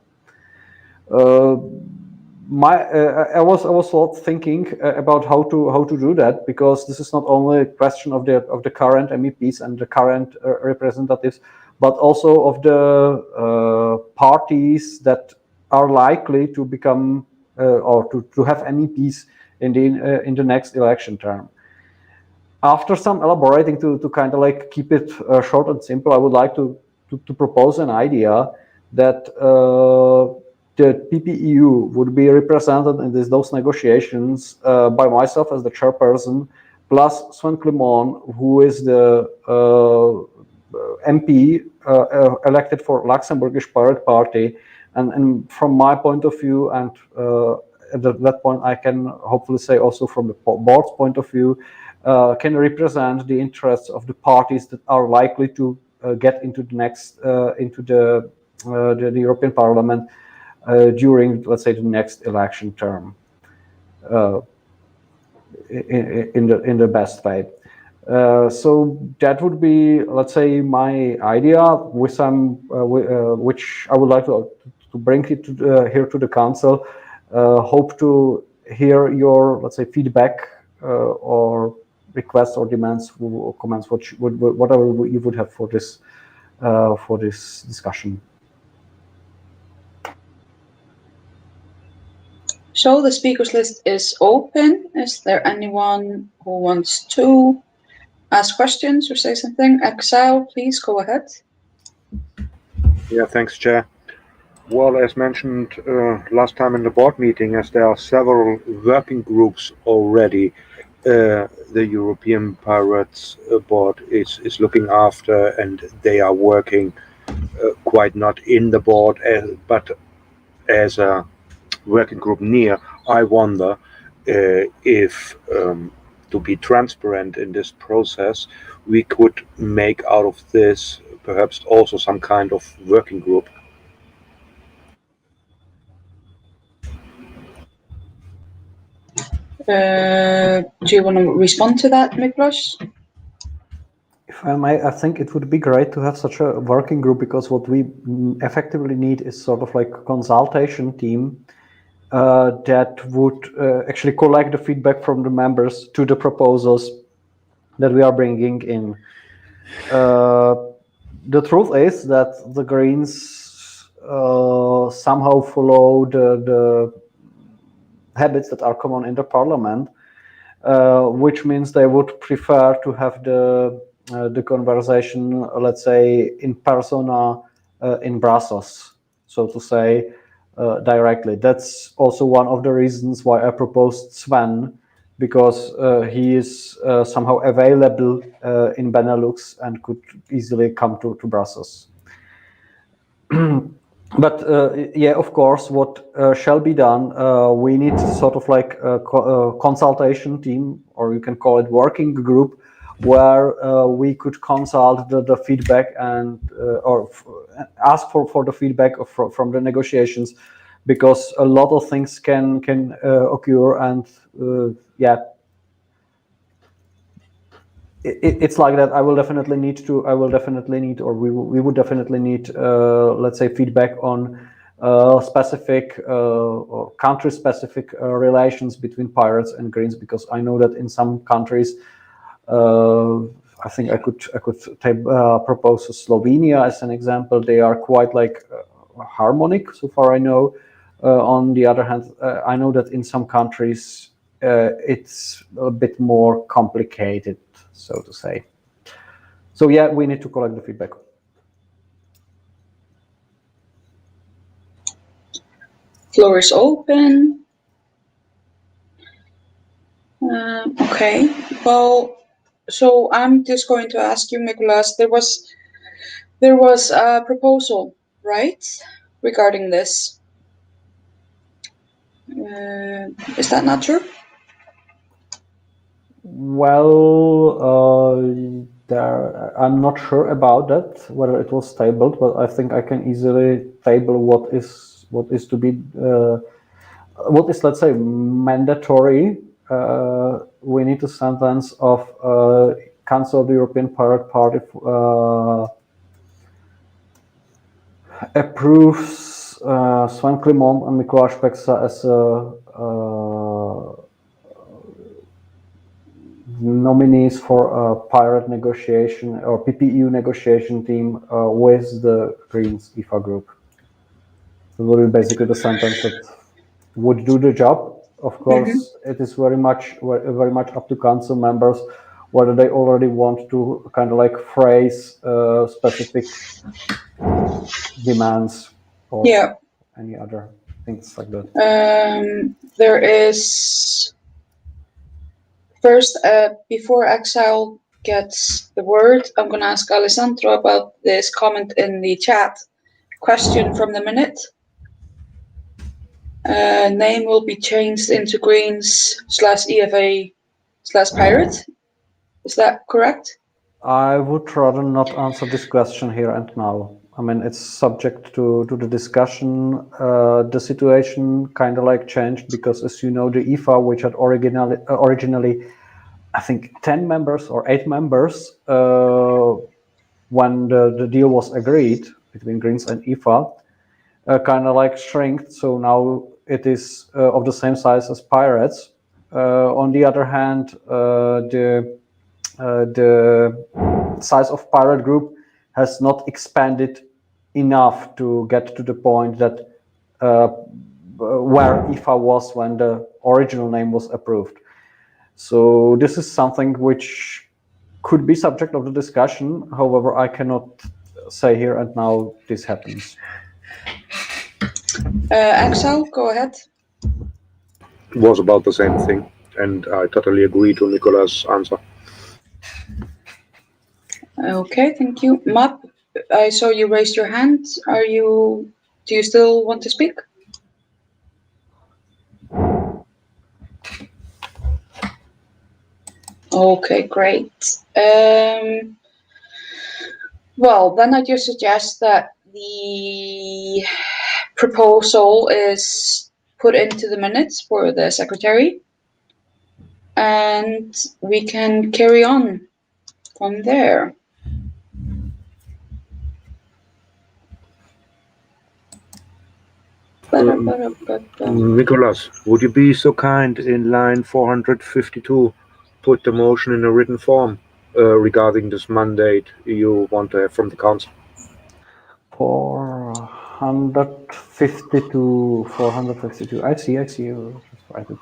I was thinking about how to do that, because this is not only a question of the current MEPs and the current representatives, but also of the parties that are likely to become or to have MEPs in the next election term. After some elaborating to kind of like keep it short and simple, I would like to propose an idea that the PPEU would be represented in those negotiations by myself as the chairperson, plus Sven Clement, who is the MP elected for Luxembourgish Pirate Party, and from my point of view, and at that point I can hopefully say also from the board's point of view, can represent the interests of the parties that are likely to get into the next into the European Parliament during, let's say, the next election term in the best way. So that would be, let's say, my idea with some which I would like to bring it here to the council. Hope to hear your, let's say, feedback or requests or demands or comments, whatever you would have for this discussion. So the speakers list is open. Is there anyone who wants to ask questions or say something? Exile, please go ahead. Yeah, thanks, Chair. Well, as mentioned last time in the board meeting, as there are several working groups already, the European Pirates Board is looking after, and they are working quite not in the board, but as a working group near. I wonder if, to be transparent in this process, we could make out of this perhaps also some kind of working group. Do you want to respond to that, Miklos? If I may, I think it would be great to have such a working group, because what we effectively need is sort of like a consultation team that would actually collect the feedback from the members to the proposals that we are bringing in. The truth is that the Greens somehow follow the habits that are common in the parliament, which means they would prefer to have the conversation, let's say, in persona in Brussels, so to say, directly. That's also one of the reasons why I proposed Sven, because he is somehow available in Benelux and could easily come to Brussels. But yeah, of course, what shall be done, we need sort of like a consultation team, or you can call it working group, where we could consult the feedback and or ask for the feedback from the negotiations, because a lot of things can occur, and yeah, it's like that. I will definitely need, or we would definitely need, let's say, feedback on specific or country-specific relations between pirates and Greens, because I know that in some countries, I think I could propose Slovenia as an example. They are quite like harmonic, so far I know. On the other hand, I know that in some countries it's a bit more complicated, so to say. So yeah, we need to collect the feedback. Floor is open. Okay, well, so I'm just going to ask you, Nicholas, there was a proposal, right, regarding this? Is that not true? Well, I'm not sure about that, whether it was tabled, but I think I can easily table what is to be, what is, let's say, mandatory. We need a sentence of Council of the European Pirate Party approves Sven Klimont and Mikuláš Peksa as nominees for a pirate negotiation or PPEU negotiation team with the Greens IFA group. That will be basically the sentence that would do the job. Of course, it is very much up to council members whether they already want to kind of like phrase specific demands or any other things like that. There is first, before Exile gets the word, I'm going to ask Alessandro about this comment in the chat. Question from the minute. Name will be changed into Greens/EFA/Pirate. Is that correct? I would rather not answer this question here and now. I mean, it's subject to the discussion. The situation kind of like changed because, as you know, the IFA, which had originally, I think, 10 members or 8 members, when the deal was agreed between Greens and IFA, kind of like shrinked. So now it is of the same size as Pirates. On the other hand, the size of Pirate Group has not expanded enough to get to the point that where IFA was when the original name was approved. So this is something which could be subject of the discussion. However, I cannot say here and now this happens. Axel, go ahead. It was about the same thing, and I totally agree to Nicolas' answer. Okay, thank you. Map, I saw you raised your hand. Do you still want to speak? Okay, great. Well, then I just suggest that the proposal is put into the minutes for the secretary, and we can carry on from there. Nicholas, would you be so kind in line 452 put the motion in a written form regarding this mandate you want to have from the council? 452, 452. I see. You just write it.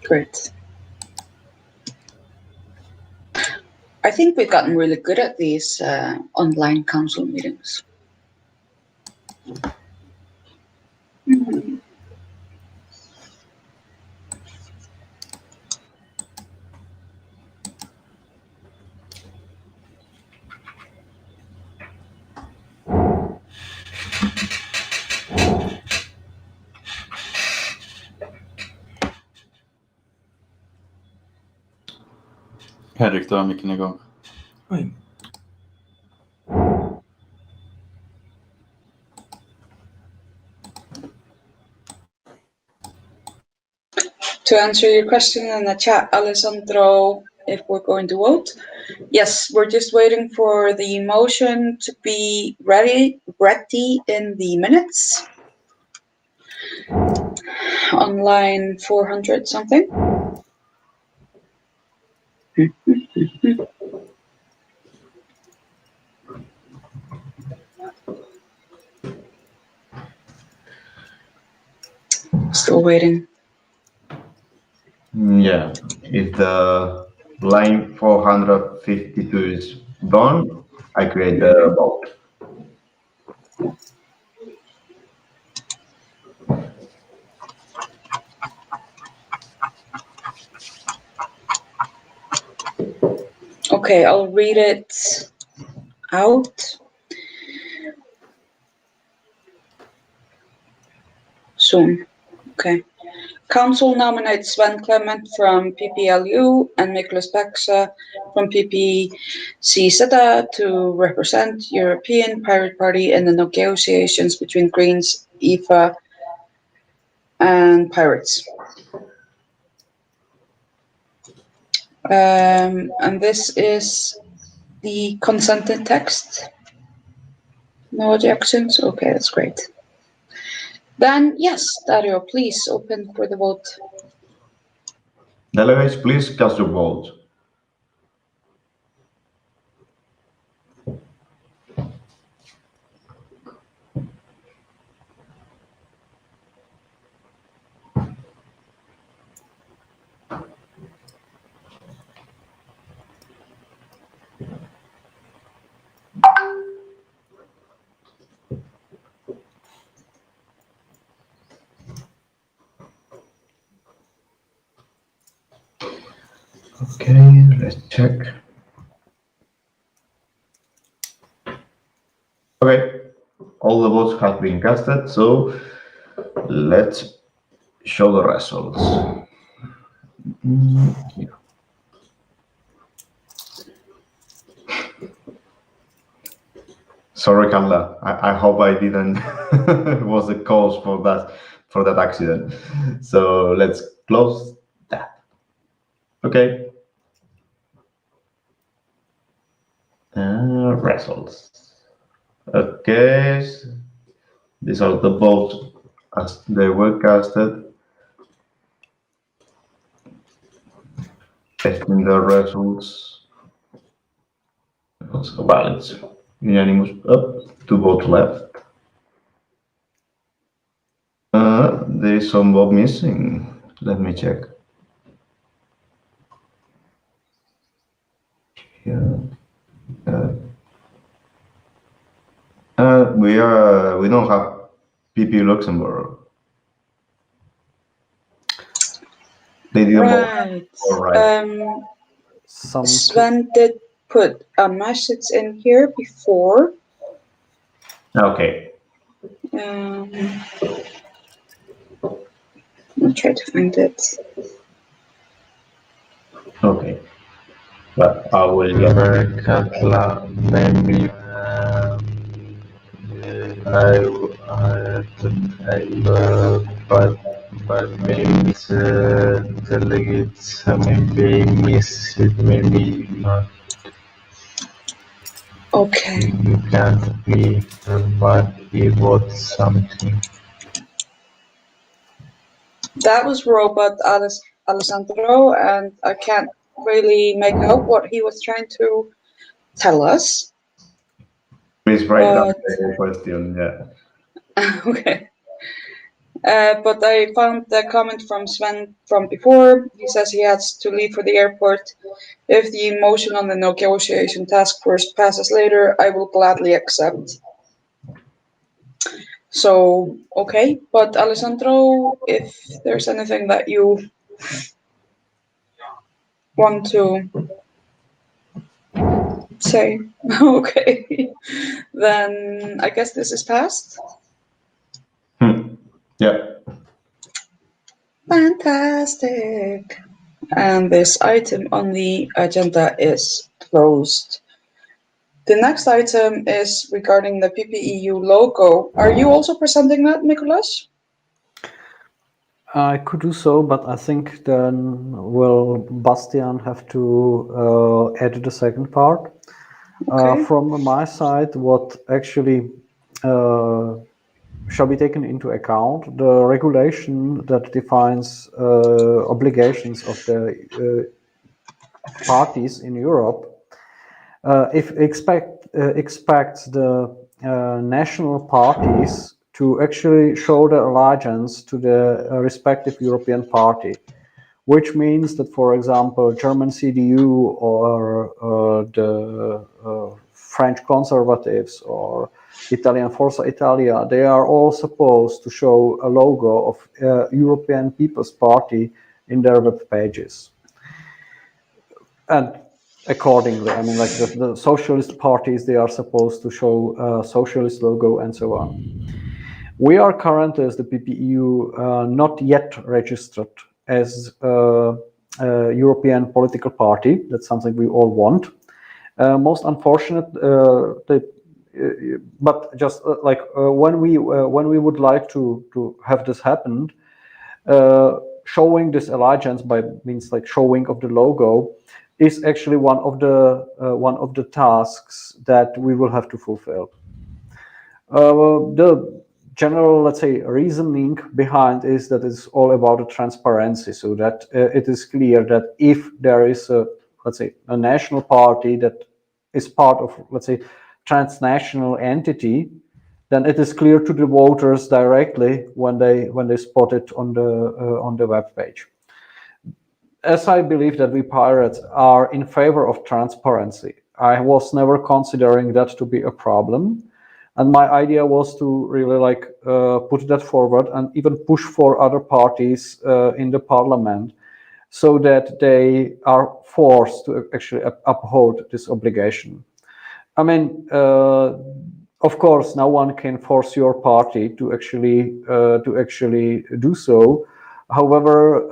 Great. I think we've gotten really good at these online council meetings. Henrik, dra micken igång. Oj. To answer your question in the chat, Alessandro, if we're going to vote, yes, we're just waiting for the motion to be ready in the minutes on line 400 something. Still waiting. Yeah, if the line 452 is done, I create the vote. Okay, I'll read it out. Soon. Okay. Council nominates Sven Clement from PPLU and Nicholas Pexa from PPCZ to represent European Pirate Party in the negotiations between Greens, IFA, and Pirates. And this is the consented text. No objections? Okay, that's great. Then, yes, Dario, please open for the vote. Delegates, please cast your vote. Okay, let's check. Okay, all the votes have been casted, so let's show the results. Here. Sorry, Carla. I hope I didn't was the cause for that accident. So let's close that. Okay. Results. Okay. These are the votes as they were casted. Testing the results. Also balance. Unanimous up. 2 votes left. There is some vote missing. Let me check. Here. We don't have PP Luxembourg. They didn't Right. vote. All right. Sven did put a message in here before. Okay. I'll try to find it. Okay. But I will maybe I but maybe the delegates maybe miss it, maybe not. Okay. You can't be, but he wrote something. That was Robot Alessandro, and I can't really make out what he was trying to tell us. Please write down But the question. Yeah. okay. But I found the comment from Sven from before. He says he has to leave for the airport. If the motion on the negotiation task force passes later, I will gladly accept. So, okay. But Alessandro, if there's anything that you want to say, okay, then I guess this is passed. Yeah. Fantastic. And this item on the agenda is closed. The next item is regarding the PPEU logo. Are you also presenting that, Nicholas? I could do so, but I think then will Bastian have to add the second part. Okay. From my side, what actually shall be taken into account, the regulation that defines obligations of the parties in Europe, if expects the national parties to actually show their allegiance to the respective European party, which means that, for example, German CDU or the French Conservatives or Italian Forza Italia, they are all supposed to show a logo of European People's Party in their web pages. And accordingly, I mean, like the socialist parties, they are supposed to show a socialist logo and so on. We are currently, as the PPEU, not yet registered as a European political party. That's something we all want. Most unfortunate, but just like when we would like to have this happen, showing this allegiance by means like showing of the logo is actually one of the tasks that we will have to fulfill. The general, let's say, reasoning behind is that it's all about the transparency, so that it is clear that if there is a, let's say, a national party that is part of, let's say, transnational entity, then it is clear to the voters directly when they spot it on the web page. As I believe that we pirates are in favor of transparency, I was never considering that to be a problem. And my idea was to really like put that forward and even push for other parties in the parliament so that they are forced to actually uphold this obligation. I mean, of course, no one can force your party to actually do so. However,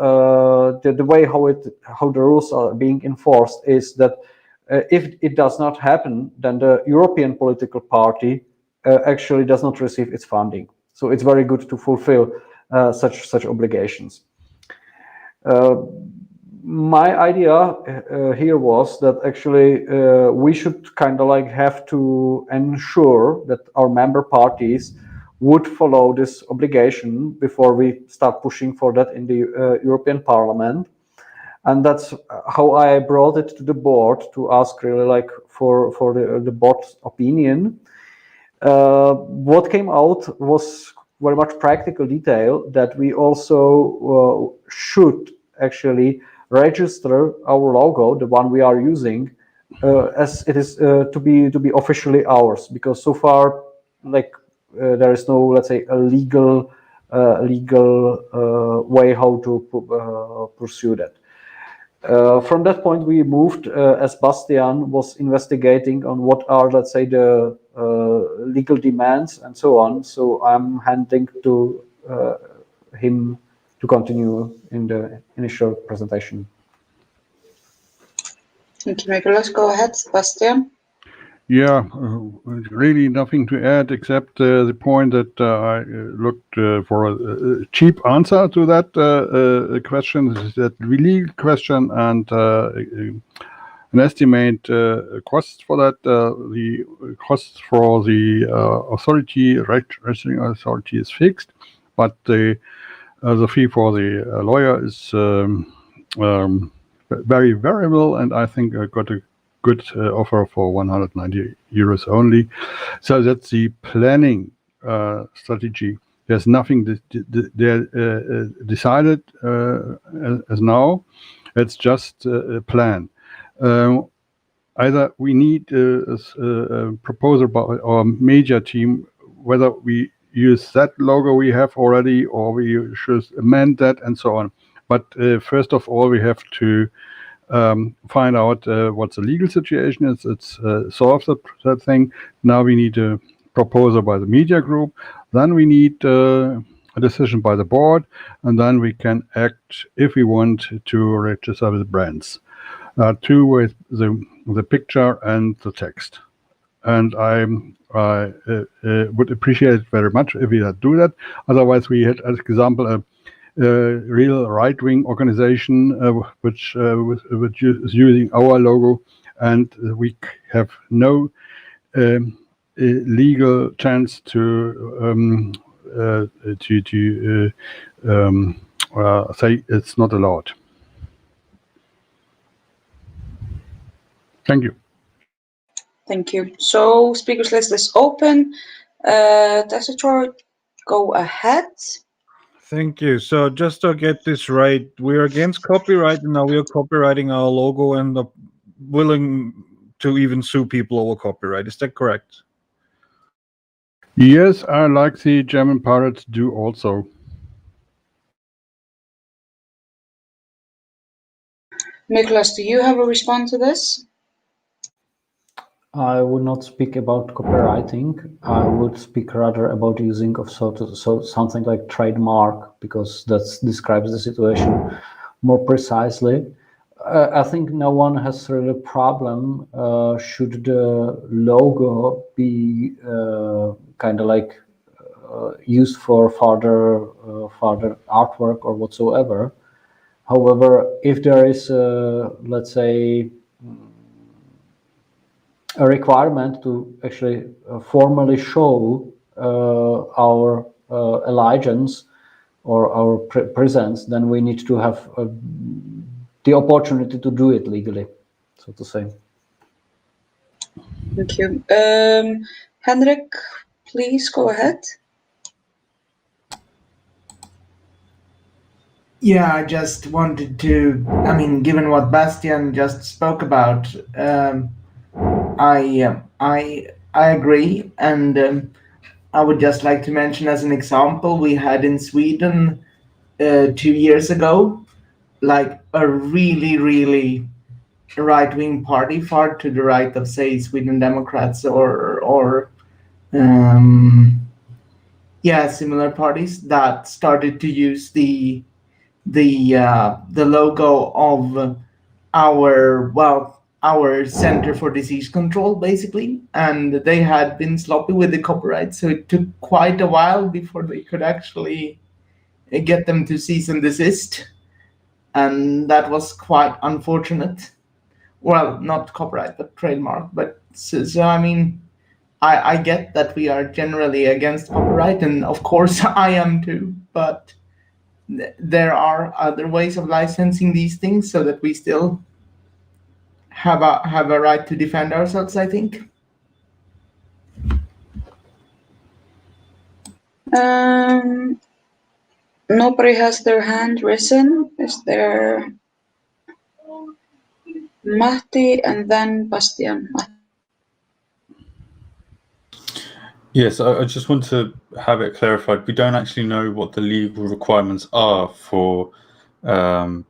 the way how the rules are being enforced is that if it does not happen, then the European political party actually does not receive its funding. So it's very good to fulfill such obligations. My idea here was that actually we should kind of like have to ensure that our member parties would follow this obligation before we start pushing for that in the European Parliament. And that's how I brought it to the board to ask really like for the board's opinion. What came out was very much practical detail that we also should actually register our logo, the one we are using, as it is to be officially ours, because so far, like there is no, let's say, a legal way how to pursue that. From that point, we moved, as Bastian was investigating on what are, let's say, the legal demands and so on. So I'm handing to him to continue in the initial presentation. Thank you, Nicholas. Go ahead, Sebastian. Yeah, really nothing to add except the point that I looked for a cheap answer to that question, that legal question, and an estimate cost for that. The cost for the authority, registering authority, is fixed, but the The fee for the lawyer is very variable, and I think I got a good offer for 190 euros only. So that's the planning strategy. There's nothing decided as now. It's just a plan. Either we need a proposal by our major team, whether we use that logo we have already or we should amend that and so on. But first of all, we have to find out what the legal situation is. It's solve that thing. Now we need a proposal by the media group. Then we need a decision by the board, and then we can act if we want to register with brands. Two with the picture and the text. And I would appreciate it very much if we had do that. Otherwise, we had, as example, a real right-wing organization which is using our logo, and we have no legal chance to say it's not allowed. Thank you. Thank you. So speakers list is open. Tessachor, go ahead. Thank you. So just to get this right, we're against copyright, and now we are copywriting our logo and are willing to even sue people over copyright. Is that correct? Yes, I like the German pirates do also. Nicholas, do you have a response to this? I would not speak about copywriting. I would speak rather about using of something like trademark, because that describes the situation more precisely. I think no one has really a problem should the logo be kind of like used for further artwork or whatsoever. However, if there is, let's say, a requirement to actually formally show our allegiance or our presence, then we need to have the opportunity to do it legally, so to say. Thank you. Henrik, please go ahead. Yeah, I just wanted to, I mean, given what Bastian just spoke about, I agree, and I would just like to mention as an example, we had in Sweden 2 years ago, like a really right-wing party, far to the right of, say, Sweden Democrats or similar parties that started to use the logo of our Center for Disease Control, basically, and they had been sloppy with the copyright, so it took quite a while before they could actually get them to cease and desist, and that was quite unfortunate. Well, not copyright, but trademark. But so I mean, I get that we are generally against copyright, and of course I am too, but there are other ways of licensing these things so that we still have a right to defend ourselves, I think. Nobody has their hand risen. Is there Matti and then Bastian? Yes, I just want to have it clarified. We don't actually know what the legal requirements are for the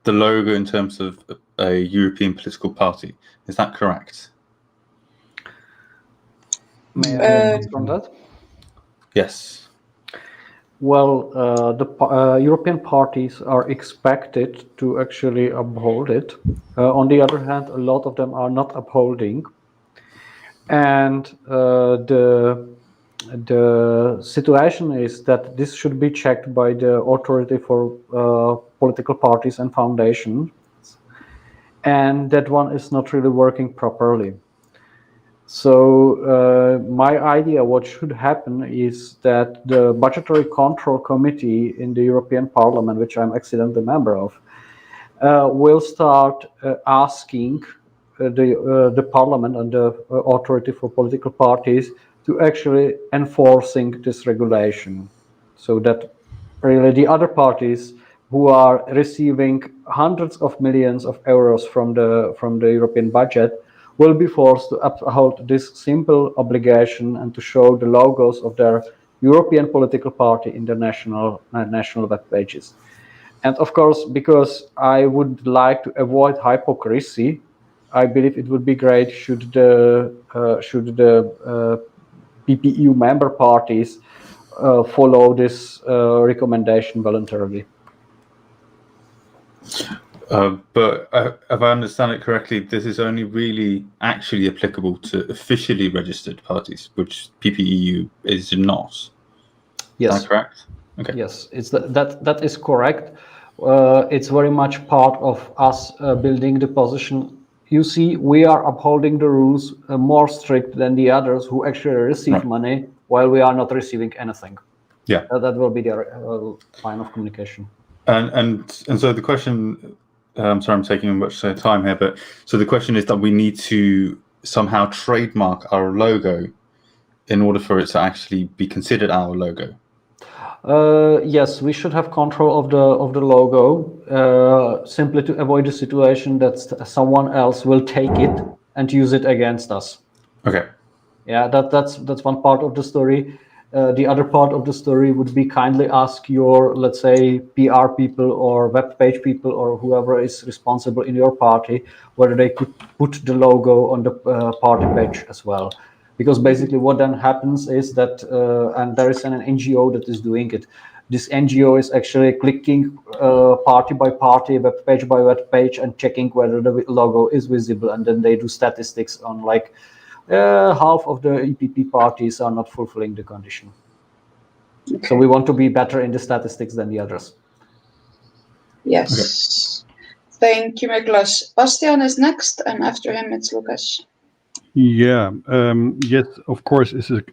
logo in terms of a European political party. Is that correct? May I respond to that? Yes. Well, the European parties are expected to actually uphold it. On the other hand, a lot of them are not upholding. And the situation is that this should be checked by the authority for political parties and foundations, and that one is not really working properly. So my idea, what should happen is that the Budgetary Control Committee in the European Parliament, which I'm accidentally a member of, will start asking the Parliament and the Authority for Political Parties to actually enforcing this regulation, so that really the other parties who are receiving hundreds of millions of euros from the European budget will be forced to uphold this simple obligation and to show the logos of their European political party in their national web pages. And of course, because I would like to avoid hypocrisy, I believe it would be great should the PPEU member parties follow this recommendation voluntarily. But if I understand it correctly, this is only really actually applicable to officially registered parties, which PPEU is not. Yes. Is that correct? Okay. Yes, that is correct. It's very much part of us building the position. You see, we are upholding the rules more strict than the others who actually receive money while we are not receiving anything. Yeah, that will be the line of communication. And so the question, I'm sorry I'm taking much time here, but so the question is that we need to somehow trademark our logo in order for it to actually be considered our logo. Yes, we should have control of the logo, simply to avoid the situation that someone else will take it and use it against us. Okay. Yeah, that's one part of the story. The other part of the story would be kindly ask your, let's say, PR people or web page people or whoever is responsible in your party whether they could put the logo on the party page as well. Because basically what then happens is that, and there is an NGO that is doing it, this NGO is actually clicking party by party, web page by web page, and checking whether the logo is visible, and then they do statistics on like half of the EPP parties are not fulfilling the condition. Okay. So we want to be better in the statistics than the others. Yes. Okay. Thank you, Miklas. Bastian is next, and after him it's Lucas. Yeah, yes, of course, it's a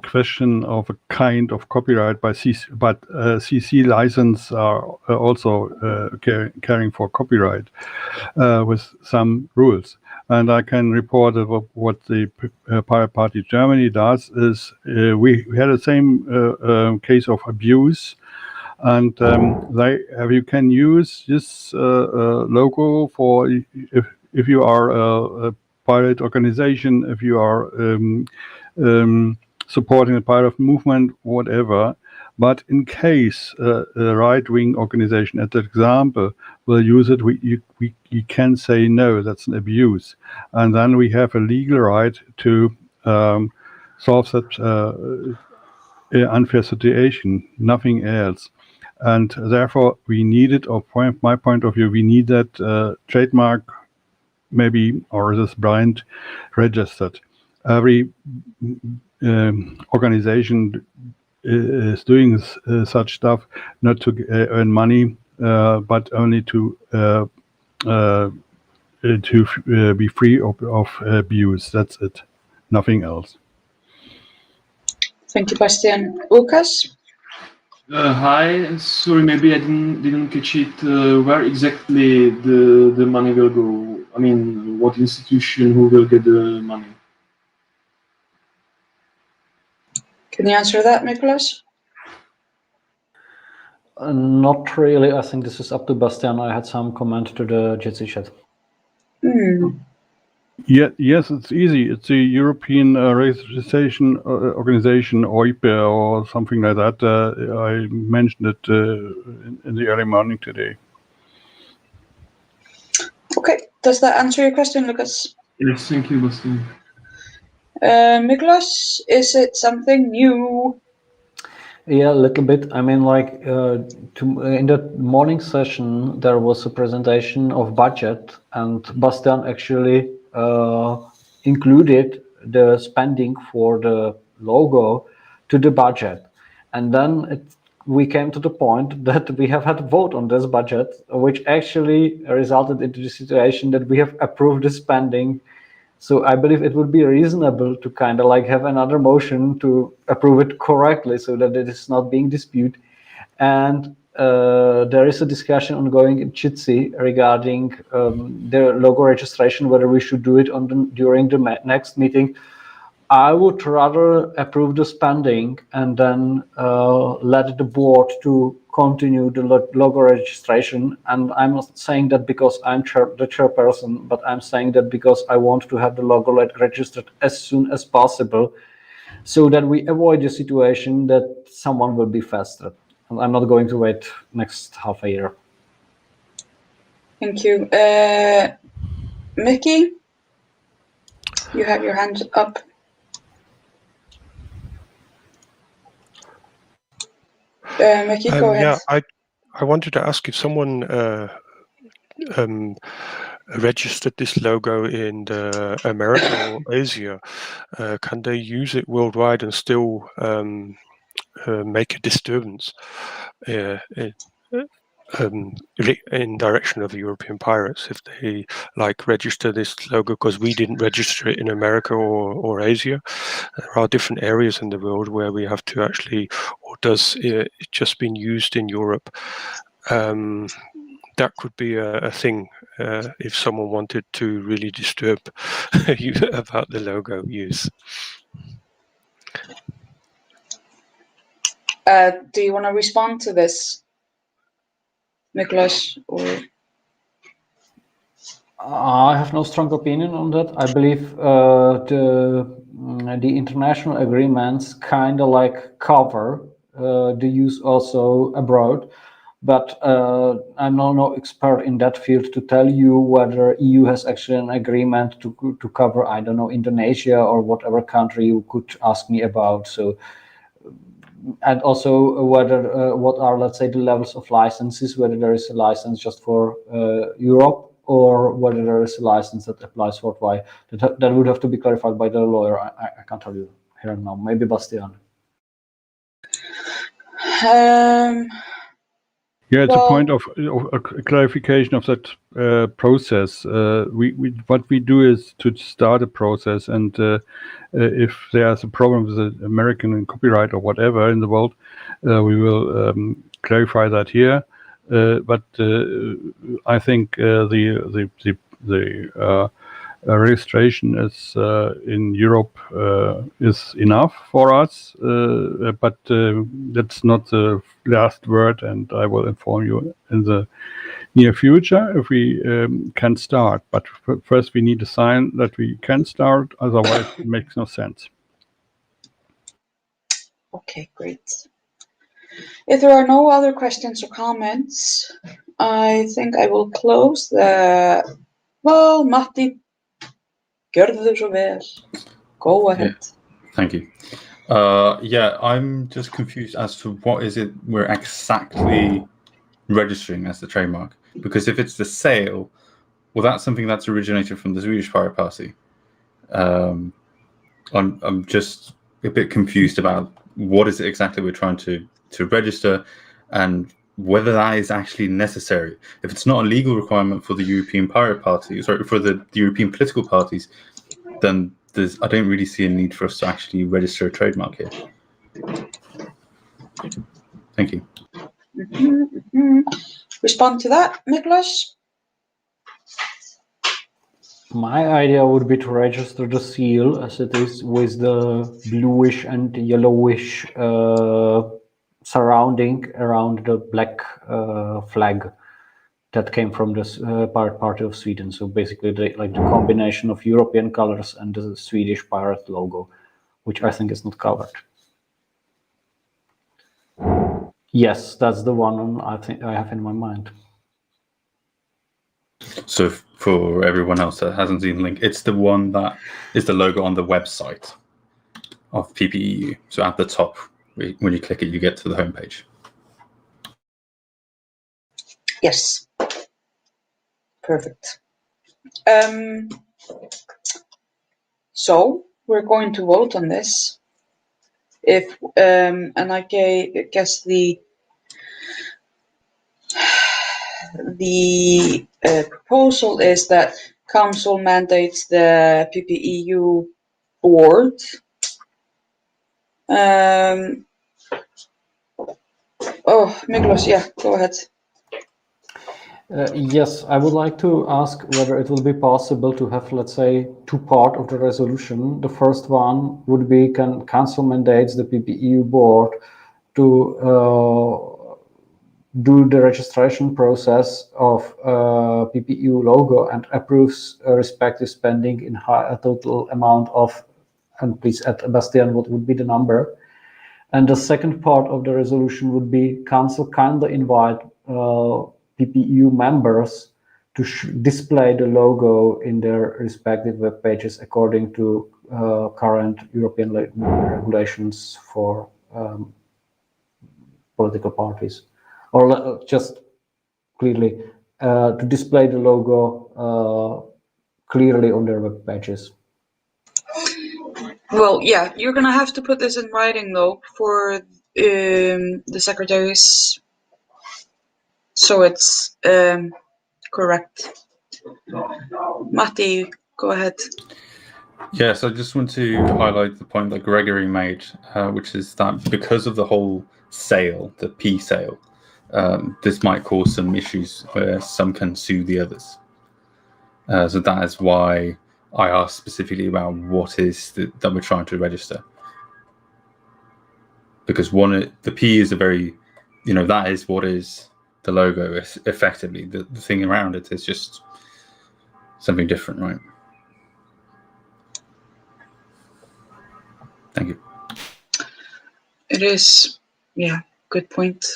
question of a kind of copyright by CC, but CC license are also caring for copyright with some rules. And I can report that what the Pirate Party Germany does is we had the same case of abuse, and you can use this logo for if you are a pirate organization, if you are supporting the pirate movement, whatever. But in case a right-wing organization, as an example, will use it, we can say no, that's an abuse. And then we have a legal right to solve that unfair situation, nothing else. And therefore, we need it, or from my point of view, we need that trademark maybe, or this brand registered. Every organization is doing such stuff not to earn money, but only to be free of abuse. That's it, nothing else. Thank you, Bastian. Lucas? Hi, sorry, maybe I didn't catch it. Where exactly the money will go? I mean, what institution, who will get the money? Can you answer that, Miklas? Not really. I think this is up to Bastian. I had some comment to the Jitsi chat. Yeah, yes, it's easy. It's the European Registration Organization, OIPE, or something like that. I mentioned it in the early morning today. Okay, does that answer your question, Lucas? Yes, thank you, Bastian. Miklas, is it something new? Yeah, a little bit. I mean, like in the morning session, there was a presentation of budget, and Bastian actually included the spending for the logo to the budget. And then we came to the point that we have had a vote on this budget, which actually resulted into the situation that we have approved the spending So I believe it would be reasonable to kind of like have another motion to approve it correctly so that it is not being disputed. And there is a discussion ongoing in Jitsi regarding the logo registration, whether we should do it during the next meeting. I would rather approve the spending and then let the board to continue the logo registration. And I'm not saying that because I'm the chairperson, but I'm saying that because I want to have the logo registered as soon as possible, so that we avoid the situation that someone will be faster. And I'm not going to wait next half a year. Thank you. Mickey, you have your hand up. Mickey, go ahead. Yeah, I wanted to ask if someone registered this logo in America or Asia, can they use it worldwide and still make a disturbance in direction of European pirates if they like register this logo? Because we didn't register it in America or Asia. There are different areas in the world where we have to actually, or does it just been used in Europe? That could be a thing if someone wanted to really disturb you about the logo use. Do you want to respond to this, Nicholas? Or I have no strong opinion on that. I believe the international agreements kind of like cover the use also abroad, but I'm no expert in that field to tell you whether EU has actually an agreement to cover, I don't know, Indonesia or whatever country you could ask me about. So, and also whether what are, let's say, the levels of licenses, whether there is a license just for Europe, or whether there is a license that applies worldwide. That would have to be clarified by the lawyer. I can't tell you here now. Maybe Bastian. Yeah, it's a point of clarification of that process. What we do is to start a process, and if there's a problem with the American copyright or whatever in the world, we will clarify that here. But I think the registration is in Europe is enough for us, but that's not the last word, and I will inform you in the near future if we can start. But first we need a sign that we can start, otherwise it makes no sense. Okay, great. If there are no other questions or comments, I think I will close the... Well, Matti, gjörðu svo vel. Go ahead. Yeah. Thank you. Yeah, I'm just confused as to what is it we're exactly registering as the trademark. Because if it's the sale, well, that's something that's originated from the Swedish Pirate Party. I'm just a bit confused about what is it exactly we're trying to register, and whether that is actually necessary. If it's not a legal requirement for the European Pirate Party, sorry, for the European political parties, then I don't really see a need for us to actually register a trademark here. Thank you. Respond to that, Nicholas? My idea would be to register the seal as it is, with the bluish and yellowish surrounding around the black flag that came from the Pirate Party of Sweden. So basically, the combination of European colors and the Swedish pirate logo, which I think is not covered. Yes, that's the one I think I have in my mind. So for everyone else that hasn't seen the link, it's the one that is the logo on the website of PPEU. So at the top, when you click it, you get to the homepage. Yes. Perfect. So we're going to vote on this. If and I guess the proposal is that Council mandates the PPEU board. Miklos, yeah, go ahead. Yes, I would like to ask whether it will be possible to have, let's say, two parts of the resolution. The first one would be can Council mandates the PPEU board to do the registration process of PPEU logo and approves respective spending in a total amount of, and please add, Bastian, what would be the number? And the second part of the resolution would be Council kindly invite PPEU members to display the logo in their respective web pages according to current European regulations for political parties, or just clearly to display the logo clearly on their web pages. Well, yeah, you're gonna have to put this in writing though for the secretaries, so it's correct. Matti, go ahead. Yes, I just want to highlight the point that Gregory made, which is that because of the whole sale, the P sale, this might cause some issues where some can sue the others. So that is why I asked specifically about what is that we're trying to register. Because the P is a very, that is what is the logo effectively. The thing around it is just something different, right? Thank you. It is, yeah, good point.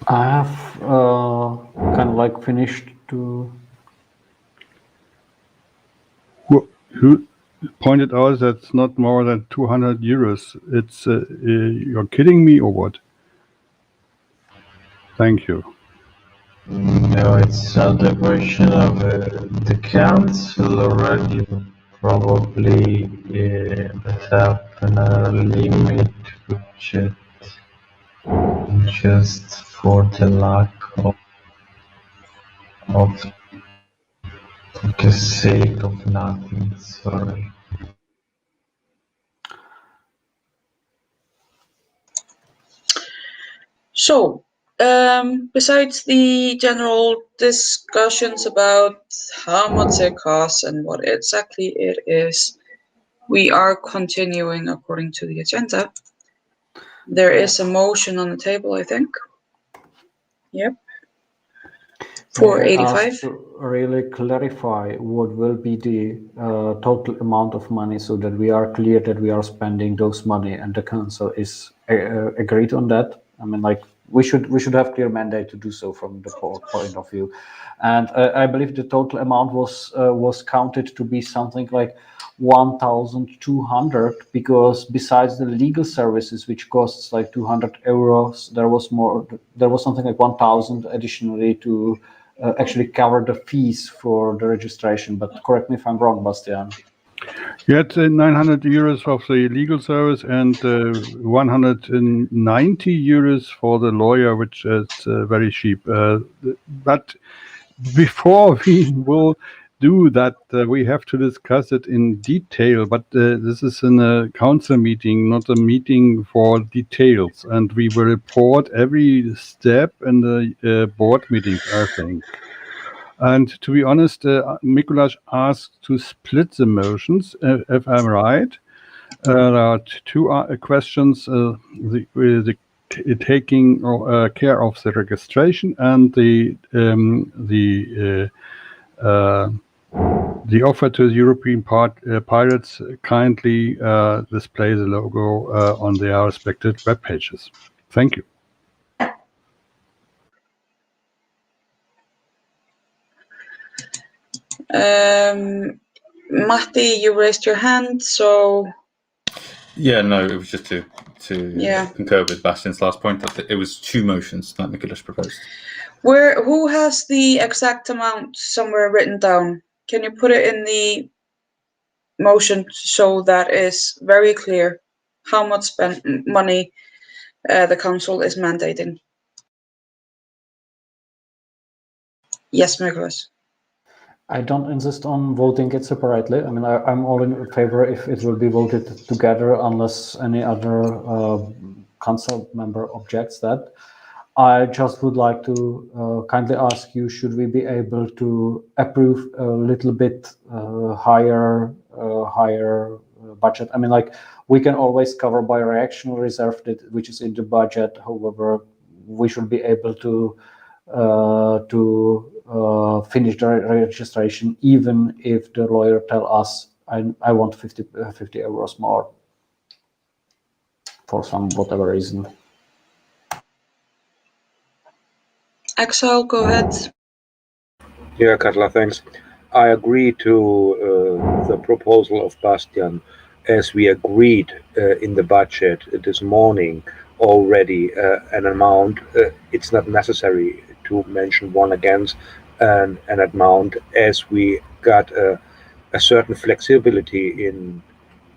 I have kind of like finished to. Who pointed out that's not more than 200 euros? It's you're kidding me or what? Thank you. No, it's not a question of the council already probably have a limit budget just for the lack of the sake of nothing. Sorry. So, besides the general discussions about how much it costs and what exactly it is, we are continuing according to the agenda. There is a motion on the table, I think. Yep. 485. To really clarify what will be the total amount of money, so that we are clear that we are spending those money and the council is agreed on that. I mean, like we should have clear mandate to do so from the point of view, and I believe the total amount was counted to be something like 1,200, because besides the legal services, which costs like 200 euros, there was something like 1,000 additionally to actually cover the fees for the registration. But correct me if I'm wrong, Bastian. You had 900 euros of the legal service and 190 euros for the lawyer, which is very cheap. But before we will do that, we have to discuss it in detail. But this is in a council meeting, not a meeting for details. And we will report every step in the board meetings, I think. And to be honest, Mikuláš asked to split the motions, if I'm right. There are two questions, the taking care of the registration and the offer to the European pirates kindly display the logo on their respected web pages. Thank you. Matti, you raised your hand, so Yeah, no, it was just to Yeah. concur with Bastian's last point that it was 2 motions that Nicholas proposed. who has the exact amount somewhere written down? Can you put it in the motion so that is very clear how much money the council is mandating? Yes, Nicholas. I don't insist on voting it separately. I mean, I'm all in favor if it will be voted together, unless any other council member objects that. I just would like to kindly ask you, should we be able to approve a little bit higher budget? I mean, like, we can always cover by reactional reserve, which is in the budget. However, we should be able to finish the registration, even if the lawyer tell us, I want 50 euros more for some whatever reason. Axel, go ahead. Yeah, Katla, thanks. I agree to the proposal of Bastian, as we agreed in the budget this morning already an amount. It's not necessary to mention one against an amount, as we got a certain flexibility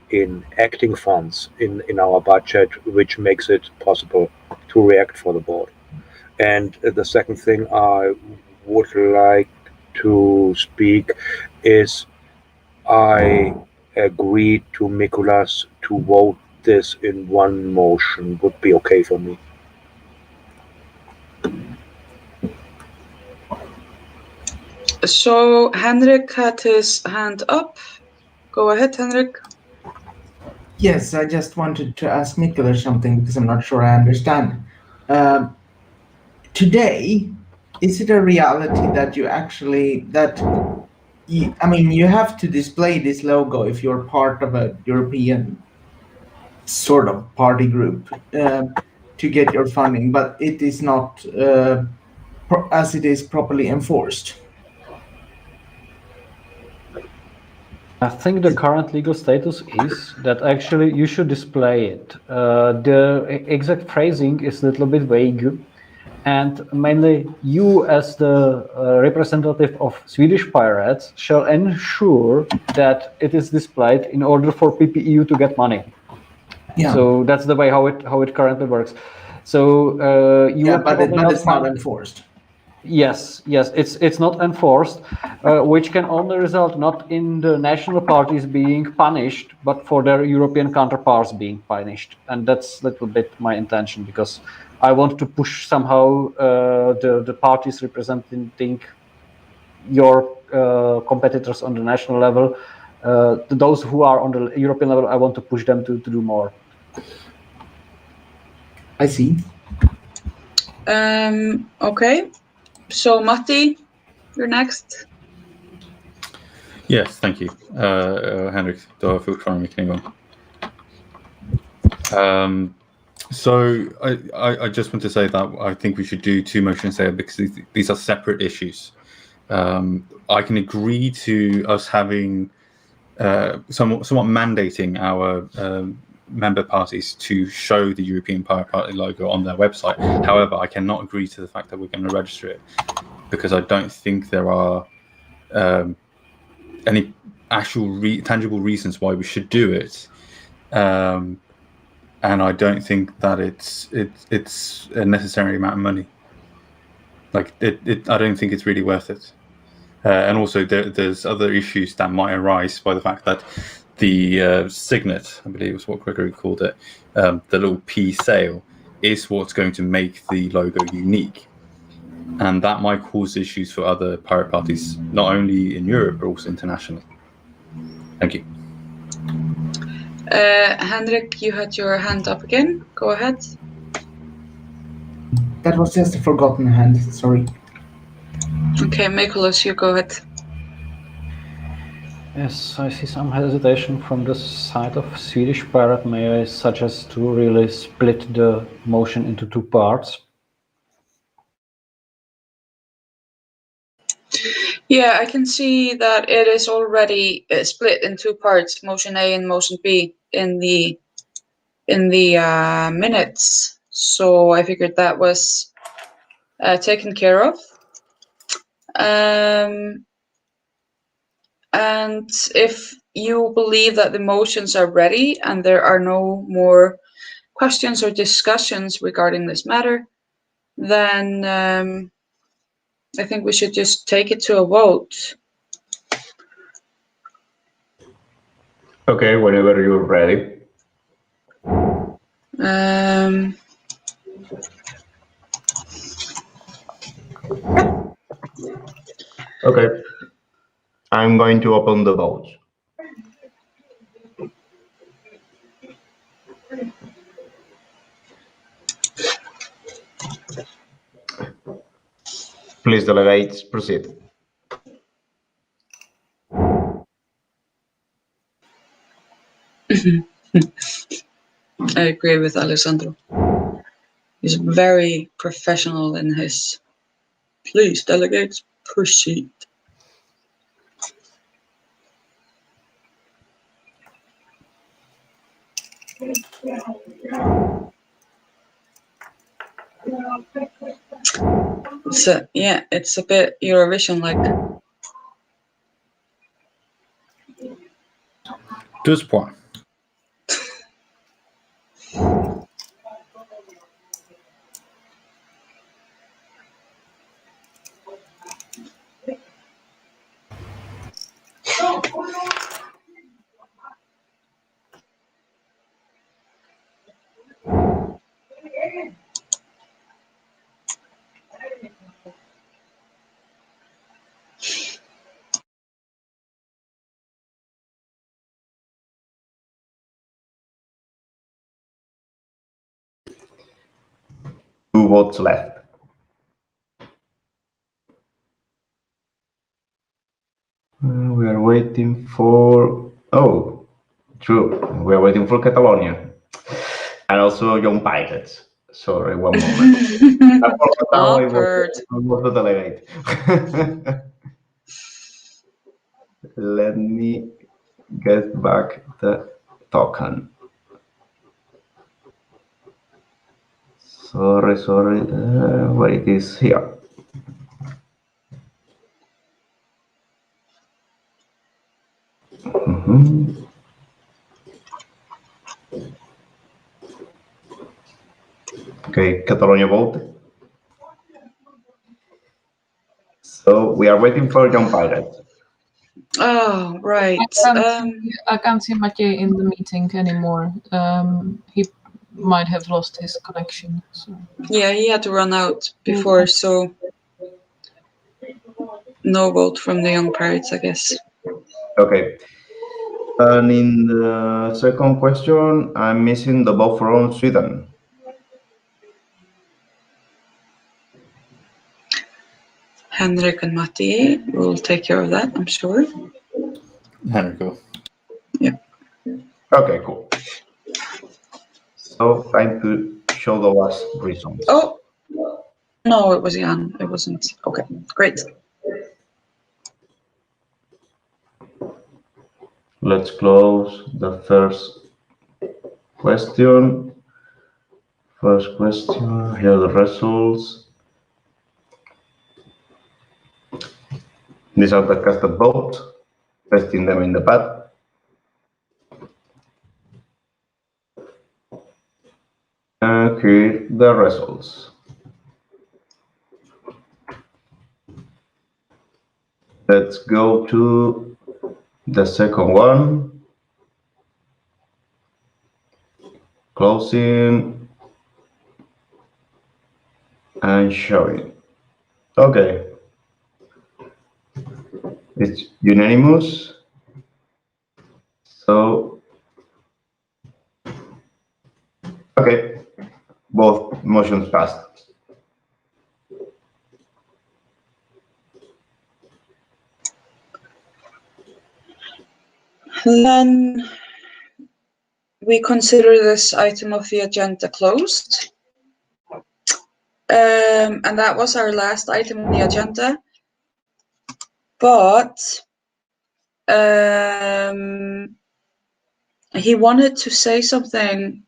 in acting funds in our budget, which makes it possible to react for the board. And the second thing I would like to speak is I agree to Mikulas to vote this in one motion. Would be okay for me. So Henrik had his hand up. Go ahead, Henrik. Yes, I just wanted to ask Nicholas something because I'm not sure I understand. Today, is it a reality that you actually you have to display this logo if you're part of a European sort of party group to get your funding, but it is not as it is properly enforced? I think the current legal status is that actually you should display it. The exact phrasing is a little bit vague, and mainly you, as the representative of Swedish pirates, shall ensure that it is displayed in order for PPEU to get money. Yeah. So that's the way how it currently works. So but it's not enforced. Yes, it's not enforced, which can only result not in the national parties being punished, but for their European counterparts being punished. And that's a little bit my intention, because I want to push somehow the parties representing your competitors on the national level. Those who are on the European level, I want to push them to do more. I see. Okay. So Matti, you're next. Yes, thank you. Henrik, du har fortfarande mycket igång. So I just want to say that I think we should do 2 motions there, because these are separate issues. I can agree to us having somewhat mandating our member parties to show the European Pirate Party logo on their website. However, I cannot agree to the fact that we're going to register it, because I don't think there are any actual tangible reasons why we should do it. And I don't think that it's a necessary amount of money. Like I don't think it's really worth it. And also there's other issues that might arise by the fact that the signet, I believe is what Gregory called it, the little P sail, is what's going to make the logo unique. And that might cause issues for other pirate parties, not only in Europe, but also internationally. Thank you. Henrik, you had your hand up again. Go ahead. That was just a forgotten hand, sorry. Okay, Nicholas, you go ahead. Yes, I see some hesitation from the side of Swedish Pirate. May I suggest to really split the motion into 2 parts? Yeah, I can see that it is already split in two parts, motion A and motion B, in the minutes. So I figured that was taken care of. And if you believe that the motions are ready and there are no more questions or discussions regarding this matter, then I think we should just take it to a vote. Okay, whenever you're ready. Okay, I'm going to open the vote. Please, delegates, proceed. I agree with Alessandro. He's very professional in his. Please, delegates, proceed. It's a bit Eurovision like. 12 points. Two votes left. We are waiting for... Oh, true. We are waiting for Catalonia. And also Young Pirates. Sorry, one moment. I was the delegate. Let me get back the token. Sorry. Where it is here. Okay, Catalonia vote. So we are waiting for Young Pirates. Oh, right. I can't see Mathieu in the meeting anymore. He might have lost his connection. So. Yeah, he had to run out before, so no vote from the Young Pirates, I guess. Okay. And in the second question, I'm missing the vote from Sweden. Henrik and Matti will take care of that, I'm sure. Henrik, go. Yeah. Okay, cool. So time to show the last reasons. Oh, no, it was Jan. It wasn't. Okay, great. Let's close the first question. First question, here are the results. These are the casted votes, pasting them in the pad. And here the results. Let's go to the second one. Closing and showing. Okay. It's unanimous. So, okay, both motions passed. Then we consider this item of the agenda closed. And that was our last item on the agenda. but he wanted to say something.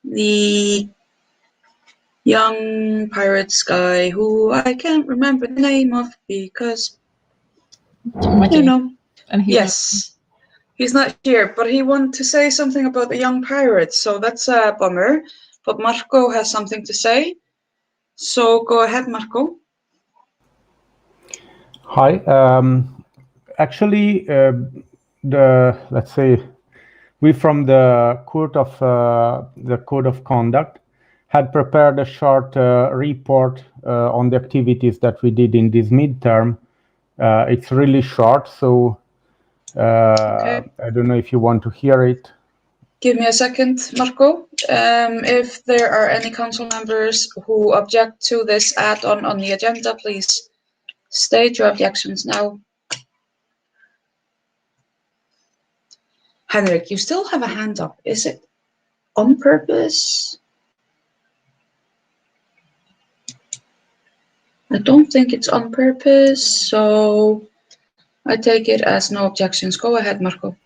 The young pirates guy who I can't remember the name of because, you know, and yes, he's not here, but he wanted to say something about the young pirates, so that's a bummer. But Marco has something to say, so go ahead, Marco. Hi. Actually, let's say we from the Code of Conduct had prepared a short report on the activities that we did in this midterm. It's really short, so Okay. I don't know if you want to hear it. Give me a second, Marco. If there are any council members who object to this add-on on the agenda, please state your objections now. Henrik, you still have a hand up. Is it on purpose? I don't think it's on purpose, so I take it as no objections. Go ahead, Marco.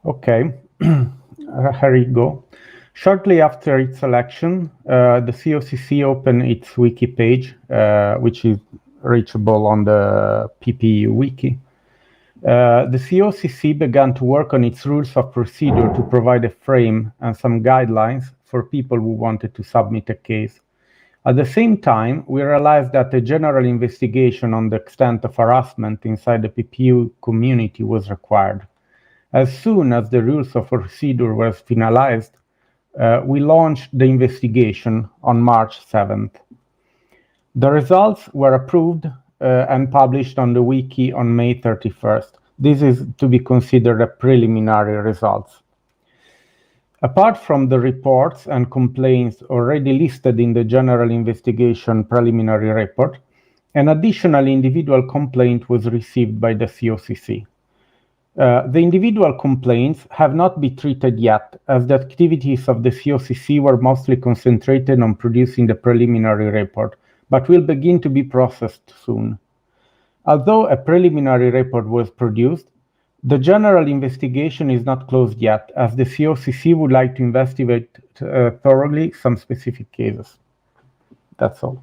Okay, here you go. Shortly after its election, the COCC opened its wiki page, which is reachable on the PPEU wiki. The COCC began to work on its rules of procedure to provide a frame and some guidelines for people who wanted to submit a case. At the same time, we realized that a general investigation on the extent of harassment inside the PPEU community was required. As soon as the rules of procedure was finalized, we launched the investigation on March 7th. The results were approved and published on the wiki on May 31st. This is to be considered a preliminary results. Apart from the reports and complaints already listed in the General Investigation Preliminary Report, an additional individual complaint was received by the COCC. The individual complaints have not been treated yet, as the activities of the COCC were mostly concentrated on producing the preliminary report, but will begin to be processed soon. Although a preliminary report was produced, the general investigation is not closed yet, as the COCC would like to investigate thoroughly some specific cases. That's all.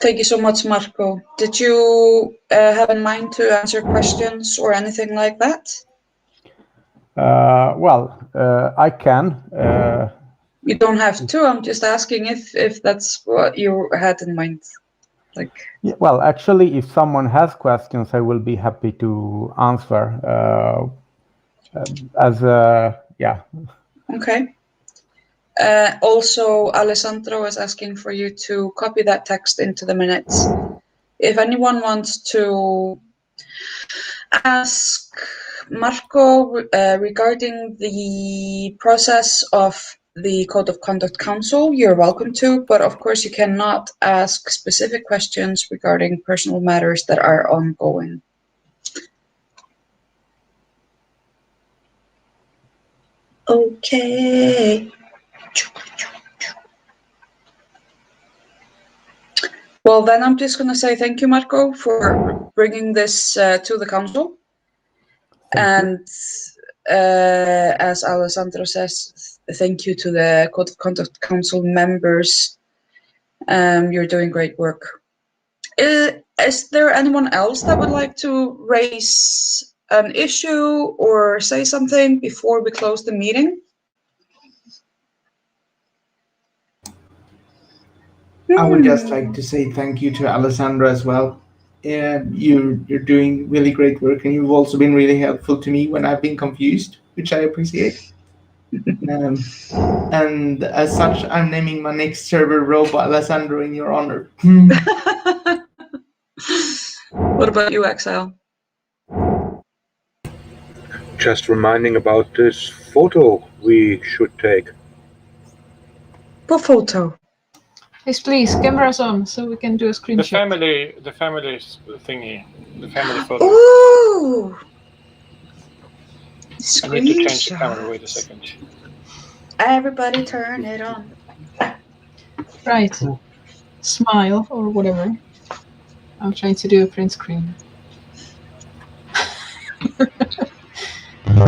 Thank you so much, Marco. Did you have in mind to answer questions or anything like that? I can. You don't have to. I'm just asking if that's what you had in mind. Yeah, well, actually, if someone has questions, I will be happy to answer. Yeah. Okay. Also, Alessandro is asking for you to copy that text into the minutes. If anyone wants to ask Marco regarding the process of the Code of Conduct Council, you're welcome to, but of course you cannot ask specific questions regarding personal matters that are ongoing. Okay. Well, then I'm just going to say thank you, Marco, for bringing this to the council. And as Alessandro says, thank you to the Code of Conduct Council members. You're doing great work. Is there anyone else that would like to raise an issue or say something before we close the meeting? I would just like to say thank you to Alessandra as well. You're doing really great work, and you've also been really helpful to me when I've been confused, which I appreciate. And as such, I'm naming my next server Robo Alessandro in your honor. What about you, Axel? Just reminding about this photo we should take. What photo? Yes, please, cameras on so we can do a screenshot. The family thingy, the family photo. Ooh! I need to change the camera. Wait a second. Everybody turn it on. Right. Smile or whatever. I'm trying to do a print screen. Oh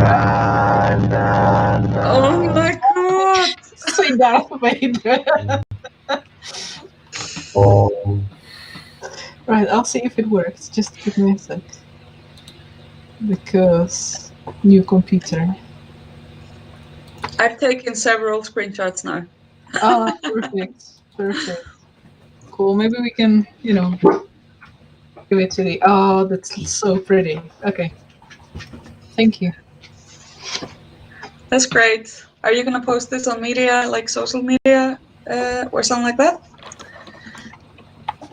my god! Say Darth Vader. Right, I'll see if it works. Just give me a sec. Because new computer. I've taken several screenshots now. Ah, perfect. Perfect. Cool. Maybe we can, give it to the. Oh, that's so pretty. Okay. Thank you. That's great. Are you gonna post this on media, like social media, or something like that?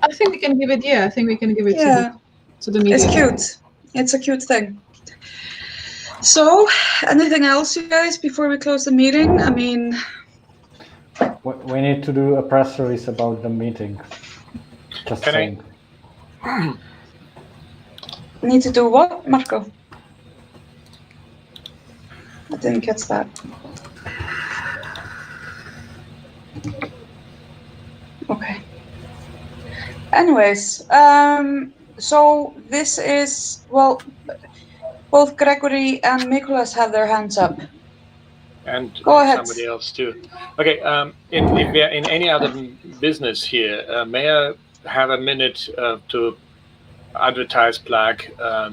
I think we can give it. Yeah, I think we can give it Yeah, to the media. it's cute. It's a cute thing. So, anything else, you guys, before we close the meeting? I mean, We need to do a press release about the meeting. Just saying. Need to do what, Marco? I didn't catch that. Okay. Anyways, so this is, well, both Gregory and Nicholas have their hands up. And Go ahead. somebody else too. Okay, if we are in any other business here, may I have a minute to advertise, plug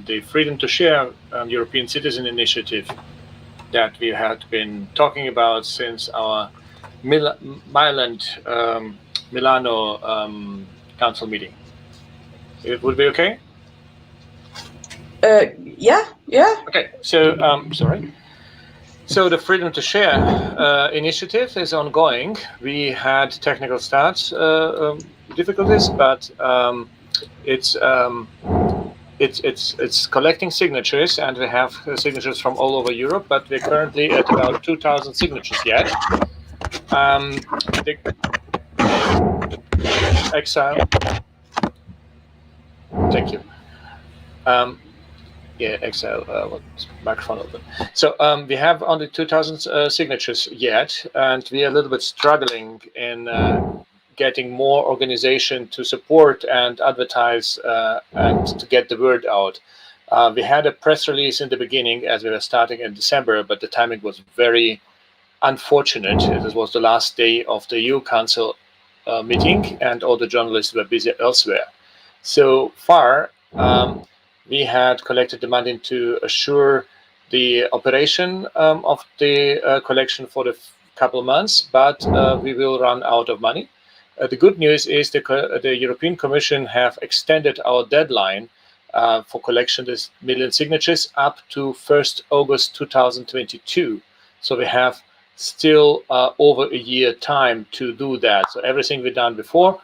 the Freedom to Share European Citizen Initiative that we had been talking about since our Milano council meeting. It would be okay? Yeah. Okay, so, sorry. So the Freedom to Share initiative is ongoing. We had technical start difficulties, but it's collecting signatures, and we have signatures from all over Europe. But we're currently at about 2,000 signatures yet. Exile. Thank you. Yeah, Excel, microphone open. So we have only 2,000 signatures yet, and we are a little bit struggling in getting more organization to support and advertise and to get the word out. We had a press release in the beginning as we were starting in December, but the timing was very unfortunate. This was the last day of the EU Council meeting, and all the journalists were busy elsewhere. So far, we had collected the money to assure the operation of the collection for the couple of months, but we will run out of money. The good news is the European Commission have extended our deadline for collection of this million signatures up to 1st August 2022. So we have still over a year time to do that. So everything we've done before,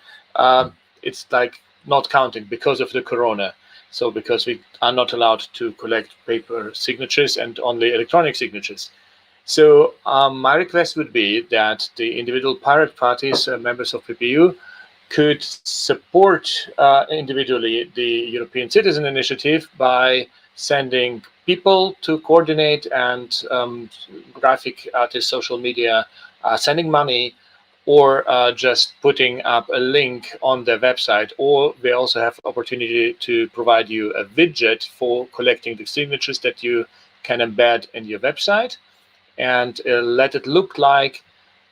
it's like not counting because of the corona. So because we are not allowed to collect paper signatures and only electronic signatures. So my request would be that the individual pirate parties, members of PPEU, could support individually the European Citizen Initiative by sending people to coordinate and graphic artists, social media, sending money, or just putting up a link on their website. Or we also have opportunity to provide you a widget for collecting the signatures that you can embed in your website and let it look like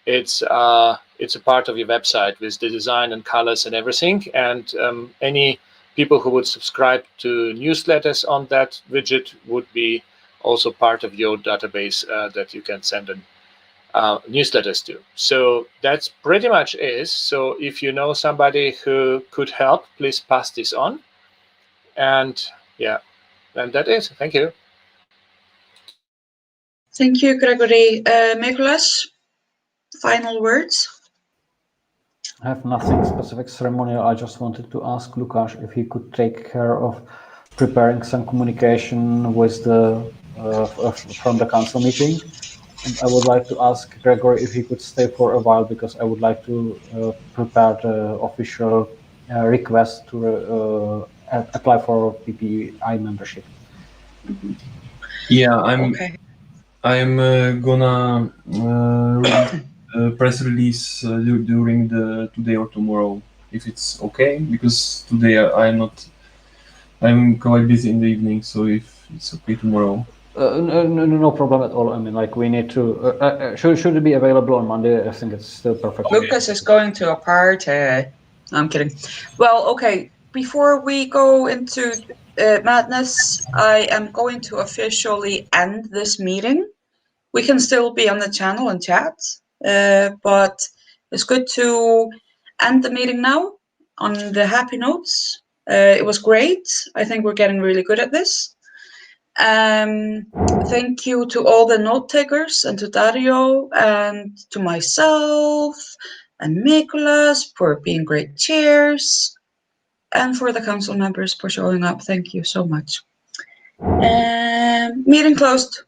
it's a part of your website with the design and colors and everything. And any people who would subscribe to newsletters on that widget would be also part of your database that you can send in newsletters to. So that's pretty much it. So if you know somebody who could help, please pass this on. And yeah, and that is. Thank you. Thank you, Gregory. Nicholas, final words? I have nothing specific ceremonial. I just wanted to ask Lukáš if he could take care of preparing some communication with the from the council meeting. And I would like to ask Gregory if he could stay for a while, because I would like to prepare the official request to apply for PPEI membership. Yeah, Okay. I'm gonna release a press release during the today or tomorrow. if it's okay, because today I'm quite busy in the evening, so if it's okay tomorrow. No problem at all. I mean, like, we need to. Should it be available on Monday? I think it's still perfect. Lucas is going to a party. No, I'm kidding. Well, okay. Before we go into madness, I am going to officially end this meeting. We can still be on the channel and chat, but it's good to end the meeting now on the happy notes. It was great. I think we're getting really good at this. Thank you to all the note takers and to Dario and to myself and Nicholas for being great chairs, and for the council members for showing up. Thank you so much. Meeting closed.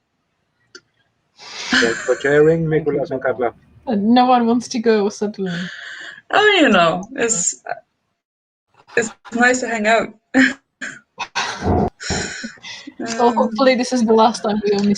Thanks for sharing, Nicholas and Katla. No one wants to go suddenly. Oh, you know, it's nice to hang out. So hopefully this is the last time we only